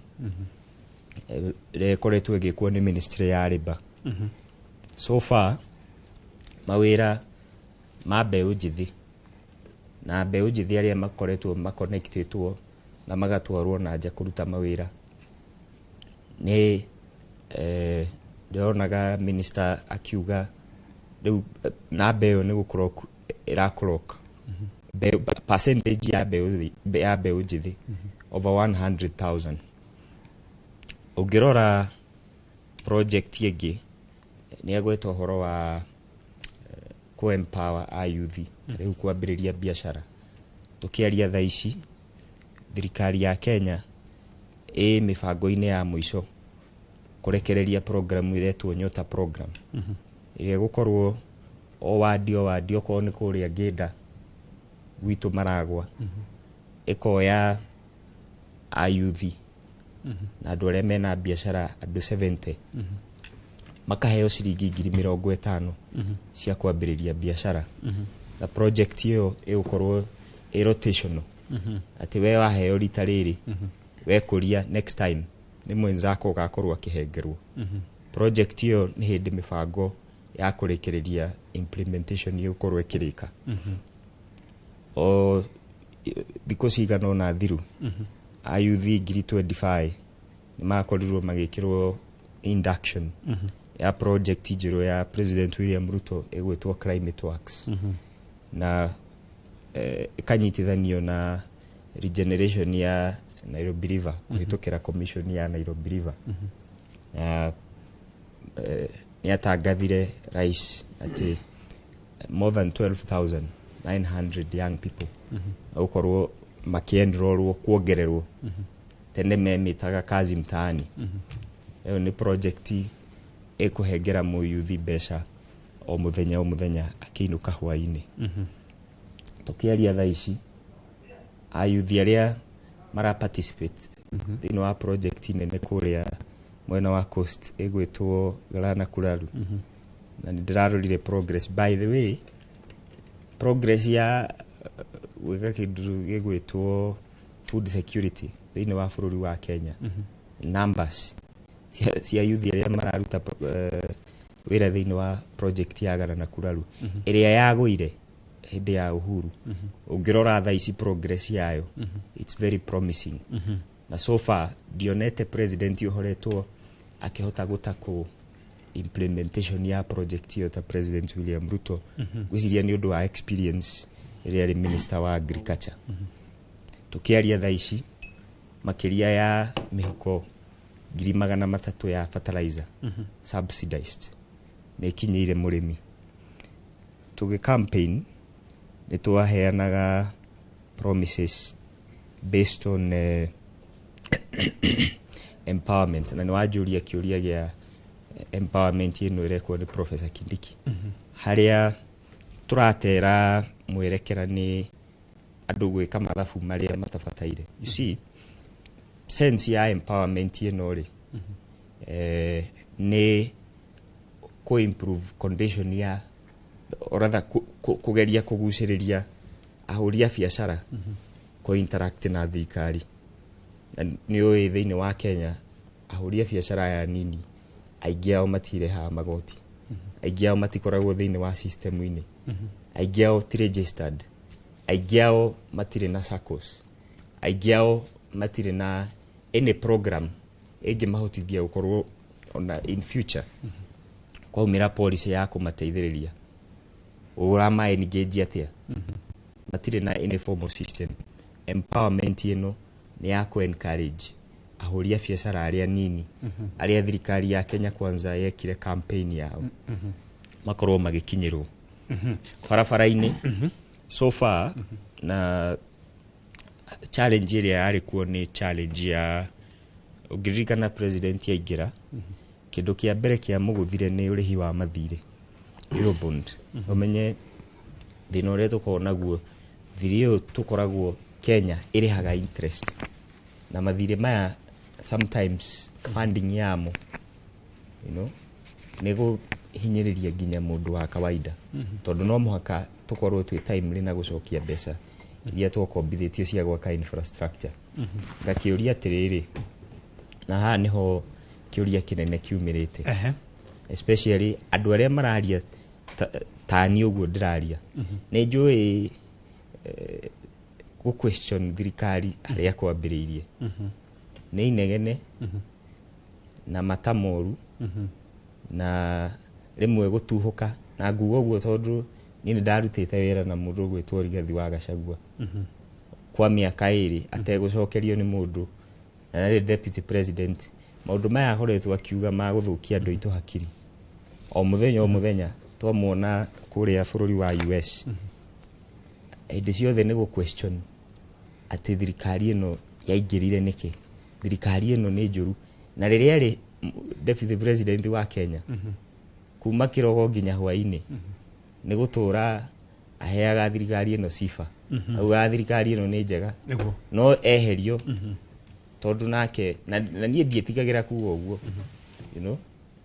ĩrĩa ĩkoretwo ĩgĩkwo nĩ ministry ya labour. So far mawĩra ma mbeũ njĩthĩ na mbeũ njĩthĩ arĩa makoretwo maconnectĩtwo na magatwarwo na nja kũruta mawĩra nĩ ndĩronaga minister akiuga rĩu namba ĩyo nĩ gũkorwo ĩrakũroka percentage ya mbeũ njĩthĩ over 100,000. Ũngĩrora project ĩngĩ nĩ agweta ũhoro wa empower a youth rĩu kwambĩrĩria biacara. Tũkĩaria thaa ici thirikari ya Kenya mĩbango-inĩ ya mũico kũrekereria program iretwo Nyota program ĩrĩa gũkorwo o wadi okorwo nĩ kũrĩa Ngĩnda gwitũ Maragwa ĩkoya a youth na andũ arĩa mena biacara andũ 70 makaheo ciringi 50,000 cia kwambĩrĩria biacara. Na project ĩyo ĩgũkorwo rotational, atĩ we waheo rita rĩrĩ wekũria next time nĩ mwenzako ũgakorwo akĩhengerwo. Project ĩyo nĩ hĩndĩ mĩbango ya kũrekereria implementation ĩgũkorwo ĩkĩrĩka. O thikũ cigana ũna thiru a youth 25,000 nĩ makorirwo magĩkĩrwo induction ya project njerũ ya President William Ruto ĩgwĩtwo Climate Works. Na ĩkanyitithanio na regeneration ya Nairobi River kũhĩtũkĩra commission ya Nairobi River. Nĩ atangathire rais atĩ more than 12,900 young people gũkorwo makienrolwo kuongererwo tene memĩtaga kazi mtaani. Ĩyo nĩ project ĩkũhengera mũyuthi mbeca o mũthenya akĩinũka hwainĩ. Tũkĩaria thaa ici ayuthi arĩa mara participate thĩinĩ wa project nene kũrĩa mwena wa coast ĩgwĩtwo Galana Kuraru. Na nĩndĩrarorire progress. By the way, progress ya gwĩka kĩndũ gĩgwĩtwo food security thĩinĩ wa bũrũri wa Kenya, numbers cia youth arĩa mararuta wĩra thĩinĩ wa project ya Galana Kuraru ĩrĩa yagũire hĩndĩ ya Uhuru. Ũngĩrora thaa ici progress yayo it's very promising. Na so far ndionete president ũhoretwo akĩhota gũtakwo implementation ya project hiyo ta President William Ruto gwiciria ni undu wa experience iria ri minister wa agriculture tukiaria thaici makiria ya mihuko 300,000 ya fertilizer subsidized na ikinyire murimi tuge campaign ni twaheanaga promises based on empowerment na niwajuria kiuria gia empowerment ino irekwo ni Professor Kindiki haria turatera mwerekera ni andu gwika mathabu maria matafataire. You see sense ya empowerment ino ri ni ko improve condition ya oratha kugeria kuguciriria ahuria biashara ko interact na thirikari ni oe thiini wa Kenya ahuria biashara ya nini aingi ao matire ha magoti aingi ao matikoragwo thiini wa system ini aingi ao ti registered aingi ao matire na SACCOs aingi ao matire na any program ege mahotithia gukorwo ona in future kwa umira policy ya kumateithiriria urama engage atia matire na any formal system. Empowerment ino ni ya ku encourage ahuria biashara aria nini aria thirikari ya Kenya Kwanza yekire campaign yao makorwo magikinyirwo barabara-ini so far na challenge iria yari kuo ni challenge ya ugirikana president yaingira kindu kia mbere kia muguthire ni urihi wa mathire Eurobond umenye thina uria tukorwo naguo thiri tukoragwo Kenya irihaga interest na mathire maya sometimes funding yamo nego hinyiriria ginya mundu wa kawaida tondu no muhaka tukorwo twi timely na gucokia mbeca iria twakombithitio cia gwaka infrastructure ngakiuria atiriri na ha niho kiuria kinene kiumirite especially andu aria mararia tani uguo ndiraria ni njui ku question thirikari aria kwambiriirie ni inegene na matamoru na rimwe gutuhuka na ngugo guo tondu ni ndarutite wira na mundu gwitwo Rigathi wa Gachagua kwa miaka iri ategucokerio ni mundu na ni deputy president maundu maya akoretwo akiuga ma guthukia andu itu hakiri o muthenya twamuona kuria bururi wa US indi ciothe ni gu question ati thirikari ino yaingirire niki thirikari ino ni njuru na riria ri deputy president wa Kenya kuma kirogo nginya hwaini ni gutura aheaga thirikari ino sifa auga thirikari ino ni njega no eherio tondu nake na nie ndietigagira kuwa uguo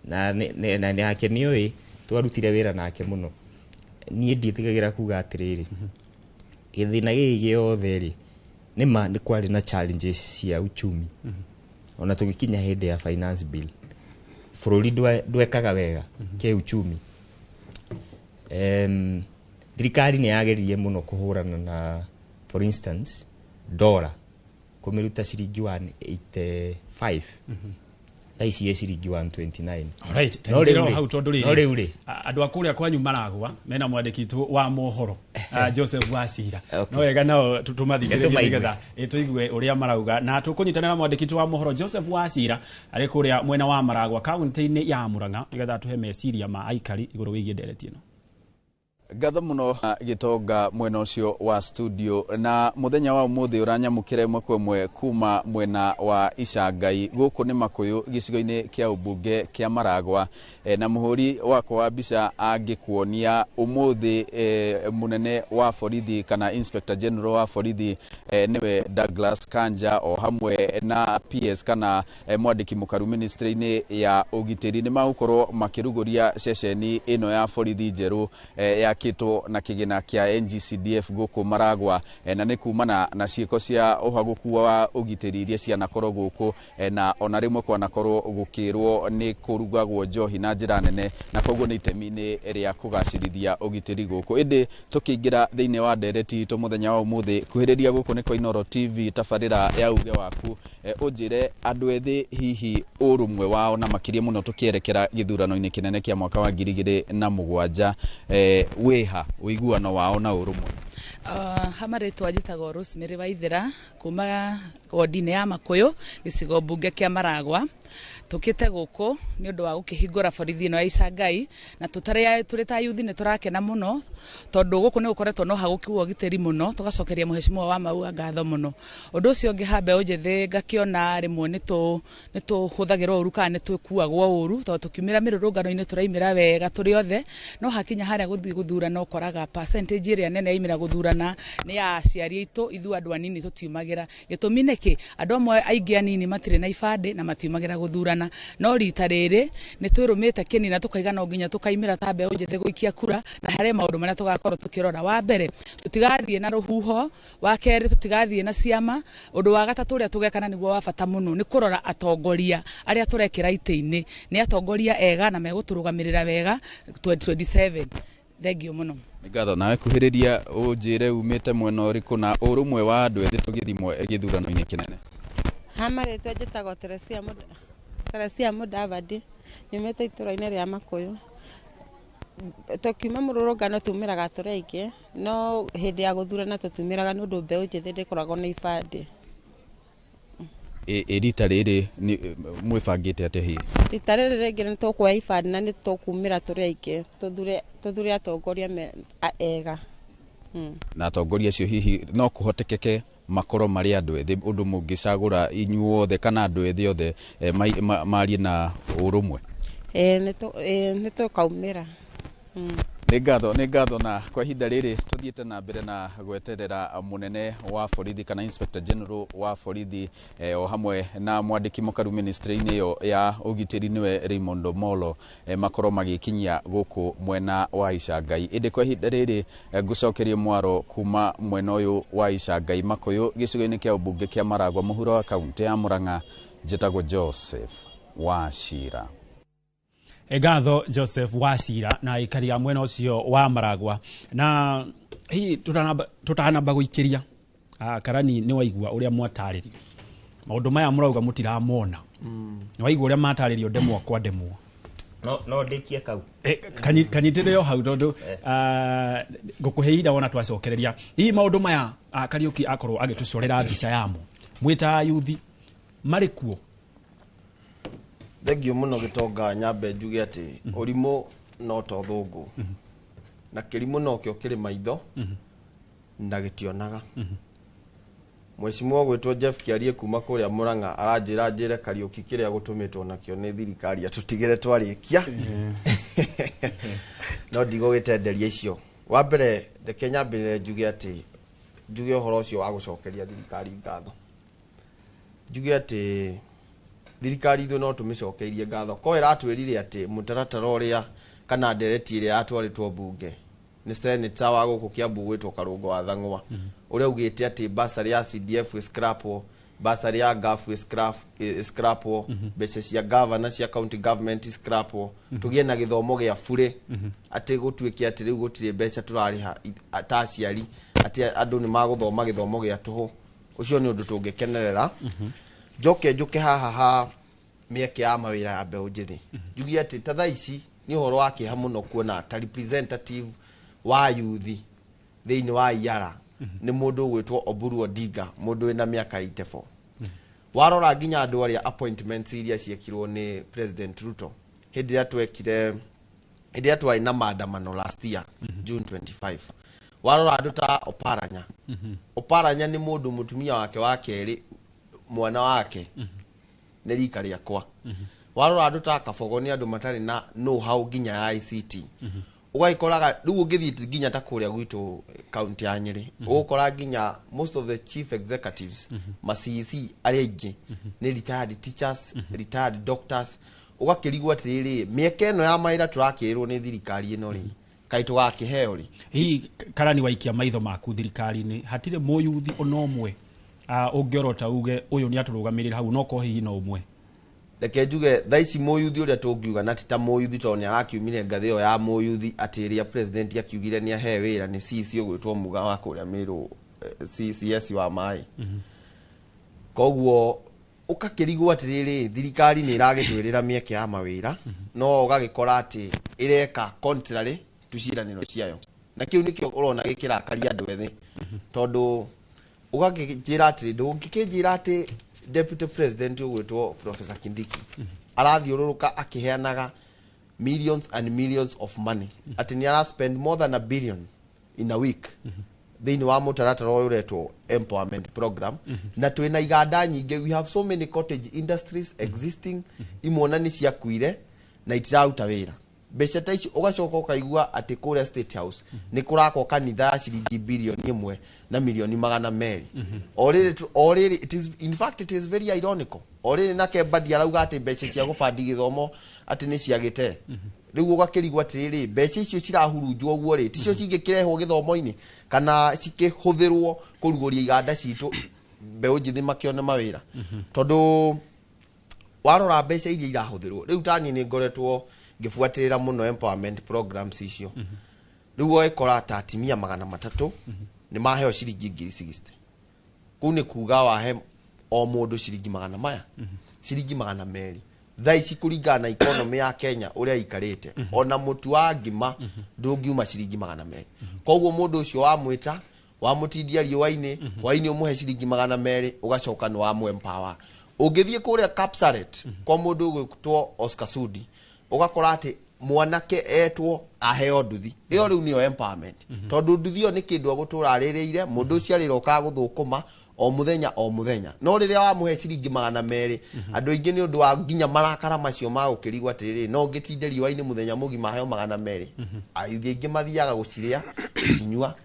na nake nioi twarutire wira nake muno nie ndietigagira kuga atiriri githina gigi yothe ri nima ni kwari na challenges cia uchumi ona tugikinya hindi ya finance bill bururi ndwekaga wega ke uchumi thirikari ni yageririe muno kuhurana na for instance dollar kumiruta ciringi 185 ici ciringi 129. Alright, no hau tondu ri andu akuria kwanyu maragwa mena mwandiki tu wa mohoro Joseph Wasira no wega nao tumathikiririe nigetha tuigue uria marauga na tukunyitanira mwandiki tu wa mohoro Joseph Wasira ari kuria mwena wa Maragwa kaunti-ini ya Murang'a nigetha tuhe meciria ma aikari iguru wigie ndereti ino. Gatha muno gitonga mwena ucio wa studio na muthenya wa umuthi uranyamukire mwe kwemwe kuma mwena wa Icangai guku ni Makuyu gicigo-ini kia ubunge kia Maragwa na muhuri wako wa bica angikuonia umuthi munene wa borithi kana Inspector General wa borithi niwe Douglas Kanja o hamwe na PS kana mwandiki mukaru ministry-ini ya ugitiri ni magukorwo makiruguria ceceni ino ya borithi njeru ya yakitwo na kigina kia NGCDF guku Maragwa na ni kumana na ciiko cia uhaguku wa ugitiri iria cianakorwo guku na ona rimwe kwanakorwo gukirwo ni kurugagwo njohi na njira nene na koguo ni itemi-ini ria kugacirithia ugitiri guku indi tukiingira thiini wa ndereti to muthenya wa umuthi kuhiriria guku ni kwa Inooro TV tabarira ya uge waku unjire andu ethi hihi urumwe wao na makiria muno tukierekera githurano-ini kinene kia mwaka wa 2007 wiha uiguano wao na urumwe. Hamaritwa njitagwo Rosemary Waithira kuma wodi-ini ya Makuyu gicigo mbunge kia Maragwa tukite guku ni undu wa gukihingura borithi ino ya Icangai na turi ta yuthi ni turakena muno tondu guku ni gukoretwo no hagukiwo giteri muno tugacokeria muheshimiwa wa Maua ngatho muno. Undu ucio ngi hambe unjithi ngakiona rimwe ni tuhuthagirwo uru kana ni twikuagwo uru tondu tukiumira mirurungano-ini turaimira wega turi othe no hakinya haria guthii guthurana ukoraga percentage iria nene yaimira guthurana ni ya aciari aitu ithu andu anini tutiumagira gitumi niki andu amwe aingi anini matire na ibande na matiumagira guthurana no rita riri ni twirumite kinina tukaiga no nginya tukaimira ta mbeũ njĩthĩ guikia kura na harĩ maundu maria tugakorwo tukirora. Wa mbere tutigathie na ruhuho, wa keri tutigathie na ciama, undu wa gatatu uria tugekana niguo wa bata muno ni kurora atongoria aria turekira ite-ini ni atongoria ega na meguturugamirira wega 2027. Thengio muno. Ngatho nawe kuhiriria unjire umite mwena uriku na urumwe wa andu ethi tugithimwe githurano-ini kinene. Hamaritwa njitagwo Teresia Mudavadi nyumite itũra-inĩ rĩa Makuyu. Tukiuma mũrũrũngano tumiraga tũrĩ aingĩ no hĩndĩ ya gũthurana tũtumiraga nĩ ũndũ mbeũ njĩthĩ ndĩkoragwo na ibandĩ. Rita rĩrĩ mwĩbangĩte atĩa hihi? Rita rĩrĩ rĩngĩ nĩ tũkuoya ibandĩ na nĩ tũkumĩra tũrĩ aingĩ tũthure atongoria ega. Na atongoria acio hihi no kuhotekeke makoro mari andu ethi undu mungicagura inyuothe kana andu ethi othe mari na urumwe ni tukaumira. Nĩ ngatho na kwa ihinda rĩrĩ tuthiĩte na mbere na gweterera munene wa borithi kana Inspector General wa borithi o hamwe na mwandiki mukaru ministry-inĩ yo ya ugitiri niwe Raymond Omolo makorwo magikinyia guku mwena wa Icangai. Indi kwa ihinda rĩrĩ ngucokerie mwaro kuma mwena uyu wa Icangai Makuyu gicigo-inĩ kia ubunge kia Maragwa muhuro wa kaunti ya Murang'a. Njĩtagwo Joseph Wachira. Ngatho Joseph Wachira na ikaria mwena ucio wa Maragwa na hi tutanamba guikiria karani ni waigua uria mwataririo maundu maya murauga mutiramona ni waigua uria mataririo ndemwa kwa ndemwa no ndikie kau kanyitire yo hau tondu ngukuheira wona twacokereria hi maundu maya Kariuki akorwo agitucorera mbica yamo mwita yuthi marikuo. Thengio muno Gitonga nyambe njuge ati urimu no to thungu na kirimu no kio kiri maitho na gitionaga. Mheshimiwa gwitwo Jeff Kiarie kuma kuria Murang'a aranjire Kariuki kiria gutumitwo nakio ni thirikari atutigire twarikia no ndigo gitenderia icio. Wa mbere de Kenya mbere njuge ati njuge uhoro ucio wa gucokeria thirikari ngatho. Njuge ati thirikari ithu no tumicokeirie ngatho ko iratwirire ati mutaratara uria kana ndereti iria atwaritwo bunge ni senator wa guku Kiambu gwitwo Karungo wa Thang'wa uria ugite ati basari ya CDF scrapo, basari ya GAF scrapo, mbeca cia governor cia county government scrapo, tugie na githomo gia bure ati gutwike ati riu gutire mbeca turariha ataciari ati andu ni maguthoma githomo gia tuhu. Ucio ni undu tungikenerera. Njuke haha mieke ya mawira ya mbeũ njĩthĩ njugie ati ta thaici ni uhoro wa kiha muno kuona ta representative wa yuthi thiini wa Iara ni mundu gwitwo Oburu Odinga, mundu wina miaka 84. Warora nginya andu aria appointments iria ciekirwo ni President Ruto hindi ya twekire hindi ya twai na maandamano last year June 25. Warora andu ta Oparanya ni mundu mutumia wake wa keri mwana wake ni rika riakwa. Warora andu ta Kabogo ni andu matari na know how nginya ya ICT. Ugaikoraga riu ngithii nginya ta kuria gwitu county ya Nyeri ugukora nginya most of the chief executives ma CEC ari aingi ni retired teachers, retired doctors. Ugakirigwa atiriri mieke no ya maira turakirwo ni thirikari ino ri kaitu gakiheo ri hii karani waikia maitho maku thirikari-ini hatire muyuthi onomwe ungiorota uge uyu ni aturugamirira hau noko hihi no umwe reke njuge thaici muyuthi uria tungiuga na tita muyuthi to ni arakiumire ngathio ya muyuthi atiria president akiugire ni ahe wira ni CC ogwitwo muga wa kuria miru CCS wa mai koguo ukakirigwo atiriri thirikari ni iragitwirira mieke ya mawira no ugagikora ati ireka contrary tuciraniro ciayo na kiu nikio urona gikirakaria andu ethi tondu ugakijira ati ndungikijira ati deputy president ogwitwo Professor Kindiki arathiururuka akiheanaga millions and millions of money ati ni ara spend more than $1 billion in a week thini wa mutaratara uretwo empowerment program na twina iganda nyingi. We have so many cottage industries existing imona ni cia kuire na itirauta wira mbeca ta ici ugacoka ukaigua ati kuria State House ni kurako kanitha ya ciringi bilioni 1 na milioni 200 already it is in fact it is very ironical already na Kebadi arauga ati mbeca cia gubandi githomo ati ni ciagite riu ugakirigwa atiriri mbeca icio cirahurunjwo guo ri ticio cingikirehwo githomo-ini kana cikihuthirwo kuruguria iganda citu mbeu njithi makione mawira tondu warora mbeca iria irahuthirwo riu tani ni ngoretwo ngifuatirira muno empowerment programs icio riu oikora ta atimia 300 ni maheo ciringi 60 kuni kuga wahe o mundu ciringi 100 maya ciringi 200 thaici kuringana economy ya Kenya uria ikarite ona mutu wa ngima ndungiuma ciringi 200 koguo mundu ucio wamwita wamutindia riwa-ini hwaini umuhe ciringi 200 ugacoka ni wa empower ungithie kuria Kapsaret kwa mundu ugwitwo Oscar Sudi ugakora ati mwanake etwo aheo nduthi iyo riu niyo empowerment tondu nduthi yo ni kindu agutura aririire mundu ucio ariroka guthukuma o muthenya no riria wamuhe ciringi 200 andu ingi ni undu wa nginya marakara macio ma ukirigwa atiriri no ngitinde riwa-ini muthenya mugima heo 200 aithi ingi mathiaga guciria cinyua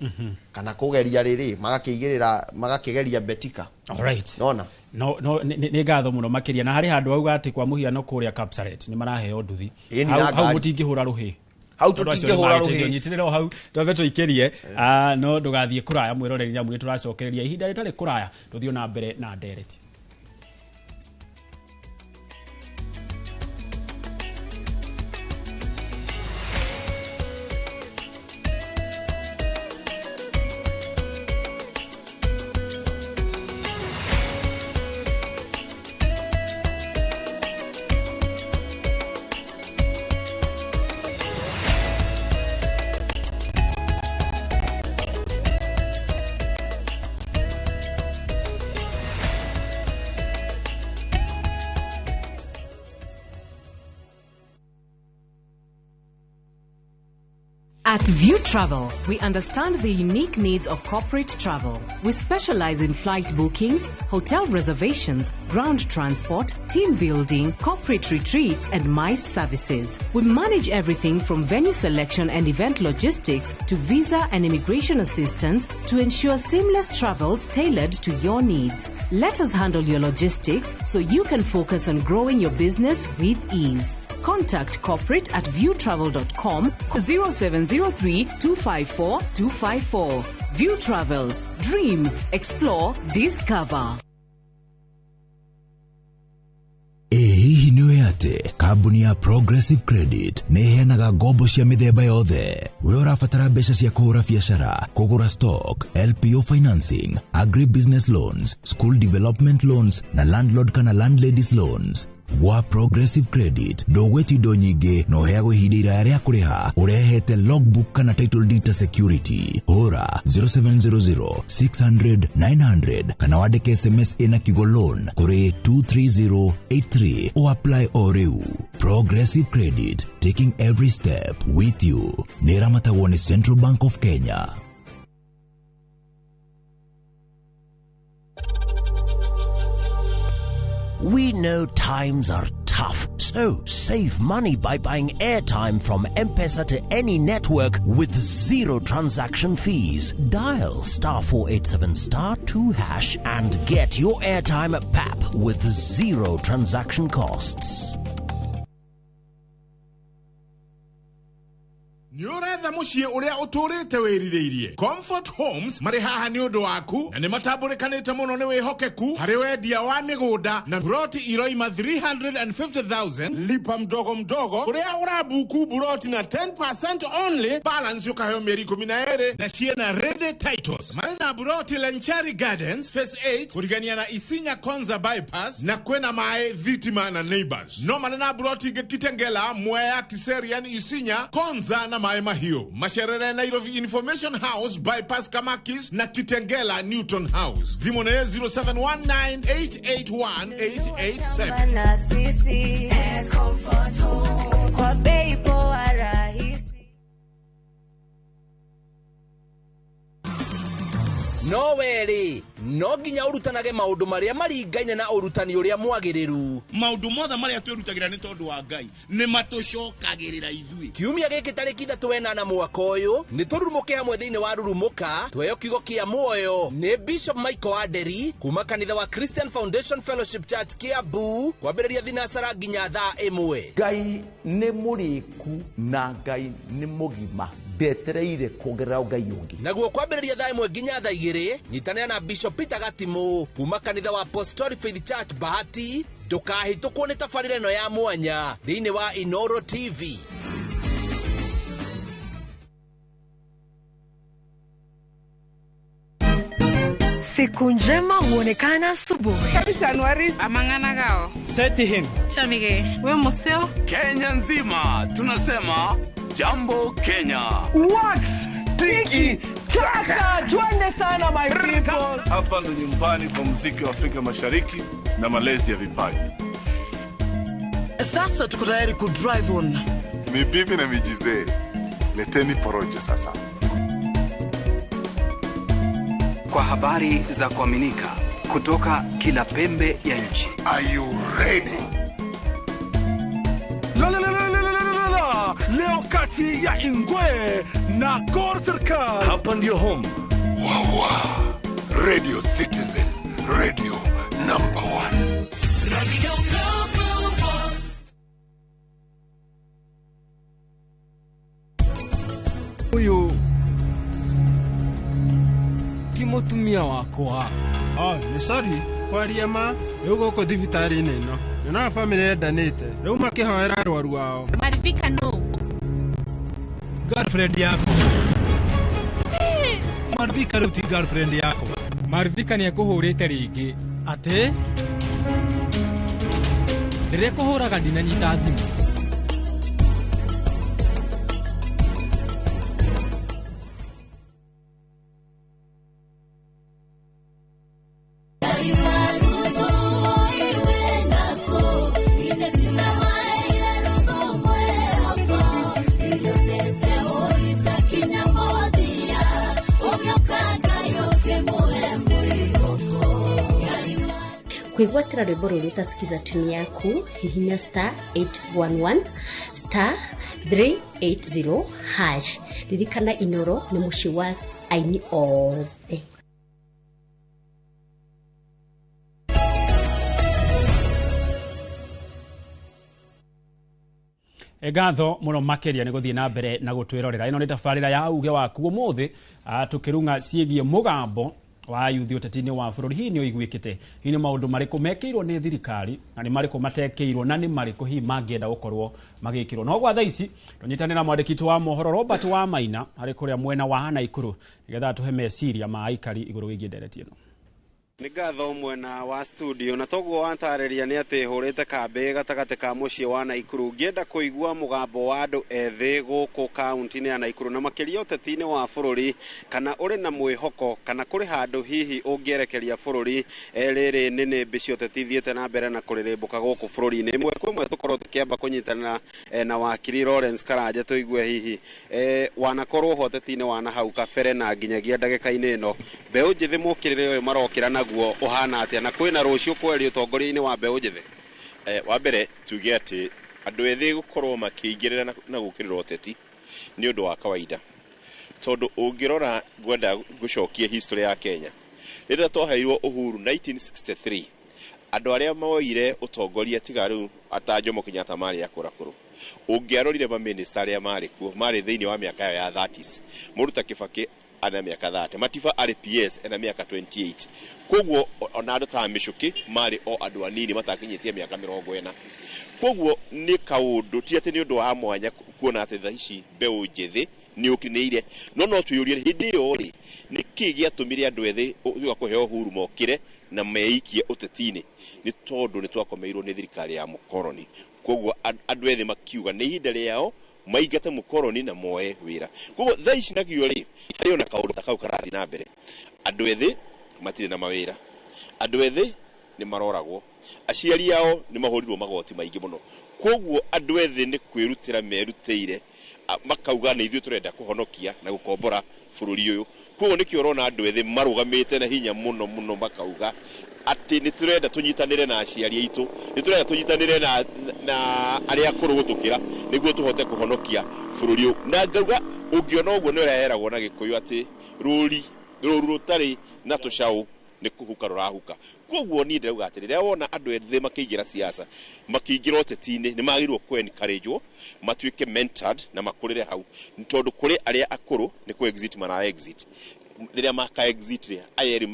kana kugeria riri magakigeria betika. Alright. Nona no ni ngatho muno makiria na hari handu auga ati kwa muhiano kuria Kapsaret ni maraheo nduthi hau mutingihura ruhi hau tutingihura ruhi nyitiriro hau twambe tuikirie no ndugathie kuraya mwiroreri nyamu ni turacokereria ihinda ritari kuraya tuthio na mbere na ndereti. At View Travel, we understand the unique needs of corporate travel. We specialize in flight bookings, hotel reservations, ground transport, team building, corporate retreats, and MICE services. We manage everything from venue selection and event logistics to visa and immigration assistance to ensure seamless travels tailored to your needs. Let us handle your logistics so you can focus on growing your business with ease. Contact corporate at viewtravel.com 0703 254 254. View Travel. Dream, explore, discover. Hihi niwe ati kambuni ya Progressive Credit neheanaga ngombo cia mithemba yothe. We urabatara mbeca cia kuhura biacara, kugura stock, LPO financing, agribusiness loans, school development loans na landlord kana landladies loans. Wa Progressive Credit ndogwetu indo nyingi no heago ihinda iraya ria kuriha urehete logbook kana title deed security. Hora 0700 600 900 kana wandike SMS ina kigo loan kuri 23083 o apply oreu. Progressive Credit, taking every step with you. Niramatagwo ni Central Bank of Kenya. We know times are tough, so save money by buying airtime from M-Pesa to any network with zero transaction fees. Dial *487*2# and get your airtime PAP with zero transaction costs. gwetha muciĩ ũrĩa ũtũrĩte wĩrirĩirie. Comfort Homes marĩ haha nĩ ũndũ waku na nĩ matambũrĩkanĩte mũno nĩ wĩhokeku harĩ wendia wa mĩgũnda na buroti iroima 350,000 lipa mdogo mdogo ũrĩa ũrabuku buroti na 10% only, balance ũkaheo mĩeri 12 na ciena ready titles. Marĩ na buroti Lenchari Gardens Phase 8 kũrigania na Isinya Konza bypass na kwena mae Thitima na Neighbors. No marĩ na buroti ingĩ Kitengela, Mwea, Kiserian, Isinya, Konza na mae Mahio. Macerere Nairobi Information House bypass Kamakis na Kitengela Newton House. Thimone 0719881887. No weri, no nginya urutanage maundu maria maringaine na urutani uria mwagiriru. Maundu mothe maria twirutagira ni tondu wa Ngai ni matucokagirira ithui. Kiumia giki tariki 3 mwaka uyu ni tururumuke hamwe thiini wa rurumuka tweyo kiugo kia muoyo ni Bishop Michael Aderi kuma kanitha wa Christian Foundation Fellowship Church Kiambu kwambiriria thinasara nginya thaa 1. Ngai ni muriku na Ngai ni mugima ndetereire kuongerera Ngai ungi. Naguo kwambiriria thaa 1 nginya thaa 2 nyitanira na Bishop Peter Gatimu kuma kanitha wa Apostolic Faith Church Bahati. Ndukahitukwo ni tabarĩra ĩno ya mwanya thiini wa Inoro TV. Siku njema huonekana asubuhi. Januari amangana gao. Seti him. Chamige. We museo. Kenya nzima tunasema jambo Kenya. Wax. Tiki taka. Twende sana my people. Hapa ndo nyumbani kwa muziki wa Afrika Mashariki na malezi ya vipaji. Sasa tuko tayari ku drive on. Mibibi na mijize. Leteni porojo sasa. Kwa habari za kuaminika kutoka kila pembe ya nchi. Are you ready? Leo kati ya Ingwe na Gor Serikali. Hapa ndio home. Wawa. Radio Citizen. Radio number 1. Radio number 1. Uyu mutumia wakwa. Ni sorry kwaria ma yugo ko thibitari neno na family endanite riu makihoera arwaru wao. Marivika no girlfriend yako. Marivika ruti girlfriend yako. Marivika ni akuhurite ringi ate ndire kuhuraga ndinanyita thimu. Kuigwatira rwimbo rũrũ utasikiza tuni yaku hihinya *811 *380#. Ririkana Inoro ni muci wa aini othe. Egatho muno makeria ni guthie na mbere na gutwirorera. Ino ni tabarira ya uge waku umuthi tukirunga ciegie mugambo wa yuthi utetini wa bururi. Hii nio igwikite. Hii ni maundu mariku mekeirwo ni thirikari na ni mariku matekeirwo na ni mariku hi mangienda gukorwo magikirwo. No gwa thaa ici tunyitanira mwandiki wa mohoro Robert wa Maina hari kuria mwena wa Naikuru nigetha tuhe meciria ma aikari iguru wigie ndereti ino. Ni gatho mwena wa studio na toguo wantareria ni ati hurite kambe gatagate ka mucie wa Naikuru ngienda kuigua mugambo wa andu ethi guku kaunti-ini ya Naikuru na makiria uteti-ini wa bururi kana uri na mwihoko kana kuri handu hihi ungierekeria bururi riri nini mbici uteti thiete na mbere na kuririmbuka guku bururi-ini imwe kwimwe tukorwo tukiamba kunyitanira na wakiri Lawrence Karanja tuigue hihi wanakorwo hoteti-ini wana hau kabere na nginyagia ndagika-ini ino mbeu njithi mukirire uyu marokira naguo uhana atia na kwina rucio kweri utongoria-ini wa mbeu njithi. Wa mbere tuge ati andu ethi gukorwo makiingirira na gukirira uteti ni undu wa kawaida tondu ungirora gwenda gucokia history ya Kenya rĩrĩa twaheirwo uhuru 1963 andu aria moire utongoria tiga riu ata Jomo Kenyatta mari akurakuru ungiarorire ba minister aria mari kuo mari thiini wa miaka ya 30s Muruta Kibaki ana miaka 30 Matiba RPS ena miaka 28 koguo ona andu ta Michuki mari o andu anini matakinyitie miaka 40 koguo ni kaundu ti ati ni undu wa mwanya kuona ati thaici mbeu njithi ni ukiniire no tuyurie hindi yo ri niki giatumire andu ethi uga kuheo huru mokire na meikie utetini ni tondu ni twakomeirwo ni thirikari ya mukoroni koguo andu ethi makiuga ni ihinda riao maigate mukoroni na moe wira koguo thaici nakio ri hari ona kaundu takau karathi na mbere andu ethi matire na mawira andu ethi ni maroragwo aciari yao ni mahorirwo magoti maingi muno koguo andu ethi ni kwirutira meruteire makauga ni ithuĩ turenda kuhonokia na gukombora bururi uyu koguo nikio rona andu ethi marugamite na hinya muno muno makauga ati ni turenda tunyitanire na aciari aitu ni turenda tunyitanire na aria akuru gutukira niguo tuhote kuhonokia bururi uyu na ngauga ungiona uguo ni ureheragwo na gikuyu ati ruri rutari na tucau ni kuhuka rurahuka koguo ni ndauga ati riria wona andu ethi makiingira siasa makiingira utetini ni magirwo ku encouragewo matuike mentored na makurire hau ntondu kuri aria akuru ni ku exit mara exit riria maka exit ria ayeri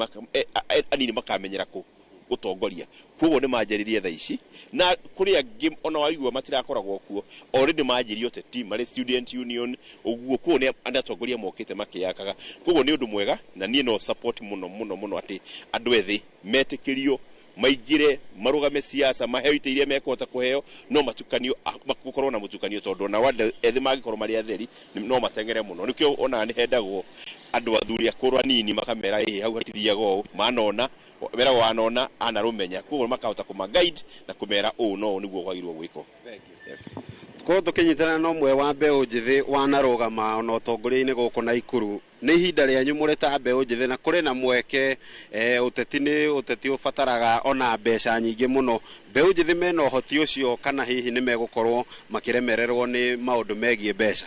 anini makamenyera ku utongoria koguo ni manjaririe thaici na kuri angi ona waigua matirakoragwo kuo already manjirie uteti mari student union uguo koguo ni andatongoria mokite makiyakaga koguo ni undu mwega na nie no support muno ati andu ethi metikirio maigire marugame siasa maheo itiria mekota kuheo no matukanio makukorwo na mutukanio tondu na wale ethi magikorwo mari atheri no matengere muno nikio ona ni hendagwo andu athuri akuru anini makamera hau hatithiago manona wera wanona ana rumenya koguo makahota kuma guide na kumera no niguo gwagirwo gwiko ko tukinyitana no mwe wa mbeu njithi wanarugama ona utongoria-ini guku na Ikuru ni ihinda rianyu muri ta mbeu njithi na kuri na mweke uteti ubataraga ona mbeca nyingi muno mbeu njithi mena uhoti ucio kana hihi ni megukorwo makiremererwo ni maundu megie mbeca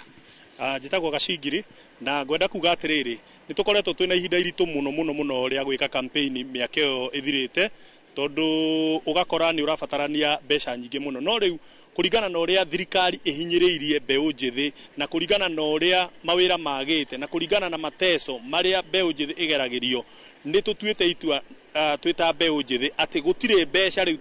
njitagwo Gacingiri na ngwenda kuga atiriri ni tukoretwo twina ihinda iritu muno ria gwika campaign miaka iyo ithirite tondu ugakora ni urabatarania mbeca nyingi muno no riu kuringana na uria thirikari ihinyiriirie mbeu njithi na kuringana na uria mawira magite na kuringana na mateso maria mbeu njithi igeragirio ni tutuite itua twita mbeu njithi ati gutire mbeca riu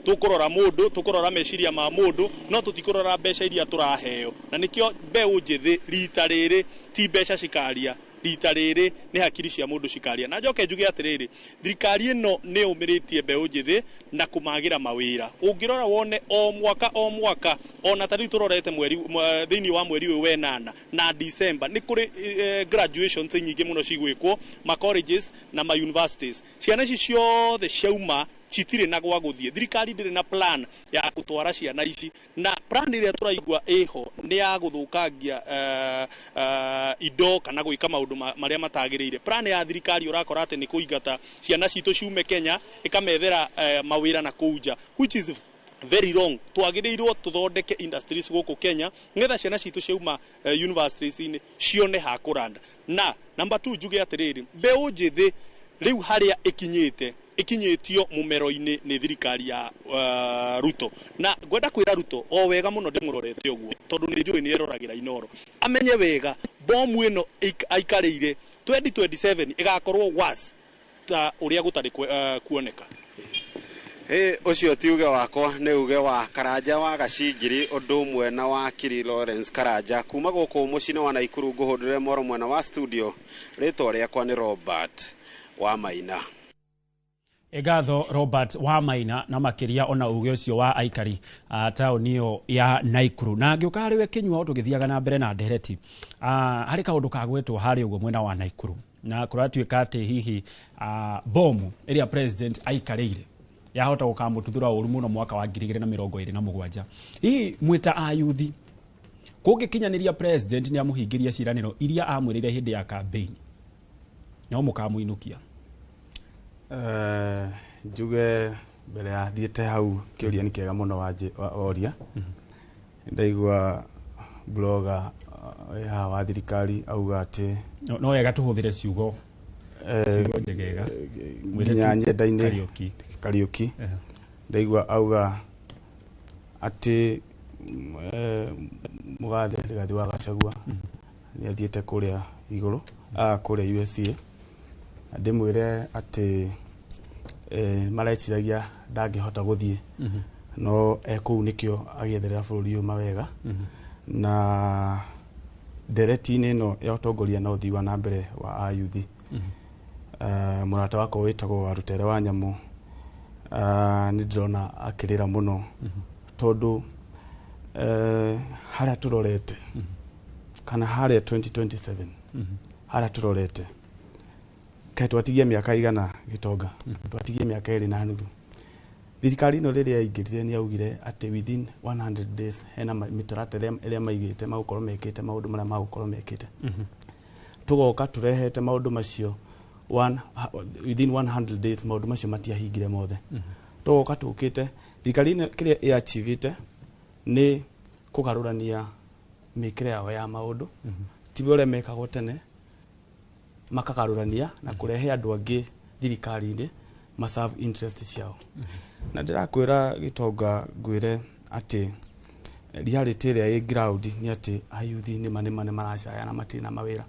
tukurora mundu tukurora meciria ma mundu no tutikurora mbeca iria turaheo na nikio mbeu njithi rita riri ti mbeca cikaria rita riri ni hakiri cia mundu cikaria na njoke njuge atiriri thirikari ino ni umiritie mbeu njithi na kumagira mawira ungirora wone o mwaka ona tari turorete mweri thiini wa mweri we wenana na December ni kuri graduations nyingi muno cigwikwo ma colleges na ma universities ciana ici ciothe ciauma citire na gwa guthie thirikari ndire na plan ya gutwara ciana ici na plan iria turaigua iho ni ya guthukangia indo kana gwika maundu maria matagiriire plan ya thirikari urakora ati ni kuingata ciana citu ciume Kenya ikamethera mawira na kuja which is very wrong twagirirwo tuthondeke industries guku Kenya ngetha ciana citu ciauma universities ini cione ha kuranda na number 2 njuge atiriri mbeu njithi riu haria ikinyitio mumero-ini ni thirikari ya Ruto na ngwenda kwira Ruto o wega muno ndimurorete uguo tondu ni njui ni eroragira Inoro amenye wega bomu ino aikarire 2027 igakorwo worse ta uria gutari kuoneka ucio ti uge wakwa ni uge wa Karanja wa Gacingiri undu mwena wa Kiri Lawrence Karanja kuma guku mucine wa Naikuru nguhundire moro mwena wa studio ritwa riakwa ni Robert wa Maina Egatho Robert wa Maina na makiria ona uge ucio wa aikari tauni iyo ya Naikuru na ngiuka hari we kinywa tugithiaga na mbere na ndereti hari kaundu kagwetwo hari ugo mwena wa Naikuru na kuratuika ati hihi bomu iria president aikarire yahota gukamututhura uru muno mwaka wa 2027 hii mwita ayuthi kugikinyaniria president ni amuhingiria ciraniro iria amwirire hindi ya campaign no mukamuinukia njuge mbere ya thiete hau kiuria ni kiega muno wa oria ndaigua blogger ya wa thirikari auga ati no wega tuhuthire ciugo nginya nyenda-ini Kariuki ndaigua auga ati mugathe Rigathi wa Gachagua ni athiete kuria iguru kuria USA ndimwire ati marechiragia ndangihota guthie no kuu nikio agietherera bururi uyu mawega na ndereti-inĩ ĩno ya ũtongoria na ũthii wa na mbere wa ayuthi mũrata wako wĩtagwo Warutere wa Nyamũ nĩ ndĩrona akĩrĩra mũno tondũ harĩa tũrorete kana harĩa 2027 harĩa tũrorete kaĩ twatigie mĩaka igana Gitonga twatigie mĩaka 2 na nuthu thirikari ĩno rĩrĩa yaingĩrire nĩ yaugire atĩ within 100 days hena mĩtaratara ĩrĩa maigĩte magũkorwo mekĩte maũndũ marĩa magũkorwo mekĩte tugoka turehete maũndũ macio within 100 days maũndũ macio matiahingire mothe tugoka tukĩte thirikari ĩno kĩrĩa ĩachivĩte nĩ kũgarũrania mĩkĩre yao ya maũndũ tibio ũrĩa mekagwo tene makagarũrania na kũrehe andũ angĩ thirikari-inĩ maserve interest ciao na ndĩrakwĩra Gitonga ngwĩre atĩ reality ĩrĩa ĩ ground nĩ atĩ ayuthi nĩ mane maracaya na matirĩ na mawĩra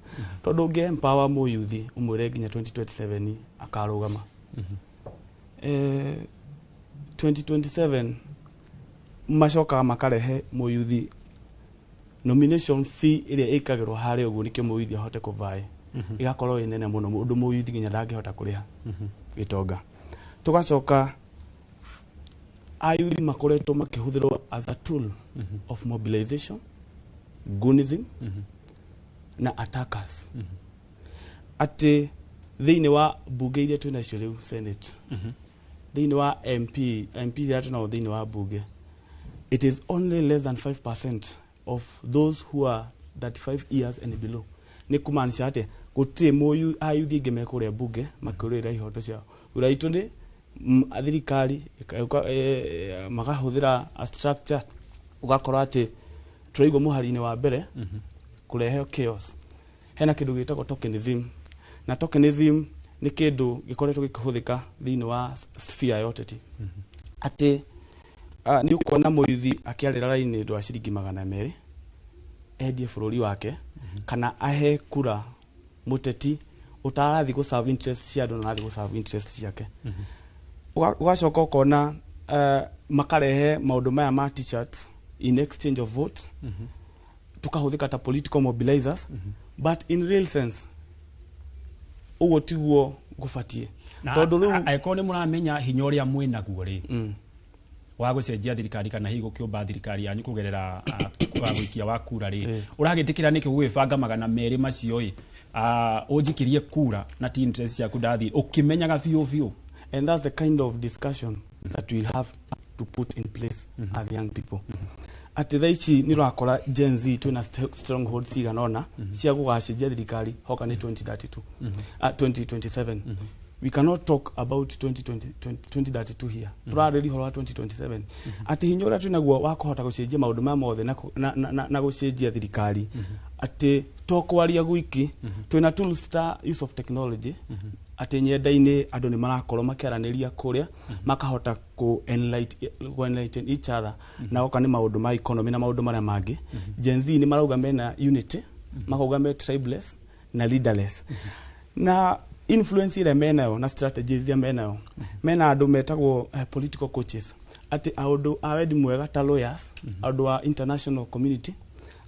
tondũ ũngĩ empower mũyuthi ũmwĩre nginya 2027 akarũgama 2027 macokaga makarehe mũyuthi nomination fee ĩrĩa ĩkagĩrwo harĩa ũguo nĩkĩo mũyuthi ahote kũvaĩ igakorwo ĩ nene mũno ũndũ mũyuthi nginya ndangĩhota kũrĩha Gitonga tugacoka ayuthi makoretwo makĩhũthĩrwo as a tool of mobilization goonism na attackers atĩ thĩinĩ wa bunge iria twĩna cio rĩu Senate thĩinĩ wa MP iria twĩna thĩinĩ wa bunge it is only less than 5% of those who are 35 years and below nĩ kumaanisha atĩ gũtirĩ ayuthi aingĩ mekũrĩa bunge makĩrũĩra ihoto ciao uraitũ nĩ thirikari makahũthĩra a structure ugakorwo atĩ tũraigwo mũhari-inĩ wa mbere kũrehe chaos hena kĩndũ gĩtagwo tokenism na tokenism nĩ kĩndũ gĩkoretwo gĩkĩhũthĩka thĩinĩ wa sphere ya ũteti atĩ nĩ ũkuona mũyuthi akĩarĩra raini ndwa ciringi 200 endie bũrũri wake kana ahe kura mũteti utarathi go serve interest cia andũ na nathi go serve interest ciake ugacoka ukona makarehe maũndũ maya ma t-shirt in exchange of vote tukahuthika ta political mobilizers but in real sense ugo tiguo gufatie tondu riu aikoni muramenya hinya uria mwinaguo ri wa gucenjia thirikari kana higo kiumba thirikari yanyu kugerera gwikia wa kura ri uragitikira niki gwibanga 200 macio ri ujikirie kura na ti interest yaku ndathi ukimenyaga biu and that's the kind of discussion that we'll have to put in place as young people ati thaici ni rakora Gen Z twina stronghold ciganona cia gugacenjia thirikari hoka ni 2032 2027 we cannot talk about 2032 here turarĩri horo wa 2027 ati hinya ũrĩa twĩnaguo wa kũhota gũcenjia maũndũ maya mothe na gũcenjia thirikari ati to kwaria gwiki twĩna tools ta use of technology ati nyenda-inĩ andũ nĩ marakorwo makĩaranĩria kũrĩa makahota ku enlighten each other na oka nĩ maũndũ ma economy na maũndũ marĩa mangĩ Gen Z nĩ marauga mena unity makauga me tribeless na leaderless na influence ile menayo na strategies ya menayo mena andũ metagwo political coaches ati aũndũ awendi mwega ta lawyers andũ a international community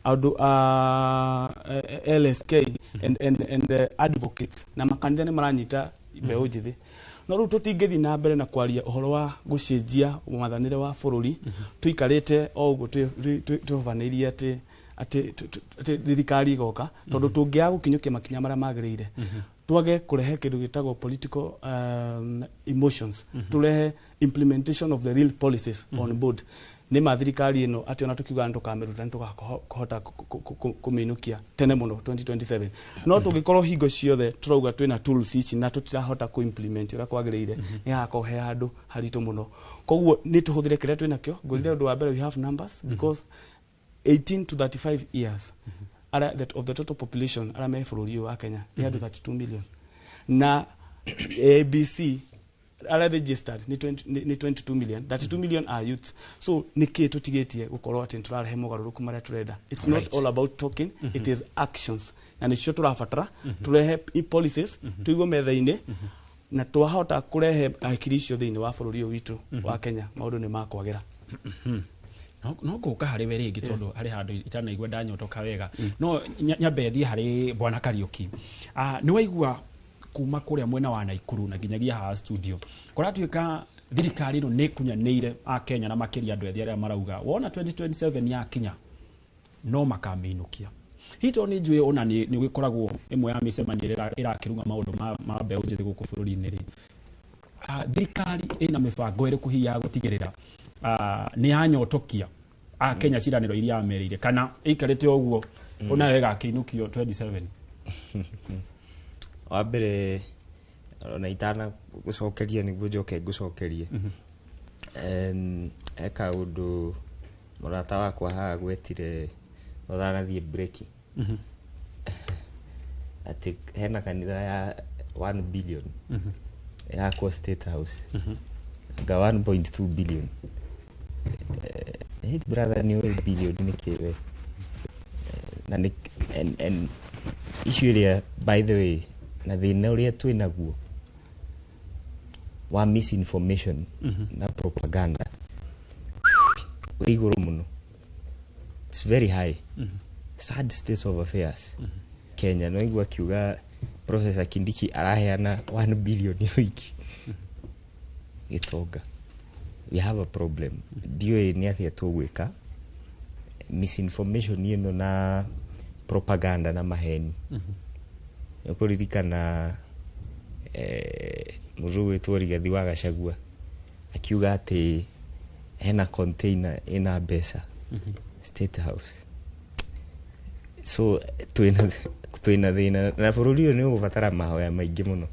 andũ a LSK and advocates na makanitha nĩ maranyita mbeũ njĩthĩ no rĩu tũtingĩthiĩ na mbere na kwaria ũhoro wa gũcenjia mwathanĩre wa bũrũri tuikarĩte o ũguo twĩhobanĩirie atĩ thirikari igoka tondũ tũngĩaga gũkinyũkia makinya marĩa magĩrĩire tuage kurehe kindu gitagwo political emotions turehe implementation of the real policies on board ni mathirikari ino ati ona tukiuga ndukameruta ntukahota kuminukia tene muno 2027 no tugikorwo hingo ciothe turauga twina tools ici na tutirahota ku implement ura kwagĩrĩire ni hakohe handu haritu muno koguo ni tuhuthire kire twina kyo ngurire undu wa mbere we have numbers because 18 to 35 years of the total population ara me bũrũri wa Kenya ni andu 32 million na ABC are registered ni 22 million. 32 million are youth. So niki tutigetie gukorwo ati turarehe mugaruruku maria turenda. It's not all about talking, it is actions. Na nicio turabatara turehe policies tuigo metha-ini na twahota kurehe akiricio thiini wa bururi witu wa Kenya maundu ni makwagira. No guka hari we ringi tondu hari handu itanaigua ndanyotoka wega. No nyambe thie hari Bwana Kariuki. Ni waigua kuma kuria mwena wa Naikuru na ginyagia ha studio kuratuika thirikari no nekunyanire a Kenya na makiria andu ethia marauga wona 2027 ya Kenya no makaminukia hito ni njue ona ni gikoragwo imwe ya micemanio irakirunga maundu ma mbeu njithi guku bururi-ini ri thirikari ina mibango iriku hiya gutigirira ni yanyotokia a Kenya ciraniro iria amerire kana ikarite oguo ona wega kinukio 27 wambere ona itana gucokeria niguo njoke gucokerie eka undu murata wakwa haha gwetire othanathie breki ati hena kanitha ya 1 billion ya kwa State House ga 1.2 billion hey brother ni 1 billion ni kiwe na ni and issue area by the way na thina uria twinaguo wa misinformation na propaganda iguru muno. It's very high. Sad state of affairs. Kenya no igwa kiuga Professor Kindiki araheana 1 billion wiki gitoga. We have a problem. Dio ni athia tugwika misinformation yino na propaganda na maheni. Yokuririkana muruwe tworigathi wa Gachagua akiuga ati hena container ina besa State House. So twina thina na bururi ni ugubatara mahoya maingi muno.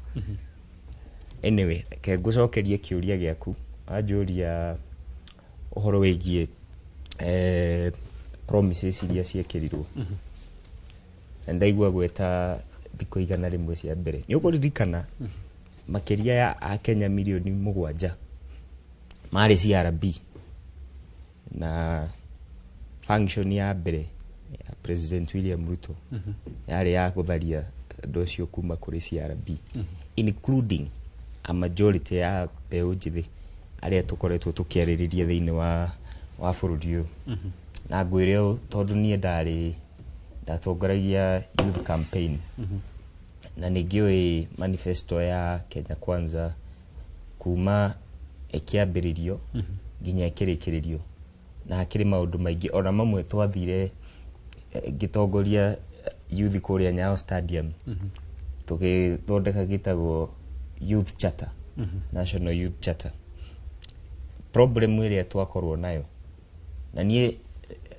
Anyway, ke gucokerie kiuria giaku ajuria uhoro wigie promises iria ciekirirwo. Ndaigua gweta thiko igana rimwe cia mbere ni ukuririkana makiria ya a Kenya milioni 7 mari CRB na function ya mbere ya President William Ruto yari ya gutharia ndocio kuma kuri CRB including a majority ya mbeu njithi aria tukoretwo tukiaririria thiini wa bururi uyu na ngwire tondu nie ndatongoragia youth campaign na nigioi manifesto ya Kenya Kwanza kuma ekiambiririo ginya ekirikirio na hakiri maundu maingi ona mamwe twathire gitongoria youth kuria Nyayo Stadium tugithondeka gitagwo youth charter national youth charter. Problem iria twakorwo nayo na nie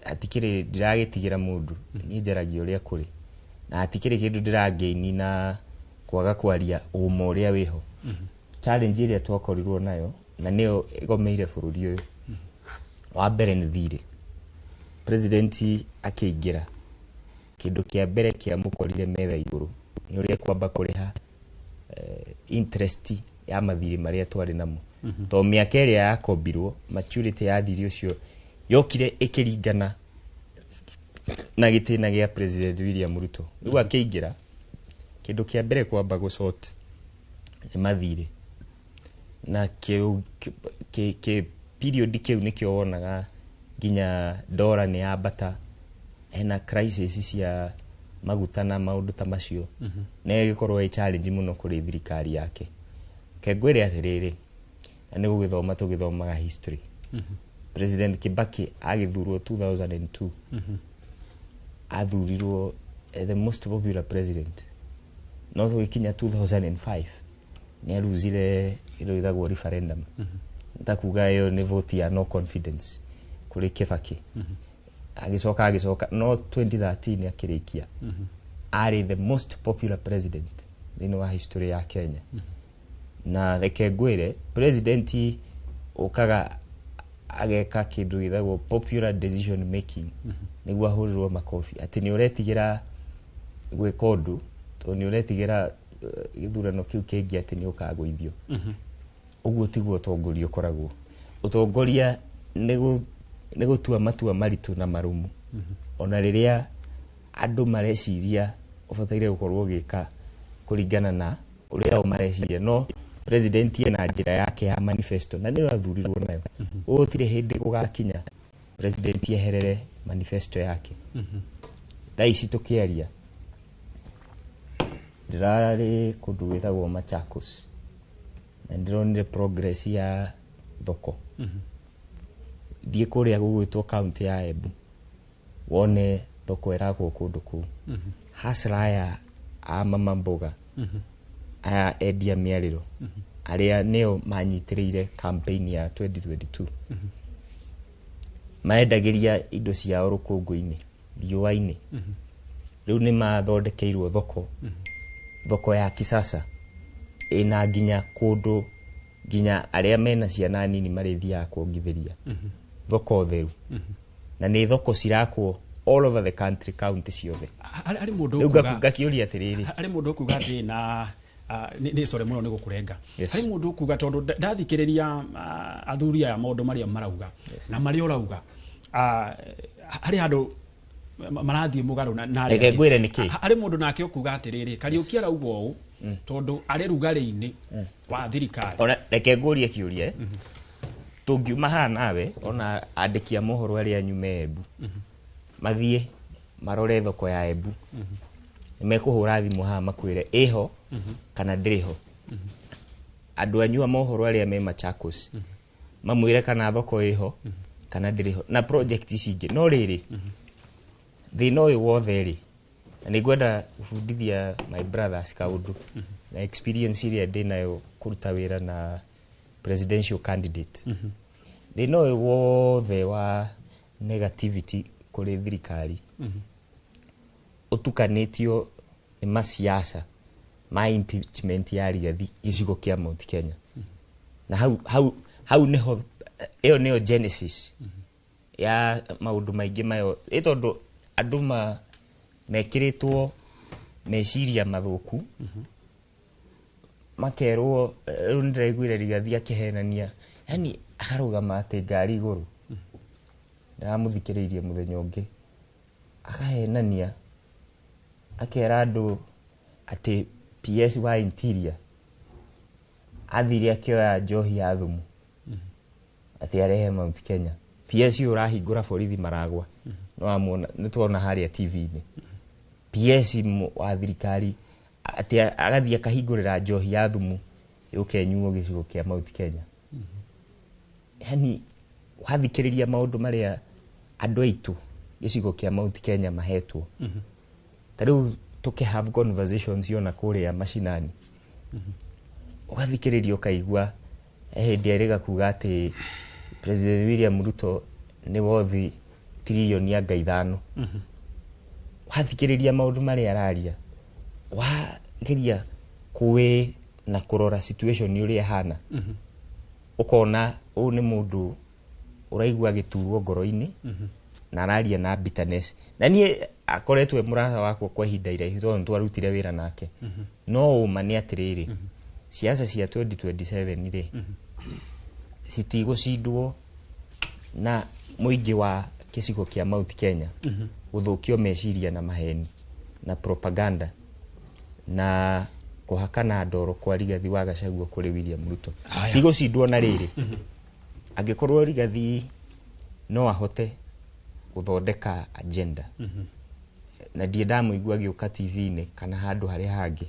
atikire ndiragitigira mundu nie njaragia uria kuri na atikire kindu ndirageini na kwaga kwaria umo uria wiho. Challenge iria twakorirwo nayo na nio igomeire bururi uyu wa mbere ni thire. President akiingira kindu kia mbere kia mukorire metha iguru ni uria kwamba kuriha interest ya mathiri maria twari namo to miaka iria yakombirwo maturity ya thiri ucio yokire ikiringana na gitina gia President William Ruto. Riu akiingira kindu kia mbere kwamba gucort ni mathiri na ke period kiu nikio wonaga ginya dora ni abata hena crisis cia maguta na maundu ta macio na gikorwo i challenge muno kuri thirikari yake ke ngwire atiriri na ni gugithoma tugithomaga history. President Kibaki agithurwo 2002 athurirwo the most popular president no tukinya 2005 ni aruzire ilo ithagwo referendum ntakuga yo ni vote ya no confidence kuri Kibaki agicoka no 2013 akirikia ari the most popular president in our history ya Kenya na reke ngwire president ukaga ageka kindu ithagwo popular decision making niguo ahurirwo makofi ati ni uretigira gwika undu to ni uretigira githurano kiu kingi ati ni ukagwithio uguo tiguo utongoria ukoragwo. Utongoria nĩ gũtua matua maritu na marumu. Ona rĩrĩa andũ mareciria ũbataire gũkorwo ũgĩka kũringana na ũrĩa o mareciria, no president ena njĩra yake ya manifesto na nĩyo athurirwo nayo. Gũtirĩ hĩndĩ gũgakinya president eherere manifesto yake. Thaa ici tũkĩaria ndĩrarĩ kũndũ gwĩtagwo Machakos na ndĩronire progress ya thoko. Thiĩ kũrĩa gũgwĩtwo kaunti ya Embu wone thoko ĩragwo kũndũ kũu. Hasra aya a mama mboga aya endia mĩarĩro arĩa nĩo manyitĩrĩire campaign ya 2022 maendagĩria indo ciao rũkũngũ-inĩ riũa-inĩ. Rĩu nĩ mathondekeirwo thoko ya kisasa ĩna nginya kũndũ nginya arĩa mena ciana nini marĩthiaga kuongithĩria. Thoko theru na nĩ thoko cirakwo all over the country, county ciothe. Ari mũndũ kuga ngakĩũria atĩrĩrĩ, ari mũndũ kuga atĩ na nĩ sore mũno nĩ gũkũrenga. Ari mũndũ kuga tondũ ndathikĩrĩria athuri aya maũndũ marĩa marauga na marĩa ũrauga ari handũ marathiĩ mũgarũ na reke ngwĩre nĩkĩ. Ari mũndũ nake ũkuga atĩrĩrĩ Kariuki arauga ũũ tondũ arĩ rugarĩ-inĩ wa thirikari. Ona reke ngũrie kĩũria tũngiuma haha nawe ona andĩki a mohoro arĩa nyume Embu mathiĩ marore thoko ya Embu nĩmekũhũra thimũ haha makwĩre ĩho kana ndĩrĩ ho. Andũ anyu a mohoro arĩa me Machakos mamwĩre kana thoko ĩho kana ndĩrĩ ho na project ici ingĩ. No rĩrĩ thĩna ũyũ wothe rĩ na nĩngwenda gũbundithia my brothers kaũndũ na experience ĩrĩa ndĩnayo kũruta wĩra na presidential candidate. Thĩna ũyũ wothe wa negativity kũrĩ thirikari ũtukanĩtio nĩ masiasa ma impeachment ya Rigathi gĩcigo kĩa Mount Kenya. Na hau nĩho ĩyo nĩyo genesis ya maũndũ maingĩ mayo. Tondũ andũ mekĩrĩtwo meciria mathũku makerwo rĩu nĩndĩraiguire Rigathi akĩhenania yani akarũgama atĩ ngari igũrũ. Ndamũthikĩrĩirie mũthenya ũngĩ akahenania akera andũ atĩ PS wa interior athire akĩoya njohi ya thumu atĩ arehe Mount Kenya. PS ũyũ ũrahingũra borithi maragwa no amuona nĩtuona harĩa TV-inĩ. PS wa thirikari atĩ agathiĩ akahingũrĩra njohi ya thumu yũkenyuo gĩcigo kĩa Mount Kenya. Yani wathikĩrĩria maũndũ marĩa andũ aitũ gĩcigo kĩa Mount Kenya mahetwo. Ta rĩu have conversations yona kũrĩa mashinani ũgathikĩrĩria ũkaigua hĩndĩ erĩga kuga atĩ President William Ruto nĩ wothi trilioni anga 5. Wathikĩrĩria maũndũ marĩa araria wageria kuwe na kurora situation ũrĩa hana ukona ũũ nĩ mũndũ ũraigua gĩturwo ngoro-inĩ na araria na bitterness. Na niĩ akoretwo mũrata wakwa kwa ihinda iraihu tondũ twarutire wĩra nake. No ũma nĩ atĩrĩrĩ siasa cia 2027 rĩ citigũcindwo na mũingĩ wa gĩcigo kĩa Mount Kenya gũthũkio meciria na maheni na propaganda na kuhakana ndoro kwa Rigathi wa Gachagua kũrĩ William Ruto. Cigũcindwo na rĩrĩ angĩkorwo Rigathi no ahote gũthondeka agenda na ndiendamũigua gĩũka TV-inĩ kana handũ harĩa hangĩ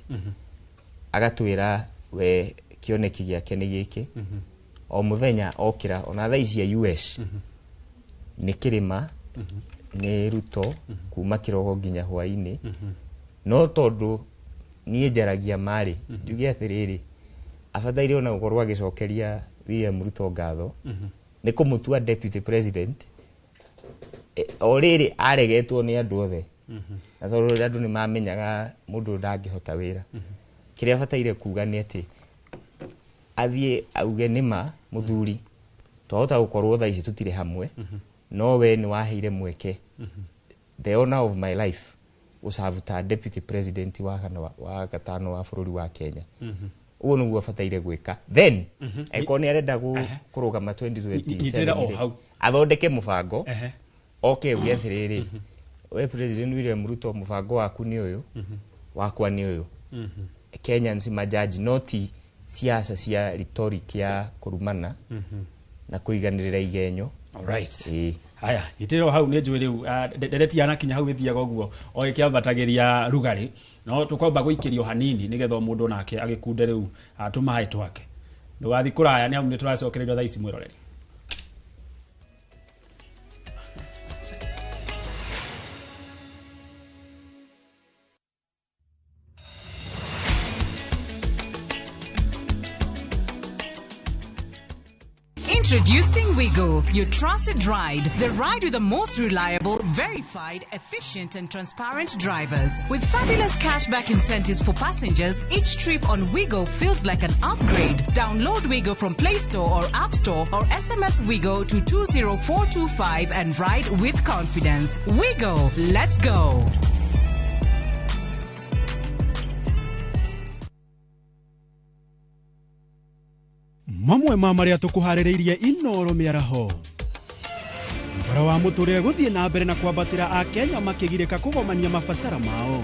agatwĩra we kĩoneki gĩake nĩ gĩkĩ o mũthenya okĩra ona thaa ici ya US nĩ kĩrĩma nĩ Ruto kuma kĩrogo nginya hwaĩ-inĩ. No tondũ niĩ njaragia marĩ njuge atĩrĩrĩ abataire ona gũkorwo agĩcokeria William Ruto ngatho nĩ kũmũtua deputy president o rĩrĩ aregetwo nĩ andũ othe na tondũ andũ nĩ mamenyaga mũndũ ndangĩhota wĩra. Kĩrĩa abataire kuga nĩ atĩ athiĩ auge nĩma mũthuri twahota gũkorwo thaa ici tũtirĩ hamwe no we nĩ waheire mweke the honor of my life gũcavuta deputy president wa gatano wa bũrũri wa Kenya. ugo no gufataire gwika then eko ni arenda kurugama 2027 athondeke mubango okay uge thiriri we President William Ruto mubango waku ni uyu wakwa ni uyu Kenyans majaji noti siasa cia rhetoric ya kurumana na kuiganirira igenyo. Alright. Haya, itero hau ne njwe riu dereti yana kinya hau ithiaga guo o ikiambatagiria rugari no tukwamba guikirio hanini nigetho mundu nake agikunde riu atumahe twake ndugathi kuraya ni amu ni turacokererio thaa ici mwiroreri. Introducing Wigo, your trusted ride. The ride with the most reliable, verified, efficient and transparent drivers. With fabulous cashback incentives for passengers, each trip on Wigo feels like an upgrade. Download Wigo from Play Store or App Store or SMS Wigo to 20425 and ride with confidence. Wigo, let's go. Mamwe maria tukuharireirie Inoro miaraho. Bara wa muture guthie na mbere na kwambatira a Kenya makigirika kugomania mabatara mao.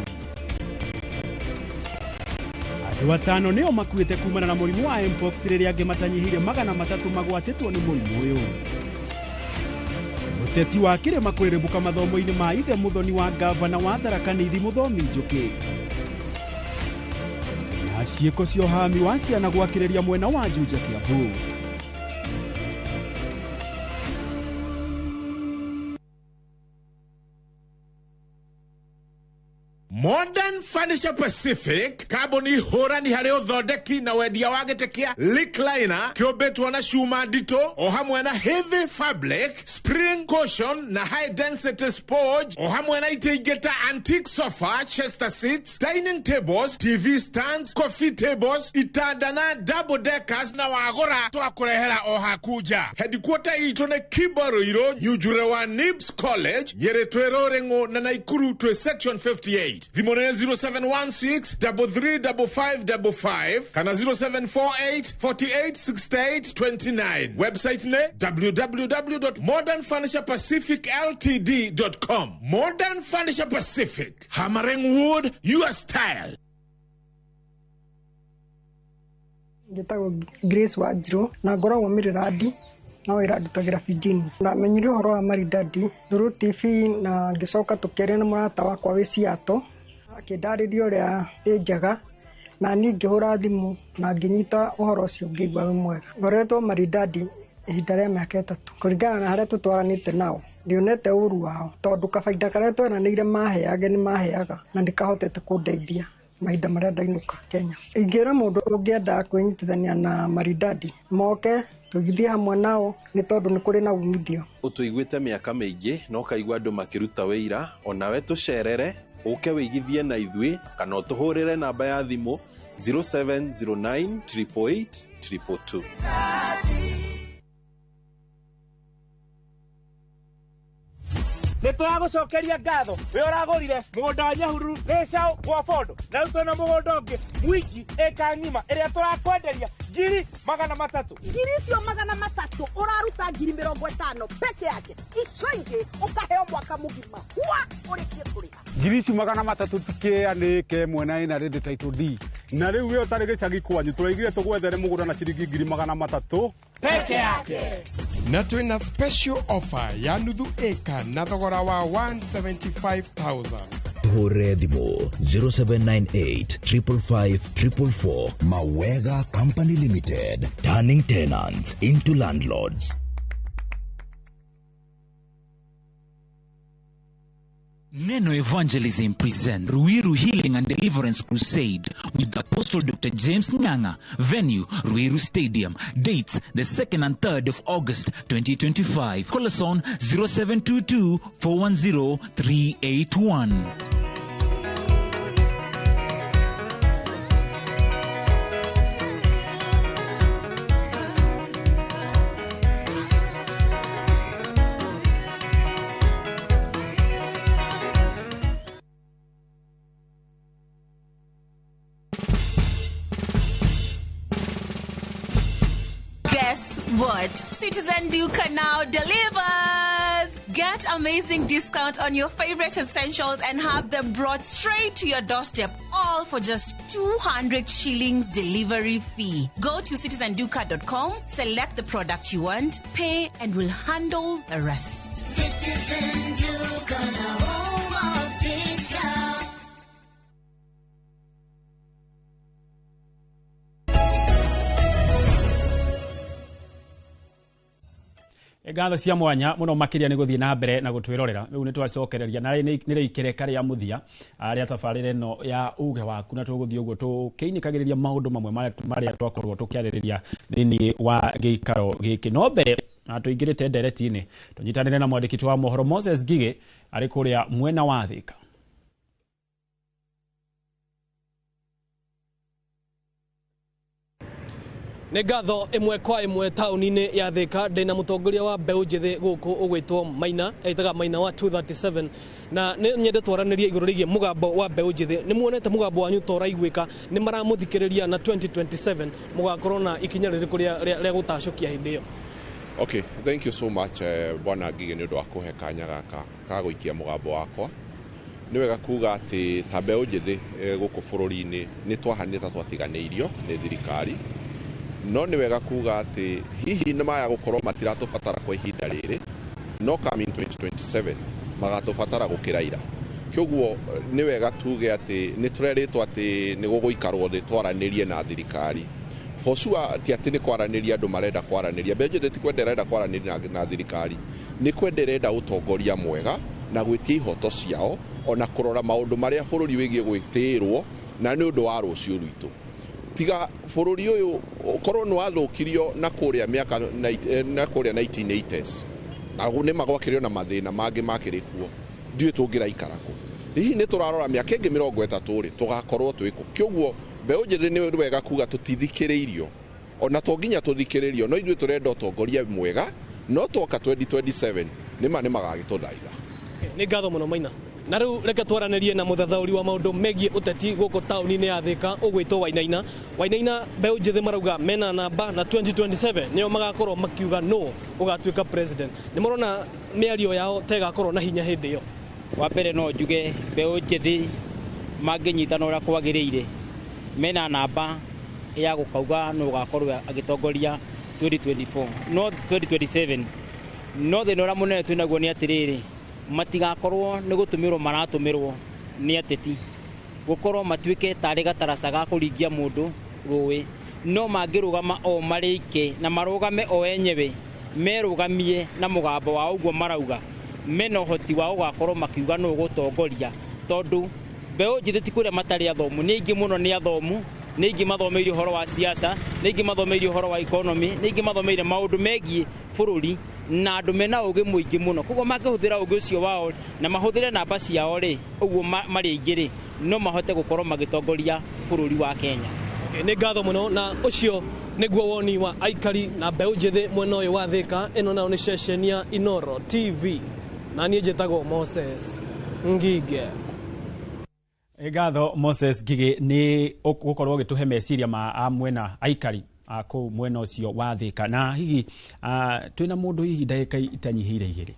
Andu atano nio makuite kumana na murimu wa mpox riria ngimatanyihire 300 magwatitwo ni murimu uyu. Muteti wa kirema kwiribuka mathomo-ini ma ithe muthoni wa gavana wa Tharaka Nithi Muthomi Njuki. Ciiko cio hami wa ciana gwakiriria mwena wa Juja Kiambu. Modern Furniture Pacific kaboni hora ni hareo thondeki na wendia wa gitekia recliner kiobetwo na shuma ndito o hamwe na heavy fabric spring cushion na high density sponge o hamwe na itegeta antique sofa chester seats dining tables TV stands coffee tables itanda na double deckers na wagora twakurehera o hakuja headquarter ito ne Kibaroiro Nyujure wa Nibs College Nyeri Twerorengo na Naikuru to section 58 Vimone 0716 335555 kana 0748 486829 website ne www.modernfurniturepacificltd.com. Modern Furniture Pacific, hammering wood, your style. Ngetago Grace Wajiro na ngoragwo Miriradi na wira ndutagira Fijini na menyire horo wa Maridadi Nduru TV na ngicoka tukiaria na murata wakwa wi Siato akindaririo ria njaga na ni ngihura thimu na nginyita uhoro ucio ngigwa mwega ngoretwo Maridadi ihinda ria miaka 3 kuringana na haria tutwaranite nao ndionete uru wao tondu kabaida karia tweranire maheage ni maheaga na ndikahotete kundeithia mahinda maria ndainuka Kenya. Ingira mundu ungienda kwinyitithania na Maridadi moke tugithie hamwe nao ni tondu ni kuri na umithio. Utuiguite miaka mingi no kaigwa andu makiruta wira onawe tucerere uke wigithie na ithui kana utuhurire namba ya thimu 0709 888 222. Nituragucokeria ngatho we uragurire mugunda wa Nyahururu Resao gwa Bondo na utona mugunda ungi mwiki eka ngima iria turakwenderia ngiri 300. Ngiri cio 300 uraruta ngiri 50 peke yake ico ingi ukaheo mwaka mugima wa urikie kuriha ngiri cio 300 tikianike mwena ina ready title D na riu we utari gicagi kwanyu turaigire tugwethere mugunda na ciringi ngiri 300 peke yake. Na twina special offer ya nuthu eka na thogora wa 175,000. Hore thimo 0798 555 444. Mawega Company Limited, turning tenants into landlords. Neno Evangelism present Ruiru Healing and Deliverance Crusade with Apostle Dr. James Nganga. Venue Ruiru Stadium. Dates the 2nd and 3rd of August 2025. Call us on 0722 410 381. what? Citizen Duca now delivers. Get amazing discount on your favorite essentials and have them brought straight to your doorstep, all for just 200 shillings delivery fee. Go to citizenduca.com, select the product you want, pay, and we'll handle the rest. Citizen Duca, the home of discount. Ngatho cia mwanya muno makiria ni guthii na mbere na gutwirorera riu ni twacokereria na ni ikireka ria muthia aria tafarire no ya uge waku na tuguthii uguo tukiinikagiriria maundu mamwe maria twakorwo tukiaririria thini wa giikaro giki no mbere na tuingirite ndereti-ini tunyitanire na mwandiki wa mohoro Moses Gige ari kuria mwena wa Thika. Nĩ ngatho ĩmwe kwa ĩmwe taũni-inĩ ya Thika ndĩna mũtongoria wa mbeũ njĩthĩ gũkũ ũgwĩtwo Maina etaga Maina wa 237 na nĩ nyende twaranĩrie igũrũ rĩgiĩ mũgambo wa mbeũ njĩthĩ. Nĩ muonete mũgambo wanyu toraiguĩka nĩ maramũthikĩrĩria na 2027 mũgakorwo na ikinya rĩrĩkũ rĩa gũtacũkia hĩndĩ ĩyo? Okay, thank you so much bwana Ngige nĩ ũndũ wa kũhe kanya gaka ka gũikia mũgambo wakwa. Nĩ wega kuga atĩ ta mbeũ njĩthĩ gũkũ bũrũri-inĩ nĩ twahanĩta twatiganĩirio nĩ thirikari. No nĩ wega kuga atĩ hihi nĩ maya gũkorwo matiratũbatara kwa ihinda rĩrĩ, no coming 2027 magatũbatara gũkĩraira. Kwoguo nĩ wega tuge atĩ nĩ tũrerĩtwo atĩ nĩ gũgũikarwo thĩ twaranĩrie na thirikari. For sure ti atĩ nĩ kwaranĩria andũ marenda kwaranĩria. Mbeũ njĩthĩ ti kwenda ĩrenda kwaranĩria na thirikari, nĩ kwenda ĩrenda ũtongoria mwega na gwĩtia ihoto ciao ona kũrora maũndũ marĩa bũrũri wĩgiĩ gwĩtĩĩrwo na nĩ ũndũ wa rũciũ rwitũ. Tiga bũrũri ũyũ ũkorwo nĩ wathũkirio na kũrĩa mĩaka na kũrĩa 1980s na nĩ magwakĩrio na mathĩna mangĩ makĩrĩ kuo, ndiũĩ tũngĩraikara kũ. Hihi nĩ tũrarora mĩaka ĩngĩ 30 rĩ tũgakorwo twĩkũ. Kwoguo mbeũ njĩthĩ nĩ wega kuga tũtithikĩrĩirio ona to nginya tũthikĩrĩrio, no ithuĩ tũrenda ũtongoria mwega, no twoka 2027 nĩ magagĩtũthaitha. Nĩ ngatho mũno Maina. Na rĩu reke twaranĩrie na mũthathaũri wa maũndũ megiĩ ũteti gũkũ taũni-inĩ ya Thika ũgwĩtwo Wainaina. Wainaina, mbeũ njĩthĩ marauga mena namba na 2027 nĩo magakorwo makiuga no ũgatuĩka president. Nĩ marona mĩario yao ta ĩgakorwo na hinya hĩndĩ ĩyo? Wa mbere no njuge mbeũ njĩthĩ mangĩnyitana ũrĩa kwagĩrĩire mena namba ya gũkauga no ũgakorwo agĩtongoria 2024 no 2027. No thĩna ũrĩa mũnene twĩnaguo nĩ atĩrĩrĩ, matigakorwo nĩ gũtũmĩrwo maratũmĩrwo nĩ ateti, gũkorwo matuĩke tarĩ gataraca ga kũringia mũndũ rũĩ, no mangĩrũgama o marĩ ike na marũgame o enyewe merũgamie na mũgambo wa ũguo marauga, mena ũhoti wa gũgakorwo makiuga no gũtongoria, tondũ mbeũ njĩthĩ ti kũrĩa matarĩ athomu, nĩ aingĩ mũno nĩ athomu, nĩ aingĩ mathomeire ũhoro wa siasa, nĩ aingĩ mathomeire ũhoro wa economy, nĩ aingĩ mathomeire maũndũ megiĩ bũrũri na andũ mena ũgĩ mũingĩ mũno. Koguo mangĩhũthĩra ũgĩ ũcio wao na mahũthĩre namba ciao rĩ, ũguo marĩ aingĩ rĩ, no mahote gũkorwo magĩtongoria bũrũri wa Kenya. Nĩ ngatho mũno, na ũcio nĩguo woni wa aikari na mbeũ njĩthĩ mwena ũyũ wa Thika. Ĩno nayo nĩ ceceni ya Inoro TV na niĩ njĩtagwo Moses Ngige. Ngatho Moses Ngige nĩ gũkorwo ũgĩtũhe meciria ma mwena aikari kũu mwena ũcio wa Thika. Na hihi twĩna mũndũ hihi ndagĩka itanyihĩire igĩrĩ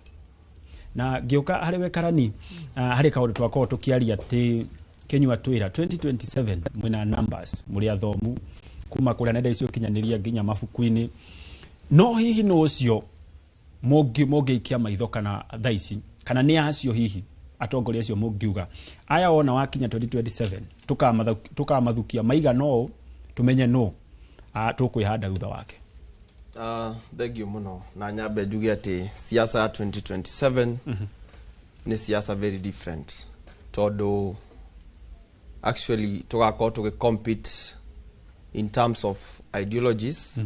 na ngĩũka harĩ we Karani, harĩ kaũndũ twakorwo tũkĩaria atĩ Kenya twĩra 2027 mwena numbers mũrĩ athomu kuma kũrĩa nenda icio kinyanĩria nginya mabuku-inĩ, no hihi no ũcio mũngĩikia maitho kana thaici kana nĩ acio hihi atongoria acio mũngiuga aya ona wakinya 2027 tukamathukia maiga no tumenye no tukwĩhanda thutha wake? Thank you muno, na nyambe njuge atĩ siasa 2027 nĩ siasa very different, tondũ actually tugakorwo tũgĩcompete in terms of ideologies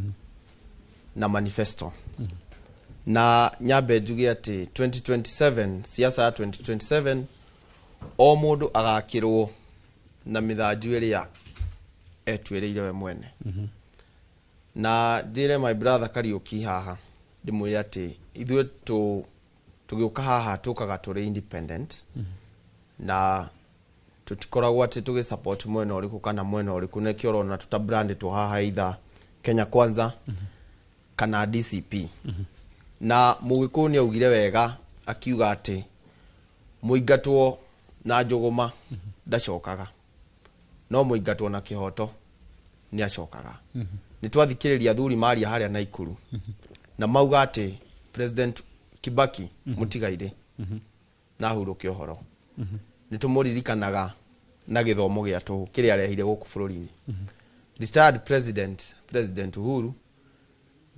na manifesto. Na nyambe njuge atĩ 2027 siasa 2027 o mũndũ agakĩrwo na mĩthanju ĩrĩa etuĩrĩire we mwene. Na ndĩre my brother Kariuki haha ndĩmwĩre atĩ ithuĩ tũgĩũka haha tũkaga tũrĩ independent na tũtikoragwo atĩ tũgĩ support mwena ũrĩkũ kana mwena ũrĩkũ, nĩkĩo ũrona tũtabrandĩtwo haha either Kenya Kwanza kana DCP na Mũgĩkũyũ nĩ augire wega akiuga atĩ mũingatwo na Njũgũma ndacokaga no mũingatwo na Kĩhoto nĩ acokaga nĩ twathikĩrĩria athuri maria harĩa Naikuru na mauga atĩ President Kibaki mũtigaire na ahurũke ũhoro nĩ tũmũririkanaga na gĩthomo gĩa tũhũ kĩrĩa arehire gũkũ bũrũri-inĩ retired President Uhuru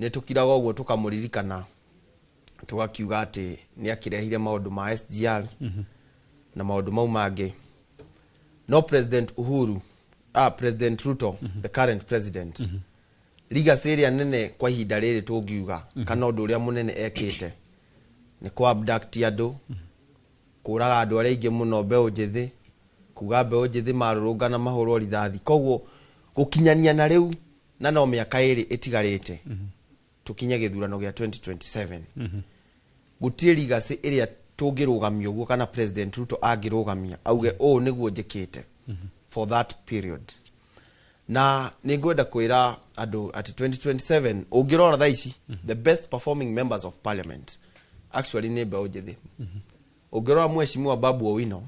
nĩ tũkiraga ũguo tũkamũririkana tugakiuga atĩ nĩ akĩrehire maũndũ ma SGR na maũndũ mau mangĩ no President Ruto the current president legacy ĩrĩa nene kwa ihinda rĩrĩ tũngiuga kana ũndũ ũrĩa mũnene ekĩte nĩ kwa abduct andũ kũraga andũ arĩa aingĩ mũno mbeũ njĩthĩ kuga mbeũ njĩthĩ marũrũngana mahũrwo rithathi koguo gũkinyania na rĩu na no mĩaka ĩrĩ ĩtigarĩte tukinye gĩthurano gĩa 2027 gũtirĩ legacy ĩrĩa tũngĩrũgamia ũguo kana President Ruto angĩrũgamia auge ũũ nĩguo njĩkĩte for that period na nĩngwenda kwĩra andũ at 2027 ũngĩrora thaa ici the best performing members of parliament actually nĩ mbeũ njĩthĩ ũngĩrora Mheshimiwa Babu Owino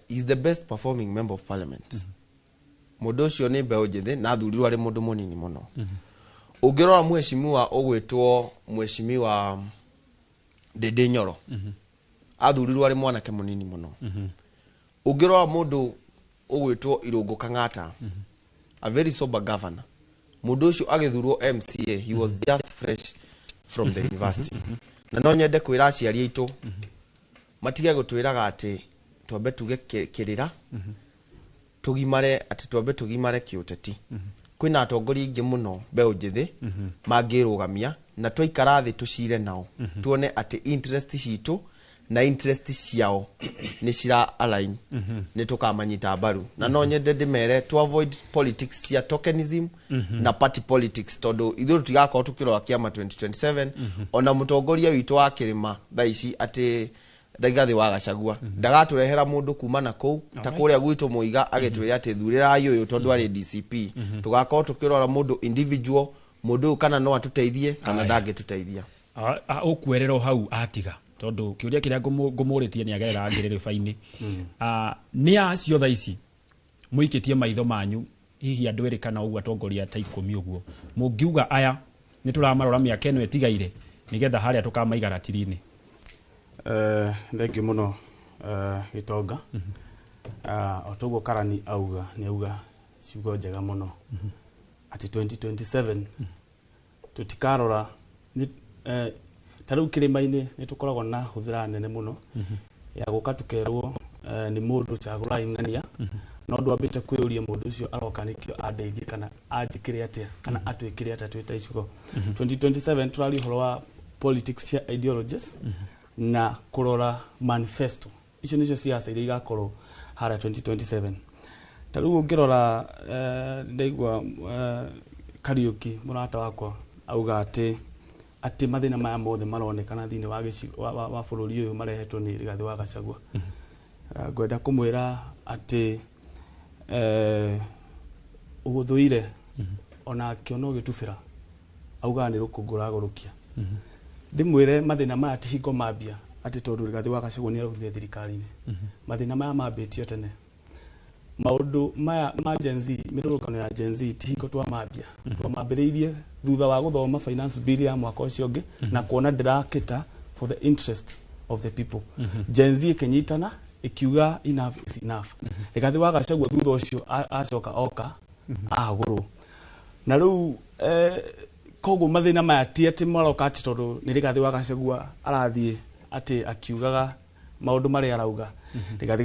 is the best performing member of parliament mũndũ ũcio nĩ mbeũ njĩthĩ na athurirwo arĩ mũndũ mũnini mũno ũngĩrora Mheshimiwa ũgwĩtwo Mheshimiwa Ndindi Nyoro athurirwo arĩ mwanake mũnini mũno ũngĩrora mũndũ ũgwĩtwo Irũngũ Kang'ata a very sober governor mũndũ ũcio agĩthurwo MCA he was just fresh from the university na no nyende kwĩra aciari aitũ matige gũtwĩraga atĩ twambe tuge kĩrĩra tugimare atĩ twambe tugimare kĩũteti kwĩna atongoria aingĩ mũno mbeũ njĩthĩ mangĩrũgamia na twaikara thĩ tucire nao tuone atĩ interest citũ na interest ciao nĩ cira align nĩ tukamanyita mbaru na no nyende ndĩmere to avoid politics cia tokenism na party politics tondũ ithuĩ tutigakorwo tukĩrora kĩama 2027 ona mũtongoria witũ wa kĩrĩma thaa ici atĩ Rigathi wa Gachagua ndagatũrehera mũndũ kuma na kũu ta kũrĩa gwitũ Mũiga agĩtwĩra atĩ thurĩra ũyũ tondũ arĩ DCP tugakorwo tukĩrora mũndũ individual mũndũ kana no atũteithie kana ndangĩtũteithia ũkwerera hau atiga tondu kiuria kiria ngumuritie ni agerera ngiririba-ini ni acio thaa ici muikitie maitho manyu hihi andu eri kana ugu atongoria ta 10 uguo mungiuga aya ni turamarora miaka eno etigaire nigetha haria tukamaiga ratiri-ini thank you muno Gitonga otogo Karani auga ni auga ciugo njega muno ati 2027 tutikarora tarau kirima-ini ni tukoragwo na huthira nene muno ya guka tukerwo ni mundu caguraingania no ndwambite kwĩuria mundu ucio aroka nikio andeithie kana anjikire atia kana atwikire atia twita icigo 2027 turari horo wa politics cia ideologies na kurora manifesto icio nicio siasa iria igakorwo hara 2027 tarau ungirora ndaigua Kariuki murata wakwa auga ati mathina maya mothe maronekana thini wa bururi uyu marehetwo ni Rigathi wa Gachagua ngwenda kumwira ati uguthuire ona kiono gitubira auga ni rukungura gurukia ndimwire mathina maya ti hingo mambia ati tondu Rigathi wa Gachagua ni arauthire thirikari-ini mathina maya mambitio tene maundu maya ma Gen Z mirurukano ya Gen Z ti hingo twamambia twamambiriirie thutha wa guthoma finance bill ya mwaka ucio ungi na kuona ndirakita for the interest of the people Gen Z ikinyitana ikiuga enough is enough Rigathi wa Gachagua thutha ucio acoka oka aguru na riu koguo mathina maya ti ati maroka ati tondu ni Rigathi wa Gachagua arathie ati akiugaga maundu maria arauga Rigathi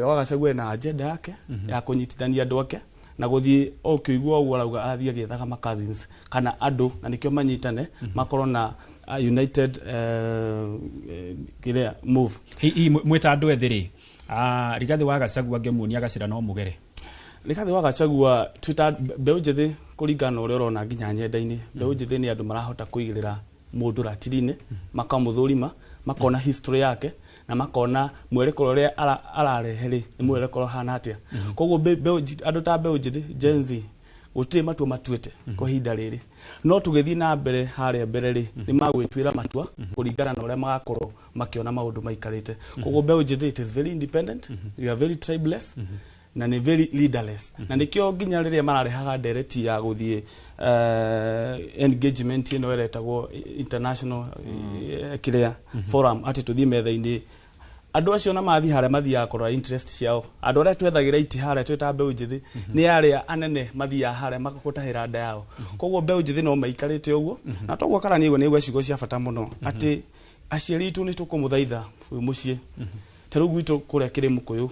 wa Gachagua na agenda yake ya kunyitithania andu ake na guthie okĩigua ũguo arauga athie agĩethaga ma cousins kana andu na nikio manyitane makorwo na united kile move hi mweta andu ethiri Rigathi wa Gachagua ngemuonia gacira no mugere Rigathi wa Gachagua twita mbeũ njĩthĩ kũringana ũrĩa ũrona nginya nyenda-inĩ mbeũ njĩthĩ nĩ andũ marahota kũigĩrĩra mũndũ ratiri-inĩ makamũthũrima makona history yake na makona mwerekero ũrĩa ararehe nĩ mwerekero hana atia koguo andũ ta mbeũ njĩthĩ Gen Z gutire matua matuite kwa hinda riri no tugithii na mbere haria mbere ri ni magwitwira matua kuringana na uria magakorwo makiona maundu maikarite koguo Mbeũ Njĩthĩ it is very independent we are very tribeless na ni very leaderless na nikio nginya riria mararehaga ndereti ya guthie engagement ino eretagwo international kiria forum ati tuthie metha-ini andu acio na mathi haria mathiaga korora interest ciao andu aria twethagira iti haria tweta Mbeũ Njĩthĩ ni aria anene mathiaga haria makagutahira nda yao koguo Mbeũ Njĩthĩ no maikarite uguo na toguo karani iguo niguo ciugo cia bata muno ati aciari itu ni tukumuthaitha wi mucii taru gwitu kuria kiri mukuyu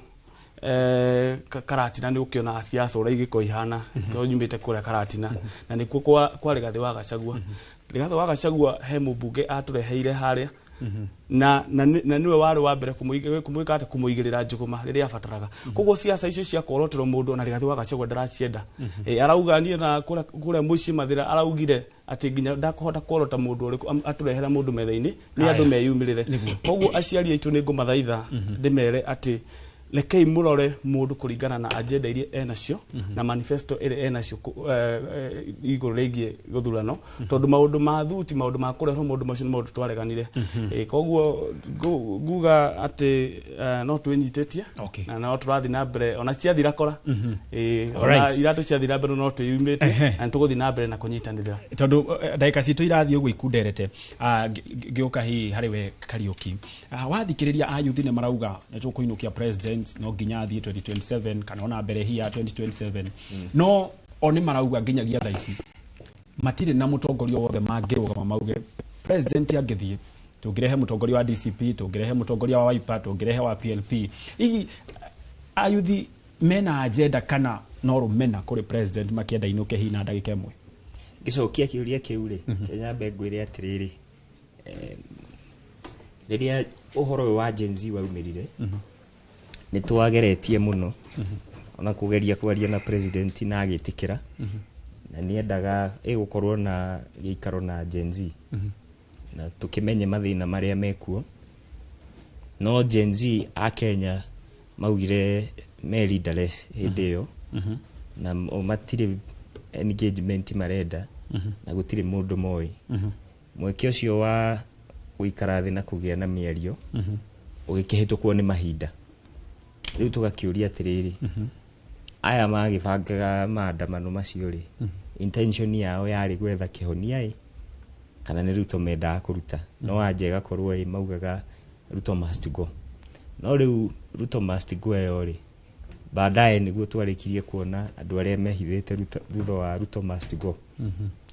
Karatina ni ukiona siasa ura igiko ihana to nyumite kuria Karatina na nikuo kwa Rigathi wa Gachagua Rigathi wa Gachagua he mubunge atureheire haria na niwe wari wa mbere kumuika ati kumuigirira njuguma riria abataraga koguo siasa icio cia korotero mundu na Rigathi wa Gachagua ndaracienda arauga ni na kuria muici mathira araugire ati nginya ndakuhota korota mundu uriku aturehera mundu metha-ini ni andu meyumirire koguo aciari aitu ni ngumathaitha ndimere ati lekei murore mundu kuringana na agenda iria enacio na manifesto ire enacio iguru rigie guthurano tondu maundu ma thuti maundu ma kureho maundu macio ni maundu twareganire koguo nguga ati no twinyitetie na no turathi na mbere ona ciathira kora ona iratu ciathira mbere no twiyumite na tuguthi na mbere na kunyitanira tondu ndaika citu irathi uguo ikunderete ngiuka hi hariwe Kariuki wathikiriria ayuthi ne marauga netukuinukia president no nginya athie 2027 kana ona mbere hia 2027 no oni marauga nginyagia thaa ici matire na mutongoria wothe mangirugama mauge president angithie tungirehe mutongoria wa DCP tungirehe mutongoria wa Wiper tungirehe wa PLP igi ayuthi mena agenda kana no rumena kuri president makienda inuke hina ndagika imwe gicokia kiuria kiure Kenya mbengwire atiriri riria uhoro wa Gen Z waumirire ni twageretie muno ona kugeria kwaria na president na agitikira na niendaga gukorwo na giikaro na Gen Z na tukimenye mathina maria mekuo no Gen Z a Kenya maugire me leaderless hindi yo na matire engagement marenda na gutire mundu moi mweke ucio wa guikara thi na kugia na miario ugikihitukwo ni mahinda riu tugakiuria atiriri aya magibangaga maandamano macio ri intention yao yari gwetha kihonia kana ni Ruto menda kuruta no ajega korwo maugaga Ruto must go no riu Ruto must go ri baadaye niguo twarikirie kuona andu aria mehithite thutha wa Ruto must go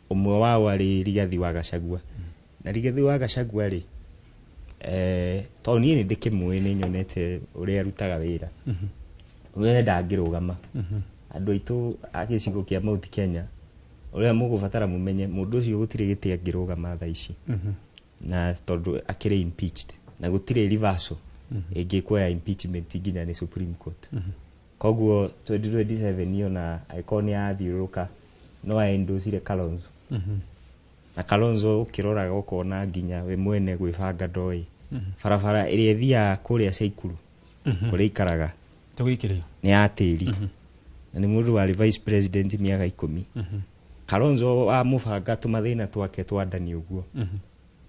umwe wao ari Rigathi wa Gachagua na Rigathi wa Gachagua ri to ni ndikimwe ni nyonete uria rutaga wira we ndangirugama andu aitu agicigo kia Mount Kenya uria mugubatara mumenye mundu ucio gutire giti angirugama thaa ici na tondu akire impeached na gutire reversal ingikwa ya impeachment nginya ni Supreme Court koguo 2027 yo na icon ya thiuruka no aendosire Kalonzo na Kalonzo ukirora gukona nginya we mwene gwibanga ndoi farafara iria thia kuria Saikuru kuria ikaraga tugikiria ni atiri na ni mundu wa vice president miaka 10 Kalonzo wa mufanga tumathina twake twandani uguo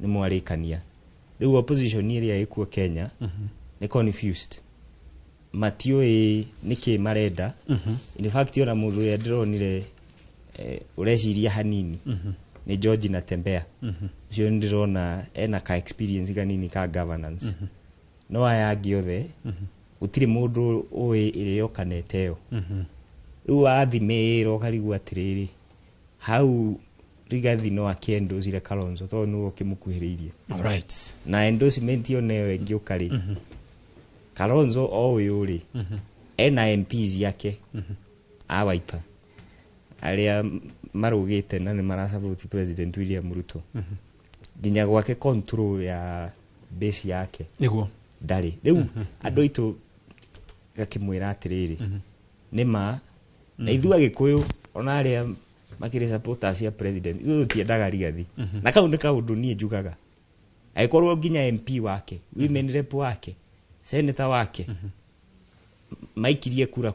ni mwarikania riu opposition iria ikuo Kenya ni confused Matio niki marenda in fact ona mundu ya ndironire ureciria hanini ni George Natembea ucio ndirona ena ka experience ganini ka governance no aya giothe utire mundu uwi irio kaneteo riu athimiro karigwa atiriri hau Rigathi no akiendo zile Kalonzo to nuo kimukuhiririe alright na endorsement yo neyo engiukari Kalonzo oyuri ena MPs yake a Wiper aria marugite na ni marasupport president William Ruto ginya gwake control ya base yake niguo ndari riu andu itu gakimwira atiriri nima na ithua gikuyu ona aria makire supporters ya president uyu tiendaga Rigathi na kau ni kaundu nie njugaga aikorwo ginya MP wake women rep wake senator wake maikirie kura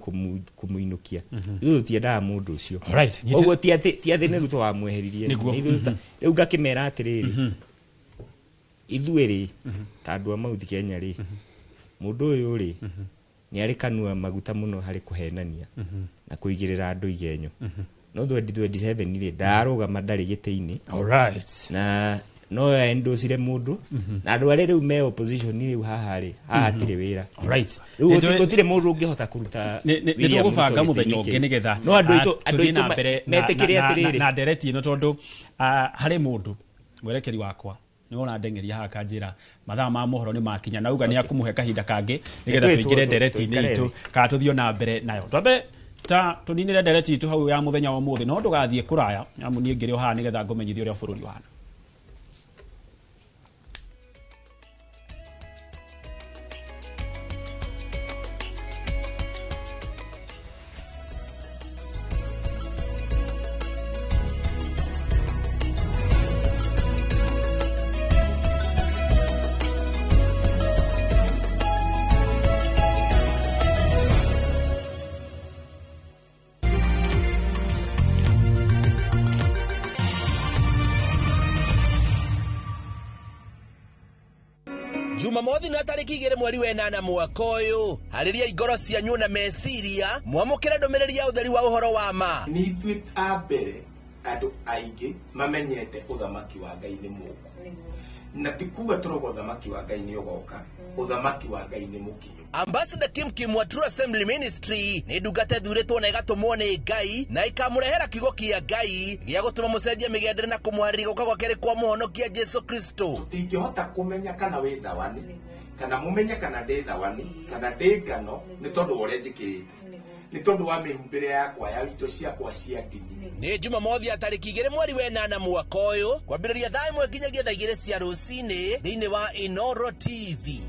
kumuinukia ithu tiendaga mundu ucio Alright, oguo ti athe nä ruto wamweheririe rä u ngakĩmera atĩrĩrĩ ithuĩ-rĩ ta andũ a Mount Kenya-rĩ mũndũ ũyũ rĩ nĩ arĩ kanua maguta mũno harĩ kũhenania na kũigĩrĩra andũ igenyo no 2027-rĩ ndarũgama ndarĩ gĩtĩ-inĩ na no endocire mũndũ na andũ arĩa rĩu me opposition-inĩ rĩu haha-rĩ haha hatirĩ wĩra rĩu gũtirĩ mũndũ ũngĩhota kũruta nĩ tũgũbanga mũthenya ũngĩ nĩgetha no andũ aitũ metĩkĩre atĩrĩrĩ na ndereti ĩno tondũ harĩ mũndũ mwerekeri wakwa nĩ wona ndengeria haha kanjĩra mathaa ma mohoro nĩ makinya nauga nĩ akũmũhe kahinda kangĩ nĩgetha tũingĩre ndereti-inĩ itũ kana tũthiĩ na mbere nayo twambe ta tũninĩre ndereti itũ hau ya mũthenya wa ũmũthĩ no ndũgathiĩ kũraya amu niĩ ngĩrĩ o haha nĩgetha ngũmenyithie ũrĩa bũrũri wahana. Jumamothi na tariki 2 mweri wa 8 mwaka uyu hariria igoro cianyu na meciria mwamukire ndomereri ya utheri wa uhoro wa ma ni ithuĩ a mbere andũ aingĩ mamenyete uthamaki wa Ngai nĩ mũũku na ti kuga tũroga uthamaki wa Ngai nĩ ũgoka uthamaki wa Ngai nĩ mũkinyu. Ambassador Kim wa True Assembly Ministry nĩ ndungata thurĩtwo na ĩgatũmwo nĩ Ngai na ikamũrehera kiugo kĩa Ngai gĩa gũtũma mũcenjie mĩgendere na kũmũharĩria gũka gwake rĩ kwa mũhonokia Jesu Kristo. Tũtingĩhota kũmenya kana wĩ thawani kana mũmenye kana ndĩ thawani kana ndĩ ngano nĩ tondũ wa ũrĩa njĩkĩrĩte nĩ tondũ wa mĩhumbĩre yakwa ya indo ciakwa cia ndini. Nĩ Jumamothi ya tariki 2 mweri wa 8 mwaka ũyũ kwambĩrĩria thaa 1 nginyagia thaa 2 cia rũcinĩ thĩinĩ wa Inoro TV.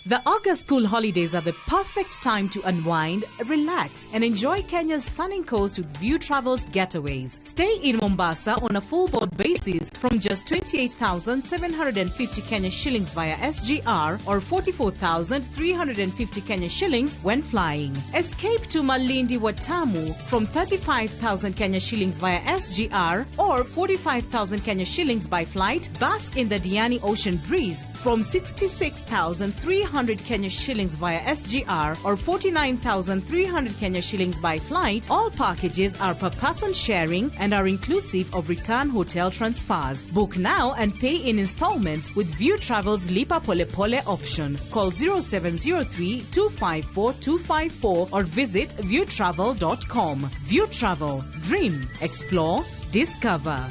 The August school holidays are the perfect time to unwind, relax, and enjoy Kenya's stunning coast with View Travel's getaways. Stay in Mombasa on a full board basis from just 28,750 Kenya shillings via SGR or 44,350 Kenya shillings when flying. Escape to Malindi Watamu from 35,000 Kenya shillings via SGR or 45,000 Kenya shillings by flight. Bask in the Diani Ocean Breeze from 66,300 Kenya shillings via SGR or 49,300 Kenya shillings by flight. All packages are per person sharing and are inclusive of return hotel transfers. Book now and pay in installments with View Travel's Lipa Pole Pole option. Call 0703 254 254 or visit viewtravel.com. View Travel. Dream. Explore. Discover.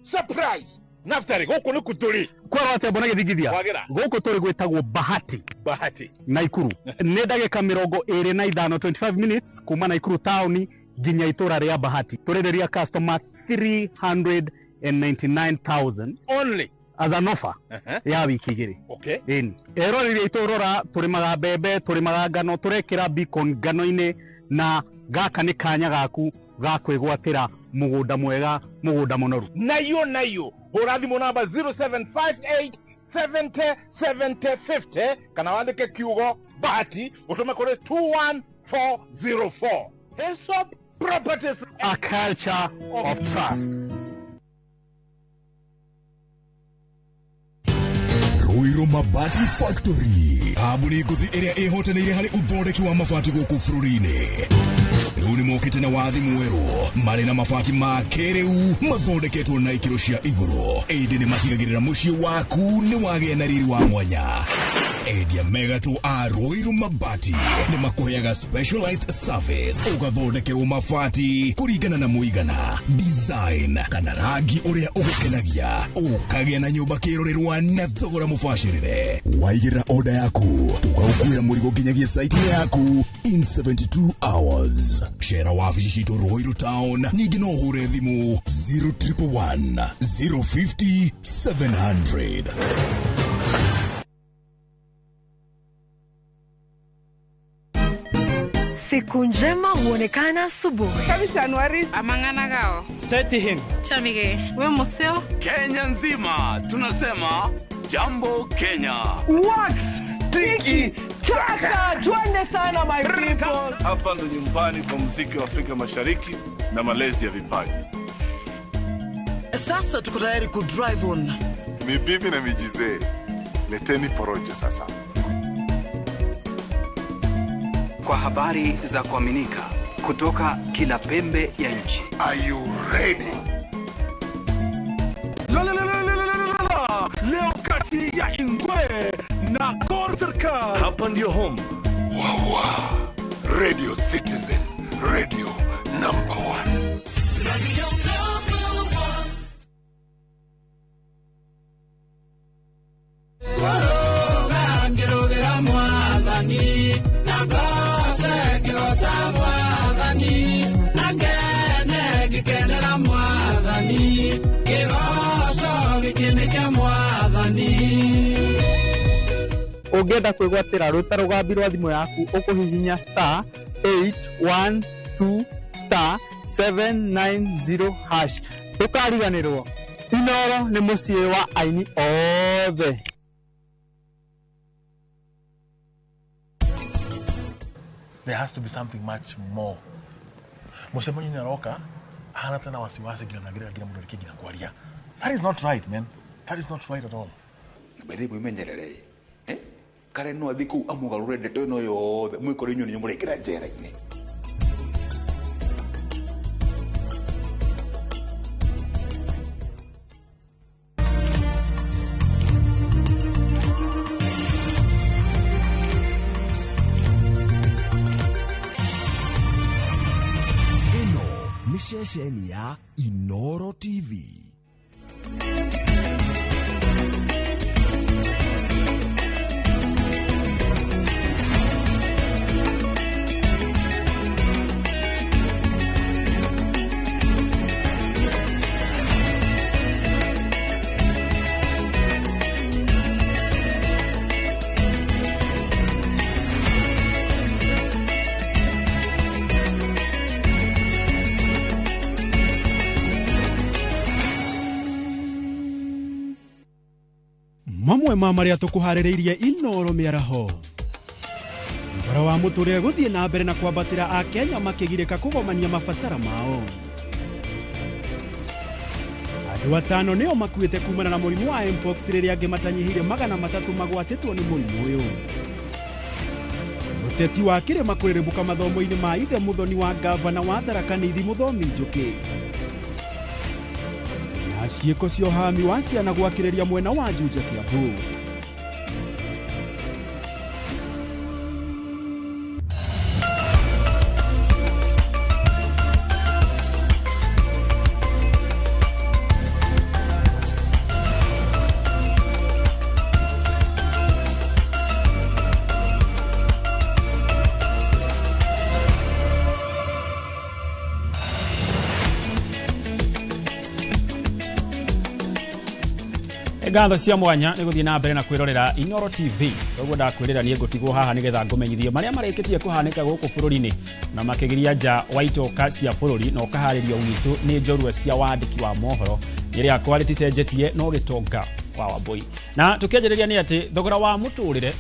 Surprise! Naftari gũkũ nĩ kuturi kwara ate bona githigithia gũkũ tũrĩ gwĩtagwo Bahati Naikuru nĩ ndagĩka 25 25 minutes kuma Naikuru town nginya itũra rĩa Bahati tũrĩrĩria customer 399,000 only as an offer ya wiki igĩrĩ ĩni erorĩria itũrora tũrĩmaga mbembe tũrĩmaga ngano tũrekĩra beacon ngano-inĩ na gaka nĩ kanya gaku ga kwĩgwatĩra mũgũnda mwega mũgũnda mũnoru nayo hũra thimũ namba 0758 70 70 50 kana wandĩke kiugo Bahati ũtũme kũrĩ 21404. Hillsop Properties, a culture of trust. Ruiru Mabati Factory, kambuni nguthi ĩrĩa ĩhotanĩire harĩ ũthondeki wa mabati gũkũ bũrũri-inĩ. Rĩu nĩ mokĩte na wathi mwerũ marĩ na mabati ma kĩrĩu mathondeketwo na ikĩro cia igũrũ. Ĩndĩ nĩ matigagĩrĩra mũciĩ waku nĩ wagĩa na riri wa mwanya. Endia megatũ a Ruiru Mabati nĩ makũheaga specialized service ũgathondekerwo mabati kũringana na mũigana, design kana rangi ũrĩa ũgũkenagia, ũkagĩa na nyũmba kĩrorerwa na thogora mũbacĩrĩre. Waigĩrĩra order yaku ũgagũkuĩra mũrigo nginyagia site yaku in 72 hours. Share wabici citũ Ruiru Town, ningĩ no ũhũre thimũ 0111 050 700. Siku njema huonekana asubuhi. Kabisa Anuari amangana gao. Seti him. Chamige, we museo. Kenya nzima tunasema jambo Kenya. Wax, tiki, taka. Twende sana my people. Hapa ndo nyumbani kwa muziki wa Afrika Mashariki na malezi ya vipaji. Sasa tuko tayari ku drive on. Mibibi na mijize. Leteni porojo sasa. Kwa habari za kuaminika kutoka kila pembe ya nchi. Are you ready? Leo kati ya Ingwe na Korserka. Hapa ndio home. Wawa. Radio Citizen. Radio number 1. Radio number 1. Koroga ngirogera mwathani na ngose ngirosa mwathani na ngene ngikenera mwathani kiroco gikinike mwathani. Ungenda kwigwatira ruta rugambi rwa thimu yaku ukuhihinya *812*790#. Tukariganirwo Inoro ni mucie wa aini othe. There has to be something much more. Musemanyi naroka hana tena wasiwasi kila nagira mundu alikigira kwaria. That is not right, man. That is not right at all. Bethe mwimenyerere. Kare no athiku amugarure ndeto ino yothe mwikore nyoni murekera njera-ini. Ni ceceni ya Inoro TV. Mamwe ma maria tukuhaririirie Inoro miaraho. Thogora wa muturire guthie na mbere na kwambatira a Kenya makigirika kugomania mabatara mao. Andu atano nio makuite kumana na murimu wa mpox riria angi matanyihire 300 magwatitwo ni murimu uyu. Muteti wa kirima kuririmbuka mathomo-ini ma ithe muthoni wa gavana wa Tharaka Nithi Muthomi Njuki. Ciĩko cia ũhami wa ciana gwakĩrĩria mwena wa Juja Kiambu. Ngatho cia mwanya ni guthie na mbere na kwirorera Inoro TV. Koguo ndakwirira nie ngutigwo haha nigetha ngumenyithie maria marikitie kuhanika guku bururi-ini na makigiria nja wa itoka cia bururi no kaharirio gitu ni njorua cia wandiki wa mohoro iria quality cenjetie no gitonga wa Wambui. Na tukianjiriria ni ati thogora wa muturire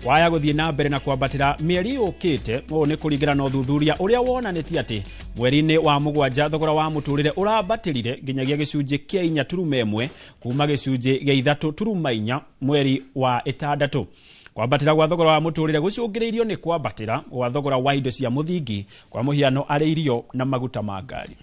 waya guthie na mbere na kwambatira mieri yukite o ni kuringana na uthuthuria uria wonanitie ati mweri-ini wa mugwanja thogora wa muturire urambatirire nginyagia gicunji kia 4.1 kuma gicunji gia 3.4 mweri wa 6. Kwambatira gwa thogora wa muturire gucungiriirio ni kwambatira gwa thogora wa indo cia muthingi kwa muhiano ari irio na maguta ma ngari.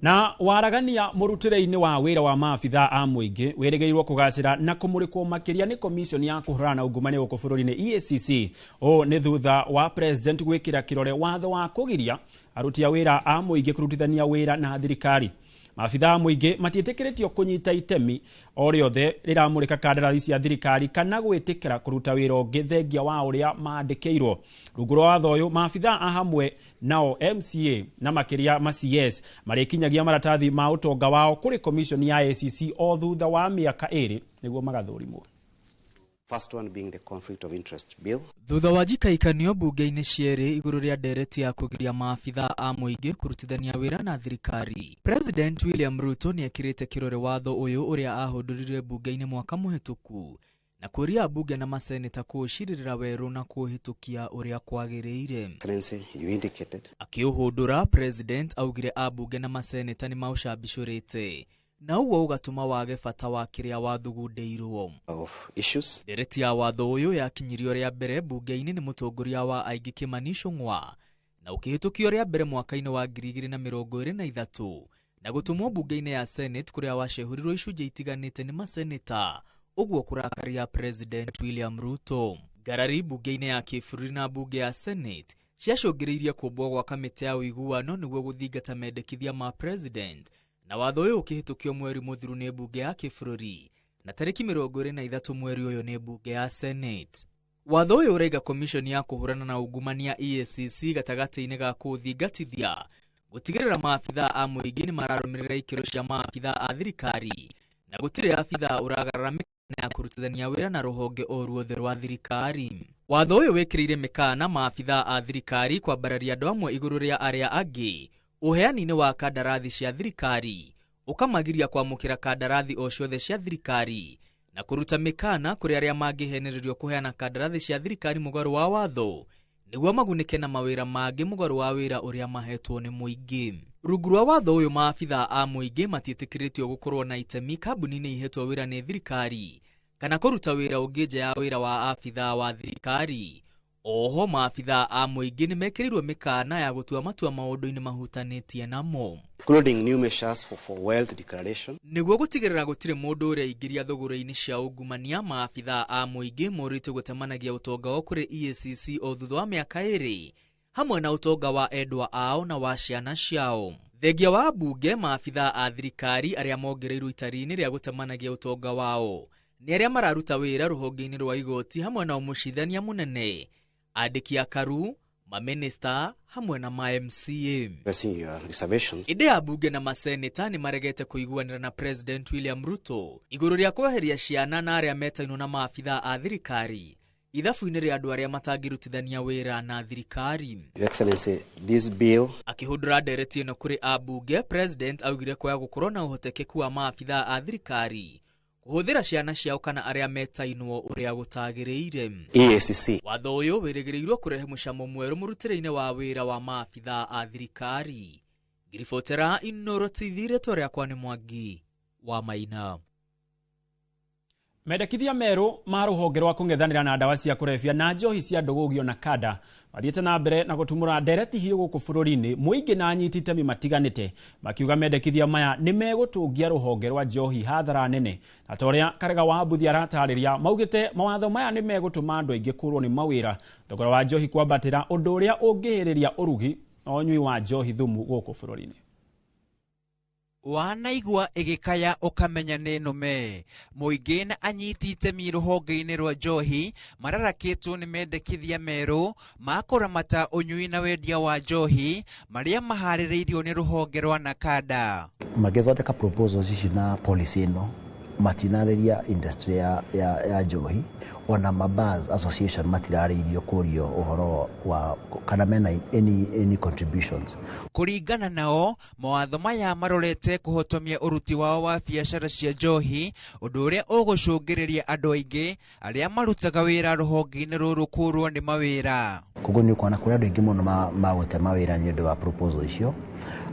Na waragania murutire-ini wa wira wa maabitha a muingi weregeirwo kugacira na kumurikwo makiria ni commission ya kuhurana ungumania guku bururi-ini EACC o ni thutha wa president gwikira kirore watho wa kugiria aruti a wira a muingi kurutithania wira na thirikari. maabitha muingi matiĩtĩkĩrĩtio kũnyita itemi o rĩothe rĩramũrĩka kandarathi cia thirikari kana gwĩtĩkĩra kũruta wĩra ũngĩ thengia wa ũrĩa maandĩkĩirwo. Rungu rwa watho ũyũ maabitha a hamwe nao MCA na makĩria ma CS marĩkinyagia maratathi ma ũtonga wao kũrĩ commission ya ACC o thutha wa mĩaka 2 nĩguo magathũrimwo. First one being the conflict of interest bill. Thutha wa njikaikanio bunge-inĩ cierĩ igũrũ rĩa ndereti ya kũgiria maabitha a mũingĩ kũrutithania wĩra na thirikari. President William Ruto nĩekĩrĩte kĩrore watho ũyũ ũrĩa ahũndũrire bunge-inĩ mwaka mũhĩtũku na kũria bunge na maseneta kũũcirĩrĩra werũ na kũũhĩtũkia ũrĩa kwagĩrĩire. You indicated. Akĩũhũndũra, President augire abunge na maseneta nĩ maũcambicũrĩte na ũguo ũgatũma wage bata wa kĩrĩa wathugundĩirwo. Ndereti ya watho ũyũ yakinyirio rĩa mbere bunge-inĩ nĩ mũtongoria wa aingĩ Kimani Ichung'wa na ũkĩhĩtũkio rĩa mbere mwaka-inĩ wa 2023 na gũtũmwo bunge-inĩ ya Senate kũrĩa wacehurirwo icunjĩ itiganĩte nĩ maseneta, ũguo kũrakaria President William Ruto. Ngarari bunge-inĩ ya kĩbũrũri na bunge ya Senate ciacũngĩrĩirie kũmbwo gwa kamĩtĩ ya ũiguano nĩguo gũthingata mendekithia ma President, na watho ũyũ ũkĩhĩtũkio mweri mũthiru nĩ bunge ya kĩbũrũri na tarĩki 23 mweri ũyũ nĩ bunge ya Senate. Watho ũyũ ũraiga commission ya kũhũrana na ungumania EACC gatagatĩ-inĩ ga kũthingatithia gũtigĩrĩra maabitha a mũingĩ nĩ mararũmĩrĩra ikĩro cia maabitha a thirikari na gũtirĩ abitha ũragarara mĩkana ya kũrutithania wĩra na rũhonge o ruothe rwa thirikari. Watho ũyũ wĩkĩrĩire mĩkana maabitha a thirikari kwambararia andũ amwe igũrũ rĩa arĩa angĩ uheani-inĩ wa kandarathi cia thirikari, ũkamagiria kwamũkĩra kandarathi o ciothe cia thirikari na kũruta mĩkana kũrĩ arĩa mangĩhenererio kũheana kandarathi cia thirikari mũgarũ wa watho nĩguo magunĩke na mawĩra mangĩ mũgarũ wa wĩra ũrĩa mahetwo nĩ mũingĩ. Rungu rwa watho ũyũ maabitha a mũingĩ matiĩtĩkĩrĩtio gũkorwo na itemi kambuni-inĩ ihetwo wĩra nĩ thirikari kana kũruta wĩra ũngĩ nja ya wĩra wa abitha wa thirikari. Oho maabitha a mũingĩ nĩ mekĩrirwo mĩkana ya gũtua matua maũndũ-inĩ mahutanĩtie namo, including new measures for wealth declaration. Nĩguo gũtigĩrĩra gũtirĩ mũndũ ũrĩa ingĩria thũgũrĩ-inĩ cia ungumania, maabitha a mũingĩ morĩte gũtemanagia ũtonga wao kũrĩ EACC o thutha wa mĩaka 2 hamwe na ũtonga wa endwa ao na wa ciana ciao. Thengia wa bunge, maabitha a thirikari arĩa mongereirwo itari-inĩ rĩa gũtemanagia ũtonga wao nĩ arĩa mararuta wĩra rũhonge-inĩ rwa igoti hamwe na ũmucithania mũnene, andĩki a karu, maminista hamwe na ma MCA. Indi ya bunge na maseneta nĩ maregete kũiguanĩra na President William Ruto igũrũ rĩa kweheria ciana na arĩa metainwo na maabitha a thirikari ithabu-inĩ rĩa andũ arĩa matangĩrutithania wĩra na thirikari. Your Excellency, this bill. Akĩhũndũra ndereti ĩno kũrĩ abunge, President augire kwaya gũkorwo na ũhotekeku wa maabitha a thirikari kũhũthĩra ciana ciao kana arĩa metainwo ũrĩa gũtagĩrĩire. EACC. Watho ũyũ wĩrĩgĩrĩirwo kũrehe mũcamo mwerũ mũrutĩre-inĩ wa wĩra wa maabitha a thirikari. Ngiribotera Inooro TV, rĩtwa rĩakwa nĩ Mwangi wa Maina. Mendekithia merũ ma rũhonge rwa kũng'ethanĩra na ndawa cia kũrebia na njohi cia ndũgũgio na kada mathiĩte na mbere na gũtumũra ndereti hiũ gũkũ bũrũri-inĩ, mũingĩ na anyiti itemi matiganĩte makiuga mendekithia maya nĩ megũtũngia rũhonge rwa njohi hathara nene, na ta ũrĩa Karega wa Mbuthi aratarĩria, maugĩte mawatho maya nĩ megũtũma andũ aingĩ kũrwo nĩ mawĩra, thogora wa njohi kwambatĩra, ũndũ ũrĩa ũngĩhĩrĩria ũrugi na ũnyui wa njohi thumu gũkũ bũrũri-inĩ. Wanaigua ĩgĩkaya ũkamenya nĩ nũme. Mũingĩ na anyiti itemi rũhonge-inĩ rwa njohi mararakĩtwo nĩ mendekithia merũ ma kũramata ũnyui na wendia wa njohi marĩa maharĩrĩirio nĩ rũhonge rwa Nakada. Magĩthondeka proposals ici na policy ĩno matinarĩria industry ya njohi, ona mabars association matirarĩirio kũrio ũhoro wa kana mena any contributions. Kũringana nao, mawatho maya marorete kũhotomia ũruti wao wa biacara cia njohi, ũndũ ũrĩa ũgũcũngĩrĩria andũ aingĩ arĩa marutaga wĩra rũhonge-inĩ rũrũ kũrwo nĩ mawĩra. Koguo nĩ ũkuona kũrĩ andũ aingĩ mũno magũte mawĩra nĩ ũndũ wa proposal icio.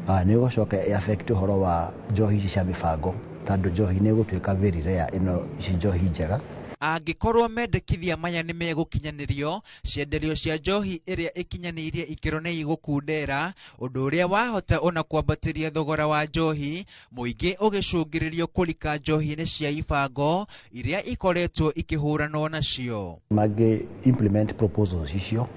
Nĩ ũgũcoka affect ũhoro wa njohi ici cia mĩbango, tondũ njohi nĩ ĩgũtuĩka very rare ĩno ici njohi njega. Angĩkorwo mendekithia maya nĩ megũkinyanĩrio, cienderio cia njohi ĩrĩa ĩkinyanĩirie ikĩro nĩ igũkundera, ũndũ ũrĩa wahota ona kwambatĩria thogora wa njohi, mũingĩ ũgĩcũngĩrĩrio kũrika njohi-inĩ cia ibango iria ikoretwo ikĩhũranwo nacio. Mangĩ implement proposals icio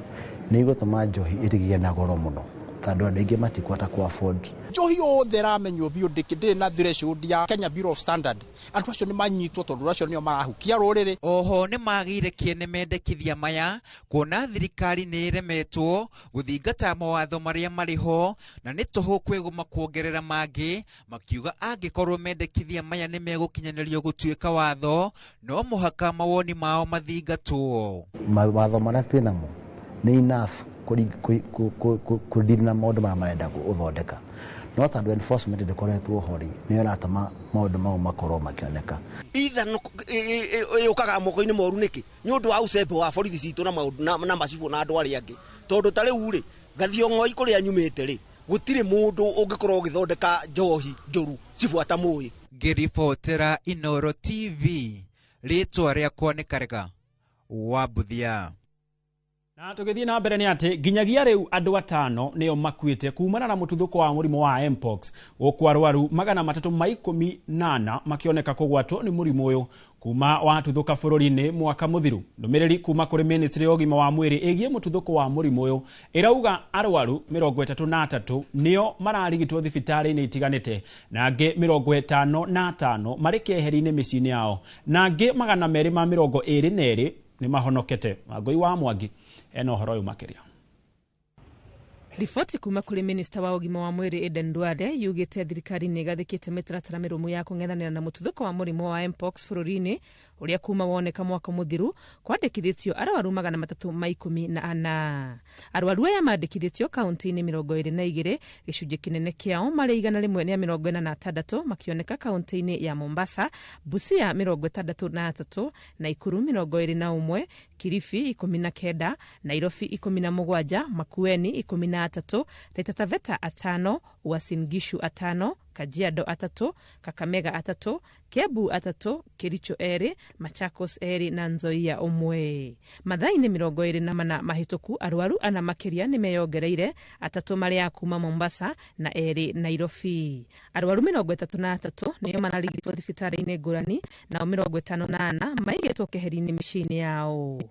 nĩ igũtũma njohi ĩrĩgĩe na goro mũno, tondũ andũ aingĩ matikũhota ku afford njohi othe ramenywo biũ ndikĩndĩ na threshold ya Kenya Bureau of Standard andũ acio nĩ manyitwo tondũ acio nĩo marahukia rũrĩrĩ. Oho nĩ magĩire kĩene mendekithia maya kuona thirikari nĩ iremetwo gũthingata mawatho marĩa marĩ ho na nĩ toho kwĩgũma kuongerera mangĩ, makiuga angĩkorwo mendekithia maya nĩ megũkinyanĩrio gũtuĩka watho no mũhaka mawoni mao mathingatwo. Mawatho marĩa twĩnamo nĩ enough kũdili na maũndũ marĩa marenda gũthondeka, no tondũ enforcement ndĩkoretwo hori nĩ ĩratũma maũndũ mau makorwo makĩoneka. Itha yũkaga moko-inĩ moru nĩkĩ nĩ ũndũ wa ũcembe wa borithi citũ na macibũ na andũ arĩa angĩ, tondũ ta rĩu rĩ Gathiongo kũrĩa nyumĩte rĩ gũtirĩ mũndũ ũngĩkorwo ũgĩthondeka njohi njũru cibuata mũĩ. Ngĩribotera Inooro TV, rĩtwa rĩakwa nĩ Karega Wambuthia. Na tũgĩthiĩ na mbere nĩ atĩ nginyagia rĩu andũ 5 nĩo makuĩte kumana na mũtuthũko wa mũrimũ wa Mpox, gũkũ arwaru 318 makĩoneka kũgwatwo nĩ mũrimũ ũyũ kuma watuthũka bũrũri-inĩ mwaka mũthiru. Ndũmĩrĩri kuma kũrĩ ministry ya ũgima wa mwĩrĩ ĩgiĩ mũtuthũko wa mũrimũ ũyũ ĩrauga arwaru 33 nĩo mararigitwo thibitarĩ-inĩ itiganĩte na angĩ 55 marĩ keheri-inĩ mĩciĩ-inĩ yao na angĩ 222 nĩ mahonokete. Wangui wa Mwangi eno horo yu makiria. Riboti kuma kũrĩ minista wa ũgima wa mwĩrĩ Aden Duale yugĩte thirikari nĩ ĩgathĩkĩte mĩtaratara mĩrũmu ya kũng'ethanĩra na mũtuthũko wa mũrimũ wa Mpox bũrũri-inĩ ũrĩa kuma woneka mwaka mũthiru kwandĩkithĩtio arwaru 314. Arwaru aya mandĩkithĩtio kaunti-inĩ 22, gĩcunjĩ kĩnene kĩao marĩ 146 makĩoneka kaunti-inĩ ya Mombasa, Busia 63, Nakuru 21, Kilifi 19, Nairobi 17, Makueni 13, Taita Taveta 5, Uasin Gishu 5, Kajiado 3, Kakamega 3, Kiambu 3, Kericho 2, Machakos 2 na Nzoia 1. Mathaa-inĩ 24 mahĩtũku arwaru ana makĩria nĩ meyongereire, 3 marĩ kuma Mombasa na 2 Nairobi. Arwaru 33 nĩo manarigitwo thibitarĩ-inĩ ngũrani na 54 maigĩtwo keheri-inĩ mĩciĩ-inĩ yao.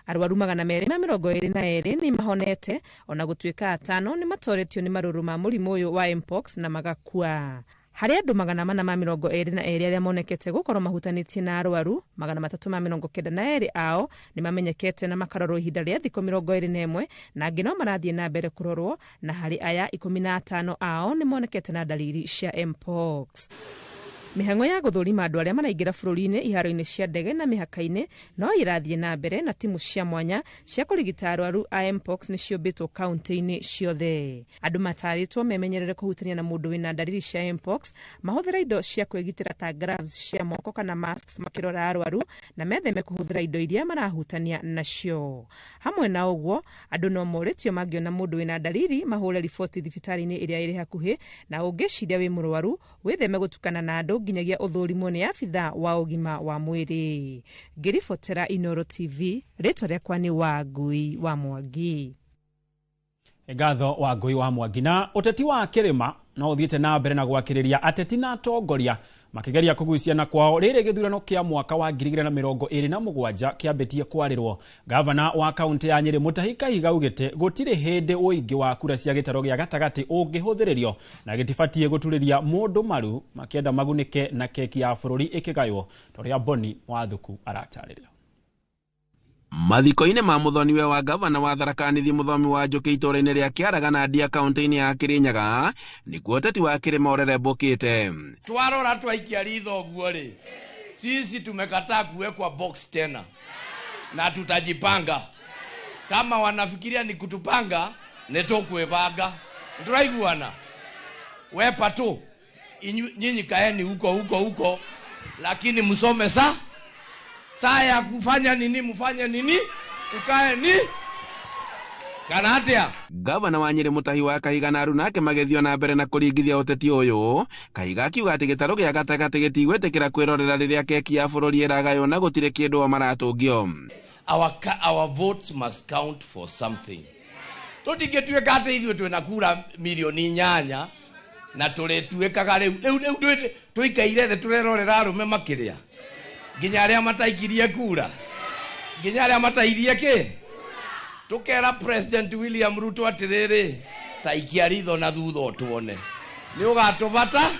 Arwaru 222 nĩ mahonete ona gũtuĩka 5 nĩ matoretio nĩ marũrũ ma mũrimũ ũyũ wa Mpox na magakua. Harĩ andũ 422 arĩa monekete gũkorwo mahutanĩtie na arwaru 392 ao nĩ mamenyekete na makarorwo ihinda rĩa thikũ 21 na angĩ no marathiĩ na mbere kũrorwo, na harĩ aya 15 ao nĩ monekete na dalili cia Mpox. Mĩhang'o ya gũthũrima andũ arĩa maraingĩra bũrũri-inĩ iharo-inĩ cia ndege na mĩhaka-inĩ no irathiĩ na mbere na timu cia mwanya cia kũrigita arwaru a Mpox nĩ ciũmbĩtwo kaunti-inĩ ciothe. Andũ matarĩtwo memenyerere kũhutania na mũndũ wĩna dalili cia Mpox, mahũthĩra indo cia kwĩgitĩra ta gloves cia moko kana masks makĩrora arwaru na metheme kũhũthĩra indo iria marahutania nacio. Hamwe na ũguo, andũ no morĩtio mangĩona mũndũ wĩna dalili mahũre riboti thibitarĩ-inĩ ĩrĩa ĩrĩ hakuhĩ, na ũngĩciria wĩ mũrwaru wĩtheme gũtukana na andũ nginyagia ũthũrimwo nĩ abitha wa ũgima wa mwĩrĩ. Ngĩribotera Inooro TV, rĩtwa rĩakwa nĩ Wangui wa Mwangi. Ngatho Wangui wa Mwangi. Na ũteti wa kĩrĩma no ũthiĩte na mbere na gwakĩrĩria ateti na atongoria makĩgeria kũguciana kwao rĩrĩ gĩthurano kĩa mwaka wa 2027 kĩambĩtie kwarĩrwo. Gavana wa kaunti ya Nyeri Mutahi Kahiga augĩte gũtirĩ hĩndĩ ũingĩ wa kura cia gĩtaro gĩa gatagatĩ ũngĩhũthĩrĩrio na gĩtibatie gũturĩria mũndũ maru makĩenda magunĩke na keki ya bũrũri ĩkĩgaywo. Toria Boni wa Thuku aratarĩria. Mathiko-inĩ ma mũthoniwe wa gavana wa Tharaka Nithi Mũthomi wa Njũkĩ itũũra-inĩ rĩa Kĩaraga na Ndia kaunti-inĩ ya Kĩrĩnyaga nĩkuo ũteti wa kĩrĩma ũrerembũkĩte. Twarora twaikia ritho guo rĩ, sisi tumekataa kuwekwa box tena na tutajipanga. Kama wanafikiria ni kutupanga, netukwebanga. Turaiguana. Wepa tu. Nyinyi kaeni huko, lakini msome saa ya kufanya nini mfanye nini, tukae ni kanatia. Gavana wa Nyeri Mutahi wa Kahiga na Arunake magethio na mbere na kũringithia ũteti ũyũ. Kahiga akiuga atĩ gĩtaro gĩa gatagatĩ gĩtigwĩtĩkĩra kwĩrorera rĩrĩa keki ya bũrũri ĩragaywo na gũtirĩ kĩndũ maratũngio. Our votes must count for something. Tũtingĩtuĩka atĩ ithuĩ twĩna kura milioni 8 na tũrĩtuĩkaga rĩu tũikaire thĩ tũrerorera arũme makĩrĩa. Nginya arĩa mataikirie kura, nginya arĩa matairie kĩ. Tukera President William Ruto atĩrĩrĩ, taikia ritho na thutha tuone. ni ugatubata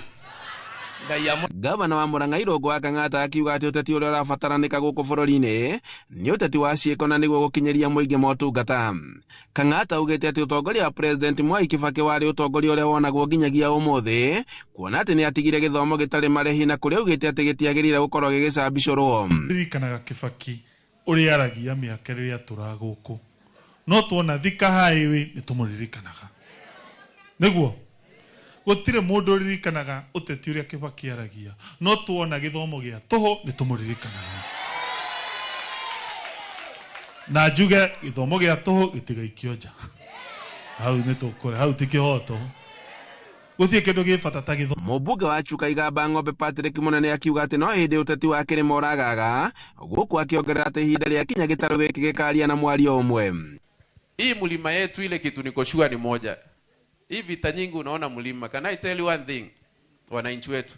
Gavana wa Murang'a Irungu wa Kang'ata akiuga ati uteti uria urabataranĩka gũkũ bũrũri-inĩ nĩ ũteti wa ciĩko na nĩguo gũkinyĩria mũingĩ motungata. Kang'ata augĩte atĩ ũtongoria wa President Mwai Kibaki warĩ ũtongoria ũrĩa wonagwo nginyagia ũmũthĩ, kuona atĩ nĩ atigire gĩthomo gĩtarĩ marĩhi na kũrĩa augĩte atĩ gĩtiagĩrĩire gũkorwo gĩgĩcambicũrwo. Ririkanaga Kibaki ũrĩa aragia mĩaka rĩrĩa tũragũkũ, no tuona Thika Highway nĩ tũmũririkanaga nĩguo gutire mundu ririkanaga uteti uria Kibaki aragia, no tuona githomo gĩa toho nĩ tũmũririkanaga. Na njuge githomo gĩa toho gĩtigaikio nja, hau nĩ tũkore, hau ti kĩhoto gũthiĩ kĩndũ gĩbata ta gĩthomo. Mũmbunge wa Chuka Igamba Ng'ombe Patrick Mũnene akiuga atĩ no hĩndĩ ũteti wa kĩrĩma ũragaga, gũkũ akiongerera atĩ ihinda rĩakinya gĩtarũ gĩkĩ gĩkaria na mwario ũmwe. Hii mlima yetu ile kitu niko sure ni moja. Hii vita nyingi unaona mlima. Can I tell you one thing? Wananchi wetu.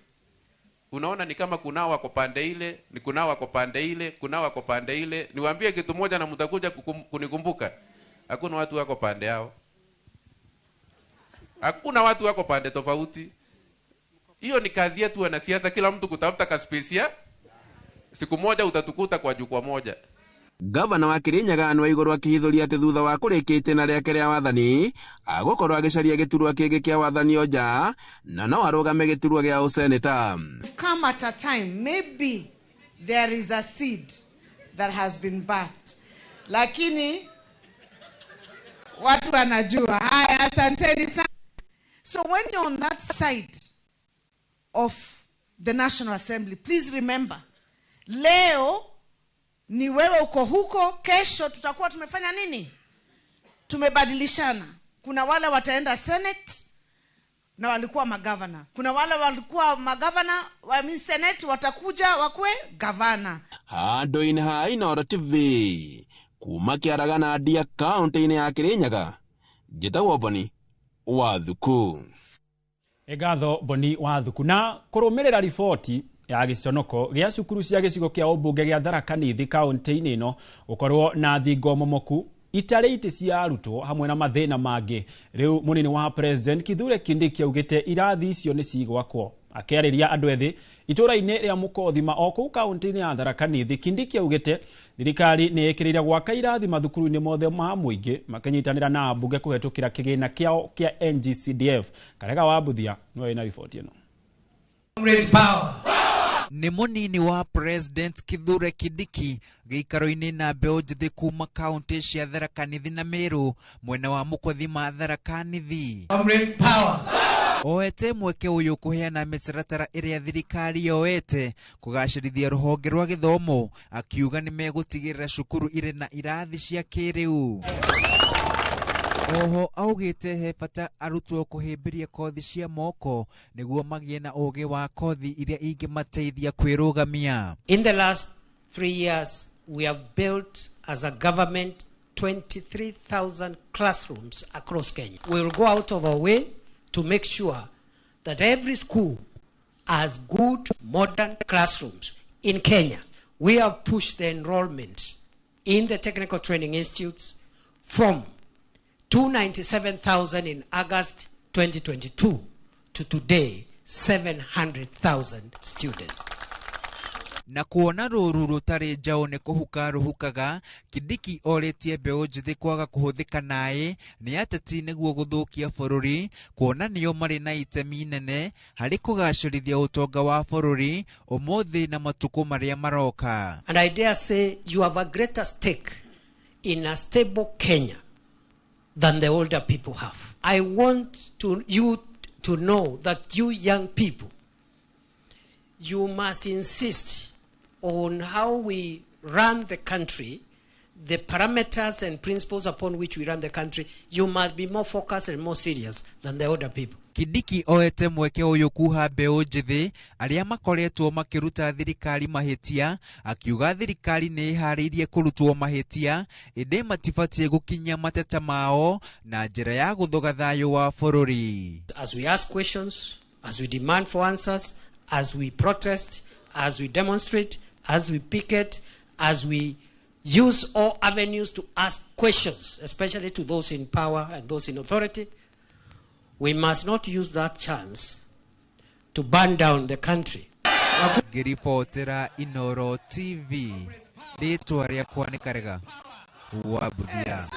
Unaona ni kama kunao wako pande ile, ni kunao wako pande ile, kunao wako pande ile. Niwaambie kitu moja na mtakuja kunikumbuka. Hakuna watu wako pande yao. Hakuna watu wako pande tofauti. Hiyo ni kazi yetu wanasiasa, kila mtu kutafuta kaspecie. Siku moja utatukuta kwa jukwaa moja. Gavana wa Kirinyaga nĩ igũrũ akĩhithũria atĩ thutha wa kũrĩkia itĩna rĩake rĩa wathani agũkorwo agĩcaria gĩturwa kĩngĩ kĩa wathani o nja na no arũgame gĩturwa gĩa ũseneta. Come at a time maybe there is a seed that has been birthed, lakini watu wanajua. Haya, asanteni sana. So when you're on that side of the National Assembly, please remember, leo ni wewe uko huko, kesho tutakuwa tumefanya nini? Tumebadilishana. Kuna wale wataenda Senate na walikuwa magavana. Kuna wale walikuwa magavana wa Senate watakuja wakwe gavana. Handũ-inĩ ha Inooro TV kuma Kĩaragana Ndia kaunti-inĩ ya Kirinyaga, njĩtagwo Boni Wathuku. Egatho Boni Wathuku. Na kũrũmĩrĩra riboti ya gĩconoko gĩa cukuru cia gĩcigo kĩa ũmbunge gĩa Tharaka Nithi kaunti-inĩ ĩno gũkorwo na thingo momoku, itarĩ itĩ cia arutwo hamwe na mathĩna mangĩ. Rĩu mũnini wa President Kithure Kindiki augĩte irathi icio nĩ cigwakwo. Akĩarĩria andũ ethĩ itũra-inĩ rĩa Mũkothima o kũu kaunti-inĩ ya Tharaka Nithi, Kindiki augĩte thirikari nĩ ĩkĩrĩire gwaka irathi mathukuru-inĩ mothe ma mũingĩ makĩnyitanĩra na ambunge kũhetũkĩra kĩgĩna kĩao kĩa NGCDF. Karega wa Buthia nĩwe ĩna riboti ĩno. Nĩ mũnini wa President Kithure Kindiki gĩikaro-inĩ na mbeũ njĩthĩ kuma kaunti cia Tharaka Nithi na Meru mwena wa Mũkothima Tharaka Nithi. Oete mweke ũyũ kũheana mĩtaratara ĩrĩa thirikari yoete kũgacĩrithia rũhonge rwa gĩthomo, akiuga nĩ megũtigĩrĩra cukuru irĩ na irathi cia kĩrĩu. Oho augĩte he bata arutwo kũhĩmbĩria kothi cia moko nĩguo magĩe na ũgĩ wa kothi iria ingĩmateithia kwĩrũgamia. In the last 3 years we have built as a government 23,000 classrooms across Kenya. We will go out of our way to make sure that every school has good modern classrooms in Kenya. We have pushed the enrollment in the technical training institutes from 297,000 in August 2022 to today 700,000 students. Na kuona rũru rũtarĩ njaũ nĩ kũhuka rũhukaga, Kindiki orĩtie mbeũ njĩthĩ kwaga kũhũthĩka naĩ nĩ ateti nĩguo gũthũkia bũrũri, kuona nĩo marĩ na itemi nene harĩ kũgacĩrithia ũtonga wa bũrũri ũmũthĩ na matukũ marĩa maroka. And I dare say you have a greater stake in a stable Kenya than the older people have. I want you to know that you young people, you must insist on how we run the country, the parameters and principles upon which we run the country. You must be more focused and more serious than the older people. Kindiki oete mweke ũyũ kuha mbeũ njĩthĩ arĩa makoretwo makĩruta thirikari mahĩtia, akiuga thirikari nĩ ĩharĩirie kũrutwo mahĩtia, ĩndĩ matibatiĩ gũkinyia mateta mao na njĩra ya gũthoga thayũ wa bũrũri. As we ask questions, as we demand for answers, as we protest, as we demonstrate, as we picket, as we use all avenues to ask questions, especially to those in power and those in authority, We must not use that chance to burn down the country. Ngiribotera Inoro TV ritwa riakwa ni Karega wa Buthia.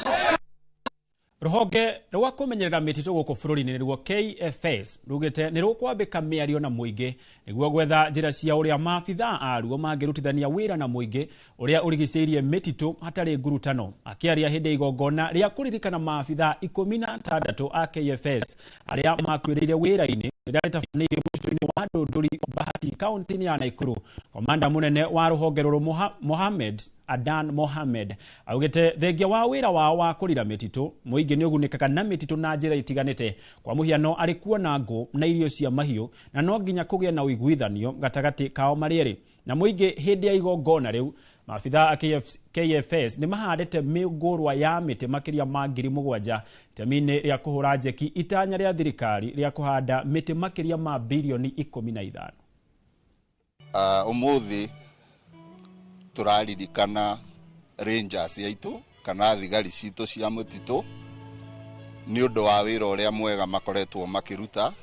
Ruhonge rwa kumenyerera mititu guku bururi-ini nirwo KFS rugite ni rukwambika miario na muingi niguo gwetha njira cia uria maabitha aruo mangirutithania wira na muingi uria urigiceirie mititu hatari ngurutano. Akiaria hindi igongona ria kuririkana maabitha 16 a KFS aria makwiriire wira-ini riria ritafanire mutito-ini wa Ndunduri Bahati kaunti-ini ya Nakuru. Komanda munene wa ruhonge ruru Mohamed Adan Mohamed augite thengia wa wira wao wa kurira mititu muingi ni ugunikaga na mititu na njira itiganite. Kwa muhiano ari kuona ngo na irio cia mahiu na no nginya kugia na uiguithanio gatagati kao marieri. Na muingi hindi ya igongona riu maabitha a KFS ni mahandite migurwa ya miti makiria ma 7,000 itemi-ini ria kuhura njeki itanya ria thirikari ria kuhanda miti makiria ma bilioni 15. Umuthi turaririkana Rangers yaitu kana thigari citu cia mutitu ni undu wa wira uria mwega makoretwo makiruta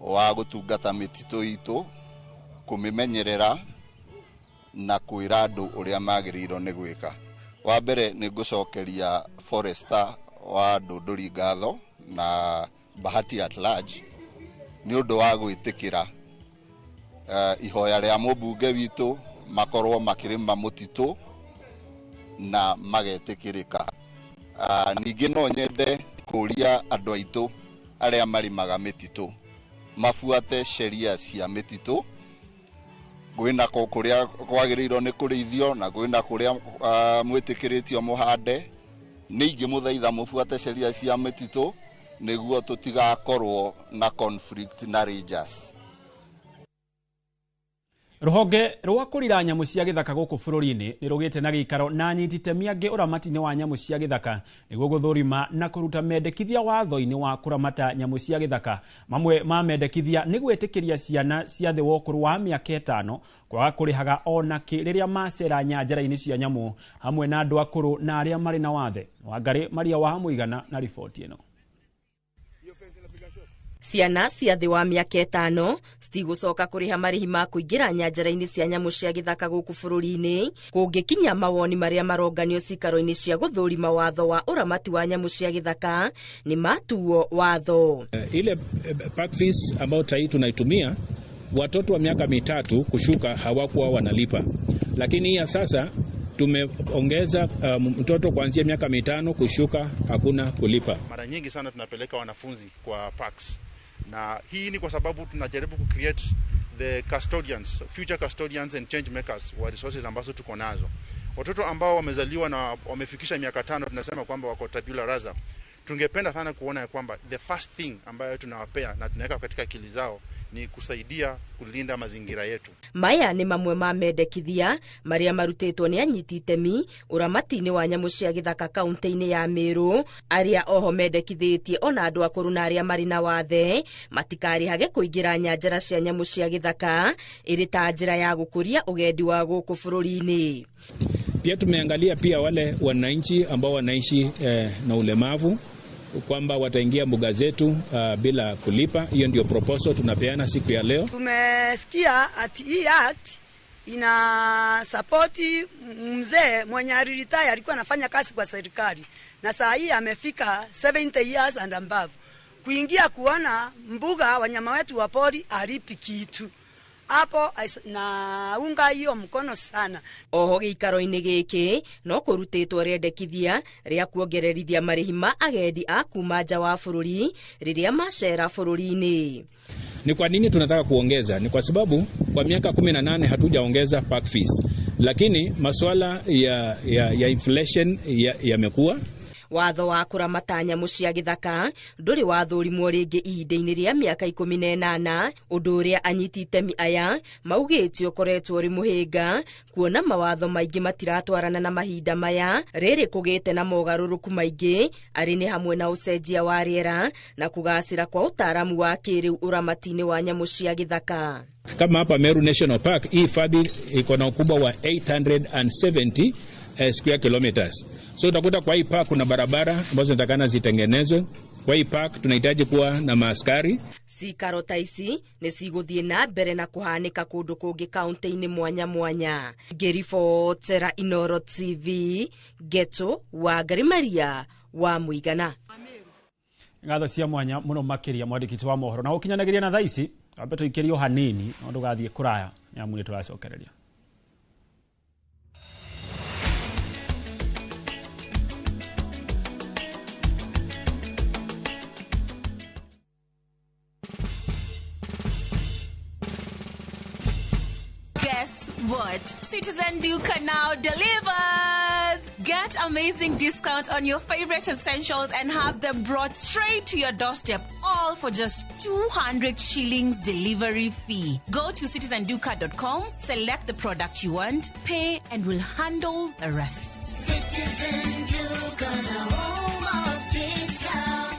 wa gutungata mititu itu kumimenyerera na kwira andu uria magirirwo ni gwika. Wa mbere ni ngucokeria Forester wa Ndunduri ngatho na Bahati at large ni undu wa gwitikira ihoya ria mubunge witu makorwo makirima mutitu na magetikirika. Ningi no nyende kuria andu aitu aria marimaga mititu mafuate sheria cia mititu. Gwina kuria kwagiriirwo ni kurithio na gwina kuria mwitikiritio muhande. Ningi muthaitha mufuate sheria cia mititu niguo tutigakorwo na conflict na Rangers. Ruhonge rwa kurira nyamu cia githaka guku bururi-ini ni rugite na gikaro na nyititemi angi uramati-ini wa nyamu cia githaka niguo guthurima na kuruta mendekithia watho-ini wa kuramata nyamu cia githaka. Mamwe ma mendekithia ni gwitikiria ciana cia thi wokuru wa miaka 5 kwaga kurihaga onaki riria macera nyanjara-ini cia nyamu hamwe na andu akuru na aria mari na wathe. Wangari Maria wa Muigana na riboti ino. Ciana cia thi wa miaka 5 citigucoka kuriha marihi ma kuingira nyanjara-ini cia nyamu cia githaka guku bururi-ini kungikinya mawoni maria maronganio cikaro-ini cia guthurima watho wa uramati wa nyamu cia githaka ni matuo watho. Ile park fees ambayo tunaitumia watoto wa miaka 3 kushuka hawakuwa wanalipa, lakini ya sasa tumeongeza mtoto kuanzia miaka 5 kushuka hakuna kulipa. Mara nyingi sana tunapeleka wanafunzi kwa parks, na hii ni kwa sababu tunajaribu ku create the custodians, future custodians and change makers wa resources ambazo tuko nazo. Watoto ambao wamezaliwa na wamefikisha miaka 5 tunasema kwamba wako tabula rasa. Tungependa sana kuona kwamba the first thing ambayo tunawapea na tunaweka katika akili zao ni kusaidia kulinda mazingira yetu. Maya ni mamwe ma mendekithia maria marutitwo ni anyiti itemi uramati-ini wa nyamu cia githaka kaunti-ini ya Meru aria oho mendekithitie ona andu akuru na aria mari na wathe matikarihage kuingira nyanjara cia nyamu cia githaka iri ta njira ya gukuria ugendi wa guku bururi-ini. Pia tumeangalia pia wale wananchi ambao wanaishi na ulemavu kwamba wataingia mbuga zetu bila kulipa. Hiyo ndio proposal tunapeana siku ya leo. Tumesikia ati hii act ina support mzee mwenye aliritaya alikuwa anafanya kazi kwa serikali na saa hii amefika 70 years and above. Kuingia kuona mbuga wanyama wetu wa pori alipi kitu. Hapo na unga hiyo mkono sana. Oho gikaro-ini giki no kurutitwo rendekithia ria kuongererithia marihi ma agendi a kuma nja wa bururi riria macera bururi-ini. Ni kwa nini tunataka kuongeza? Ni kwa sababu kwa miaka 18 hatujaongeza park fees, lakini masuala ya inflation yamekuwa. Watho wa kuramata nyamu cia githaka nduri wathurimwo ringi ihinda-ini ria miaka 18 undu uria anyiti itemi aya maugite ukoretwo ri muhinga kuona mawatho maingi matiratwarana na mahinda maya riri kugite na mogaruruku maingi ari ni hamwe na ucenjia wa riera na kugacira kwa utaramu wa kiriu uramati-ini wa nyamu cia githaka. Kama hapa Meru National Park, hii hifadhi iko na ukubwa wa 870 square kilometers. So utakuta kwa hii park kuna barabara ambazo zinatakana zitengenezwe, Kwa hii park tunahitaji kuwa na maaskari. Cikaro ta ici nĩ cigũthiĩ na mbere na kũhanĩka kũndũ kũngĩ kaunti-inĩ mwanya mwanya. Ngĩribotera Inooro TV, Geto wa Ngarimaria wa Mũigana. Ngatho cia mwanya mũno makĩria mwandĩkĩti wa mohoro na ũkinyanagĩria na thaa ici ambe tũikĩrio hanini no ndũgathiĩ kũraya nĩamu nĩ tũracokereria. Guess what? Citizen Duca now delivers! Get amazing discount on your favorite essentials and have them brought straight to your doorstep, all for just 200 shillings delivery fee. Go to citizenduca.com, select the product you want, pay, and we'll handle the rest. Citizen Duca, the home of discount.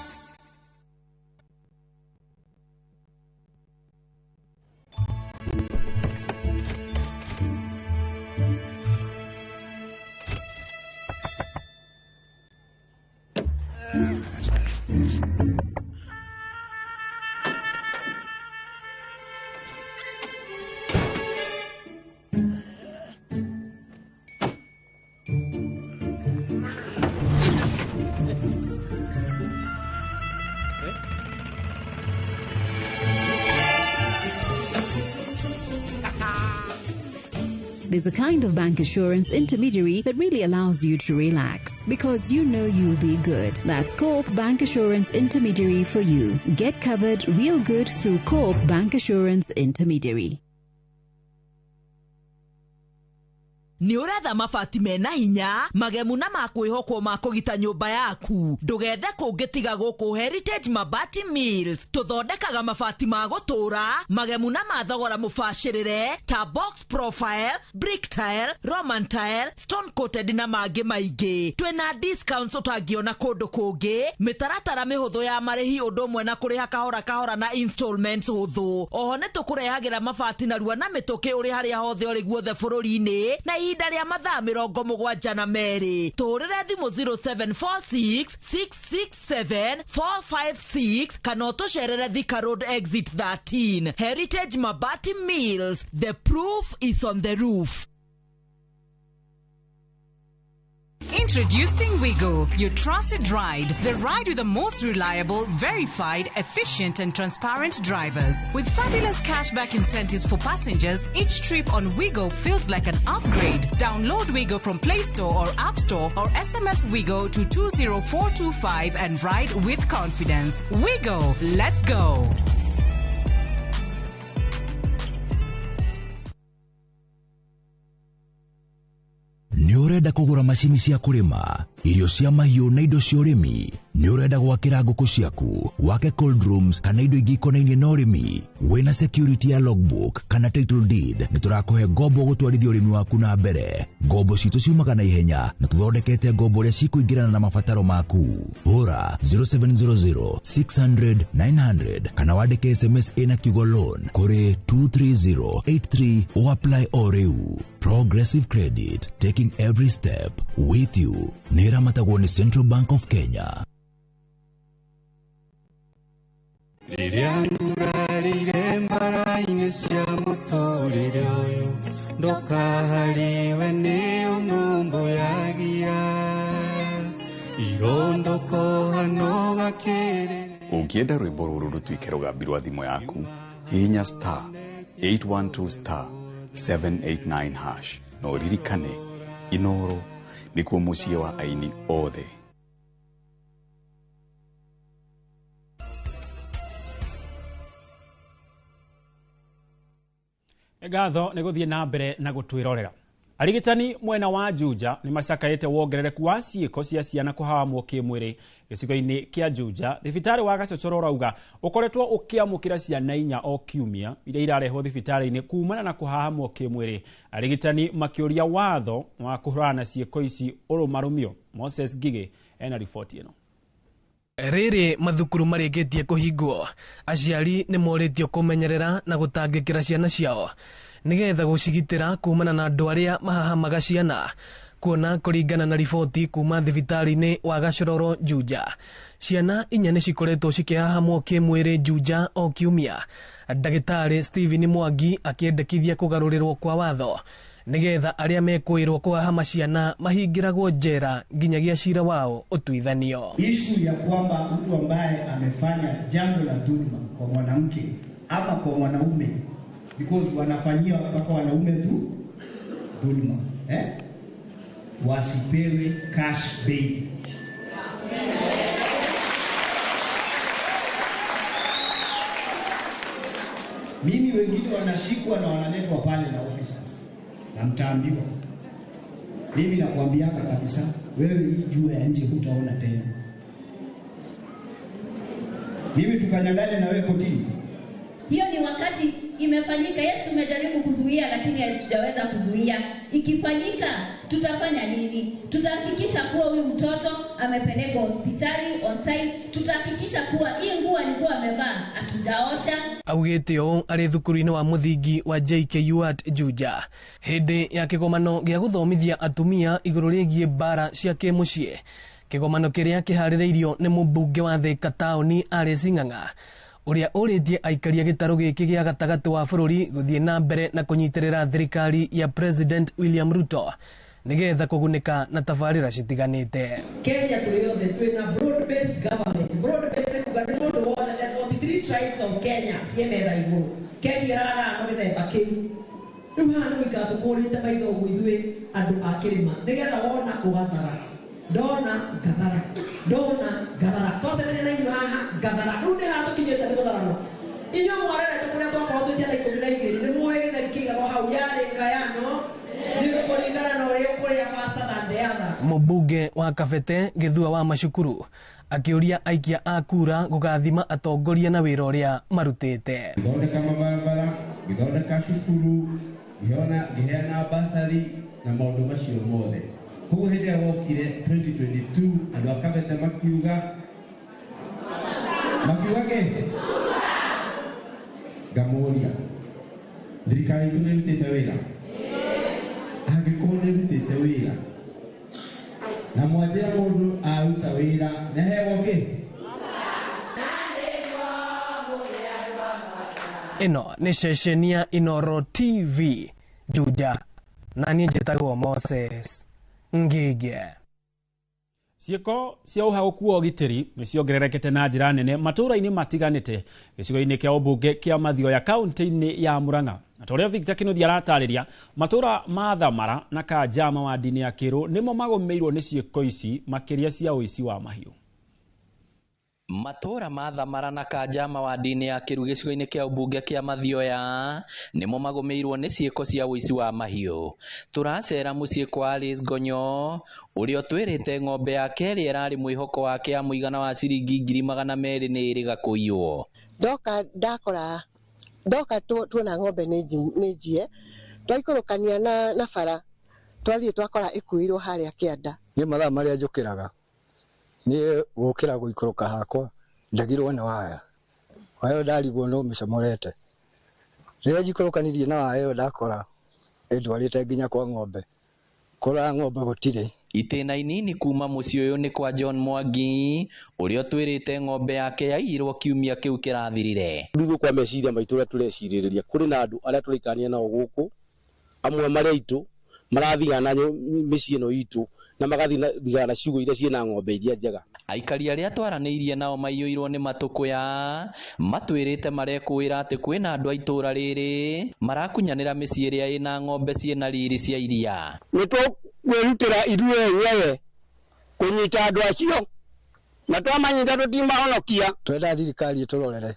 There's a kind of bank assurance intermediary that really allows you to relax because you know you'll be good. That's Coop Bank Assurance Intermediary for you. Get covered real good through Coop Bank Assurance Intermediary. Ni uretha mabati mena hinya magemu na makwihokwo ma kugita nyumba yaku ndugethe kungitiga guku Heritage Mabati Mills tuthondekaga mabati ma gutura magemu na mathogora mubashirire ta box profile, brick tile, roman tile, stone coated na mangi maingi. Twina discounts utangiona kundu kungi, mitaratara mihuthu ya marihi undu mwe na kuriha kahora kahora na installments huthu. Oho ni tukurehagira mabati na ruwa na mituki uri haria hothe uri guothe bururi-ini na ihinda rĩa mathaa 72 na merĩ. Tũrĩre thimũ 0746 667 456 kana ũtũcerere Thika Road exit 13. Heritage Mabati Mills, the proof is on the roof. Introducing Wigo, your trusted ride. The ride with the most reliable, verified, efficient and transparent drivers. With fabulous cashback incentives for passengers, each trip on Wigo feels like an upgrade. Download Wigo from Play Store or App Store or SMS Wigo to 20425 and ride with confidence. Wigo, let's go. Nĩ ũrenda kũgũra macini cia kũrĩma, irio cia mahiũ na indo cia ũrĩmi? Nĩ ũrenda gwakĩra ngũkũ ciaku, wake cold rooms kana indo ingĩ ikonainie na ũrĩmi? Wĩna security ya logbook kana title deed, nĩ tũrakũhe ngombo gũtwarithia ũrĩmi waku na mbere. Ngombo citũ ciumaga na ihenya na tũthondekete ngombo ũrĩa cikũingĩrana na mabataro maku. Hũra 0700 600 900 kana wandĩke SMS ĩna kiugo loan kũrĩ 23083 o apply o rĩu. Progressive Credit, taking every step with you. Nĩ ĩramatagwo nĩ Central Bank of Kenya. Rĩrĩa ngurarĩire mbara-inĩ cia mũtũrĩre ũyũ ndũkahariwe nĩ ũnũmbũyagia irondoko hano gakĩrĩre. Ũngĩenda rwĩmbo rũrũ rũtuĩke rũgambi rwa thimũ yaku, hihinya star 812 star 789 hash na ũririkane Inooro nĩkuo mũciĩ wa aini othe. Ngatho nĩ gũthiĩ na mbere na gũtwĩrorera. Arigitani mwena wa Juja nĩ macakaĩte wongerereku wa ciĩko cia ciana kũhahamwo kĩmwĩrĩ gĩcigo-inĩ kĩa Juja. Thibitarĩ wa Gacocoro ũrauga ũkoretwo ũkĩamũkĩra ciana 4 o kiumia iria irarehwo thibitarĩ-inĩ kumana na kũhahamwo kĩmwĩrĩ. Arigitani makĩũria watho wa kũhũrana na ciĩko ici ũrũmarũmio. Moses Gige ena riboti ĩno. Rĩrĩ mathukuru marĩkĩtie kũhingwo, aciari nĩ morĩtio kũmenyerera na gũtangĩkĩra ciana ciao nĩgetha gũcigitĩra kumana na andũ arĩa mahahamaga ciana. kuona kũringana na riboti kuma thibitarĩ-inĩ wa Gashororo Juja, ciana 4 nĩ cikoretwo cikĩhahamwo kĩmwĩrĩ Juja o kiumia. Ndagĩtarĩ Stephen Mwangi akĩendekithia kũgarũrĩrwo kwa watho nĩgetha arĩa mekũĩrwo kũhahama ciana mahingĩragwo njera nginyagia cira wao ũtuithanio. Ishu ya kwamba mtu ambaye amefanya jambo la dhulma kwa mwanamke ama kwa mwanaume, because wanafanyia mpaka wanaume tu dhulma, wasipewe cash bail. Mimi wengine wanashikwa na wanaletwa pale na officers, na mtaambiwa, mimi nakwambiaka kabisa, wewe hii jua ya nje hutaona tena. Mimi tukanyangane na wewe kotini. Hiyo ni wakati imefanyika. Yes, tumejaribu kuzuia lakini hatujaweza kuzuia. Ikifanyika tutafanya nini? Tutahakikisha kuwa huyu mtoto amepelekwa hospitali on time. Tutahakikisha kuwa hii nguo alikuwa amevaa hatujaosha. Augĩte ũũ arĩ thukuru-inĩ wa mũthingi wa JKU at Juja hĩndĩ ya kĩgomano gĩa gũthomithia atumia igũrũ rĩgiĩ mbara cia kĩmũciĩ, kĩgomano kĩrĩa kĩharĩrĩirio nĩ mũmbunge wa Thika taũni Alice Ng'ang'a, ũrĩa ũrĩtie aikaria gĩtarũ gĩkĩ gĩa gatagatĩ wa bũrũri gũthiĩ na mbere na kũnyitĩrĩra thirikari ya President William Ruto nĩgetha kũgunĩka na tabarĩra citiganĩte. Kenya tũrĩothe twĩna broad based government. Broad based government nĩ mũndũ wothe, the 43 tribes of Kenya ciemera igũrũ. Kenya ĩrarana gĩthemba kĩu. Rĩu haha nĩ gũikara tũkũrĩte maitho ũguo ithuĩ andũ a kĩrĩma nĩgetha wona ũgathara. Ndona gathara twacenania na inyuĩ haha gathara. Rĩu nĩ haha tũkinyĩte nĩ gũtharano. Inyuĩ mwarerete kũrĩa twakorwo twĩ ciana 12 nĩ muoĩ gĩtheri kĩigano hau yarĩ ngayano nĩ kũringana na ũrĩa ũkũrĩa faster than the other. Mũmbunge wa Kabete Gĩthua wa Macukuru akĩũria aikia a kura gũgathima atongoria na wĩra ũrĩa marutĩte. Gĩthondeka mabarabara, gĩthondeka cukuru, gĩheana basari na maũndũ macio mothe. Koguo hĩndĩ ĩrĩa wokire 2022 andũ a Kabete makiuga ngamũria thirikari itũ nĩ ĩrutĩte wĩra? Angĩkorwo nĩ ĩrutĩte wĩra na mwanjĩra mũndũ aruta wĩra nĩ aheo kĩ? Ĩno nĩ ceceni ya Inooro TV Juja, na niĩ njĩtagwo Moses Ngige. Ciĩko cia ũhagũku wa ũgitĩri nĩ ciongererekete na njĩra nene matũũra-inĩ matiganĩte gĩcigo-inĩ kĩa ũmbunge kĩa Mathioya kaunti-inĩ ya Murang'a. Na ta ũrĩa Victor Kĩnuthia aratarĩria, matũũra ma Thamara na Kanjama wa ndini ya Kĩrũ nĩmo magũmĩirwo nĩ ciĩko ici makĩria cia ũici wa mahiũ. Matũũra ma Thamara na Kanjama wa ndini ya Kĩrũ gĩcigo-inĩ kĩa ũmbunge kĩa Mathioya nĩmo magũmĩirwo nĩ ciĩko cia ũici wa mahiũ. Tũracera mũciĩ kwa Alice Ngonyo ũrĩa ũtwĩrĩte ng'ombe yake ĩrĩa ĩrarĩ mwĩhoko wake ya mũigana wa ciringi 200,000 nĩ ĩrĩ gakũiywo. Ndoka tuona ng'ombe nĩ njie twaikũrũkania na bara twathiĩ twakora ĩkuirwo harĩa kĩanda. Nĩ mathaa marĩa njũkĩraga nĩ gũkĩra gũikũrũka hakwa ndagirwo nĩ waya ndarigwo no mĩcomorete. Rĩrĩa njikũrũkanirie na waya ndakora ndwarĩte nginya kwa ng'ombe, kũra ng'ombe gũtirĩ. Itĩna inini kuma mũciĩ ũyũ nĩ kwa John Mwangi ũrĩa ũtwĩrĩte ng'ombe yake yaiyirwo kiumia kĩu kĩrathirire. Nduthu kwa meciria maitũ ũrĩa tũrecirĩrĩria kũrĩ na andũ arĩa tũraikania nao gũkũ, amwe marĩa itũ marathigana mĩciĩ ĩno itũ na magathigana ciugo iria ciĩna ng'ombe iria njega. Aikari arĩa twaranĩirie nao maiyũirwo nĩ matũkũya matwĩrĩte marekũĩra atĩ kwĩna andũ a itũũra rĩrĩ marakunyanĩra mĩciĩ ĩrĩa ĩna ng'ombe ciĩna riri cia iria. Nĩ tũkwĩrutĩra ithuĩ kũnyita andũ acio na twamanyita tũtimahonokia. Twenda thirikari ĩtũrorere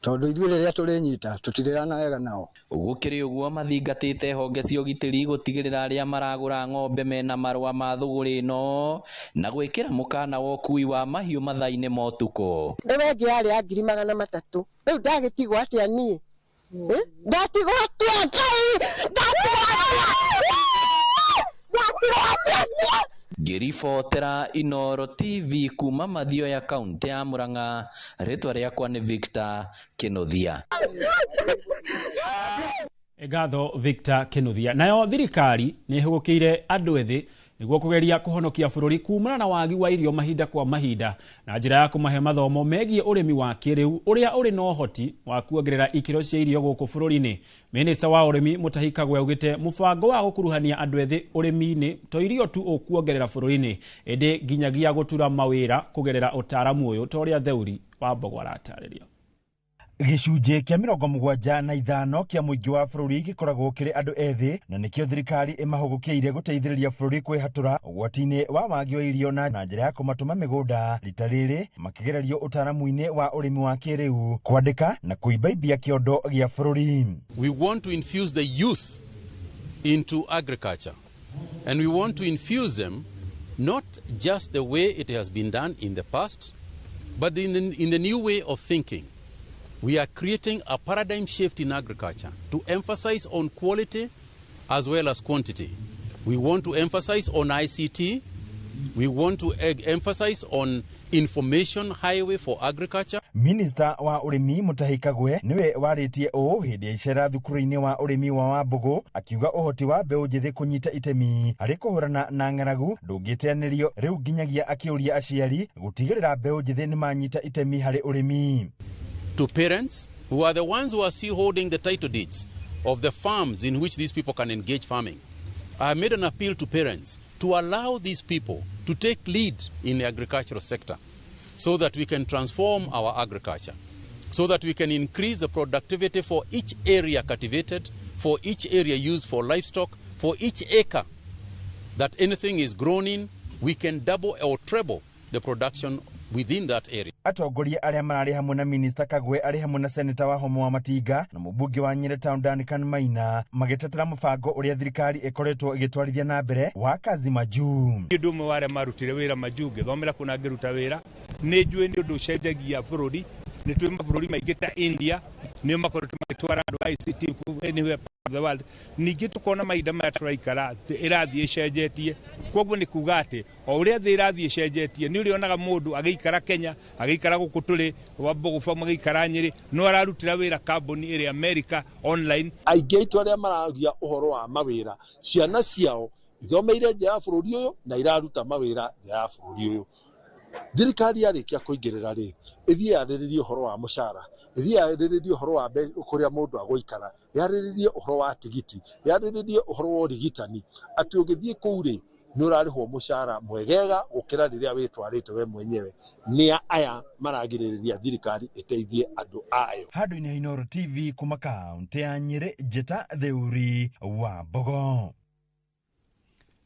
tondũ ithuĩ rĩrĩa tũrĩnyita tũtirĩrana wega nao. Gũkĩrĩ ũguo mathingatĩte honge cia ũgitĩri gũtigĩrĩra arĩa maragũra ng'ombe mena marũa ma thũgũrĩ ĩno na gwĩkĩra mũkana wa ũkui wa mahiũ mathaa-inĩ ma ũtukũ. Ndewengi yarĩ ya 300,000. Rĩu ndagĩtigwo atĩa niĩ? Ndatigwo atĩa Ngai? Ngĩribotera Inooro TV kuma Mathioya kaunti ya Murang'a, rĩtwa rĩakwa nĩ Victor Kĩnuthia. Egatho Victor Kinuthia. Nayo thirikari nĩ ĩhũgũkĩire andũ ethĩ nĩguo kũgeria kũhonokia bũrũri kumana na wagi wa irio mahinda kwa mahinda na njĩra ya kũmahe mathomo megiĩ ũrĩmi wa kĩrĩu ũrĩa ũrĩ na ũhoti wa kuongerera ikĩro cia irio gũkũ bũrũri-inĩ. Minista wa ũrĩmi Mutahi Kagwe augĩte mũbango wa gũkuruhania andũ ethĩ ũrĩmi-inĩ to irio tu ũkuongerera bũrũri-inĩ ĩndĩ nginyagia gũtura mawĩra kũgerera ũtaaramu ũyũ ta ũrĩa Theuri wa Mbogo aratarĩria. Gĩcunjĩ kĩa 75 kĩa mũingĩ wa bũrũri gĩkoragwo kĩrĩ andũ ethĩ na nĩkĩo thirikari ĩmahũgũkĩire gũteithĩrĩria bũrũri kwĩhatũra ũgwati-inĩ wa wagi wa irio na njĩra ya kũmatũma mĩgũnda rita rĩrĩ makĩgererio ũtaaramu-inĩ wa ũrĩmi wa kĩrĩu kwandĩka na kũimbaibia kĩondo gĩa bũrũri. We want to infuse the youth into agriculture and we want to infuse them not just the way it has been done in the past but in the new way of thinking. We are creating a paradigm shift in agriculture to emphasize on quality as well as quantity. We want to emphasize on ICT. We want to emphasize on information highway for agriculture. Minister wa ũrĩmi Mutahi Kagwe niwe warĩtie ũũ hĩndĩ ya icera thukuru-inĩ wa ũrĩmi wa Wambogo akiuga ũhoti wa mbeũ njĩthĩ kũnyita itemi harĩ kũhũrana na ng'aragu ndũngĩteanĩrio rĩu nginyagia akĩũria aciari gũtigĩrĩra mbeũ njĩthĩ nĩ manyita itemi harĩ ũrĩmi. To parents who are the ones who are still holding the title deeds of the farms in which these people can engage farming. I have made an appeal to parents to allow these people to take lead in the agricultural sector so that we can transform our agriculture, so that we can increase the productivity for each area cultivated, for each area used for livestock, for each acre that anything is grown in, we can double or treble the production within that area. Atongoria arĩa mararĩ hamwe na Minister Kagwe arĩ hamwe na Senator wa Homo wa Matinga na mũmbunge wa Nyeri Town Duncan Maina magĩtetera mũbango ũrĩa thirikari ĩkoretwo ĩgĩtwarithia na mbere wa kazi majuu. Ũndũ ũmwe wa arĩa marutire wĩra majuu ngĩthomera kuna ngĩruta wĩra nĩ njũĩ nĩ ũndũ ũcenjagia bũrũri nĩ twĩ mabũrũri maingĩ ta India nĩ makoretwo magĩtwara andũ ICT anywhere of the world. Ningĩ tukona mahinda maya tũraikara ĩrathiĩ ĩcenjetie koguo nĩ kuga atĩ o ũrĩa thĩ ĩrathiĩ ĩcenjetie nĩ ũrĩonaga mũndũ agĩikara Kenya agĩikara gũkũ tũrĩ Wambogo farm agĩikara Nyeri no ararutĩra wĩra kambuni ĩrĩ America online. Aingĩ aitũ arĩa maragia ũhoro wa mawĩra ciana ciao ithomeire nja ya bũrũri ũyũ na iraruta mawĩra nja ya bũrũri ũyũ. Thirikari yarĩkia kũingĩrĩra rĩ ĩthiĩ yarĩrĩrie ũhoro wa mũcara, ĩthiĩ yarĩrĩrie ũhoro wa kũrĩa mũndũ agũikara, yarĩrĩrie ũhoro wa tigiti, yarĩrĩrie ũhoro wa ũrigitani, atĩ ũgĩthiĩ kũu rĩ nĩ ũrarĩhwo mũcara mwegega gũkĩra rĩrĩa wĩtwarĩte we mwenyewe. Nĩ aya maragirĩrĩria thirikari ĩteithie andũ ayo. Handũ-inĩ ha Inooro TV kuma kaunti ya Nyeri, Njĩta Theuri wa Mbogo.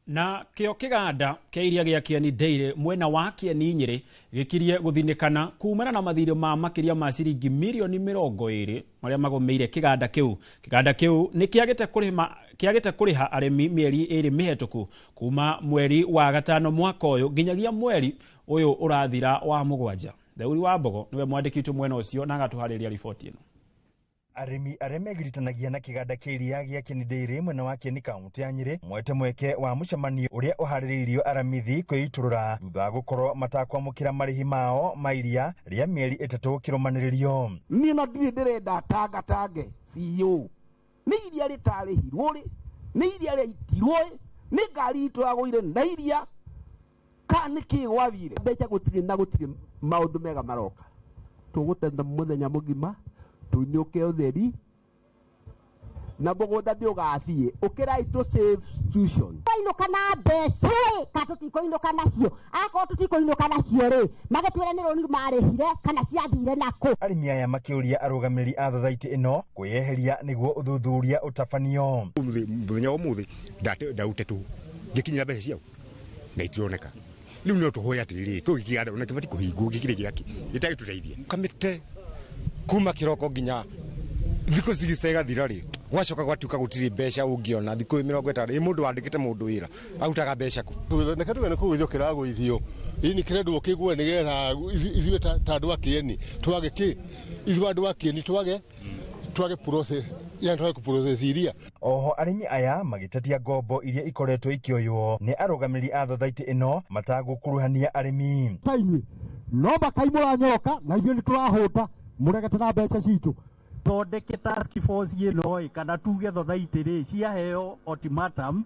Na kĩo kĩganda kĩa iria gĩa Kieni Dairy mwena wa Kieni Nyeri gĩkirie gũthinĩkana kumana na mathirĩ ma makĩria ma ciringi mirioni 20 marĩa magomeire kĩganda kĩu. Kĩganda kĩu nĩ kĩagĩte kũrĩha arĩmi mĩeri 2 mĩhetũku kuma mweri wa gatano mwaka ũyũ nginyagia mweri ũyũ ũrathira wa 7. Theuri wa Mbogo niwe mwandĩki witũ mwena ũcio na agatũharĩria riboti ĩno. Arĩmi arĩa megiritanagia na kĩganda kĩa iria gĩa Kieni Dairy mwena wa Kieni kaunti ya Nyeri mwete mweke wa mũcemanio ũrĩa ũharĩrĩirio aramithi kwĩiturũra thutha wa gũkorwo matakwamũkĩra marĩhi mao ma iria rĩa mĩeri 3 kĩrũmanĩrĩrio. Niĩ no ndirĩ ndĩrenda tangatange CEO nĩ iria rĩtarĩhirwo rĩ nĩ iria rĩitirwo nĩ ngari itũ yagũire na iria ka nĩkĩ gwathire mbeca gũtirĩ na gũtirĩ maũndũ mega maroka tũgũtenda mũthenya mũgima tunyuke ũtheri na mũgũnda ndĩũgathiĩ ũkĩrai to save tuition koinũka na mbeca rĩ ka tũtikũinũka nacio akorwo tũtikũinũka nacio rĩ magĩtwĩre nĩ rũni marĩhire kana ciathire nako. Arĩmi aya makĩũria arũgamĩrĩri a thathaitĩ ĩno kwĩyeheria nĩguo ũthuthuria ũtabanio. Mũthenya wa ũmũthĩ ndautetwo ngĩkinyĩra mbeca ciao na itironeka rĩu no tũhoya atĩrĩrĩ kĩu kĩganda ona kĩbatiĩ kũhingwo gĩkĩrĩ gĩake gĩtagĩtũteithia kamĩte kuma kĩroko nginya thikũ cigicega thira rĩ gwacoka gwatuka gũtirĩ mbeca ũngĩona thikũ 50 mũndũ wandĩkĩte mũndũ wĩra arutaga mbeca kũ neke tũgene kũgĩthio kĩragũithio ini kĩrendwo kĩgwe nĩgetha ithuĩ ta andũ a Kieni twage kĩ ithuĩ andũ a Kieni twage process ya twage process iria. Oho arĩmi aya magĩtetia ngombo iria ikoretwo ikĩoywo nĩ arũgamĩrĩri a thathaitĩ ĩno matagũkuruhania arĩmi. Taimwe no makaimũra nyoka na ithuĩ nĩ tũrahũta mũregete na mbeca citũ tuthondeke task force ino kana tuge thothaitĩ ciaheo ultimatum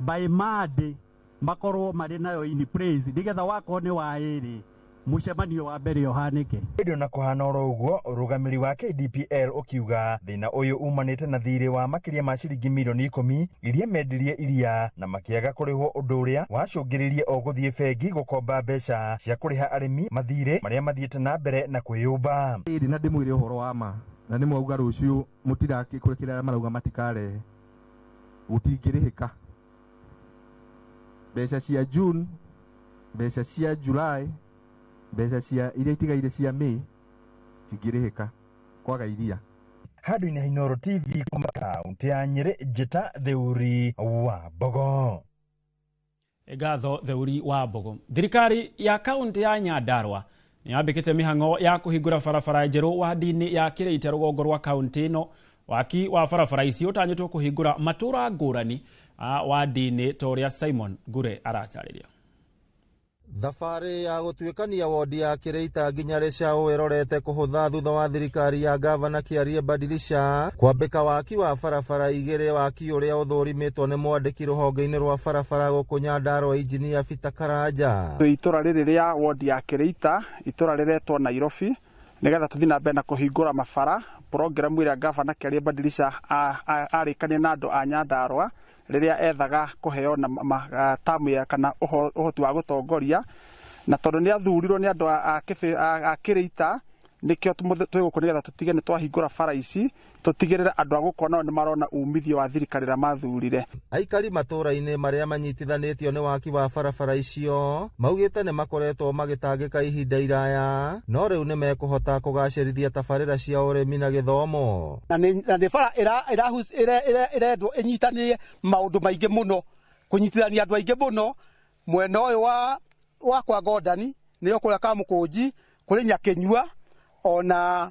by Monday makorwo marĩ nayo in place nigetha wakone wa ĩrĩ mucemanio wa mbere ũhanĩke. Ndio na kuhana oro uguo rugamiri wa KDPL ukiuga thina uyu umanite na thirĩ wa makiria ma ciringi milioni 10 iria mendirie iria na makiaga kurihwo undu uria wacungiririe o guthie bengi gukomba mbeca cia kuriha arimi mathire maria mathiete na mbere na kwiyumba. Iri na ndimwire uhoro wa ma na nimwauga ruciu mutirakikurikira marauga matikare gutingirihika mbeca cia June mbeca cia July mbeca cia iria itigaire cia May tingirihika kwaga iria. Handũ-inĩ ha Inooro TV kuma kaunti ya Nyeri, Njĩta Theuri wa Mbogo. Ngatho Theuri wa Mbogo. Thirikari ya kaunti ya Nyandarua nĩyambĩkĩte mĩhang'o ya kũhingũra barabara njerũ wadi-inĩ ya Kĩrĩite rũgongo rwa kaunti ĩno. Waki wa barabara ici ũtanyĩtwo kũhingũra matũra ngũrani wadi-inĩ ta ũrĩa Simon Ngure aratarĩria. Thabarĩ ya gũtuĩkania wodi ya Kĩrĩita nginya Rĩcaũ ĩrorete kũhũtha thutha wa thirikari ya gavana Kĩarie Badilisha kwambĩka waki wa barabara igĩrĩ, waki ũrĩa ũthũrimĩtwo nĩ mwandĩki rũhonge-inĩ rwa barabara gũkũ Nyandarua injinia Peter Karanja. Itũra rĩrĩ rĩa wodi ya Kĩrĩita, itũra rĩretwo Nairobi, nĩgetha tũthiĩ na mbere na kũhingũra mabara. Programu ĩrĩa gavana Kĩarie Badilisha arĩkania na andũ a Nyandarua rĩrĩa ethaga kũheo na tamu ya kana ũhoti wa gũtongoria, na tondũ nĩ athurirwo nĩ andũ a Kĩrĩita nikio twĩgũkũ nĩgetha tũtige nĩ twahingũra bara ici, tũtigĩrĩre andũ a gũkũ nao nĩ marona umithio wa thirikari ĩrĩa mathurire. Aikari matũra-inĩ marĩa manyitithanĩtio nĩ waki wa barabara icio maugĩte nĩ makoretwo magĩtangĩka ihinda iraya, no rĩu nĩ mekũhota kũgacĩrithia tabarĩra cia ũrĩmi na gĩthomo. Na nĩ bara ĩrendwo ĩnyitanĩrie maũndũ maingĩ mũno, kũnyitithania andũ aingĩ mũno mwena ũyũ wa kwa Godani nĩyo kũrĩa Kamũkũnji kũrĩ Nyakĩnyua ona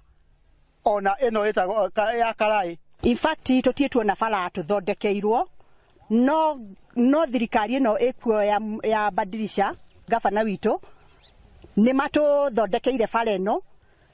ĩno ĩtagwo ya Karai. In fact tũtiĩtwo na bara tũthondekeirwo, no thirikari ĩno ĩkuo ya Badilisha gavana witũ nĩ matũthondekeire bara ĩno,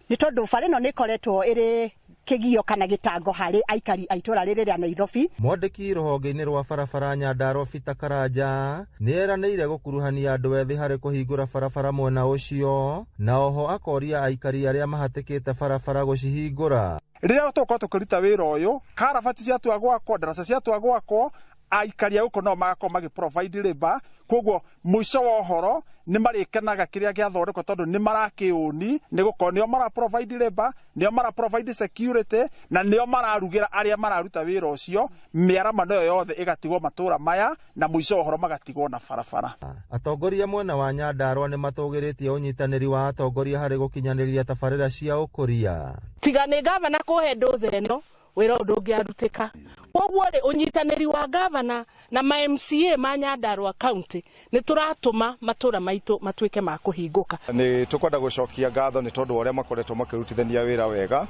nĩ tondũ bara ĩno nĩ ĩkoretwo ĩrĩ kĩgio kana gĩtango harĩ aikari a itũra rĩrĩ rĩa Nairobi. Mwandĩki rũhonge-inĩ rwa barabara Nyandarua Peter Karanja nĩ eranĩire gũkuruhania andũ ethĩ harĩ kũhingũra barabara mwena ũcio, na oho akoria aikari arĩa mahatĩkĩte barabara gũcihingũra. Rĩrĩa tũkorwo tũkĩruta wĩra ũyũ, karabati ciatua gwakwo, ndaraca ciatua gwakwo, aikari a gũkũ nao magakorwo magĩ-provide labour, koguo mũico wa ũhoro nĩ marĩkenaga kĩrĩa gĩathondekwo tondũ nĩ marakĩũni, nĩ gũkorwo nĩo mara-provide labour, nĩo mara-provide security, na nĩo mararugĩra arĩa mararuta wĩra ũcio, mĩaramano ĩyo yothe ĩgatigwo matũra maya na mũico wa ũhoro magatigwo na barabara. Atongoria mwena wa Nyandarua nĩ matũgĩrĩtie ũnyitanĩri wa atongoria harĩ gũkinyanĩria tabarĩra cia ũkũria. Tiga nĩ gavana kũhe doze ĩno wĩra ũndũ ũngĩarutĩka. Koguo rĩ ũnyitanĩri wa gavana na ma MCA ma Nyandarua County nĩ tũratũma matũra maitũ matuĩke ma kũhingũka. Nĩ tũkwenda gũcokia ngatho nĩ tondũ ũrĩa makoretwo makĩrutithania wĩra wega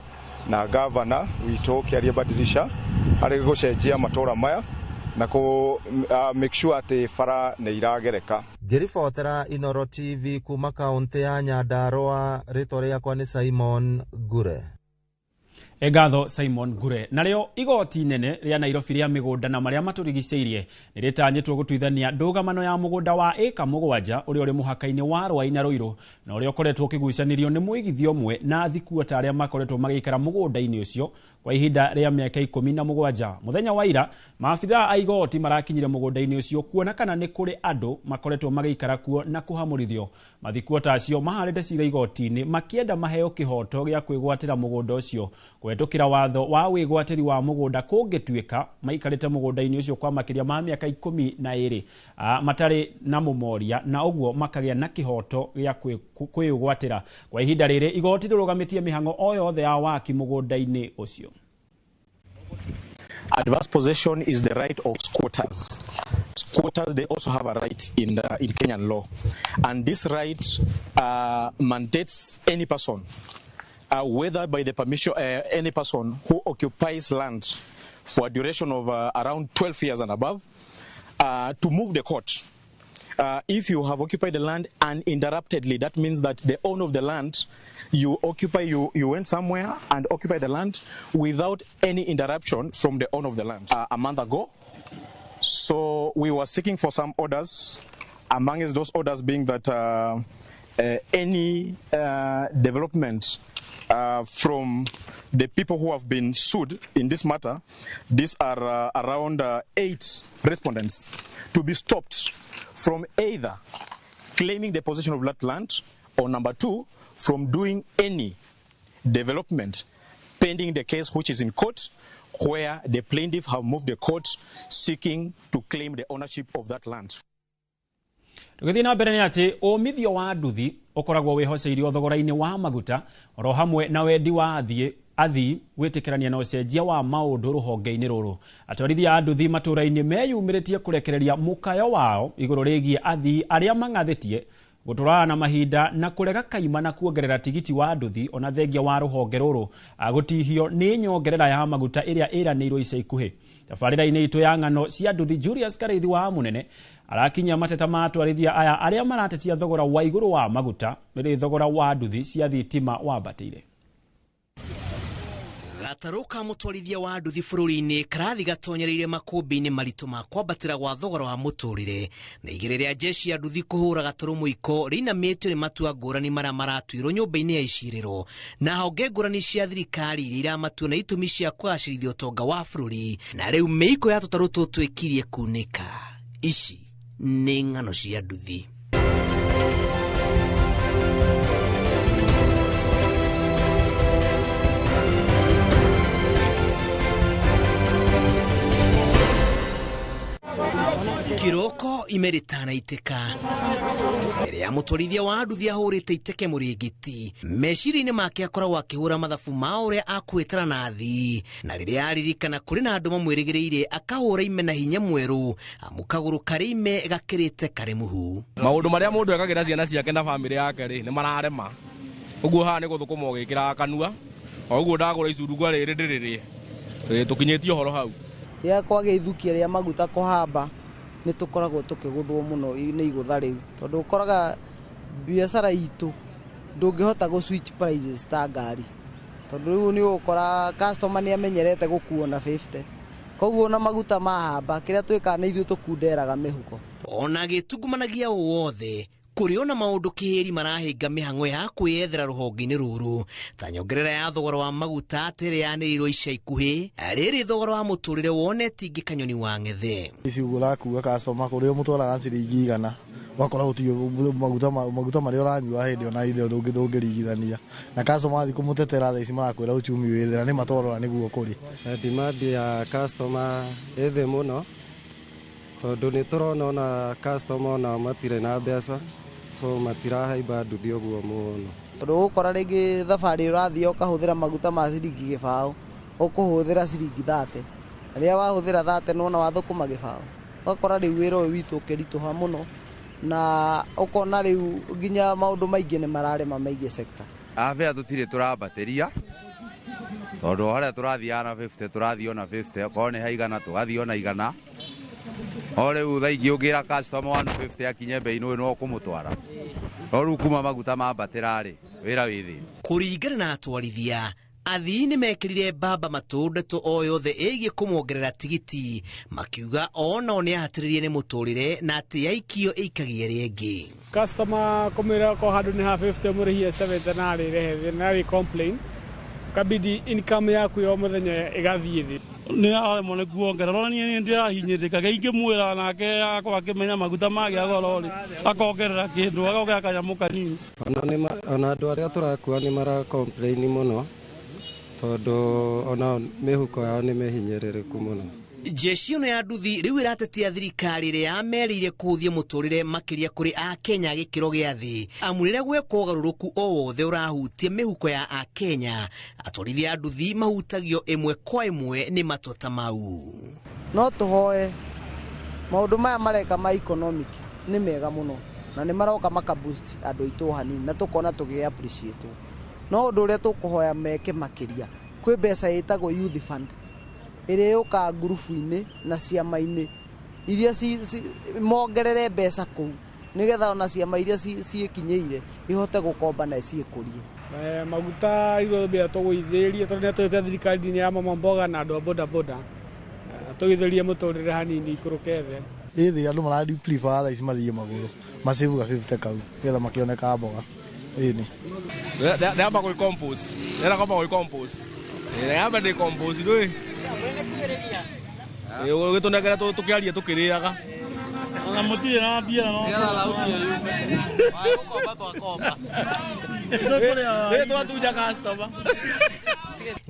na gavana witũ Kĩarie Badilisha harĩ gũcenjia matũra maya na make sure atĩ bara nĩ iragereka. Ngĩribotera Inooro TV kuma kaunti ya Nyandarua, rĩtwa rĩakwa nĩ Simon Ngure. Ngatho Simon Ngure. Narĩo igoti nene rĩa Nairobi rĩa mĩgũnda na marĩa matũrigicĩirie nĩ rĩtanyĩtwo gũtuithania ndũgamano ya mũgũnda wa ĩka 7 ũrĩa ũrĩ mũhaka-inĩ wa Rwai na Ruiru, na ũrĩa ũkoretwo ũkĩgucanĩrio nĩ mũigithio ũmwe na thikuota arĩa makoretwo magĩikara mũgũnda-inĩ ũcio kwa ihinda rĩa mĩaka 17. Mũthenya wa ira maabithaa a igoti marakinyire mũgũnda-inĩ ũcio kuona kana nĩ kũrĩ andũ makoretwo magĩikara kuo na kũhamũrithio. Mathikuota acio maharĩte cira igoti-inĩ makĩenda maheo kĩhoto gĩa kwĩgwatĩra mũgũnda ũcio kũhetũkĩra watho wa wĩgwatĩri wa mũgũnda kũngĩtuĩka maikarĩte mũgũnda-inĩ ũcio kwa makĩria ma mĩaka 12 matarĩ na mũmoria, na ũguo makagĩa na kĩhoto gĩa kwĩgwatĩra. Kwa ihinda rĩrĩ igoti rĩrũgamĩtie mĩhang'o o yothe ya waki mũgũnda-inĩ ũcio. Adverse possession is the right of squatters. Squatters, they also have a right in Kenyan law, and this right mandates any person, whether by the permission, any person who occupies land for a duration of around 12 years and above, to move the court if you have occupied the land uninterruptedly, that means that the owner of the land, you went somewhere and occupied the land without any interruption from the owner of the land a month ago. So we were seeking for some orders, amongst those orders being that any development from the people who have been sued in this matter, these are around 8 respondents, to be stopped from either claiming the possession of that land, or number 2, from doing any development pending the case which is in court, where the plaintiff have moved the court seeking to claim the ownership of that land. Tugithii na mbere ni ati umithio wa nduthi ukoragwo wihoceirio thogora-ini wa maguta oro hamwe na wendi wa athii gwitikirania na ucenjia wa maundu ruhonge-ini ruru. Atwarithia a nduthi matura-ini meyumiritie kurekereria mukayo wao iguru rigie athii aria mangathitie guturana na mahinda na kurega kaima na kuongerera tigiti wa nduthi ona thengia wa ruhonge ruru agutihio ni nyongerera ya maguta iria iranirwo ica ikuhi. Tabarĩra-inĩ itu ya ng'ano cia nduthi, Julius Kareithi wa Munene arakinya mateta ma atwarithia aya aria maratetia thogora wa iguru wa maguta rĩrĩ thogora wa nduthi cia thitima wambatĩire. Gataruka mutwarithia wa nduthi bũrũri-inĩ karathi gatonyereire makũmbĩ-inĩ maritũ ma kwambatĩra gwa thogora wa mũtũrĩre na igĩrĩ rĩa jeshi ya nduthi kũhũra gatarũ mũiko rĩinamĩtio nĩ matua ngũrani marĩa maratuirwo nyũmba-inĩ ya icirĩro na honge ngũrani cia thirikari iria iramatua na itũmi cia kũgacĩrithia ũtonga wa bũrũri, na rĩu mĩiko ya tũtarũ tũtũ ĩkirie kunĩka. Ici nĩ ng'ano cia nduthi. Kiroko imeritana iteka mbere ya mutwarithia wa nduthi ahũrĩte iteke mũrĩngĩti. Meciria-inĩ make akoragwo akĩhũra mathabu ma ũrĩa akwĩtara na athii, na rĩrĩa aririkana kũrĩ na andũ mamwĩrĩgĩrĩire akahũra ime na hinya mwerũ, amu kagũrũ karĩ ime gakĩrĩte karĩ mũhu. Maũndũ marĩa mũndũ ekagĩra ciana ciake na bamĩrĩ yake rĩ nĩ mararema. Ũguo haha nĩ gũthũkũma ũgĩkĩraga kanua, o ũguo ndagũra icurungwa rĩrĩ ndĩrĩrĩ tũkinyĩtie ũhoro hau. Rĩrĩa kwagĩa ithukia rĩa maguta kũhamba nĩ tũkoragwo tũkĩgũthwo mũno nĩ igũtha rĩu, tondũ ũkoraga biacara itũ ndũngĩhota gũ switch prices ta ngari, tondũ rĩu nĩ ũgũkora customer nĩ amenyerete gũkuo na 50, koguo na maguta mahamba kĩrĩa twĩkaga nĩ ithuĩ tũkunderaga mĩhuko. Ona gĩtungumanagia wothe kũrĩ ona maũndũ kĩhĩri marahinga mĩhang'o ya kwĩyethera rũhonge-inĩ rũrũ ta nyongerera ya thogora wa maguta atĩ yanĩrĩirwo ica ikuhĩ, rĩrĩ thogora wa mũtũrĩre woneti ingĩ kanyoni wa ng'ethe. Ici ũrakua customer kũrĩa ũmũtwaraga ciringi 100 wakora gũtirĩ maguta marĩa ũranyua hĩndĩ ona indo ndũngĩringithania, na customer athiĩ kũmũtetera thaa ici marakwĩra uchumi wĩ thĩ na nĩ matwarora nĩguo kũrĩ. Demand ya customer ĩ thĩ mũno, tondũ nĩ tũrona ona customer ona matirĩ na mbeca, so matirahaimba nduthi ũguo mũno. Tondũ ũgũkora rĩngĩ thabarĩ ũrathiĩ ũkahũthĩra maguta ma ciringi 100 ũkũhũthĩra ciringi 30, na rĩrĩa wahũthĩra 30 nona wathũkũma 100, ũgakora rĩu wĩra ũyũ witũ ũkĩritũha mũno, na ũkona rĩu nginya maũndũ maingĩ nĩ mararema maingĩ sector. Afea tũtirĩ tũrambatĩria, tondũ harĩa tũrathiaga na 50 tũrathiĩ ona 50, okorwo nĩ haigana tũgathiĩ ona igana. O rĩu thaa ingĩ ũngĩra customer 150 akinye bei-inĩ no kũmũtwara. O rĩu kuma maguta mambatĩra rĩ wĩra wĩ thĩ. Kũringana na atwarithia, athii nĩ mekĩrire mbamba matũndeto o yothe ĩgiĩ kũmongerera tigiti, makiuga onao nĩ ahatĩrĩrie nĩ mũtũrĩre na atĩ yaikio ĩikagie rĩngĩ. Customer kũmĩra ko handũ nĩ ha 50 mũrĩhie 70 na arĩrehe na arĩ complain, kabidi income yaku ya mũthenya ĩgathiĩ thĩ. Nĩ aremwo nĩ kuongerera, niĩ ndĩrahinyĩrĩka ingĩmwĩra nake akorwo akĩmenya maguta magĩa goro rĩ akongerera kĩndũ agokera kanyamũ kanini. Ona andũ arĩa tũrakua nĩ mara complain mũno, tondũ ona mĩhuko yao nĩ mĩhinyĩrĩrĩku mũno. Jeshi ĩno ya nduthi rĩu ĩratetia thirikari ĩrĩa yamerĩire kũhũthia mũtũrĩre makĩria kũrĩ Akenya gĩkĩro gĩa thĩ, amu rĩrĩa gwekwo ũgarũrũku o wothe ũrahutia mĩhuko ya Akenya, atwarithia a nduthi mahutagio ĩmwe kwa ĩmwe nĩ matota mau. No tũhoe maũndũ maya mareka ma economic nĩ mega mũno na nĩ maroka makaboost andũ aitũ hanini na tũkona tũgĩ appreciate. No ũndũ ũrĩa tũkũhoya meke makĩria, kwĩ mbeca ĩtagwo youth fund ĩrĩa yũkaga ngurubu-inĩ na ciama-inĩ iria mongerere mbeca kũu nigetha ona ciama iria ciĩkinyĩire ihote gũkomba na ciĩkũrie. Maguta igũrũ bia tũgũithĩrie tondũ nĩtwĩte thirikari-inĩ ya mama mboga na andũ a boda boda tũgĩtherie mũtũrĩre hanini ikũrũke thĩ. Ĩthĩ andũ maradi prefer thaa ici mathiĩ magũrũ macivuga 50 kau getha makĩoneka mboga. Ĩni ndamba gwĩcompose ndĩrakamba gwĩcompose ndĩramba ndĩcompose ndũĩ ũgĩtũnengera tũkĩaria tũkĩrĩaga na mũtirĩ na mbia no gũkomba twakomba twatuja customer.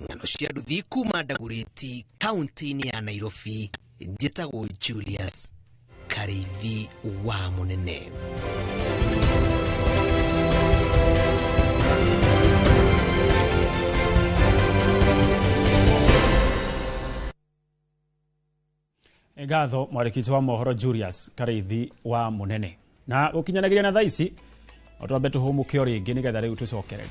Ng'ano cia nduthi kuma Ndagũrĩti kaunti-inĩ ya Nairobi, njĩtagwo Julius Karĩithi wa Mũnene. Ngatho mwarikiti wa mohoro Julius Karĩithi wa Mũnene. Na gũkinyanagiria na thaa ici otwambe tũhũmũke ringĩ nigetha rĩu tũcokererie.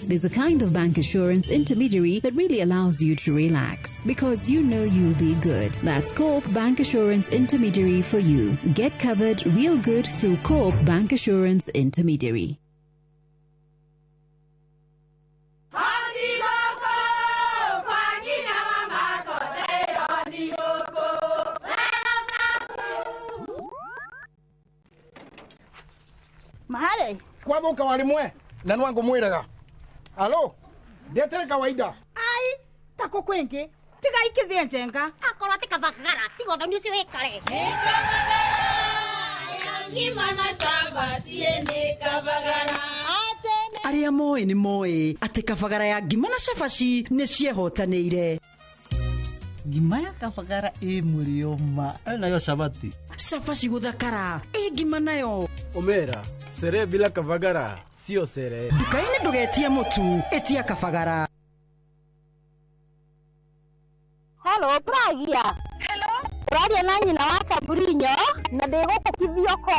There's a kind of bank assurance intermediary that really allows you to relax because you know you'll be good. That's Coop Bank Assurance Intermediary for you. Get covered real good through Coop Bank Assurance Intermediary. Mahali kwa boka walimwe na nwangu mwiraga. Alo, ndetere kawaida. Ai, tako kwenge. Tiga ikithie njenga. Akorwo tikavagara, tigo thoni cio ikare. Ngimana saba siende kavagara. Aria moe ni moe ati kavagara ya ngimana shafashi nĩ ciehotanĩire. Ngima ya kavagara mũrioma nayo shabati. Shafashi guthakara ngima nayo. Omera, sere bila kavagara. Sio sere. Dukaini ndugetie mutu, etia kavagara. Hello, Pragia. Hello. Pragia na nyina wa Kaburinyo, na ndigũkũkithio ko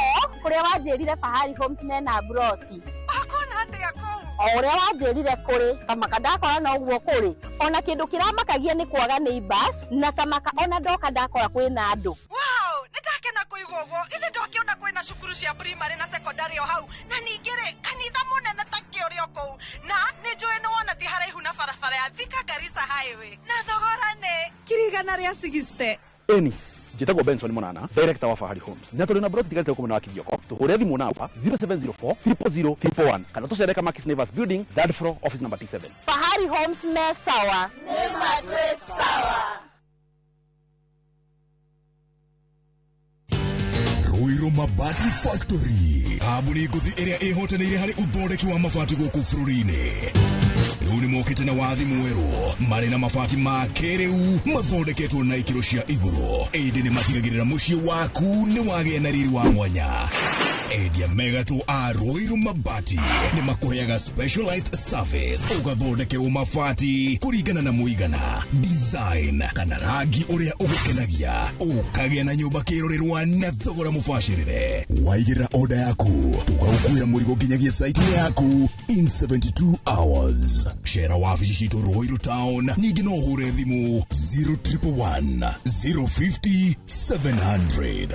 kuria wanjĩrire Fahari Homes na Broti. Akona atia ko? O uria wanjĩrire kuri, kamaka ndakora na ũguo kuri. Ona kĩndũ kĩramakagia nĩ kwaga neighbors, na kamaka ona ndoka ndakora kwĩna andũ. Wow, nĩndakena kũigua ũguo. Ithe ndokĩona kwĩna cukuru cia primary na secondary o hau. Na ningĩ kanitha mũnene ta kĩũrĩa kũu. Na nĩnjũĩ nĩ wona ti haraihu na barabara ya Thika Garissa Highway. Na thogora nĩ kirigana rĩa 60. Eni, njĩtagwo Benson Mũnana, director wa Fahari Homes. Na tũrĩ na broti tigarĩte gũkũ na wakithioko. Tũhũre thimũ namba 0704 000 341 kana tũcereka Makis Naivas Building, 3rd floor, office number T7. Fahari Homes me sawa. Nĩ matwe sawa. Ruiru Mabati Factory, kambuni nguthi ĩrĩa ĩhotanĩire harĩ ũthondeki wa mabati gũkũ bũrũri-inĩ. Rĩu nĩ mokĩte na wathi mwerũ marĩ na mabati ma kĩrĩu mathondeketwo na ikĩro cia igũrũ. Ĩndĩ nĩ matigagĩrĩra mũciĩ waku nĩ wagĩa na riri wa mwanya. Endia megatũ a Ruiru Mabati nĩ makũheaga specialized service ũgathondekerwo mabati kũringana na mũigana, design kana rangi ũrĩa ũgũkenagia. Ũkagĩa na nyũmba kĩrorerwa na thogora mũbacĩrĩre. Waigĩrĩra order yaku tũgagũkuĩra mũrigo nginyagia site yaku in 72 hours. Shera wabici citũ Ruiru Town, ningĩ no ũhũre thimũ 0111 050 700.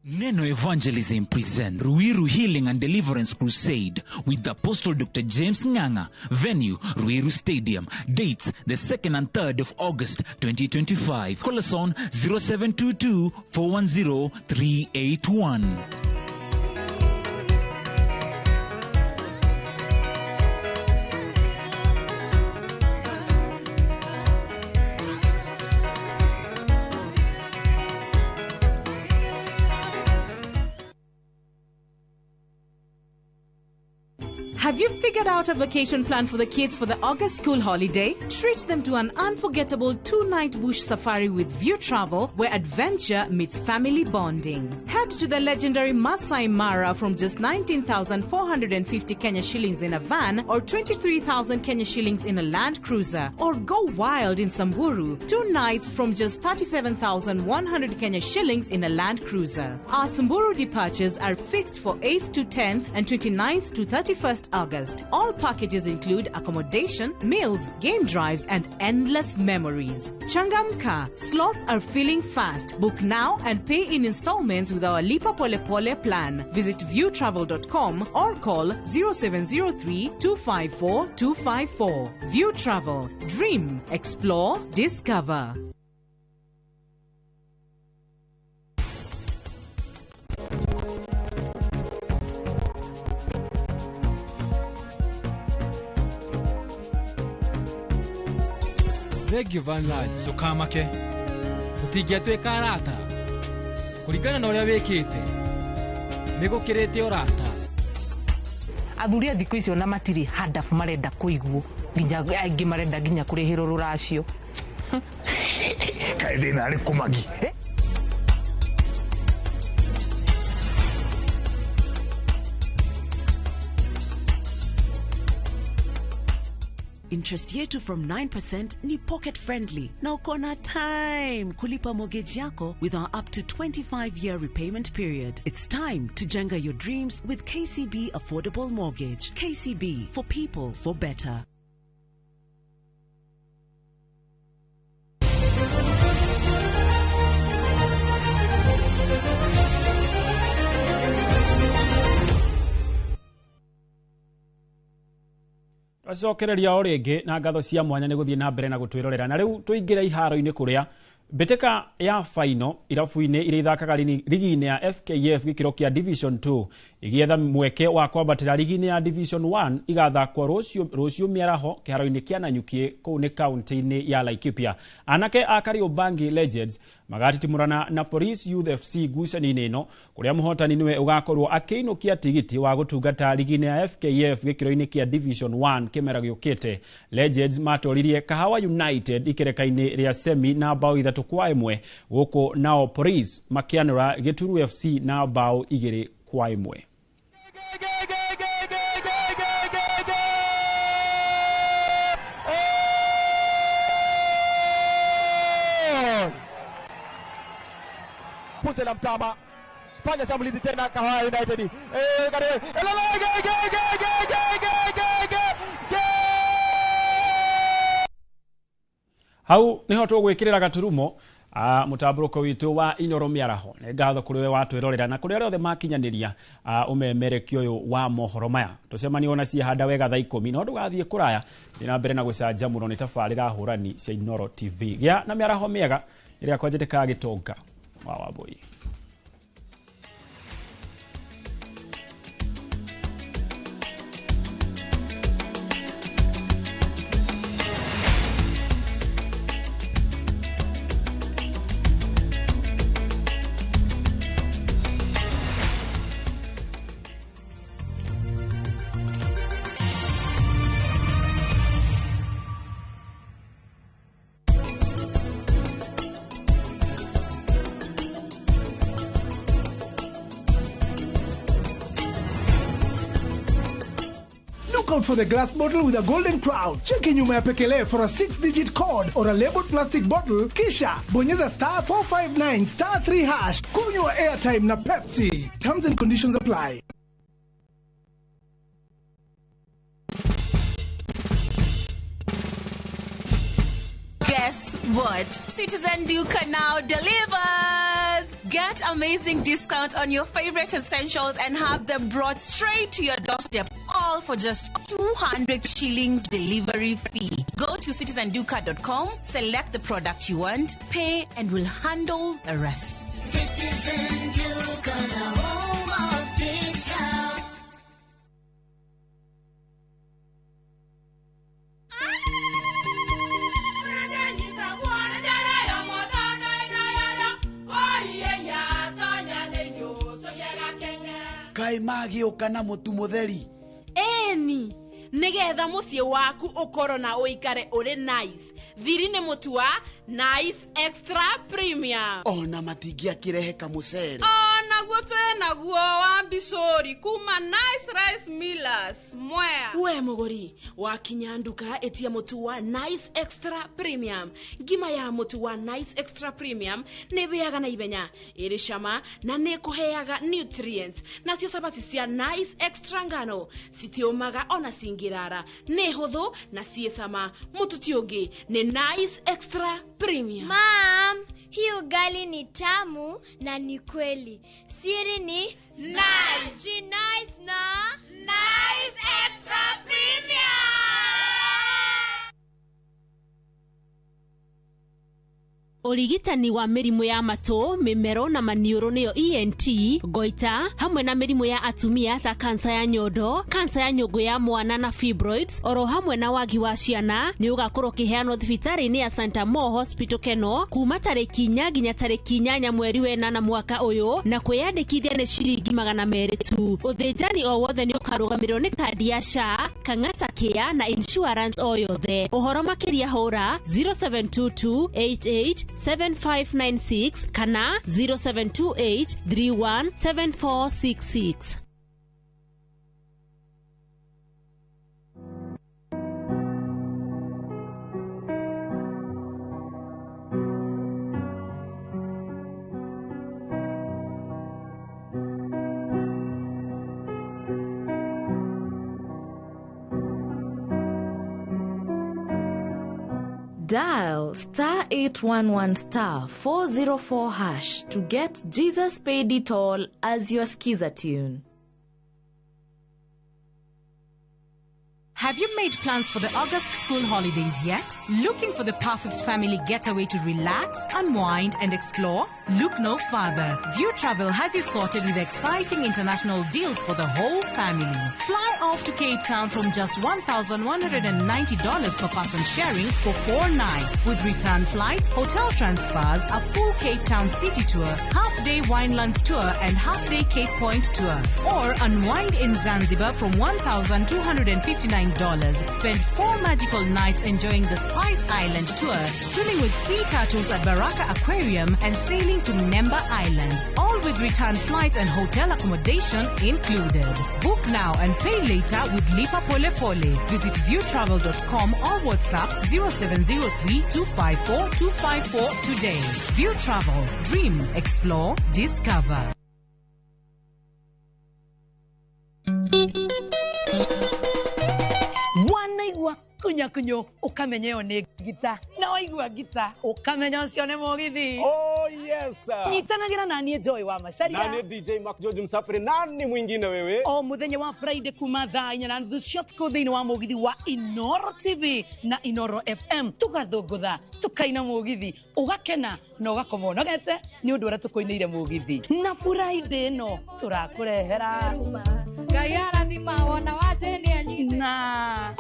Neno Evangelism present Ruiru Healing and Deliverance Crusade with the Apostle Dr. James Nganga. Venue, Ruiru Stadium. Dates, the 2nd and 3rd of August 2025. Call us on 0722 410 381. Have you figured out a vacation plan for the kids for the August school holiday? Treat them to an unforgettable 2-night bush safari with View Travel, where adventure meets family bonding. Head to the legendary Masai Mara from just 19,450 Kenya shillings in a van or 23,000 Kenya shillings in a Land Cruiser. Or go wild in Samburu, 2 nights from just 37,100 Kenya shillings in a Land Cruiser. Our Samburu departures are fixed for 8th to 10th and 29th to 31st August. All packages include accommodation, meals, game drives, and endless memories. Changamka, slots are filling fast. Book now and pay in installments with our Lipa Pole Pole plan. Visit viewtravel.com or call 0703 254 254. View Travel. Dream, explore, discover. Thank you Van Lodge. Sukamake. Tutingĩatuĩka arata. Kũringana na ũrĩa wĩkĩte. Nĩgũkĩrĩte ũrata. Athuri a thikũ icio na matiri hadafu marenda kũiguo. Nginya aingĩ marenda nginya kũrĩhĩrwo rũracio. Kaĩ thĩna arĩ kũmagi. Interest yetu from 9% ni pocket friendly. Na uko na time kulipa mortgage yako with our up to 25-year repayment period. It's time to jenga your dreams with KCB Affordable Mortgage. KCB, for people, for better. Twacokereria o rĩngĩ na ngatho cia mwanya nĩ gũthiĩ na mbere na gũtwĩrorera. Na rĩu tũingĩre iharo-inĩ kũrĩa mbĩtĩka ya final irabu-inĩ iria ithakaga ligi-inĩ ya FKF gĩkĩro kĩa Division 2 igĩetha mweke wa kwambatĩra ligi-inĩ ya Division 1 igathakwo rũciũ mĩaraho kĩharo-inĩ kĩa Nanyuki kũu nĩ kaunti-inĩ ya Laikipia. Anake a Kariobangi Legends magatitimũrana na Police Youth FC ngucanio-inĩ ĩno kũrĩa mũhotani nĩwe ũgakorwo akĩinũkia tigiti wa gũtungata ligi-inĩ ya FKF gĩkĩro-inĩ kĩa Division 1 kĩmera gĩũkĩte. Legends matoririe Kahawa United ikereka-inĩ rĩa semi na bao 3-1 gũkũ nao Police makĩanũra Gĩturu FC na bao 2-1. Punte la mtama. Fanya shambulizi tena Kahawa United. Hau niho tũgwĩkĩrĩra gaturumo mũtambũrũko witũ wa Inoro Mĩaraho. Nĩ ngatho kũrĩ we watwĩrorera na kũrĩ arĩa othe makinyanĩria ũmemerekia ũyũ wa mohoro maya. Tũcemanie na ciehanda wega thaa 10 no ndũgathiĩ kũraya. Thiĩ na mbere na gũcanjamũrwo nĩ tabarĩra hũrani cia Inoro TV. Gĩa na mĩaraho mĩega ĩrĩa kwanjĩtĩkaga Gĩtonga wa Wambũi. Out for the glass bottle with a golden crown. Check in nyuma ya Pekele for a 6-digit code or a labeled plastic bottle. Kisha bonyeza *459 *3#. Kunywa airtime na Pepsi. Terms and conditions apply. Guess what? Citizen Duke now delivers. Get amazing discount on your favorite essentials and have them brought straight to your doorstep, all for just 200 shillings delivery fee. Go to citizenduca.com, select the product you want, pay, and we'll handle the rest. Citizen Duca, the home of discount. Kai magi ukana mutu mutheri. Eni, nigetha mucie waku ukoro na uikare uri nice. Thiri ni mutu wa Nice Extra Premium. Ona matingia kirehe kamucere. Naguo naguo wa Bishori kuma Nice Rice Millers. Mwea. We muguri, wakinya nduka etia mutu wa Nice Extra Premium. Ngima ya mutu wa Nice Extra Premium nebeaga na ibenya. Iri shama na nekuheaga nutrients. Nacio sabati cia Nice Extra ngano. Sitiomaga ona singirara. Nehotho na siesama. Mutu tiongi ni Nice Extra Premium. Mom, hii ugali ni tamu na ni kweli. Siri ni nice. Ji nice na Nice Extra Premium. Urigitani wa mirimu ya mato, mimero na maniuro niyo ENT, goita, hamwe na mirimu ya atumia ta kansa ya nyondo, kansa ya nyongo ya mwana na fibroids, oro hamwe na wagi wa ciana, ni ugakorwo kiheanwo thibitari-ini ya Santa Mo Hospital Keno, kuma tariki 4 nginya tariki 8 mweri wa 8 mwaka uyu, na kwiyandikithia ni ciringi 200 tu. Uthĩnjani o wothe ni ukarugamirwo ni kadi ya SHA, Kang'ata Care na insurance o yothe. Uhoro makiria hura 0722887596 kana 0728317466. Dial *811*404# to get Jesus Paid It All as your skiza tune. Have you made plans for the August school holidays yet? Looking for the perfect family getaway to relax, unwind, and explore? Look no further. View Travel has you sorted with exciting international deals for the whole family. Fly off to Cape Town from just $1,190 per person sharing for 4 nights with return flights, hotel transfers, a full Cape Town city tour, half-day Winelands tour, and half-day Cape Point tour. Or unwind in Zanzibar from $1,259. Spend 4 magical nights enjoying the Spice Island tour, swimming with sea turtles at Baraka Aquarium, and sailing to Nemba Island. All with return flights and hotel accommodation included. Book now and pay later with Lipa Pole Pole. Visit viewtravel.com or WhatsApp 0703-254-254 today. View Travel. Dream, explore, discover. Wanaigua kunya kunyo ukamenyeo ni gita na waigua gita ukamenya ucio ni mugithi. Oh yes sir. Nitanagira nani Joy wa Macharia. Nani DJ Mark George Msafiri, nani mwingine wewe? O muthenya wa Friday kuma thaa 4 na nuthu shotko thini wa mugithi wa Inoro TV na Inoro FM tugathungutha tukaina mugithi ugakena na ugakoma unogete ni undu ura tukoinire mugithi na Friday no turakurehera Gayara thima wona wajeni anyina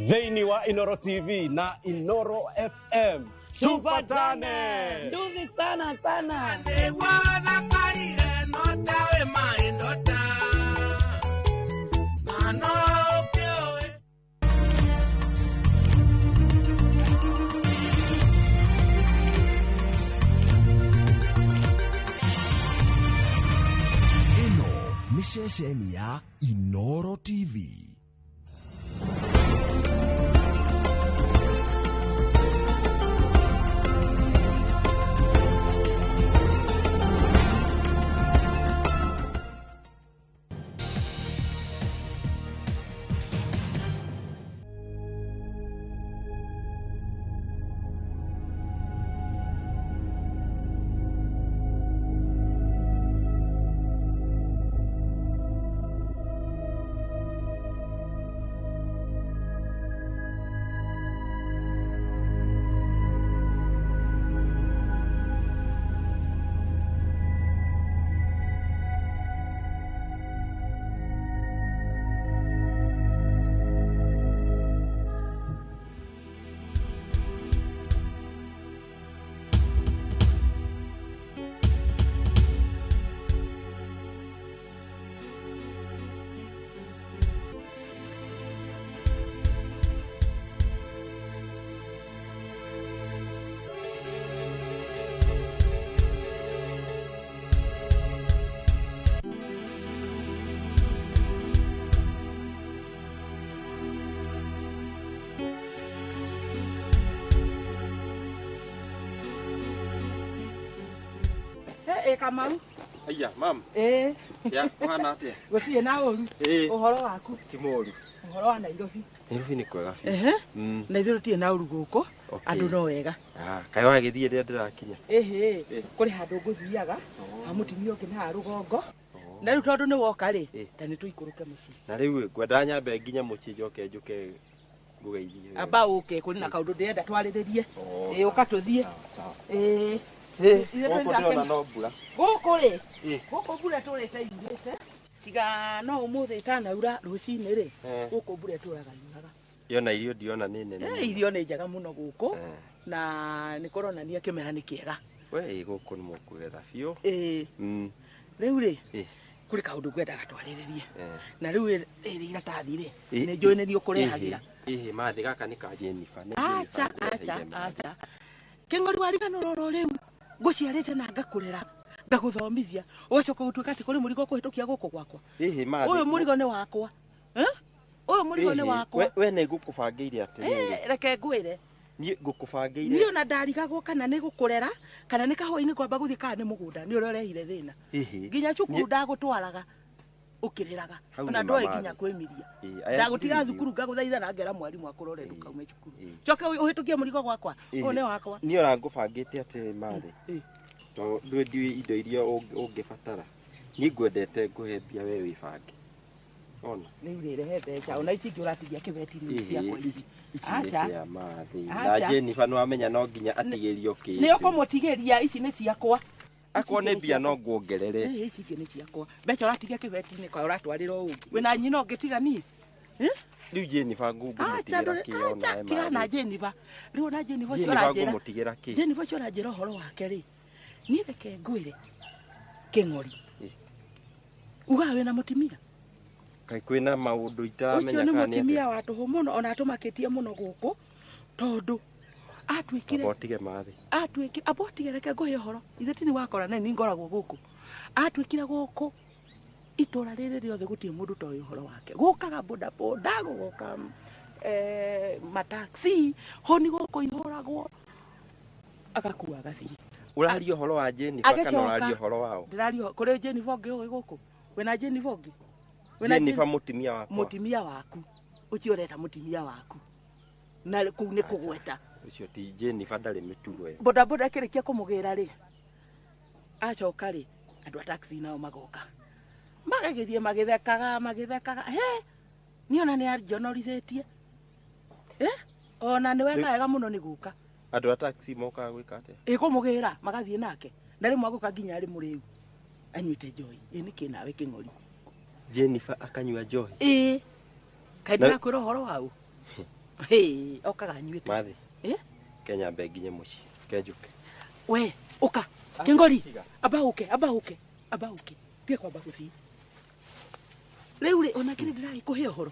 Thini wa Inoro TV na Inoro FM tupatane. Nduzi sana sana. Ino ni ceceni ya Inoro TV. Kamau. Aya, mam. Ya, kwana atia? Gũtirĩ na ũru. Ũhoro waku? Ti mũru. Ũhoro wa Nairobi. Nairobi nĩ kwega biũ. Ehe. Na ithuĩ tũtirĩ na ũru gũkũ. Andũ no wega. Kaĩ wagĩthiĩ rĩrĩa ndĩrakinya? Kũrĩ handũ ngũthiaga, ha mũtumia ũngĩ na rũgongo. Na rĩu tondũ nĩ woka rĩ, ta nĩ tũikũrũke mũciĩ. Na rĩu ngwenda nyambe nginya mũciĩ njũke ngũgeithie. Amba ũke kũrĩ na kaũndũ ndĩrenda twarĩrĩrie. Ũka tũthiĩ. Gũkũ ndĩrona no mbura. Gũkũ rĩ, gũkũ mbura tũrĩte yurĩte. Tiga no ũmũthĩ itanaura rũcinĩ rĩ, gũkũ mbura tũraga yuraga. Yona irio ndiona nĩ nene. Irio nĩ njega mũno gũkũ na nĩ kũronania kĩmera nĩ kĩega. We gũkũ nĩ mũkũgetha biũ. Rĩu rĩ, kũrĩ kaũndũ ngwendaga twarĩrĩrie. Na rĩu ĩrĩ iratathi rĩ, nĩ njũĩ nĩ ũkũrehagĩra. Mathĩ gaka nĩ ka Jennifer. Acha. Kĩng'ori warigano roro rĩu ngũciarĩte na ngakũrera ngagũthomithia ũgacoka gũtuĩka atĩ kũrĩ mũrigo kũhĩtũkia gũkũ gwakwa. Ũyũ mũrigo nĩ wakwa. Ũyũ mũrigo nĩ wakwa. We nĩ ngũkũbangĩire atĩrĩrĩ. Reke ngwĩre. Niĩ ngũkũbangĩire. Niĩ ona ndarigagwo kana nĩ gũkũrera kana nĩ kahũa-inĩ kwamba gũthiĩ kana nĩ mũgũnda nĩ ũrĩa ũrehire thĩna. Nginya cukuru ndagũtwaraga ũkĩrĩraga ona ndoĩ nginya kwĩmiria. Ndagũtiga thukuru ngagũthaitha na ngera mwarimũ akũrore ndũkaume cukuru. Coke ũhĩtũkie mũrigo gwakwa. Ũyũ nĩ wakwa. Niĩ ũrangũbangĩte atĩ marĩ. To ndiũĩ indo iria ũngĩbatara. Niĩ ngwendete ngũhe mbia we wĩbange. Ona. Rĩu rĩrehe mbeca ona ici ingĩ ũratigia kĩbeti-inĩ ciakwa ici. Acha. Na Jennifer nĩ wamenya no nginya atigĩrio kĩndũ. Nĩ ũkũmũtigĩria ici nĩ ciakwa. Akorwo nĩ mbia no nguongerere. Ici ingĩ nĩ ciakwa. Mbeca ũratigia kĩbeti-inĩ kwa ũratwarĩra ũũ. Wĩna nyina ũngĩtiga niĩ? Rĩu Jennifer ngũmũtigĩra kĩ ona tiga na Jennifer. Rĩu ona Jennifer ngũmũtigĩra kĩ? Jennifer ũranjĩra ũhoro wake rĩ. Niĩ reke ngwĩre Kĩng'ori. Uga wĩna mũtumia? Kaĩ kwĩna maũndũ itaramenya kana nĩ atĩa. Ũcio nĩ mũtumia wa tũhũ mũno ona atũmakĩtie mũno gũkũ tondũ atuĩkire abotige mathĩ. Abotige reke ngũhe ũhoro. Ithe ti nĩ wakora nĩ ngoragwo gũkũ. Atuĩkire gũkũ itũra rĩrĩ rĩothe gũtirĩ mũndũ toĩ ũhoro wake. Gũkaga bodaboda gũgoka mataxi ho nĩ gũkũ ihũragwo agakua gathiri. Ũraria ũhoro wa Jennifer kana ũraria ũhoro wao? Ndĩraria kũrĩ Jennifer ũngĩ ũĩ gũkũ. Wĩna Jennifer ũngĩ? Jennifer mũtumia wakwa. Mũtumia waku. Ũcio ũreta mũtumia waku. Na kũu nĩ kũgweta. Ũcio ti Jennifer ndarĩ mĩtugo ĩyo. Bodaboda kĩrĩkia kũmũgĩra rĩ. Acoka rĩ, andũ a taxi nao magoka. Magagĩthiĩ magĩthekaga. Niĩ ona nĩ anjonorithĩtie. Ona nĩ weka wega mũno nĩ gũka. Andũ a taxi mokaga gwĩka atĩa? Kũmũgĩra magathiĩ nake. Na rĩmwe agũka nginya arĩ mũrĩu. Anyuĩte njohi. Nĩkĩ nawe Kĩng'ori? Jennifer akanyua njohi? Kaĩ ndĩrakwĩra ũhoro wau? Okaga anyuĩte. Mathĩ. Kenya mbe nginye mũciĩ. Kenjũke. We, ũka. Kĩng'ori. Amba ũke. Tiga kwamba gũthiĩ. Rĩu rĩ ona kĩrĩ ndĩrakũhe ũhoro.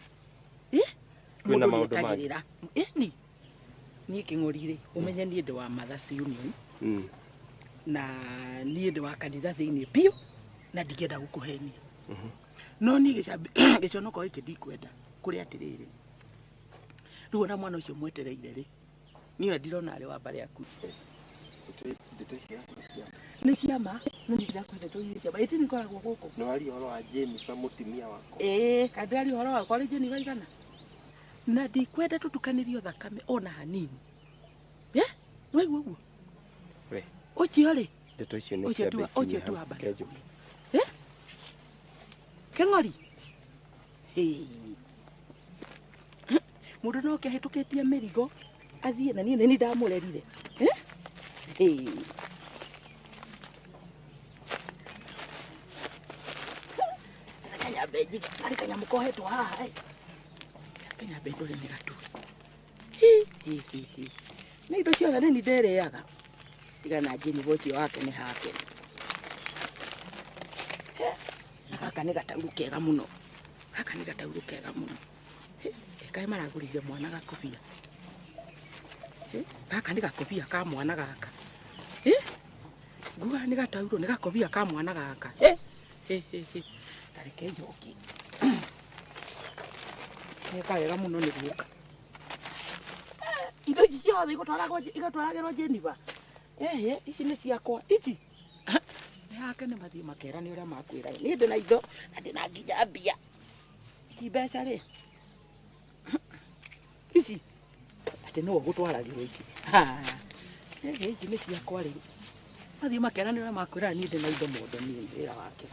Kwĩna maũndũ mangĩ. Niĩ Kĩng'ori rĩ, ũmenye niĩ ndĩ wa Mothers Union. Na niĩ ndĩ wa kanitha thĩinĩ biũ na ndingĩenda gũkũhenia. No niĩ gĩconoko gĩkĩ ndikwenda kũrĩ atĩrĩrĩ. Rĩu ona mwana ũcio mwetereire rĩ. Niĩ ndirona arĩ wa mbarĩ yaku. Nĩ ciama, no ndirakwenda tũire ciama. Ĩtĩ nĩ koragwo gũkũ. Nĩ wari ũhoro wa Jennifer mũtumia wakwa. Kandari ũhoro wakwa rĩ Jennifer igana. Na ndikwenda tũtukanĩrio thakame ona hanini. Wewe ũguo. We. Ũcio rĩ. Ndeto icio nĩ ciambe. Ũcio tu amba. Kĩng'ori. Mũndũ no kĩhĩtũkĩtie mĩrigo athiĩ na niĩ nĩ ndamũrerire. Kanya beji ari kanya mũkohetwo haha. Kanya beji ndore nĩ gatu. Nĩ indo ciothe nĩ nderĩaga. Tiga na Jennifer ũcio wake nĩ hake. Gaka nĩ gatauru kega mũno. Kaĩ maragũrĩire mwana gakobia. Gaka nĩ gakobia ka mwana gaka. Nguga nĩ gatauro nĩ gakobia ka mwana gaka. Tareke njoki. Nĩ kaega mũno nĩ gũka. Indo ici ciothe igũtwaragĩrwo Jennifer. Ici nĩ ciakwa. Ici. yake nĩ mathiĩ makerane ũrĩa makwĩra nĩ ndĩ na indo na ndĩ na nginya mbia ti mbeca rĩ ici atĩ no gũtwaragĩrwo iki ici nĩ ciakwa rĩ mathiĩ makerane ũrĩa makwĩra nĩ ndĩ na indo mũndũ niĩ wĩra wake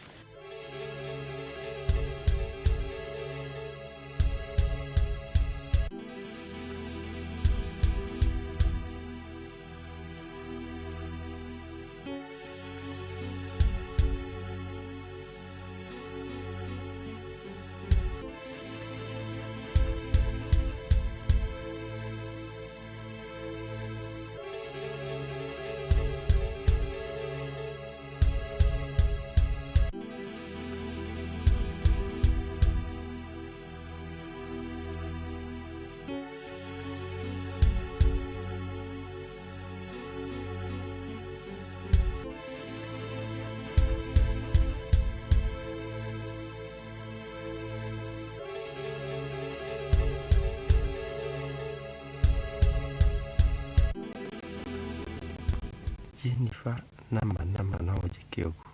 Jennifer nama no njĩke ũguo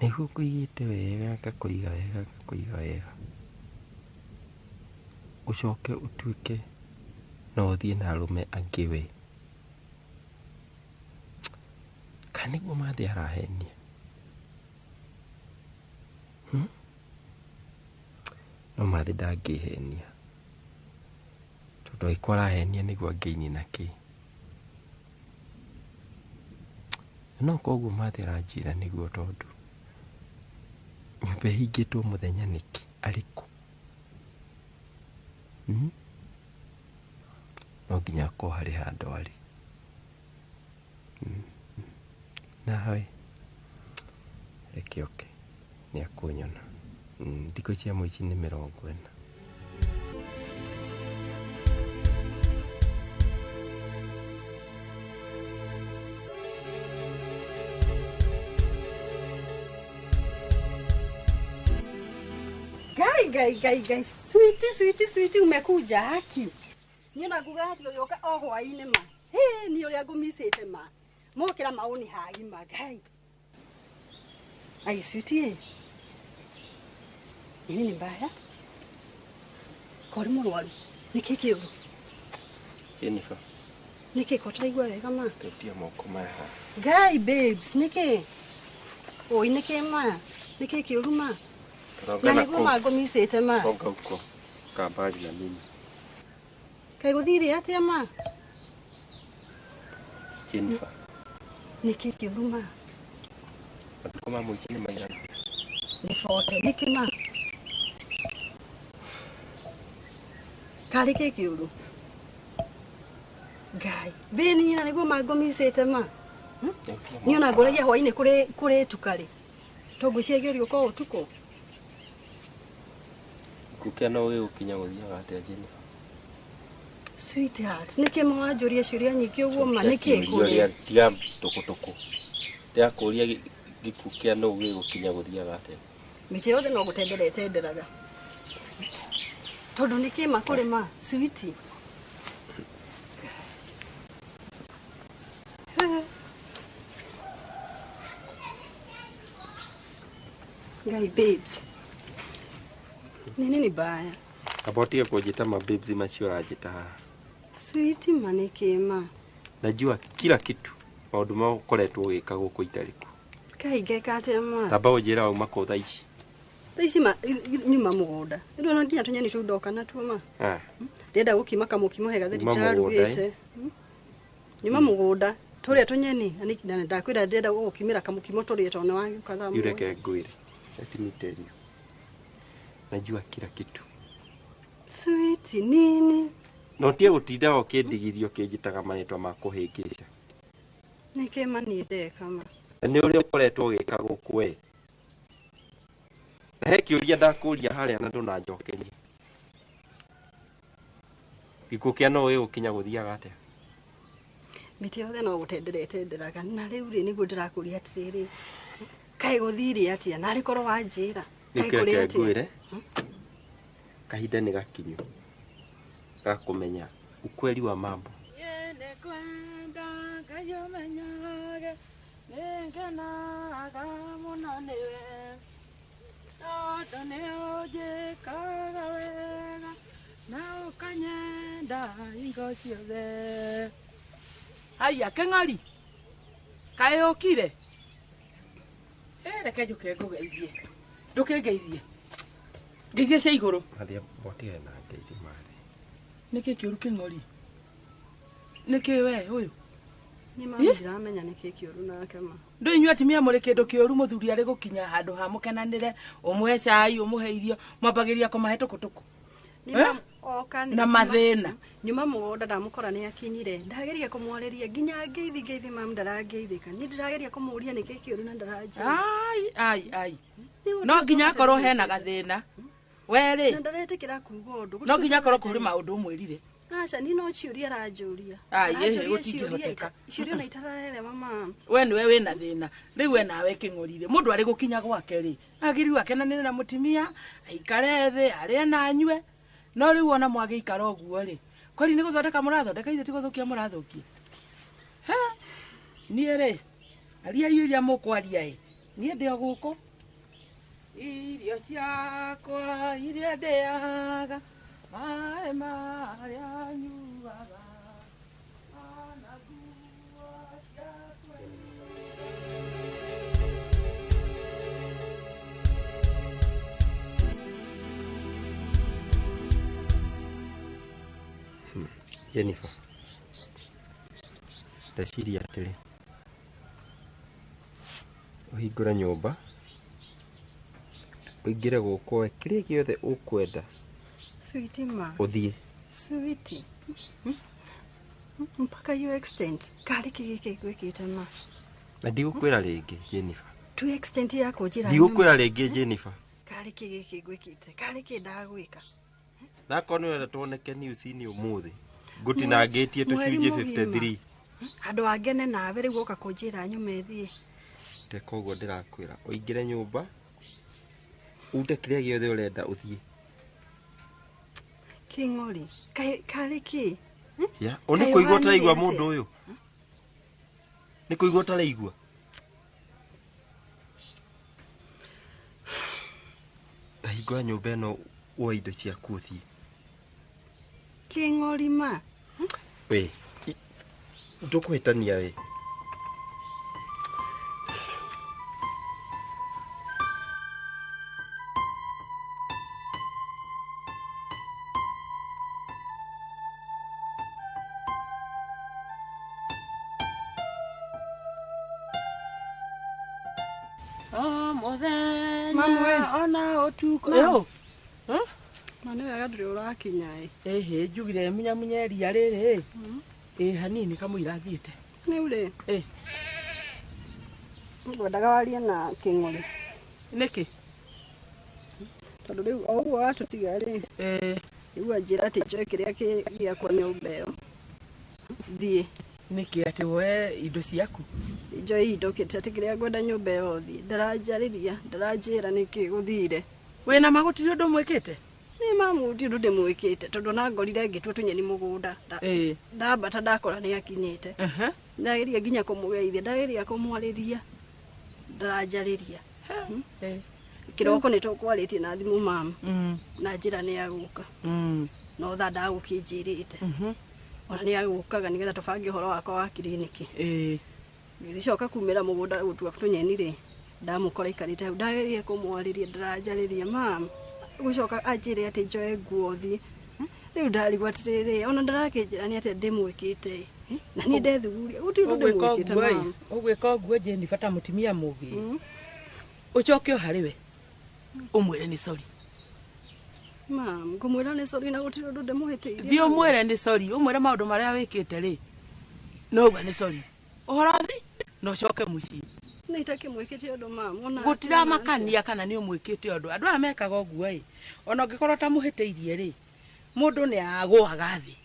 nĩguo kũigĩte wega ngakũiga wega ũcoke ũtuĩke no ũthiĩ na arũme angĩ we kana nĩguo Mathĩ arahenia no Mathĩ ndangĩhenia tondũ angĩkorwo arahenia nĩguo angĩini nakĩ no koguo Mathĩ aranjĩra nĩguo tondũ nyũmba ĩhingĩtwo mũthenya nĩkĩ arĩkũ no nginya akorwo harĩ handũ arĩ nawe reke oke nĩ akũnyona thikũ cia mũici nĩ 40. Gai, sweetie, umekuja haki. Niona gugati ulioka hwaini ma. Ni ulia gumisete ma. Mokera maoni hagi magai. Ai sweetie. Nini mbaya? Kori mũrwaru. Niki kiuru? Jennifer. Niki kotaigwa wega ma? Tetia moko maya. Gai babes, niki. Oi niki ma. Niki kiuru ma. Na niguo magomisete ma. Songa huko. Kaa mbali na mimi. Kai guthiri atia ma? Jennifer. Niki kiuru ma. Kama mũici nĩ maigana. Ni fote niki ma. Kari ke kiuru. Gai, beni na niguo magomisete ma. Niona ngoragia hwaini kuri tukari. Togo ciegerio kwa utuko. Kukia no gĩgũkinya gũthiaga atĩa Jennifer? Sweetheart, nĩkĩ mwanjũria ciũria nyingĩ ũguo ma nĩkĩ kũrĩ? Tiga tũkũtũkũ. Tiga kũria gĩkukia no gĩgũkinya gũthiaga atĩa? Mĩtĩ yothe no gũtendereraga. Tondũ nĩkĩ makũrĩ ma, sweetie? Gai babes. Nini baya? Abatie kujita mababes macio arajita haha. Sweetie maneke ma. Najua kila kitu. Maũndũ ma ũkoretwo ũgĩka gũkũ Itariku. Kai geka atĩa ma? Tamba ũnjĩra uma kũ thaa ici. Thaa ici nyuma mũgũnda. Ndio na nginya tũnyeni tũndoka na tuo ma. Ndenda gũkima kamũkimo hega thĩ nditarugĩte. Nyuma mũgũnda. Tũrĩa tũnyeni na nĩ ndakwĩra ndenda gũkimĩra kamũkimo tũrĩa tone wagĩũka thaa. Yureke ngwĩre. Let me tell you. Najua kila kitu. Sweetie nini? No tie gũtinda ũkĩndigithio kĩnjitaga marĩtwa ma kũhĩngĩca. Nĩkĩ mani ndeka ma. Nĩ ũrĩa ũkoretwo ũgĩka gũkũ we. Na he kĩũria ndakũria harĩa na ndũnanjokeria. Gĩkũkĩa no gĩgũkinya gũthiaga atĩa? Mĩtĩ yothe no gũtendereraga na rĩu rĩ nĩguo ndĩrakũria atĩrĩrĩ. Kaĩ gũthire atĩa na arĩkorwo wanjĩra. Nĩkĩreke ngwĩre. Kahinda nĩ gakinyu. Gakumenya ukweli wa mambo. hingo ciothe. Haya Keng'ori. Kaĩ ũkire? Reke njuke ngũgeithie. Ndũkĩngeithie. Ngeithie cia igũrũ. Mathia botige na ngeithi mathi. Nĩkĩ kĩũru Keng'ori? Nĩkĩ we ũyũ? Nĩ mama ndiramenya nĩkĩ kĩũru nake ma. Ndũ inyuĩ atumia mũrĩ kĩndũ kĩũru mũthuri arĩ gũkinya handũ ha mũkenanĩre, ũmũhe cai, ũmũhe irio, mwambagĩria kũmahe tũkũtũkũ. Na mathĩna. Nyuma mũgũnda ndamũkora nĩ akinyire. Ndageria kũmwarĩria nginya ngeithi mama ndarangeithĩka. Nĩ ndĩrageria kũmũria nĩkĩ kĩũru na ndaranjĩra. Ai. No nginya akorwo hena gathĩna. Werĩ. Na ndaretĩkĩra kuuga ũndũ. No nginya akorwo kũrĩ maũndũ ũmwĩrire. Aca ni no ciũria aranjũria. Gũtingĩhoteka. Ciũria na itararere mama. We nĩwe wĩna thĩna. Rĩu we nawe Kĩng'orire. Mũndũ arĩ gũkinya gwake rĩ. Agĩrĩirwo akenanĩre na mũtumia, aikare thĩ, arĩe na anyue. No rĩu ona mwagĩikara ũguo rĩ. Kwani nĩ gũthondeka mũrathondeka ithe ti gũthũkia mũrathũkia. Niĩ rĩ. Aria iria mũkwaria ĩ. Niĩ ndĩ o gũkũ. Irio ciakwa iria ndĩaga. Maĩ marĩa nyuaga. Jennifer. Ndeciria atĩrĩ. Ũhingũre nyũmba. Ũingĩre gũkũ kĩrĩa gĩothe ũkwenda. Sweetie ma. Ũthiĩ. Sweetie. Mpaka you extend. Kari kĩgĩkĩ gwĩkĩte ma. Na ndigũkwĩra rĩngĩ Jennifer. To extend yako njĩra. Ndigũkwĩra rĩngĩ Jennifer. Kari kĩgĩkĩ gwĩkĩte. Kari kĩndagwĩka. Nakoni wenda tuoneke news-inĩ ũmũthĩ. Ngutinangĩtie tũcunjĩ 53. Andũ angene nawe rĩu ũka kũnjĩra nyume thiĩ. Teka ũguo ndĩrakwĩra. Ũingĩre nyũmba. Ute kĩrĩa gĩothe ũrenda ũthiĩ. Kĩng'ori. Kari kĩ? Ya, nĩ kũigua ũtaraigua mũndũ ũyũ. Nĩ kũigua ũtaraigua. Hingũra nyũmba ĩno woe indo ciaku ũthiĩ. Kĩng'ori ma. We. Ndũkũhĩtania we. Ona ũtukũ. Yo. Mane wega ndũrĩ ũrakinya ĩ. Ĩhĩ njugire munyamunye ria rĩrĩ. Hanini kamũira thiĩte. Nĩ ũrĩ. Ngwendaga warie na Kĩng'ori. Nĩkĩ? Tondũ rĩu o ũguo watũtiga rĩ. Rĩu anjĩra atĩ njoe kĩrĩa gĩakwa nyũmba ĩyo. Thiĩ. Nĩkĩ atĩ woe indo ciaku? Njoe indo kĩte atĩ kĩrĩa ngwenda nyũmba ĩyo thiĩ. Ndaranjarĩria, ndaranjĩra nĩkĩ gũthire. Wĩna magũtirĩ ũndũ mwĩkĩte? Nĩ mamu ti ũndũ ndĩmwĩkĩte tondũ na ngorire ngĩtua tũnyeni mũgũnda. Ndambata ndakora nĩ akinyĩte. Ndageria nginya kũmũgeithia, ndageria kũmwarĩria. Ndaranjarĩria. Kĩroko nĩ tũkwarĩtie na thimũ mamu. Na njĩra nĩ agũka. No tha ndagũkĩnjĩrĩte. Ona nĩ agũkaga nĩgetha tũbange ũhoro wakwa wa kiriniki. Ngĩcoka kumĩra mũgũnda gũtua tũnyeni rĩ. Ndamũkora ikarĩte hau ndageria kũmwarĩria ndaranjarĩria mamu. Gũcoka anjĩre atĩ njoe nguo thiĩ. Rĩu ndarigwo atĩrĩrĩ ona ndarakĩnjĩra nĩ atĩ ndĩmwĩkĩte. Na niĩ ndethuguria gũtirĩ ũndũ ndĩmwĩkĩte mamu. Ũgwĩka ũguo Jennifer ta mũtumia mũgĩ. Ũcoke o harĩ we. Ũmwĩre nĩ sorry. Mamu ngũmwĩra nĩ sorry na gũtirĩ ũndũ ndĩmũhĩtĩirie. Thiĩ ũmwĩre nĩ sorry, ũmwĩre maũndũ marĩa wĩkĩte rĩ. No uga nĩ sorry. Ũhoro thi no ũcoke mũciĩ. Nĩ itakĩmwĩkĩte ũndũ mamu ona. Gũtiramakania kana nĩ ũmwĩkĩte ũndũ. Andũ aya mekaga ũguo ĩ. Ona ũngĩkorwo ta mũhĩtĩirie rĩ. Mũndũ nĩ agũaga thĩ.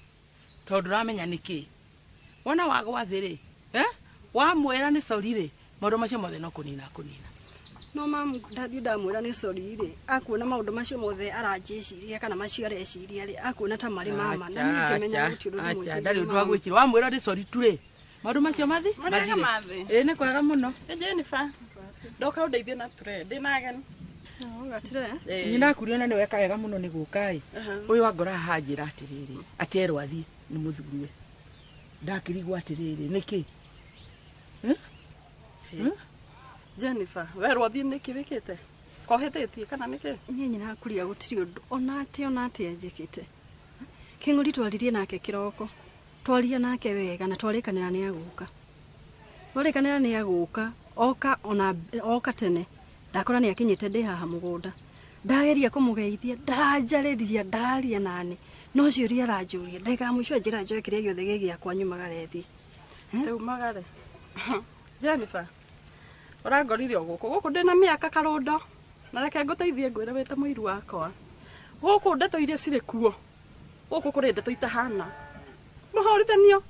Tondũ ũramenya nĩkĩ. Wona wagwa thĩ rĩ. Wamwĩra nĩ sorry rĩ. Maũndũ macio mothe no kũnina. No mamu ndathiĩ ndamwĩra nĩ sorry rĩ. Akuona maũndũ macio mothe aranjĩciria kana macio areciria rĩ. Akuona ta marĩ mama na niĩ ngĩmenya gũtirĩ ũndũ mwĩkĩte. Acha ndarĩ ũndũ wa gwĩkira. Wamwĩra nĩ sorry tu rĩ. Maũndũ macio mathi? Nĩ kwega mũno. Jennifer. Ndoka ũndeithie na tray. Ndĩna ageni. Nyina akurio na nĩ weka wega mũno nĩ gũka ĩ. Ũyũ angora hanjĩra atĩrĩrĩ. Atĩ erwo athiĩ. nĩ mũthuriwe ndakĩrigwo atĩrĩrĩ nĩkĩ Jennifer werwo thiĩ nĩkĩ wĩkĩte kohĩtĩtie kana nĩkĩ niĩ nyina kuria gũtirĩ ũndũ ona atĩ njĩkĩte Kĩng'ũri twaririe nake kĩroko twaria nake wega na twarĩkanĩra nĩ agũka twarĩkanĩra nĩ agũka oka tene ndakora nĩ akinyĩte ndĩ haha mũgũnda ndageria kũmũgeithia ndaranjarĩria ndararia nani no ciũria aranjũria ndaiga mũico njĩra njoe kĩrĩa gĩothe gĩgĩakwa nyumagare thi rĩu magare Jennifer ũrangorire o gũkũ ndĩna mĩaka karũndo na reke ngũteithie ngwĩre wĩte mũiru wakwa gũkũ ndeto iria cirĩ kuo gũkũ kũrĩ ndeto itahana mũhorithanio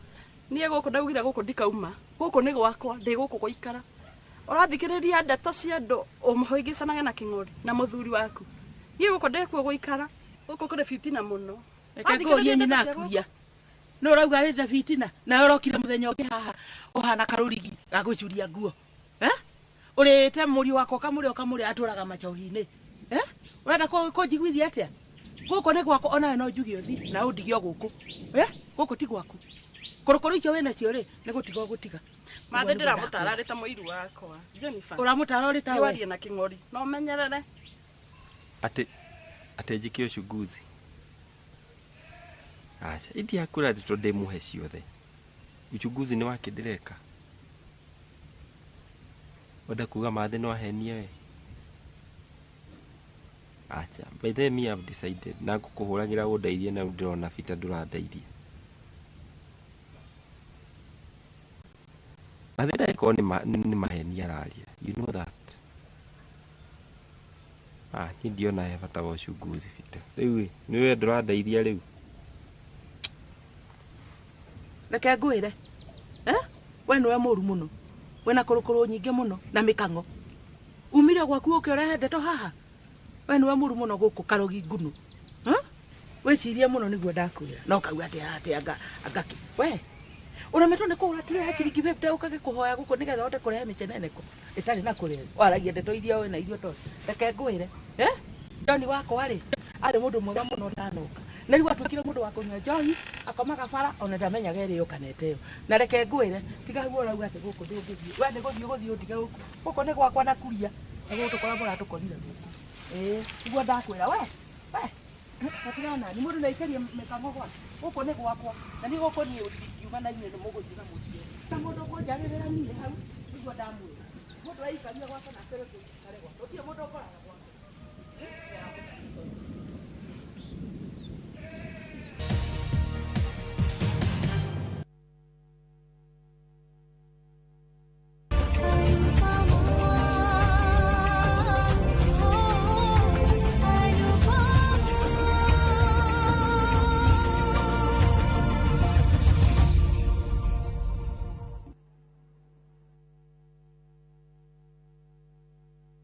niĩ gũkũ ndaugire gũkũ ndikauma gũkũ nĩ gwakwa ndĩ gũkũ gũikara ũrathikĩrĩria ndeto cia andũ ũmũhĩngĩcanaga na Kĩng'ũri na mũthuri waku niĩ gũkũ ndĩkuo gũikara gũkũ kũrĩ fitina mũno reke ngũrie nyina akuria no ũrauga rĩte fitina na ũrokire mũthenya ũngĩ haha ũhana karũrigi gagũcuria nguo ũrĩte mũriũ wako kamũrĩ atũraga machohi-inĩ ũrenda kũnjiguithia atĩa gũkũ nĩ gwako onawe no njuge ũthi na ũndige gũkũ gũkũ ti gwaku kũrũkũrũ icio wĩna cio rĩ nĩ gũtiga gũtiga mathe ndĩramũtara rĩ ta mũiru wakwa Jennifer ũramũtara ũrĩ ta we warie na Kĩng'ũri no menyerere ate njike uchunguzi acha ndiakura ndito ndemuhe ciothe uchunguzi ni wake ndireka wenda kuga mathe no ahenie we acha by the me have decided na ngukuhuragira undeithie na ndirona bita ndurandeithia mathe ndako ni mahenia raria you know that ndiona he bata wa uchunguzi bita rĩu ni we ndurandeithia rĩu reke ngwĩre we nĩwe mũru mũno wena kũrũkũrũ nyingĩ mũno na mĩkang'o umire gwaku ũke ũrehe ndeto haha we nĩwe mũru mũno gũkũ karogi ngunu wĩcirie mũno nĩguo ndakwĩra no kauga atĩ angaki we ũremetwo nĩ kũgũra turĩ ya ciringi 50 ũkagĩkũhoya gũkũ nĩgetha ũhote kũrehe mĩceneneko ĩtarĩ na kũrĩa waragia ndeto iria we na irio to reke ngwĩre Joni wakwa rĩ arĩ mũndũ mwega mũno ndanoka na rĩu atwĩkire mũndũ wa kũnyua njohi akomaga bara ona ndamenyaga ĩrĩo kanete yo na reke ngwĩre tiga guo ũrauga atĩ gũkũ ndũngĩthiĩ we nĩ gũthiĩ ũtige gũkũ nĩ gwakwa na kuria na gũkũ tũkora mũratũkorire gũkũ niguo ndakwĩra we hatirana nĩ mũndũ naikĩrie mĩkang'o gũkũ nĩ gwakwa na nĩ gũkũ niĩ ũngiuma na inyuĩ nĩ mũgũthiĩ na mũciĩ na mũndũ kũnjarĩrĩra niĩ hau niguo ndamwĩra mũndũ aikaria gwakwa na kĩrĩ kare gwakwa ũtirĩ mũndũ ũkoraga gwakwa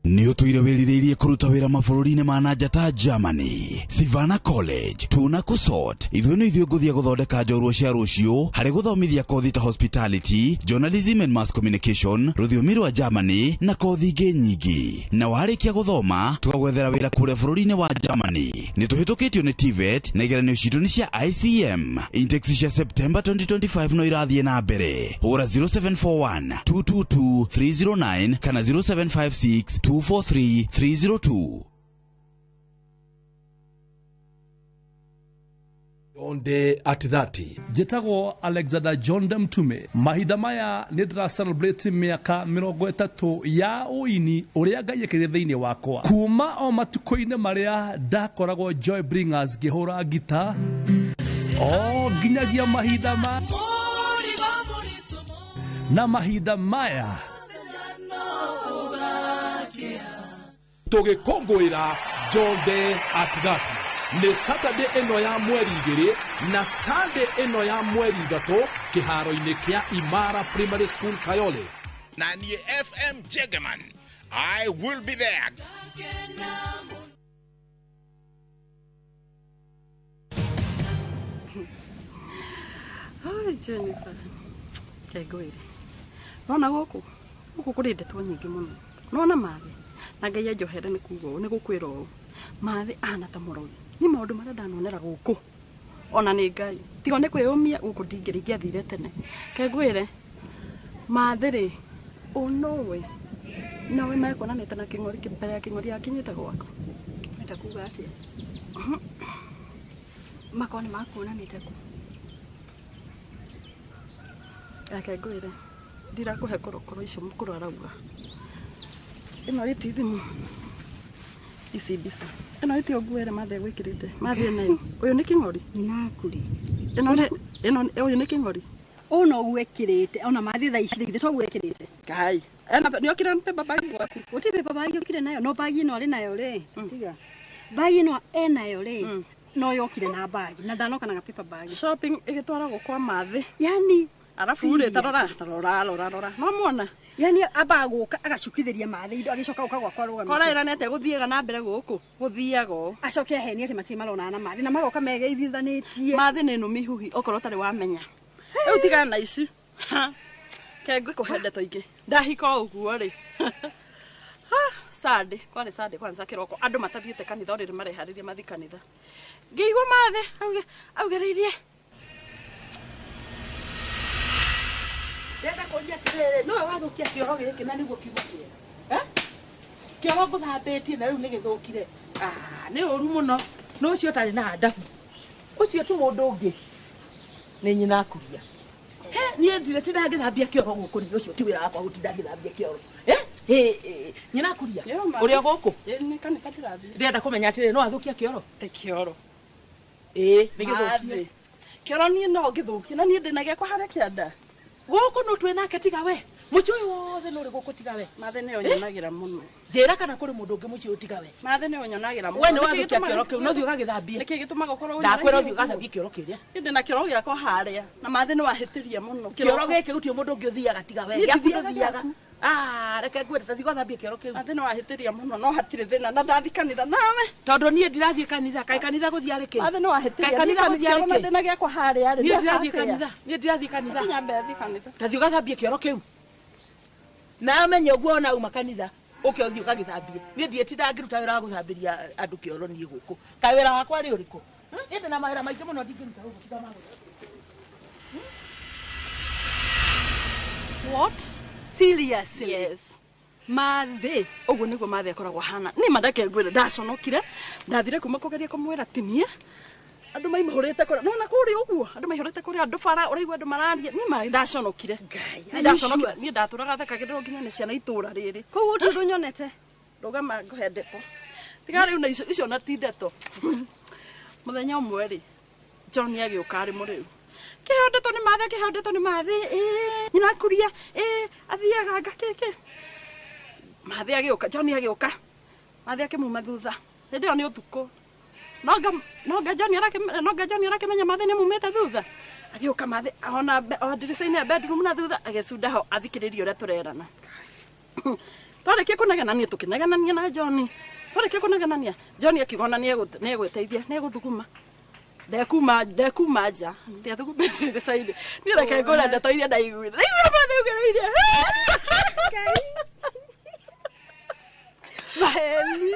nĩ ũtũire wĩrirĩirie kũruta wĩra mabũrũri-inĩ ma nanja ta Germany, Savannah College, tuna kusort ithuĩ nĩ ithuĩ ngũthia gũthondeka njorua cia rũciũ harĩ gũthomithia kothi ta hospitality, journalism and mass communication, rũthiomi rwa Germany na kothi ingĩ nyingĩ. Na warĩkia gũthoma tũkagwethera wĩra kũrĩa bũrũri-inĩ wa Germany. Nĩ tũhĩtũkĩtio nĩ TVET na igeranio citũ nĩ cia ICM. Intakes cia September 2025 no irathiĩ na mbere. Hũra 0741 222 309 kana 0756 243 302. Onde at 30 jetagwo Alexander John Mtume mahinda maya nĩ ndĩra celebrate mĩaka 30 ya ũini ũrĩa Ngai ekĩrire thĩinĩ wakwa kuma o matukũ-inĩ marĩa ndakoragwo Joy Bringers ngĩhũra gita o nginyagia mahinda ma na mahinda maya tũgĩkũngũĩra John Day at 30 nĩ Saturday ĩno ya mweri 2 na Sunday ĩno ya mweri 3 kĩharo-inĩ kĩa Imara Primary School Kayole. Na niĩ FM Jegeman, I will be there. Hi Jennifer. Kegwire. Nona gũkũ kũrĩ ndeto nyingĩ mũno. Nona mathi. Na Ngai anjohere nĩ kuuga nĩ gũkwĩra ũũ. Mathi ana ta mũrori. Ni maũndũ marĩa ndanonera gũkũ ona nĩ Ngai tiga nĩ kwĩyũmia gũkũ ndingĩrĩkia thire tene ke ngwĩre mathĩrĩ ũnowe nawe mekuonanĩte na kĩng'ori mbere ya kĩng'ori akinyĩte gwako Nenda kuga atĩa makoni makuonanĩte ku reke ngwĩre ndirakũhe korokoro icio mũkũrũ arauga ĩno rĩti thimũ ici mbica ĩno rĩti ũnguere mathe gwĩkĩrĩte mathe nayo ũyũ nĩ kĩng'ori ninakuri ĩno ũyũ nĩ kĩng'ori ona gwĩkĩrĩte ona mathe thaa ici rĩgĩte to gwĩkĩrĩte Ngai nĩ okire pepa bagi gwaku ũti pepa bagi ũkire nayo no bagi ĩno arĩ nayo rĩ tiga bagi ĩno enayo rĩ no yokire na bagi na ndanoka na pepa bagi shopping ĩgĩtwaragwo kwa mathe yani arafu rĩ tarora no muona yani abaguka agacukithĩria mathe indo agĩcoka ũka gwakwa rũgamĩte koraĩra nĩ atĩ gũthiaga na mbere gũkũ gũthiago acoke aheni atĩ matirĩ marona na mathe na magoka megeithithanĩtie mathe nĩ nũmi huhi okorwo tarĩ wamenya rĩu tigana na ici ke ngĩkũhe ndeto ingĩ ndahika ũguo rĩ Sade kwarĩ Sade kwanza kĩroko andũ matathiĩte kanitha rĩrĩ mareharĩria mathi kanitha ngĩigua mathe augereirie ndenda kũria atĩrĩrĩ no wathũkia kĩoro gĩkĩ na nĩguo kiugo kĩega kĩoro ngũthambĩtie na rĩu nĩ gĩthũkire nĩ ũru mũno no ũcio ũtarĩ na adabu ũcio tu mũndũ ũngĩ nĩ nyina akuria niĩ ndire tinda ngĩthambia kĩoro gũkũ nĩ ũcio ti wĩra wakwa gũtinda ngĩthambia kĩoro nyina akuria ũrĩa gũkũ nĩ kanitha ndĩrathiĩ ndĩrenda kũmenya atĩrĩrĩ no athũkia kĩoro te kĩoro nĩ gĩthũkie kĩoro niĩ no gĩthũkie na niĩ ndĩna gĩakwa harĩa kĩanda gũkũ no twĩ nake tiga we mũciĩ ũyũ wothe nĩ ũrĩ gũkũ tiga we mathe nĩ ũnyonagĩra mũno njĩra kana kũrĩ mũndũ ũngĩ mũciĩ ũyũ tiga we mathe nĩ ũnyonagĩra mũno we nĩ wathũkia kĩoro kĩu no thiĩ ũgagĩthambie nĩkĩ gĩtũmaga ũkorwo ndakwĩra ũthiĩ ũgathambie kĩoro kĩrĩa ndĩ na kĩoro gĩakwa harĩa na mathe nĩ wahĩtĩria mũno kĩoro gĩkĩ gũtirĩ mũndũ ũngĩ ũthiaga tiga we gĩaku ndũthiaga reke ngwĩre ta thiĩ ũgathambie kĩoro kĩu mathe nĩ wahĩtĩria mũno no hatirĩ thĩna na ndathi kanitha nawe tondũ niĩ ndirathiĩ kanitha kaĩ kanitha gũthiĩ arĩ kĩ mathe nĩ wahĩtĩria kanitha gũthiĩ arĩ kĩ ndĩna gĩakwa harĩa rĩ niĩ ndirathiĩ kanitha ta thiĩ ũgathambie kĩoro kĩu na menye ũguo ona uma kanitha ũke ũthiĩ ũgagĩthambie niĩ ndiĩtinda ngĩruta wĩra wa gũthambĩria andũ kĩoro niĩ gũkũ kaĩ wĩra wakwa rĩ ũrĩkũ ndĩ na mawĩra maingĩ mũno ndingĩruta gũkũ tiga What? Seriously? Yes. Mathe. Ũguo nĩguo mathe akoragwo hana nĩ mandake ngwĩre ndaconokire ndathire kuma kũgeria kũmwĩra tinie andũ maimahũrĩte kũrĩa no na kũrĩa ũguo andũ maihũrĩte kũrĩa andũ bara ũraigua andũ mararia niĩ ndaconokire niĩ ndatũraga thekagĩrĩrwo nginya nĩ ciana itũũra rĩrĩ koguo ũti ũndũ nyonete rũgama ngũhe ndeto tiga rĩu na icio na ti ndeto mũthenya ũmwe rĩ John agĩũka arĩ mũrĩu kĩheo ndeto nĩ mathe nyina kuria athiaga ngakĩkĩ mathe agĩũka John agĩũka mathe akĩmuma thutha hĩndĩ ĩyo nĩ ũtukũ noga John arakĩmenya mathe nĩ mumĩte thutha agĩũka mathe ona ndirica-inĩ ya bedroom na thutha agĩcunda ho athikĩrĩrie ũrĩa tũrerana twarĩkia kũnegenania tũkĩnegenania na John twarĩkia kũnegenania John akiuga nĩ egwĩteithia nĩ egũthuguma ndekuma nja ndiathugumĩte ndirica-inĩ niĩ reke ngũre ndeto iria ndaiguire mathe ũgereirie maheni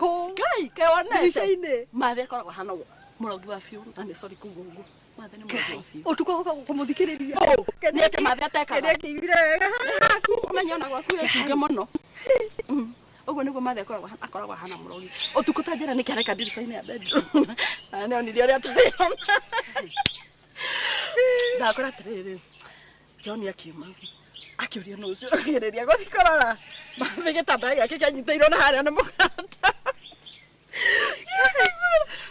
Ngai kewonete mathe akoragwo hana mũrongi wa biũ na nĩ sorry kuga ũguo mathe nĩ mũrongi wa biũ ũtukũ ũka kũmũthikĩrĩria nĩke mathe atekaga ũmenya ona gwaku ecunge mũno ũguo nĩguo mathe akoragwo hana mũrongi ũtukũ ta njĩra nĩkĩ areka ndirica-inĩ ya bedroom na nĩ onirie ũrĩa tũrĩona ndakora atĩrĩrĩ John akiuma akĩũria nũ ũcio ũkĩrĩria gũthiĩ kũrora mathe gĩtambaya gĩake kĩanyitĩirwo na harĩa nĩ mũganda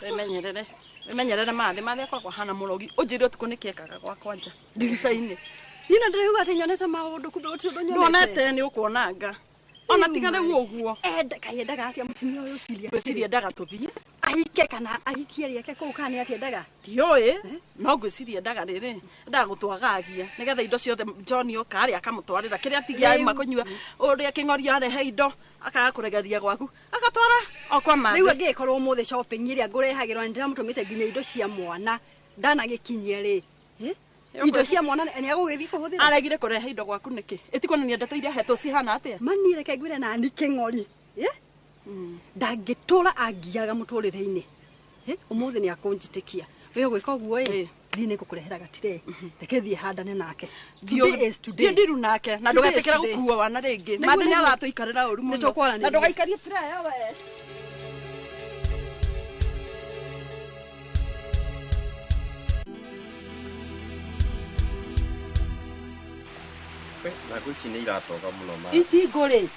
Wĩmenyerere mathe akoragwo hana mũrogi ũnjĩre ũtukũ nĩkĩ ekaga gwakwa nja ndirica-inĩ niĩ na ndĩrauga atĩ nyonete maũndũ kumbe ũti ũndũ nyonete ndonete nĩ ũkuonanga ona tiga rĩu ũguo kaĩ endaga atĩa mũtumia ũyũ ngwĩciria endaga tũthiĩ ahike kana ahikie rĩake kũu kana nĩ atĩ endaga ndiũĩ no ngwĩciria endaga rĩrĩ endaga gũtwagagia nĩgetha indo ciothe John oka arĩa akamũtwarĩra kĩrĩa atigia aima kũnyua ũrĩa kĩng'ori arehe indo akaga kũregeria gwaku agatwara okwa mathe rĩu angĩkorwo ũmũthĩ shopping ĩrĩa ngũrehagĩrwo ndĩramũtũmĩte nginya indo cia mwana ndanagĩkinyia rĩ indo cia mwana nĩ agũgĩthiĩ kũhũthĩra aregire kũrehe indo gwaku nĩkĩ ĩtikuonania ndeto iria hetwo cihana atĩa mani reke ngwĩre na ni kĩng'ori ndangĩtũra angiaga mũtũrĩre-inĩ ũmũthĩ nĩ akũnjĩtĩkia we gwika guo ĩ thi nĩ ngũkũrehera gatire reke thiĩ handane nake Thiĩ ndiru nake na ndũgetĩkĩre gũkuua wana rĩngĩ mathĩ nĩ aratũikarĩra ũru mũno na ndũgaikarie Freya we na guchi nĩ iratoga mũno ma ici ngũrĩ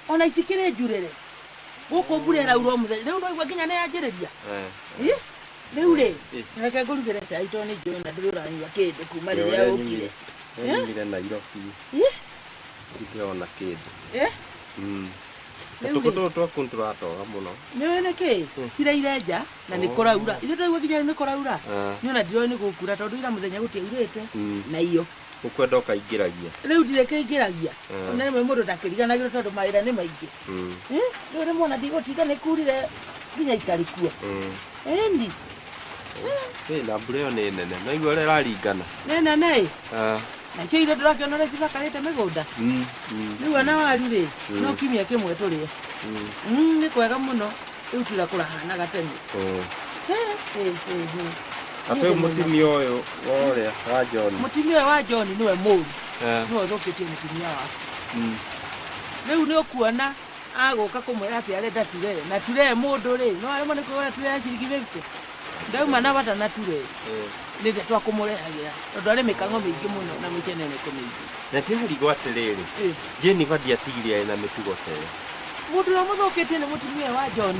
ona itikĩrĩ njurĩre gũkũ mbura ĩraura mũthenya rĩu ndaigua nginya nĩ yanjĩrĩria rĩu rĩ reke ngũrugĩre cai tondũ nĩ njũĩ na ndũrĩ ũranyua kĩndũ kuma rĩrĩa ũkire nyumire Nairobi ndikĩona kĩndũ tũkũ tũtũ twaku nĩtũratoga mũno nĩũĩ nĩkĩ ciraire nja na nĩ kũraura ithuĩ twaigua nginya nĩ kũraura nĩ ona ndiroĩ nĩ gũkura tondũ ira mũthenya gũtiaurĩte na iyo ukwenda ũkaingĩragia rĩu ndirekĩingĩragia ona rĩmwe mũndũ ndakĩriganagĩrwo tondũ mawĩra nĩ maingĩ rĩu rĩmwe ona ndigũtinda nĩ kurire nginya ikarĩkua ĩni na mbura ĩyo nĩ nene na igua ũrĩa ĩraringana nĩ nene nacio irio ndũrakĩona ũrĩa cithakarĩte mĩgũnda rĩu ona waru rĩ no kiumia kĩmwe tũrĩe nĩ kwega mũno rĩu tira kũrahanaga tene atĩ mũtumia ũyũ ũrĩa wa John mũtumia wa John nĩwe mũru nĩwe ũthũkĩtie mũtumia waku rĩu nĩ ũkuona agũka kũmwĩra atĩ arenda ture na ture mũndũ rĩ no arĩmwe nĩ kwĩra ture ya ciringi 50 ndauma na bata na ture nĩ twakũmũrehagĩra tondũ arĩ mĩkang'o mĩingĩ mũno na mĩkeneneko mĩingĩ na tĩharigwo atĩrĩrĩ Jennifer ndiatigire na mĩtugo ta ĩyo mũndũ ũrĩa mũthũkĩtie nĩ mũtumia wa John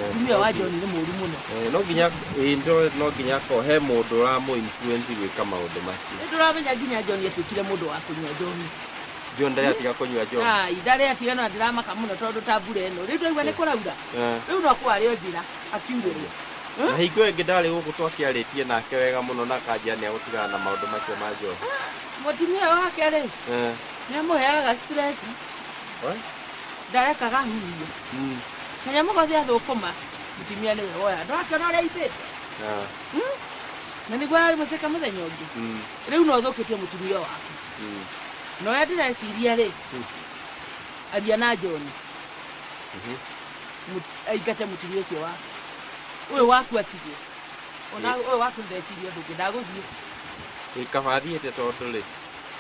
mũtumia wa John nĩ mũru mũno no nginya ko he mũndũ ũramũ-influence gwĩka maũndũ macio nĩ tũramenya nginya John atuĩkire mũndũ wa kũnyua John John ndarĩ atiga kũnyua John ndarĩ atiga no ndiramaka mũno tondũ ta mbura ĩno rĩu twaigua nĩ kũraura rĩu no kwarĩ o njĩra akiurĩrwo na hingo ĩngĩ ndarĩ gũkũ twakĩarĩtie nake wega mũno na kanjia nĩ agũtigana na maũndũ macio ma John mũtumia wake rĩ nĩ amũheaga stress ndarekaga huhie kanyamũ gothe athũkũma mũtumia nĩwe woya ndakĩona ũrĩa aitĩte na nĩguo arĩ mũceka mũthenya ũngĩ rĩu no ũthũkĩtie mũtumia waku na ũrĩa ndĩreciria rĩ aria na John aingate mũtumia ũcio waku ũyũ waku atigwo ona ũyũ waku ndeciria ũndũ ũngĩ ndagũthiĩ kaba thiĩte tondũ rĩ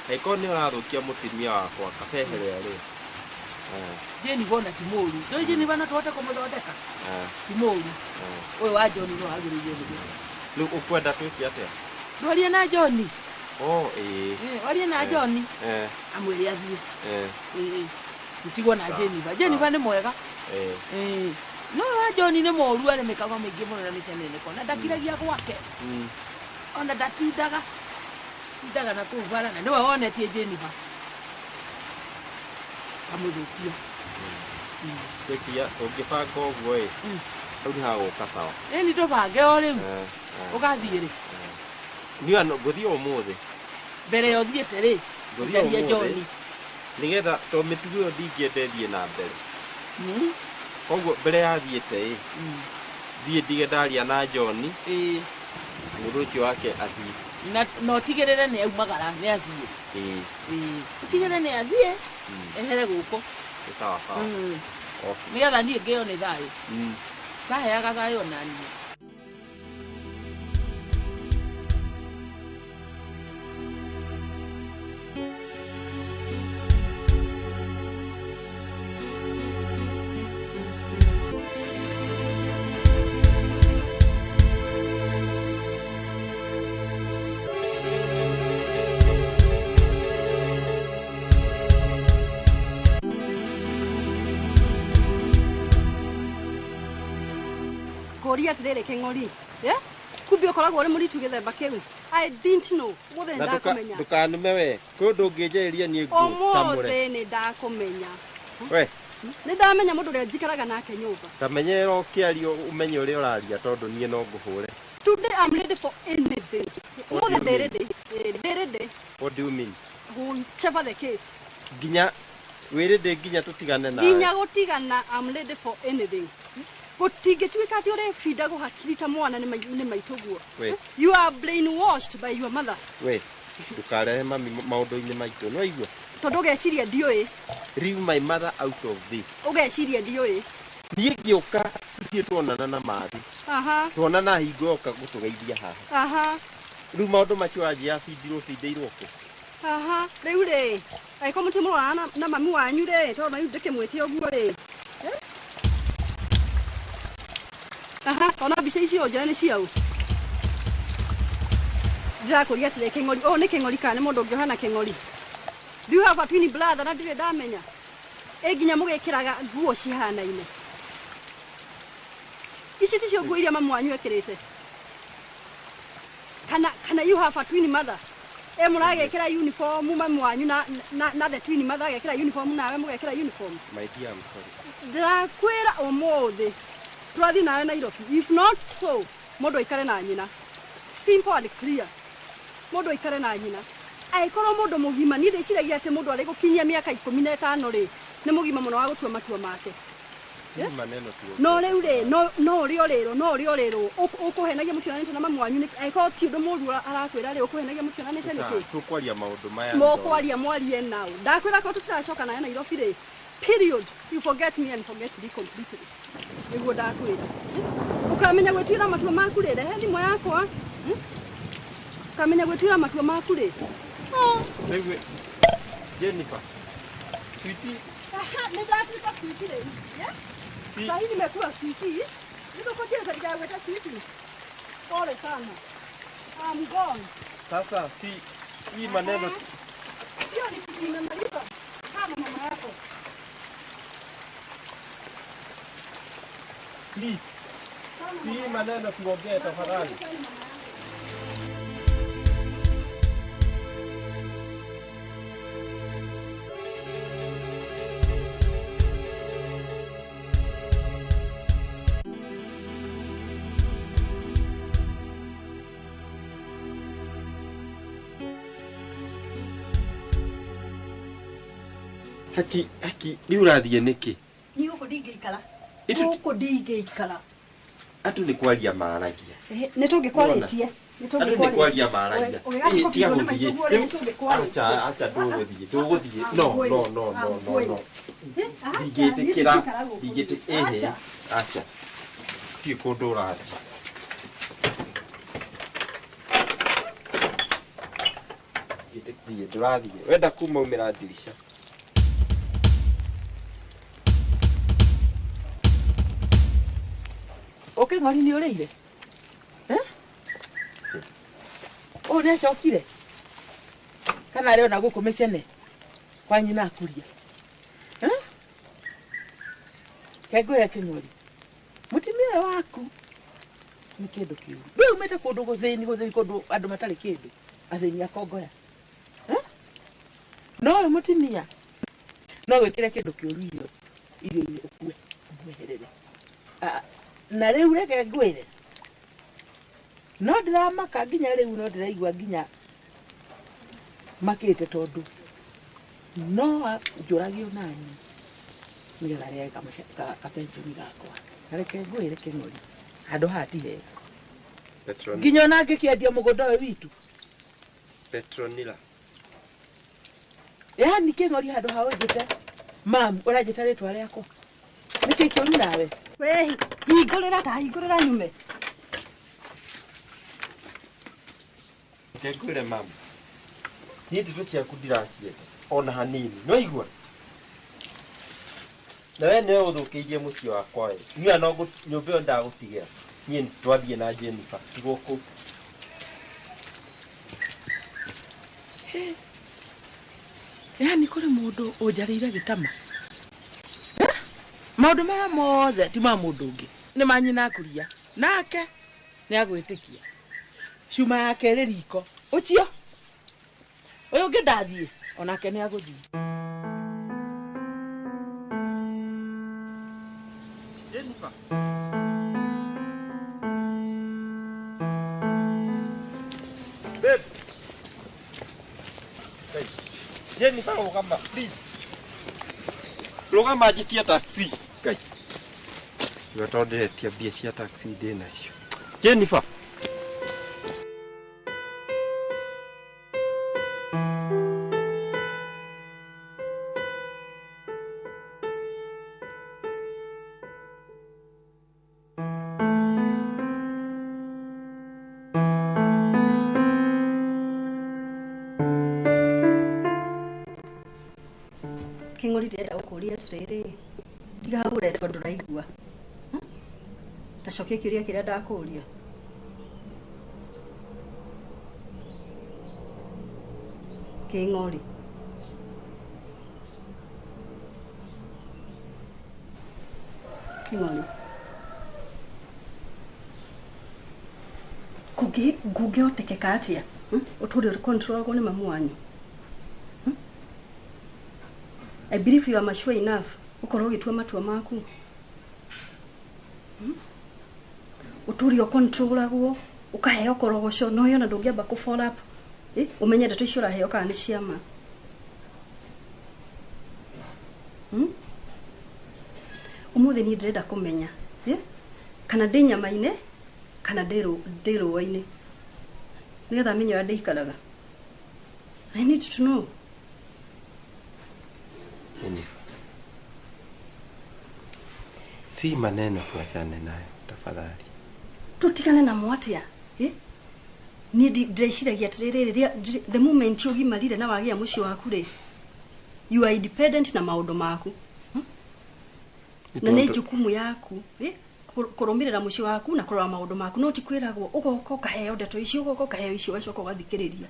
angĩkorwo nĩ ũrathũkia mũtumia wakwa kabeherea rĩ Jennifer ona ti mũru ndũĩ Jennifer no tũhote kũmũthondeka ti mũru ũyũ wa John no agĩrĩirwo nĩ rĩu ũkwenda twĩke atĩa ndwarie na John warie na John amwĩre athiĩ tũtigwo na Jennifer nĩ mwega no wa John nĩ mũru arĩ mĩkago mĩingĩ mũno na mĩceneneko na ndakiragia gwake ona ndatindaga na kũu bara na nĩwe wonetie Jennifer amũthũkia Kecia ũngĩbanga ũguo ĩ rĩu nĩ hagũka sawa nĩ tũbange o rĩu ũgathiĩ rĩ niĩ ngũthiĩ ũmũthĩ mbere ya ũthiĩte rĩ ũcarie John nĩgetha to mĩtugo ĩyo ndingĩenda ĩthiĩ na mbere koguo mbere ya thiĩte ĩ thiĩ ndige ndaria na John mũndũ ũcio wake athiĩ no tigĩrĩre nĩ aumagara nĩ athiĩ tigĩrĩre nĩ athiĩ ehere gũkũ sawa nĩgetha niĩ ngĩo nĩ thayũ kaheaga thayũ ona niĩ Kũria atĩrĩrĩ kĩng'ori kumbe ũkoragwo ũrĩ mũritu gĩthemba kĩu I didn't know mũthĩ nĩ ndakũmenya ndũkanume we kwĩ ũndũ ũngĩnjĩrĩria niĩ ũmũthĩ nĩ ndakũmenya we nĩ ndamenya mũndũ ũrĩa njikaraga nake nyũmba tamenyera ũkĩario ũmenye ũrĩa ũraria tondũ niĩ no ngũhũre today I'm ready for anything ũmũthĩ ndĩ ready what do you mean whichever the case nginya wĩrĩndĩ nginya tũtigane nawe nginya gũtigana I'm ready for anything gũtingĩtuĩka atĩ ũrĩ binda gũhakirita mwana nĩ maitũguo you are brainwashed by your mother we ndũkarehe mami maũndũ-inĩ maitũ no igua tondũ ũgeciria ndiũĩ leave my mother out of this ũgeciria ndiũĩ Niĩ ngĩũka tũthiĩ tuonana na mathi. Aha. Tuonana hingo yoka gũtũgeithia haha. Aha. Rĩu maũndũ macio anjĩa cindirwo kũ? Aha. Rĩu rĩ, angĩkorwo mũtimũrana na mami wanyu rĩ, tondũ rĩu ndĩkĩmwĩtie ũguo rĩ. Aha, ona mbica icio njĩra nĩ ciaũ. Ndĩrakũria atĩrĩ kĩng'ori, nĩ kĩng'ori kana nĩ mũndũ ũngĩ ũhana kĩng'ori. Do you have a twin brother na ndirĩ ndamenya? Nginya mũgĩkĩraga nguo cihanaine. Ici ticio nguo iria mamu wanyu ekĩrĩte. Kana you have a twin mother? Mũragĩkĩra uniform mamu wanyu na the twin mother agĩkĩra uniform nawe mũgekĩra uniform. My dear, I'm sorry. Ndĩrakwĩra ũmũthĩ tũrathiĩ nawe Nairobi. If not so, mũndũ aikare na nyina. Simple and clear. Mũndũ aikare na nyina. Angĩkorwo mũndũ mũgima niĩ ndĩciragia atĩ mũndũ arĩ gũkinyia mĩaka 15 rĩ, nĩ mũgima mũno wa gũtua matua make. No rĩu rĩ, no ũrĩo rĩrwo ũkũhenagia mũtionanĩte na mamu wanyu angĩkorwo ti ũndũ mũru arakwĩra rĩ ũkũhenagia mũtionanĩte nĩkĩ? Tũkwaria maũndũ maya. Mũkwaria mwarie nao. Ndakwĩra ko tũtiracoka nawe Nairobi rĩ. Period. You forget me and forget me completely. Nĩguo ndakwĩra. Ũkamenya gwĩtuĩra matua maku rĩ, rehe thimũ yakwa. Ukamenya gwĩtuĩra matua maku rĩ. Wewe Jennifer. Sweetie. Nĩndatuĩka sweetie rĩu. Sasa hivi nimekuwa sweetie. Nitakuja katika kuweka sweetie. Pole sana. I'm gone. Sasa hii maneno hiyo ni nimemaliza. Kama mama yako. Please. Hii maneno tuongee tafadhali. Haki ni urathiĩ nĩkĩ? Ni gũkũ ndingĩikara. Gũkũ ndingĩikara. Atu nĩ kwaria maragia. Nĩ tũngĩkwarĩtie. Atu nĩ kwaria maragia. Tia gũthiĩ. Acha ndũgũthiĩ. No. Ndingĩtĩkĩra. Acha. Ti kũndũ ũrathiĩ. Ndingĩtĩkĩra tũrathiĩ. Wenda kuma umĩra ndirisha. Okay, ng'ori nĩ ũrĩire? Nĩ acokire? Kana rĩo na gũkũ mĩcene kwa nyina akũria? Kengũya kĩng'ori. Mũtumia waku nĩ kĩndũ kĩũru. Ndũĩ umĩte kũndũ gũthĩni kũndũ andũ matarĩ kĩndũ. Athĩni akongoya. No ũyũ mũtumia no gwĩkĩre kĩndũ kĩũru irio-inĩ ũkue mweherere. Na rĩu reke ngwĩre no ndĩramaka nginya rĩu no ndĩraigua nginya makĩte tondũ no njũragio nani nĩgetha rĩage kapenshoni gakwa. Na reke ngwĩre kĩng'ori handũ haha ti hega. Nginya ona ngĩkĩendia mũgũnda ũyũ witũ. Petronila. Yani kĩng'ori handũ ha ũnjĩte mamu ũranjĩta rĩtwa rĩakwa. Nĩkĩ kĩũru nawe? We hingũrĩra nyume. Ngwĩre mamu. Niĩ ndeto ciaku ndiracienda ona hanini. No igua? Na we nĩwe ũthũkĩirie mũciĩ wakwa we. Niĩ no nyũmba ĩyo ndagũtigĩra. Niĩ twathiĩ na Jennifer gũkũ. Yani kũrĩ mũndũ ũnjarĩire gĩtama. Maũndũ maya mothe ti ma mũndũ ũngĩ. Nĩ manyina akũria. Nake nĩ agwĩtĩkia. Cuma yake ĩrĩ riko. Ũcio. Ũyũ ũngĩ ndathiĩ. Onake nĩ agũthiĩ. Jennifer. Babe. Hey. Jennifer, rũgama, please. Rũgama njitie taxi. Ngai. Ndio tondĩretia mbia cia taxi ndĩ nacio. Jennifer. King'ori ndĩrenda gũkũria atĩrĩrĩ, tiga hũre tondũ ndũraigua. Tacokia kĩũria kĩrĩa ndakũria. King'ori. King'ori. Kũngĩhotekeka atĩa ũtũũre ũkontrolagwo nĩ mamu wanyu? I believe you are mature enough ukorwo ũgĩtua matua maku. Ũtũũre ũkontrolagwo ũkaheo korogoco no yona ndũngĩamba kũ follow up. Umenye ndeto icio ũraheo kana nĩ ciama. Ũmũthĩ niĩ ndĩrenda kũmenya kana ndĩ nyama-inĩ kana ndĩ rũũa-inĩ nĩgetha menye ũrĩa ndĩikaraga. I need to know. Si maneno tuachane nayo tafadhali. Tutigane na mwatia. Niĩ ndĩciragia atĩrĩrĩ, the moment ũgimarire na wagĩa mũciĩ waku rĩ, you are independent na maũndũ maku. Na nĩ jukumu yaku kũrũmĩrĩra mũciĩ waku na kũrora maũndũ maku, no ti kwĩragwo ũgoka ũkaheo ndeto icio, ũgoka ũkaheo icio ũgacoka ũgathikĩrĩria.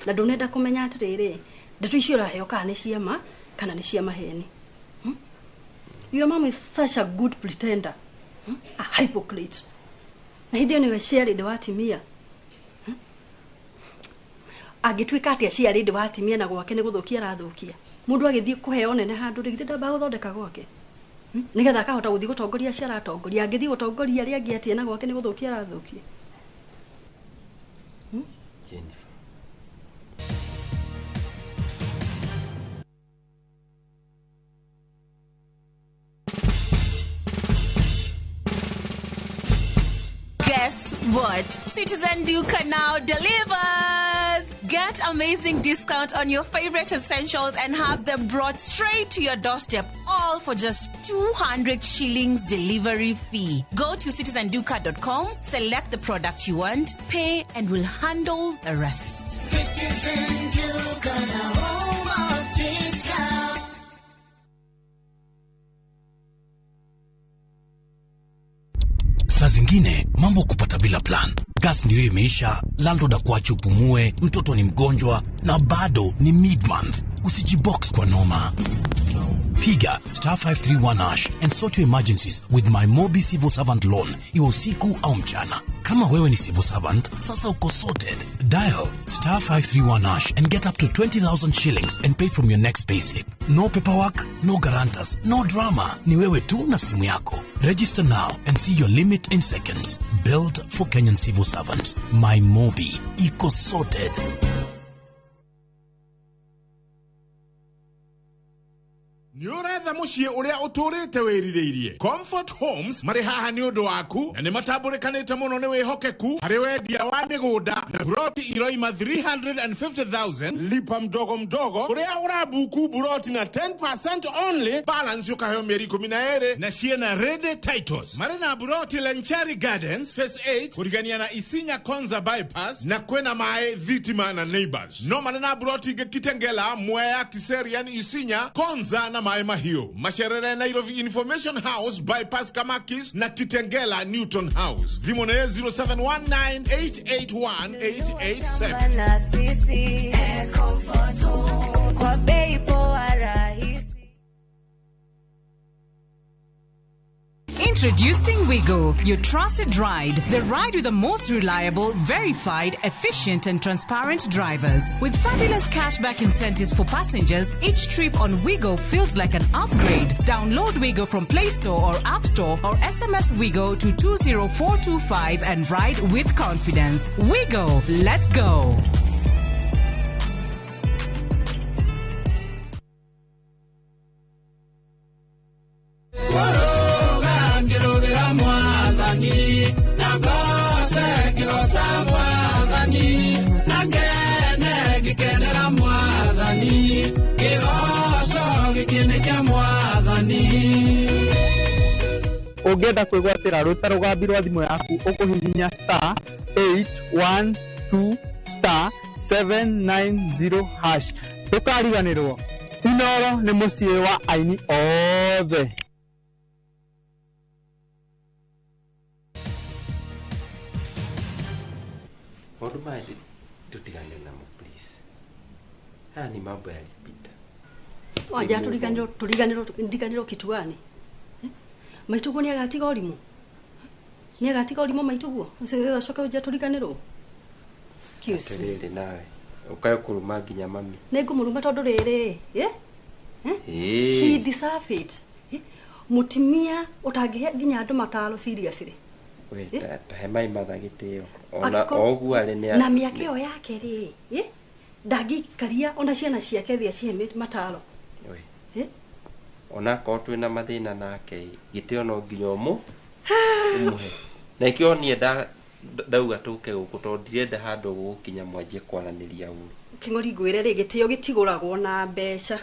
Na ndũnenda kũmenya atĩrĩrĩ, ndeto icio ũraheo kana nĩ ciama kana nĩ cia maheni. Your mom is such a good pretender, a hypocrite. Na hĩndĩ ĩyo nĩwe ciarĩndĩ wa atimia. Angĩtuĩka atĩa ciarĩndĩ wa atimia na gwake nĩ gũthũkia arathũkia. Mũndũ agĩthiĩ kũheo nene handũ rĩ, githĩ ndamba gũthondeka gwake? Nĩgetha akahota gũthiĩ gũtongoria cia aratongoria, angĩthiĩ gũtongoria arĩa angĩ atĩa na gwake nĩ gũthũkia arathũkia. Guess what? Citizen Duca now delivers! Get amazing discount on your favorite essentials and have them brought straight to your doorstep, all for just 200 shillings delivery fee. Go to citizenduca.com, select the product you want, pay, and we'll handle the rest. Citizen Duca, the home of discount. Saa zingine mambo kupata bila plan. Gas ndio imeisha, landlord akuache upumue, mtoto ni mgonjwa na bado ni mid-month. Usijibox kwa noma. Piga *531# and sort your emergencies with my Mobi Civil Servant Loan, iwe usiku au mchana. Kama wewe ni civil servant, sasa uko sorted. Dial *531# and get up to 20,000 shillings and pay from your next payslip. No paperwork, no guarantors, no drama. Ni wewe tu na simu yako. Register now and see your limit in seconds. Built for Kenyan civil servants. My Mobi. Iko sorted. Nĩũretha mũciĩ ũrĩa ũtũrĩte wĩrirĩirie. Comfort Homes marĩ haha nĩ ũndũ waku na nĩ matambũrĩkanĩte mũno nĩ wĩhokeku harĩ wendia wa mĩgũnda na buroti iroima 350,000 lipa mdogo mdogo ũrĩa ũrabuku buroti na 10% only, balance ũkaheo mĩeri 12 na ciena ready titles. Marĩ na buroti Lenchari Gardens Phase 8 kũrigania na Isinya Konza bypass na kwena mae Thitima na Neighbors. No marĩ na buroti ingĩ Kitengela, Mwea, Kiserian, Isinya, Konza na Mae Mahio. Masherere Nairobi Information House bypass Kamakis na Kitengela Newton House. Thimone 0719881887. Introducing Wigo, your trusted ride. The ride with the most reliable, verified, efficient and transparent drivers. With fabulous cashback incentives for passengers, each trip on Wigo feels like an upgrade. Download Wigo from Play Store or App Store or SMS Wigo to 20425 and ride with confidence. Wigo, let's go. Ungenda kwigwatira ruta rugambi rwa thimu yaku ukuhihinya *812*790#. Ndukariganirwo Inoro nĩ mũciĩ wa aini othe. Maũndũ maya tutigane namo please. Haya ni mambo yalipita. Waja tuliganĩrwo kituani. Maituguo nĩ agatiga ũrimũ. Nĩ agatiga ũrimũ maituguo. Sasa coka uja tuliganĩrwo. Excuse me. Rĩrĩ nawe. Ukayo kuruma nginya mami. Nĩ ngũmũruma tondũ rĩrĩ. She deserve it. Mutimia utangĩhe nginya andũ matalo seriously. Weta tahe mai mathagĩtĩo. Ona oguo arĩ nĩ na mĩaka ĩyo yake rĩ. Ndangĩkaria ona ciana ciake thia cihe matalo. Ona ko twina mathina nake gitio no nginya umuhe na ikio nie ndauga tuke guku to ndirenda handu gukinya mwanjie kwaraniria uru King'ori ngwire ri gitio gitiguragwo na mbeca.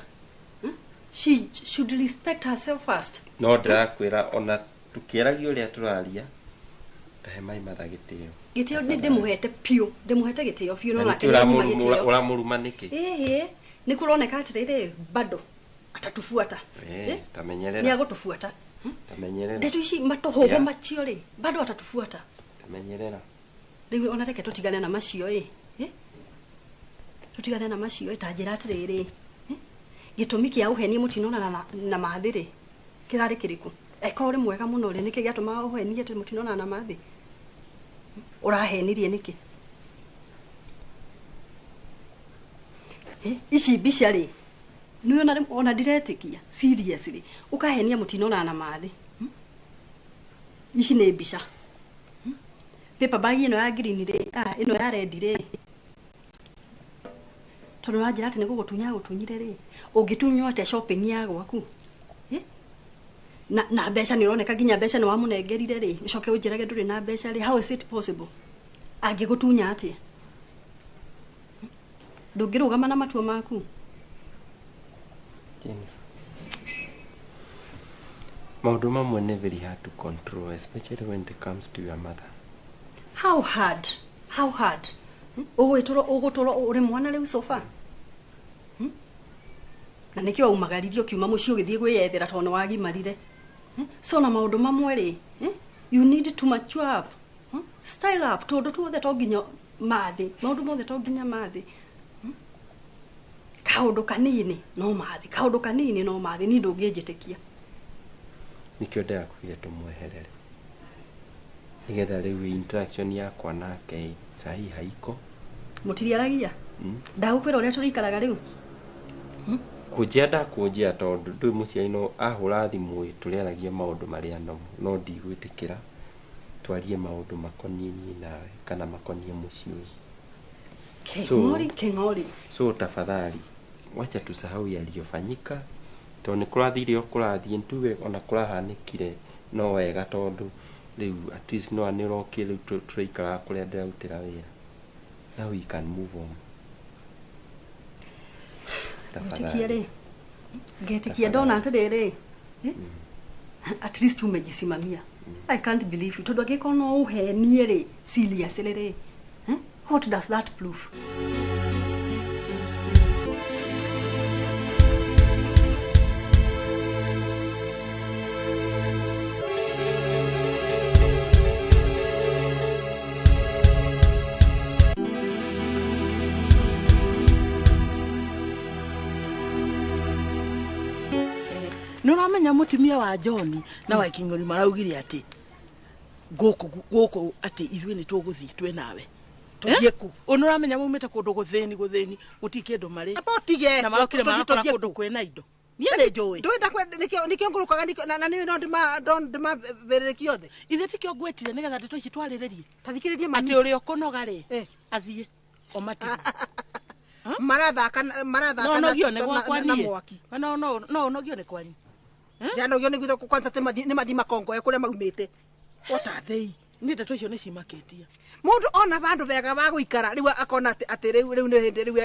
She should respect herself first. No ndirakwira ona tukiaragio uria turaria tahe mai mathagĩtĩo gitio ndimuhete pio ndimuhete gitio pio no nake uramuruma niki ni kuroneka atirire bado atatufuata tamenyerera ni agotufuata tamenyerera ndetu ici matohogo macio ri bado atatufuata tamenyerera riu ona reke tutigane na macio tutigane na macio ta njira atiriri gitumi kia uhenie mutinona na mathiri kirari kiriku ekoro ri mwega muno ri niki giatuma uhenie ati mutinona na mathi urahenirie niki ici bicia ri ni ona diretikia seriously ukahenia mutinona na mathi ici ni bica paper bag ino ya green ri ino ya red ri tondu ranjira ati ni gugutunyire ri ungitunywa ate shopping ya gwaku na mbeca ni uroneka ginya mbeca ni wamunengerire ri icoke unjirage nduri na mbeca ri how is it possible angigutunya ati ndungirugama na matuo maku maundu mamwe ni very hard to control especially when it comes to your mother. How hard ugutoro uri mwana riu sofa na nikio umagaririo kiuma mucio githie gwiyethera tono wagimarire so na maundu mamwe ri you need to mature up style up tondu tuothe to nginya mathi maundu mothe to nginya mathi kaundu kanini no mathi ni ndungĩnjĩtĩkia nikio ndakwire tumweherere nigetha riu interaction yakwa nake sahi haiko mutiriaragia ndagukwira uria turikaraga riu kujia ndakujia tondu ndui muciaino ahura thimu turiaragia maundu maria no ndigwitikira twarie maundu makonie ni nawe kana makonie muciu King'ori so tafadhali wacha tusahau yaliyofanyika to ni kurathire okurathie ntuwe ona kurahanikire no wega tondu riu at least no anirokire turaikara kuria ndirautira wira now we can move on tafadhali getikia ndona atiriri at least umejisimamia I can't believe you tondu angiko no uhenie ri seriously ri what does that prove nuramenya mutimia wa John na wa King'ori maraugire ati guku ati ithuĩ ni tuguthi twe nawe tuthie ku unuramenya mumite kundu gutheni gutikindu mari apotige na marokire marakora kundu kwena indo niende njui ndwenda nikio ngurukaga na ni no ndima verereki yothe ithe tikio ngwetire nigetha ndito ici twariririe tathikiririe mami ati uri okunoga ri athie omati marathaka no ne gwakwa no onogio ne kwanyu jana ugione gwitho kwanza ni mathima kongo kuria maumite otathei ni ndeto icio ni cimaketia mundu ona vandu vega va guikara riu akona ati riu ni hindi riu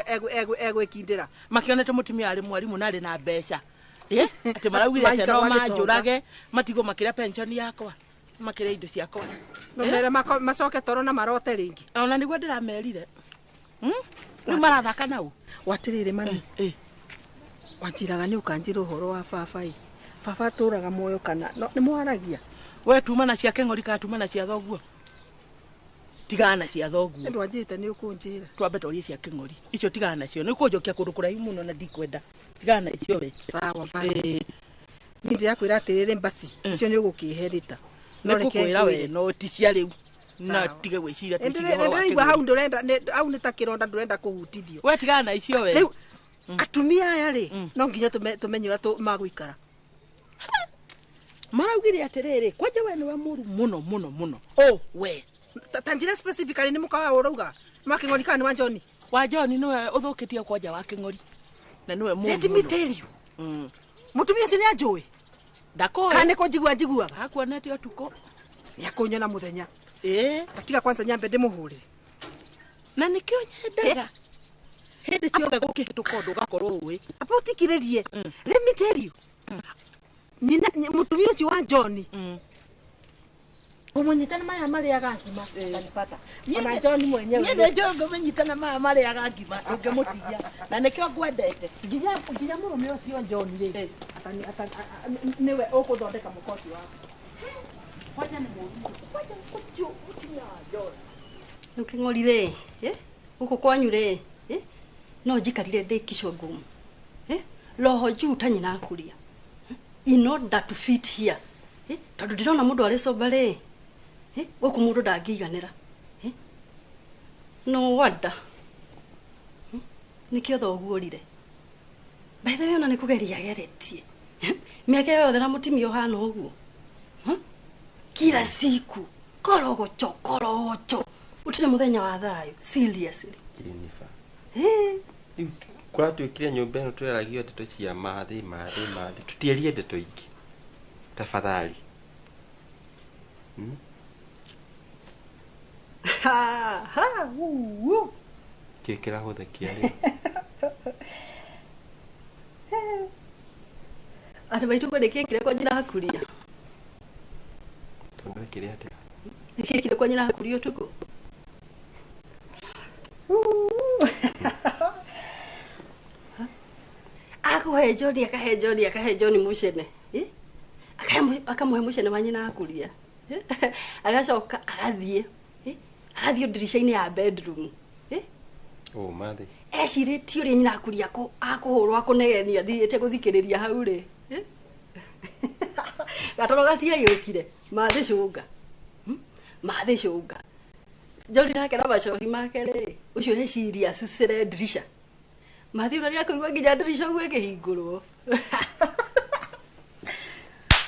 egwikindira makionete mutimia ari mwarimu nari na mbeca ati maraugire ati no manjurage matigo makira pension yakwa makira indo ciakwa no mere macoke toro na marote ringi ona niguo ndiramerire riu marathaka nau watirire mami wanjiraga nĩ ũkanjĩra ũhoro wa baba ĩ. Baba tũraga muoyo kana no nĩ mwaragia. We tumana cia keng'ori ka tumana cia thoguo. Tigana cia thoguo. Nĩ ndwanjĩte nĩ ũkũnjĩra. Twambe tũrie cia keng'ori. Icio tigana cio. Nĩ ũkũnjokia kũndũ kũraihu mũno na ndikwenda. Tigana icio we. Sawa basi. Nĩ ndĩrakwĩra atĩrĩrĩ basi. Icio nĩ ũgũkĩherita. No reke we no ti cia rĩu. Na tige gwĩciria tu cia wa. Ndĩraigua hau ndũrenda hau nĩ ta kĩronda ndũrenda kũhutithio. We tigana icio we. Rĩu atumia aya rĩ no nginya tũmenye ũrĩa magũikara. Maraugire atĩrĩrĩ kwanja we nĩwe mũru mũno. Oh we. Tanjira specifically nĩ mũkawa ũrauga. Makĩng'ori kana wa John. Wa John nĩwe ũthũkĩtie kwanja wa kĩng'ori. Na nĩwe mũru. Let me tell you. Mũtumia ũcio nĩ anjũĩ. Ndakũĩ. Kana nĩko njiguaga. Hakuonete ũtukũ. Nĩakũnyona mũthenya. Tatiga kwanza nyambe ndĩmũhũrĩre. Na nĩkĩo nyendaga. Hĩndĩ ciothe gũkĩhĩtũka ũndũ ũgakorwo ũĩ. Apa ũtikirĩrie. Let me tell you. Nina mũtumia ũcio wa John. Ũmũnyitana maya marĩaga ngima kanipata. Ona John mwenyewe. Niĩ nĩnjũĩ ngũmĩnyitana maya marĩaga ngima ndũngĩmũtigia. Na nĩkĩo ngwendete. Nginya mũrũme ũcio John rĩ. Nĩwe ũkũthondeka mũkoti wako. Kwanja nĩ mũru. Kwanja mũtumia wa John. Rĩu kĩng'ori rĩ, gũkũ kwanyu rĩ, no njikarire ndĩ kicungumu. Roho njuu ta nyina akuria. In order to fit here. Tondũ ndĩrona mũndũ arĩ soba rĩ. Gũkũ mũndũ ndangĩiganĩra. No wonder. Nĩkĩo thoguo ũrire. By the way ona nĩkũgeria ageretie. Mĩaka yothe na mũtimia ũhana ũguo. Kila siku korogocho. Utire muthenya wa thayo seriously. Jennifer. Kwa twikire nyumba ino tureragio ndeto cia mathi tutierie ndeto ingi tafadhali. Kikira huthakia ri. Ati baitu kwa kile kwa jina hakuria. Tondu kile ate. Kile kwa jina hakuria tuko. Akuhe John mushene. Akamuhe mushene wa nyina akuria. Agacoka agathie. Agathie dirisha-inĩ ya bedroom. Oh mathi. Ecirĩtie ũrĩa nyina akuria akũhũrwo akũnegenia thiĩte gũthikĩrĩria hau rĩ. Gatoro gatia yũkire. Mathi cũnga. John nake na macohi make rĩ. Ũcio nĩ serious cire dirisha. Mathi ũrĩa akũigua nginya dirisha ũguo ĩkĩhingũrwo.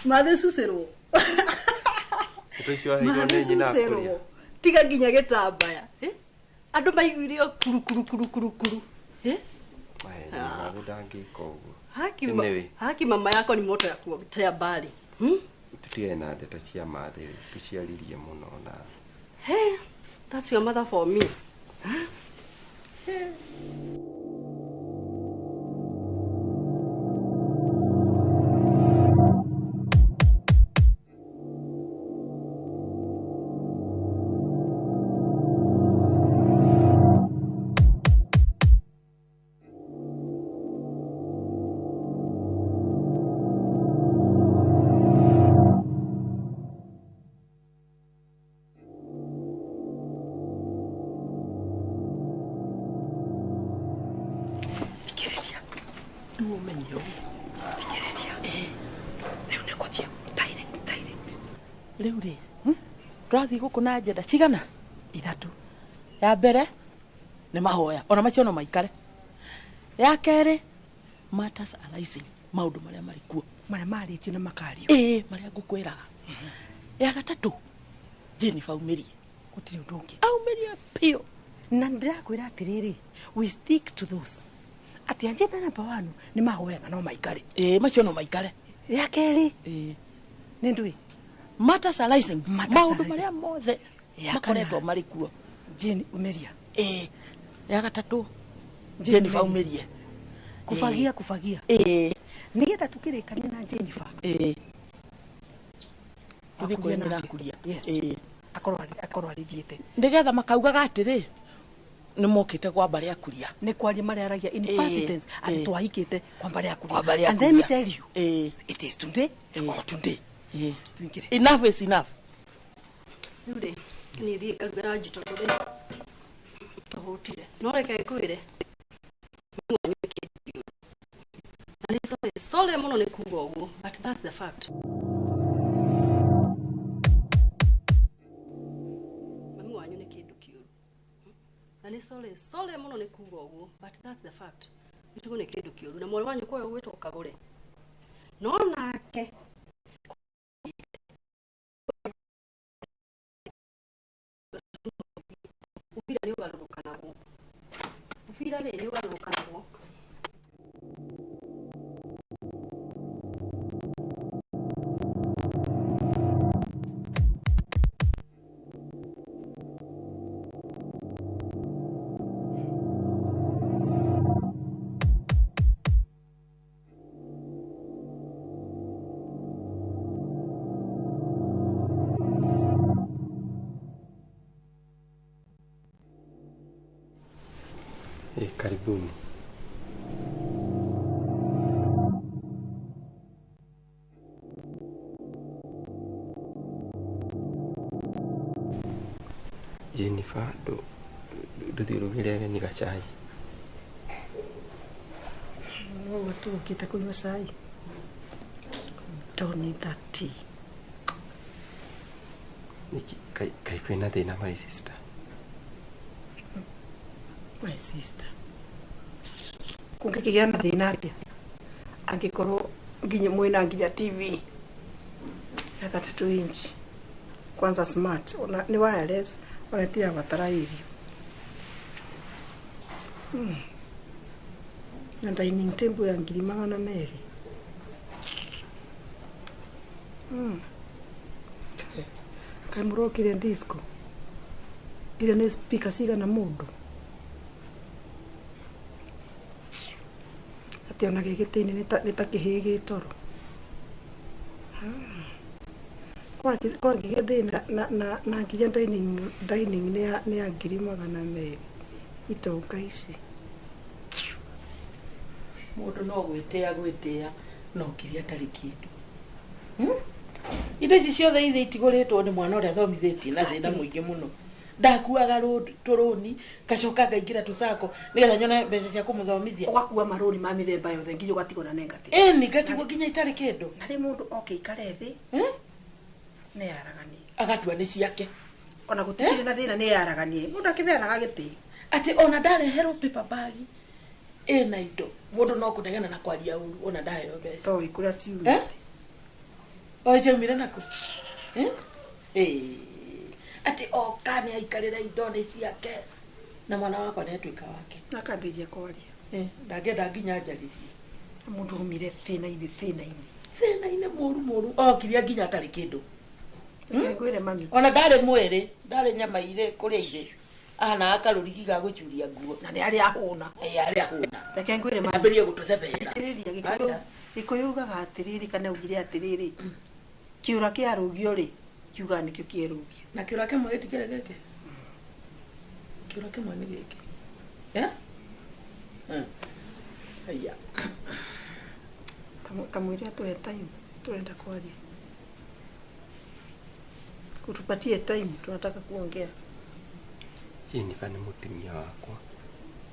Mathi cucĩrwo. Tiga nginya gĩtambaya. Andũ maiguire kuru. Mathi ndangĩka ũguo. Haki mama yako ni moto ya kuotea mbali. Tutige na ndeto cia mathi tuciaririe mũno na. Hey, that's your mother for me. Rĩu rĩ, tũrathiĩ gũkũ na njenda cigana? 3. Ya mbere nĩ mahoya, ona macio no maikare. Ya kerĩ matters arising, maũndũ marĩa marĩ kuo, marĩa marĩtio na makario. Marĩa ngũkwĩraga. Ya gatatũ Jennifer umĩrie. Gũtirĩ ũndũ ũngĩ. Aumĩrie pio. Na ndĩrakwĩra atĩrĩrĩ, we stick to those. Ati anjenda namba 1 nĩ mahoya na no maikare. Macio no maikare. Ya kerĩ nĩ ndui matters arising, maũndũ marĩa mothe makoretwo marĩ kuo. Jane umeria. Ya gatatũ Jennifer umerie. Kufagia. Nigetha tukĩrĩkania na Jennifer. Akuria na akuria. Yes. Akorwo arĩthiĩte. Ndigetha makaugaga atĩrĩ nä mokite kwa mbari akuria nä kwaria marä aragia in past tense atä twahikite kwa mbari akuria mbari and let me tell you it is today or today tuingire enough is enough Yule ni thie kalugara njitotore kahotire no reke kwire sole muno ni kuga uguo but that's the fact mami wanyu ni kindu kiuru na ni sole muno ni kuga uguo but that's the fact itugo ni kindu kiuru na mwana wanyu kwa wetwo kagure no nake ubira ni ugaruka nabo ubira ni ugaruka nabo Karibuni. Jennifer, nduthiurugire ni gachai. watu ukita kunywa cai don't need that tea. Niki kai kwina thina my sister. My sister kungikigia na thina atia angikorwo nginya mwina nginya TV ya 32 inch kwanza smart ona ni wireless ona tia batara irio na dining table ya 200 kai murokire disco ile ni speaker siga na mundu ati ona gigitini ni ta kihigi toro kwa gigithina na nginya dining ni ya 200 itoka ici mundu no gwitia no kiria tari kindu indo ici ciothe ithe itigoretwo ni mwana uria thomithitie na thina muingi muno ndakuaga turuni kacoka ngaingira tusako nigetha nyone mbeca cia kumuthomithia ugakua maruni ma mithemba yothe nginya ugatigona nengati ni ngatigwo nginya itari kindu na ri mundu oke ikare thi ne yaragani agatua ni ciake ona gutikire na thina ne yaragani mundu akibeanaga giti ati ona ndareherwo paper bag ena indo mundu no kunegena na kwaria uru ona ndahero mbeca to ikuria ciumite oje umire nako ati okane aikarira indo ni ciake na mwana wakwa ni atwika wake akambijia kwaria ndangenda nginya njaririe mundu umire thina-ini muru okiria nginya atari kindu ngwire mami ona ndari mwere ndari nyama ire kuria ire ana akarurigi ga gucuria nguo na ni ari ahuna reke ngwire mami ambirie gututhebera gikuyugaga atiriri kana ugire atiriri kiura kia rugio ri kiuga nikio kierugia na kiura kimwe gitikire giki kiura kimwe ni giki aya tamwiri atuhe time turenda kwaria kutupatie time tunataka kuongea Jennifer ni mutimia wakwa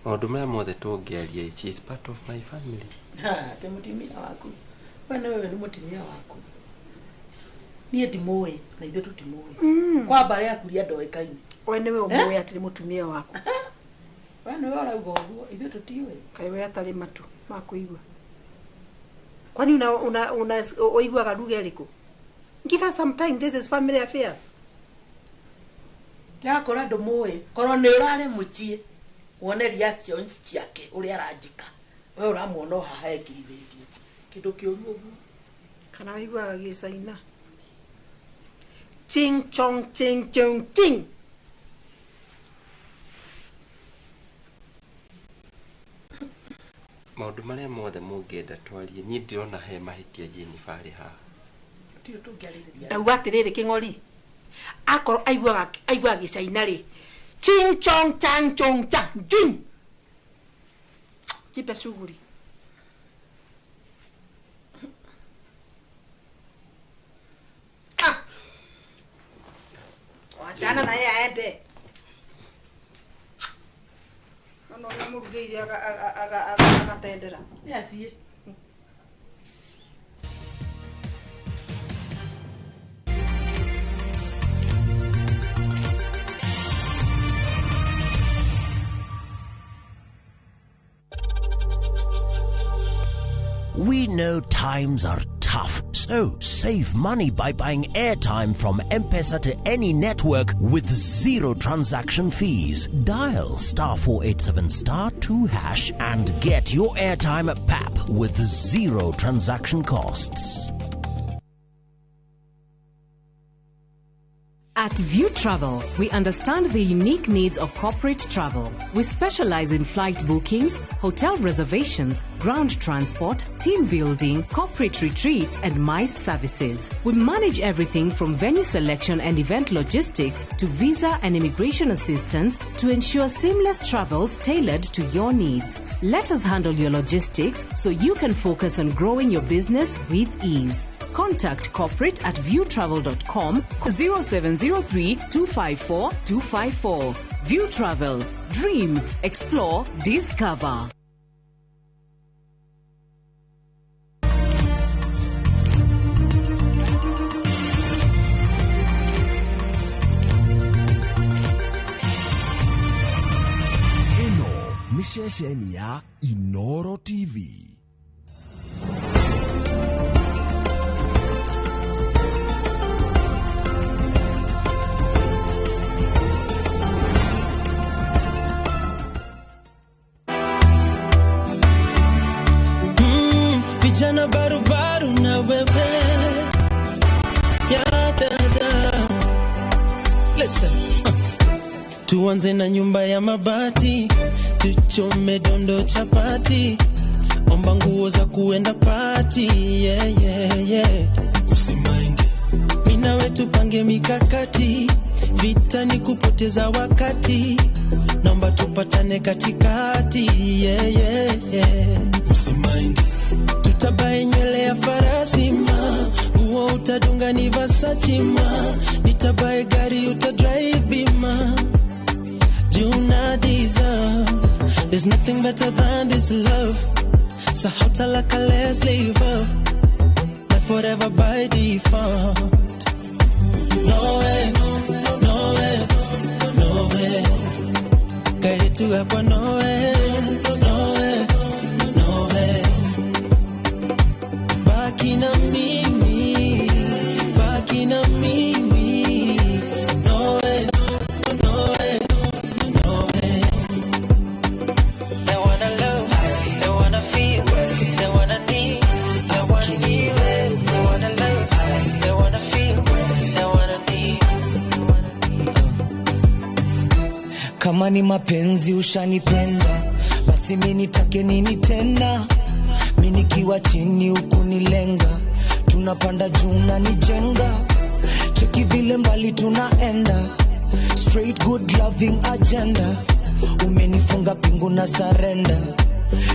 maundu maya mothe tungiaria she is part of my family te mutimia waku wewe ni mutimia waku nie ndimwe na ithu tutimwe kwa mbare yakuria ndoekaine we niwe umwe atiri mutumia waku we niwe urauga uguo ithu tutiwe kai we atari matu makuigwa kwani una oiguaga ruga iriku give us some time, this is family affairs yakora ndumwe korwo ni urare muchie wone reactions ciake uri aranjika we uramuona haha ekirithetie kindu kiuru uguo kana waiguaga gicaina ching chong ching chong ching maundu maria mothe mungienda twarie ni ndirona he mahitia Jennifer ari haha ndauga atiriri king'ori akorwo aiguaga gicaina ri Ching chong chang chong chang jing. Jipe shughuli. Wachana na yeye aende. Mano na murugije aga tendera. Yes, ye. We know times are tough, so save money by buying airtime from M-Pesa to any network with zero transaction fees. Dial *487*2# and get your airtime PAP with zero transaction costs. At View Travel, we understand the unique needs of corporate travel. We specialize in flight bookings, hotel reservations, ground transport, team building, corporate retreats, and MICE services. We manage everything from venue selection and event logistics to visa and immigration assistance to ensure seamless travels tailored to your needs. Let us handle your logistics so you can focus on growing your business with ease. Contact corporate at viewtravel.com 0703 254 254. View Travel. Dream, explore, discover. Ino ni shesheni ya Inoro TV. Vijana barubaru na wewe ya dada. Listen, tuanze na nyumba ya mabati, tuchome dondo chapati, omba nguo za kuenda party, yeah, yeah, yeah. Usimaindi mina wetu pange mikakati, vita ni kupoteza wakati, naomba tupatane katikati, yeah, yeah, yeah. Usimaindi tutabai nywele ya farasi ma, nguo utadunga ni Versace ma, nitabai gari utadrive bima, you not deserve. There's nothing better than this love, so how talaka let's live up, life forever by default. No way, no way, no way, kairi tu hapa no way, no way, no way. Baki na mimi, baki na mimi. No way, no way, no way. They wanna love, they wanna feel, they wanna need, they wanna need. They wanna love, they wanna feel, they wanna need. Kama ni mapenzi ushanipenda, basi mimi nitake nini tena? Mimi nikiwa chini ukunilenga, tunapanda juu na nijenga, cheki vile mbali tunaenda, straight good loving agenda, umenifunga pingu na surrender,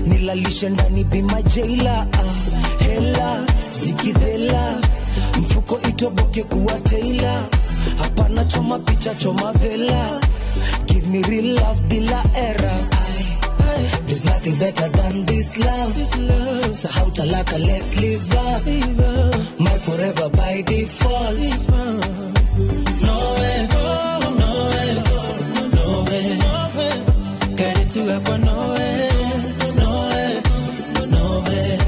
nilalishe ndani be my jailer, hela zikidhela, mfuko itoboke kuwa tailor, hapana choma picha choma vela, give me real love bila error. There's nothing better than this love. So how talaka let's live up, my forever by default. No way, no way, no way, carry to hapa no way, no way, no way.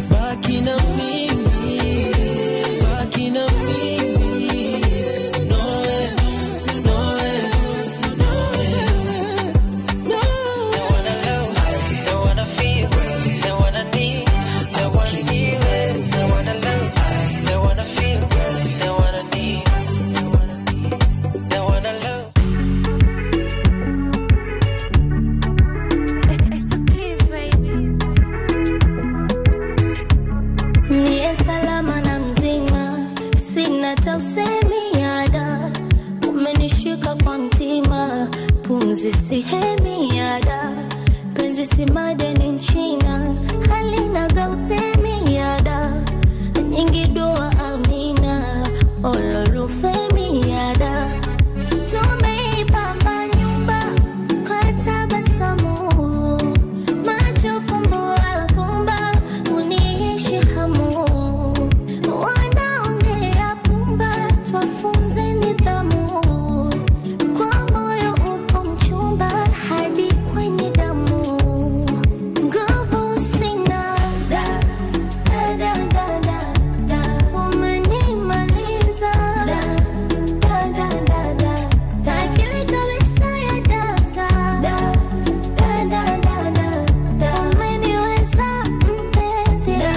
Baki na mimi, baki na mimi. No way, no way, no way. They wanna love, they wanna feel, they wanna need, they wanna need. They wanna love, they wanna feel, they wanna need, they wanna love. Mie salama na mzima, sina tausemi yada, umenishika kwa mtima, pumzi si hemiada, penzi si madeni nchina, halina gautemiada, nyingi dua amina, ololufemiada. Tumeipamba nyumba kwa tabasamu, macho fumbo alfumba, uniishi hamu. Wanaongea pumba, twafunze nidhamu, kwa moyo upo mchumba hadi kwenye damu. Nguvu sina, da da da da da, umenimaliza, da da da da da, akili kabisa ya data, da da da da da, umeniweza mpenzi, da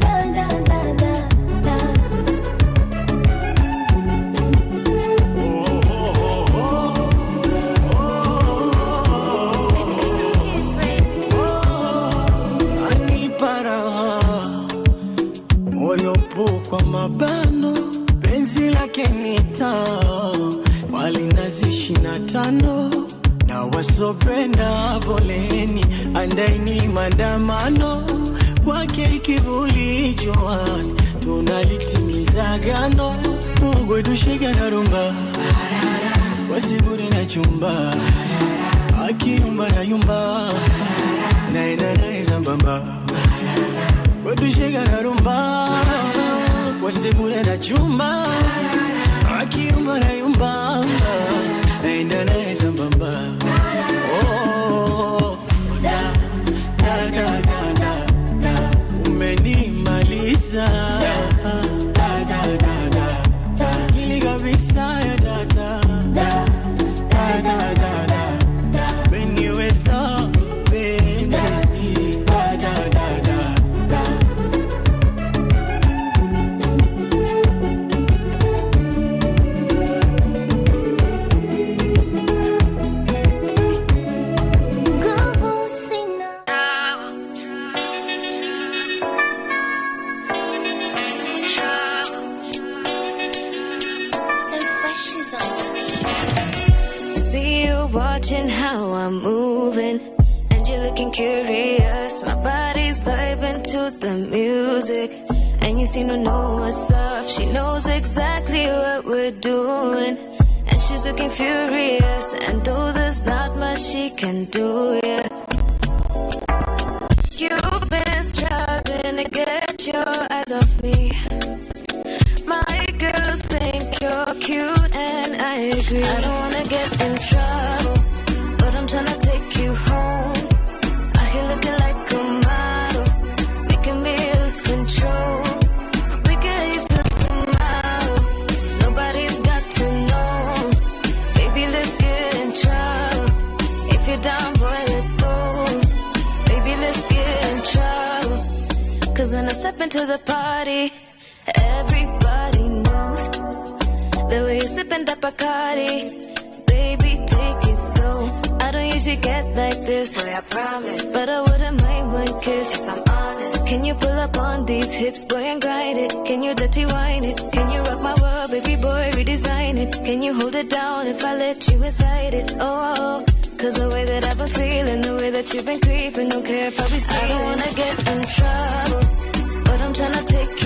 da da da da. Anipara moyo po kwa mabano, penzi lake nita wali nazi 25 na wasopenda poleni, andaini maandamano kwake kivuli joani, tunalitimiza gano. Mungu tushika na rumba wasiburi na chumba, akiyumba na yumba naenda naye sambamba. Wetushika na rumba wasiburi na chumba, akiyumba na yumba naenda naye sambamba. Oh, da da da da da da, umenimaliza, da da da da da, akili kabisa ya data, da da da da da, umeniweza mpenzi, da da da da. Nguvu sina. So fresh is on. See you watching how I'm moving, and you're looking curious. My body's vibing to the music, and you seem to know what's up. She knows exactly what we're doing, and she's looking furious. And though there's not much she can do, yeah. You've been struggling to get your eyes off me. My girls think you're cute and I agree. I don't wanna get in trouble, but I'm tryna take you home. Out here looking like a model, making me lose control. We can leave till tomorrow, nobody's got to know. Baby, let's get in trouble. If you're down, boy, let's go. Baby, let's get in trouble. Cause when I step into the party, everybody knows the way you're sipping that Bacardi. Baby, take it slow. I don't usually get like this, so I promise, but I wouldn't mind one kiss if I'm honest. Can you pull up on these hips, boy, and grind it? Can you dirty wine it? Can you rock my world, baby boy, redesign it? Can you hold it down if I let you inside it? Oh, cause the way that I've been feeling, the way that you've been creeping, don't care if I be seen. I don't wanna get in trouble, but I'm tryna take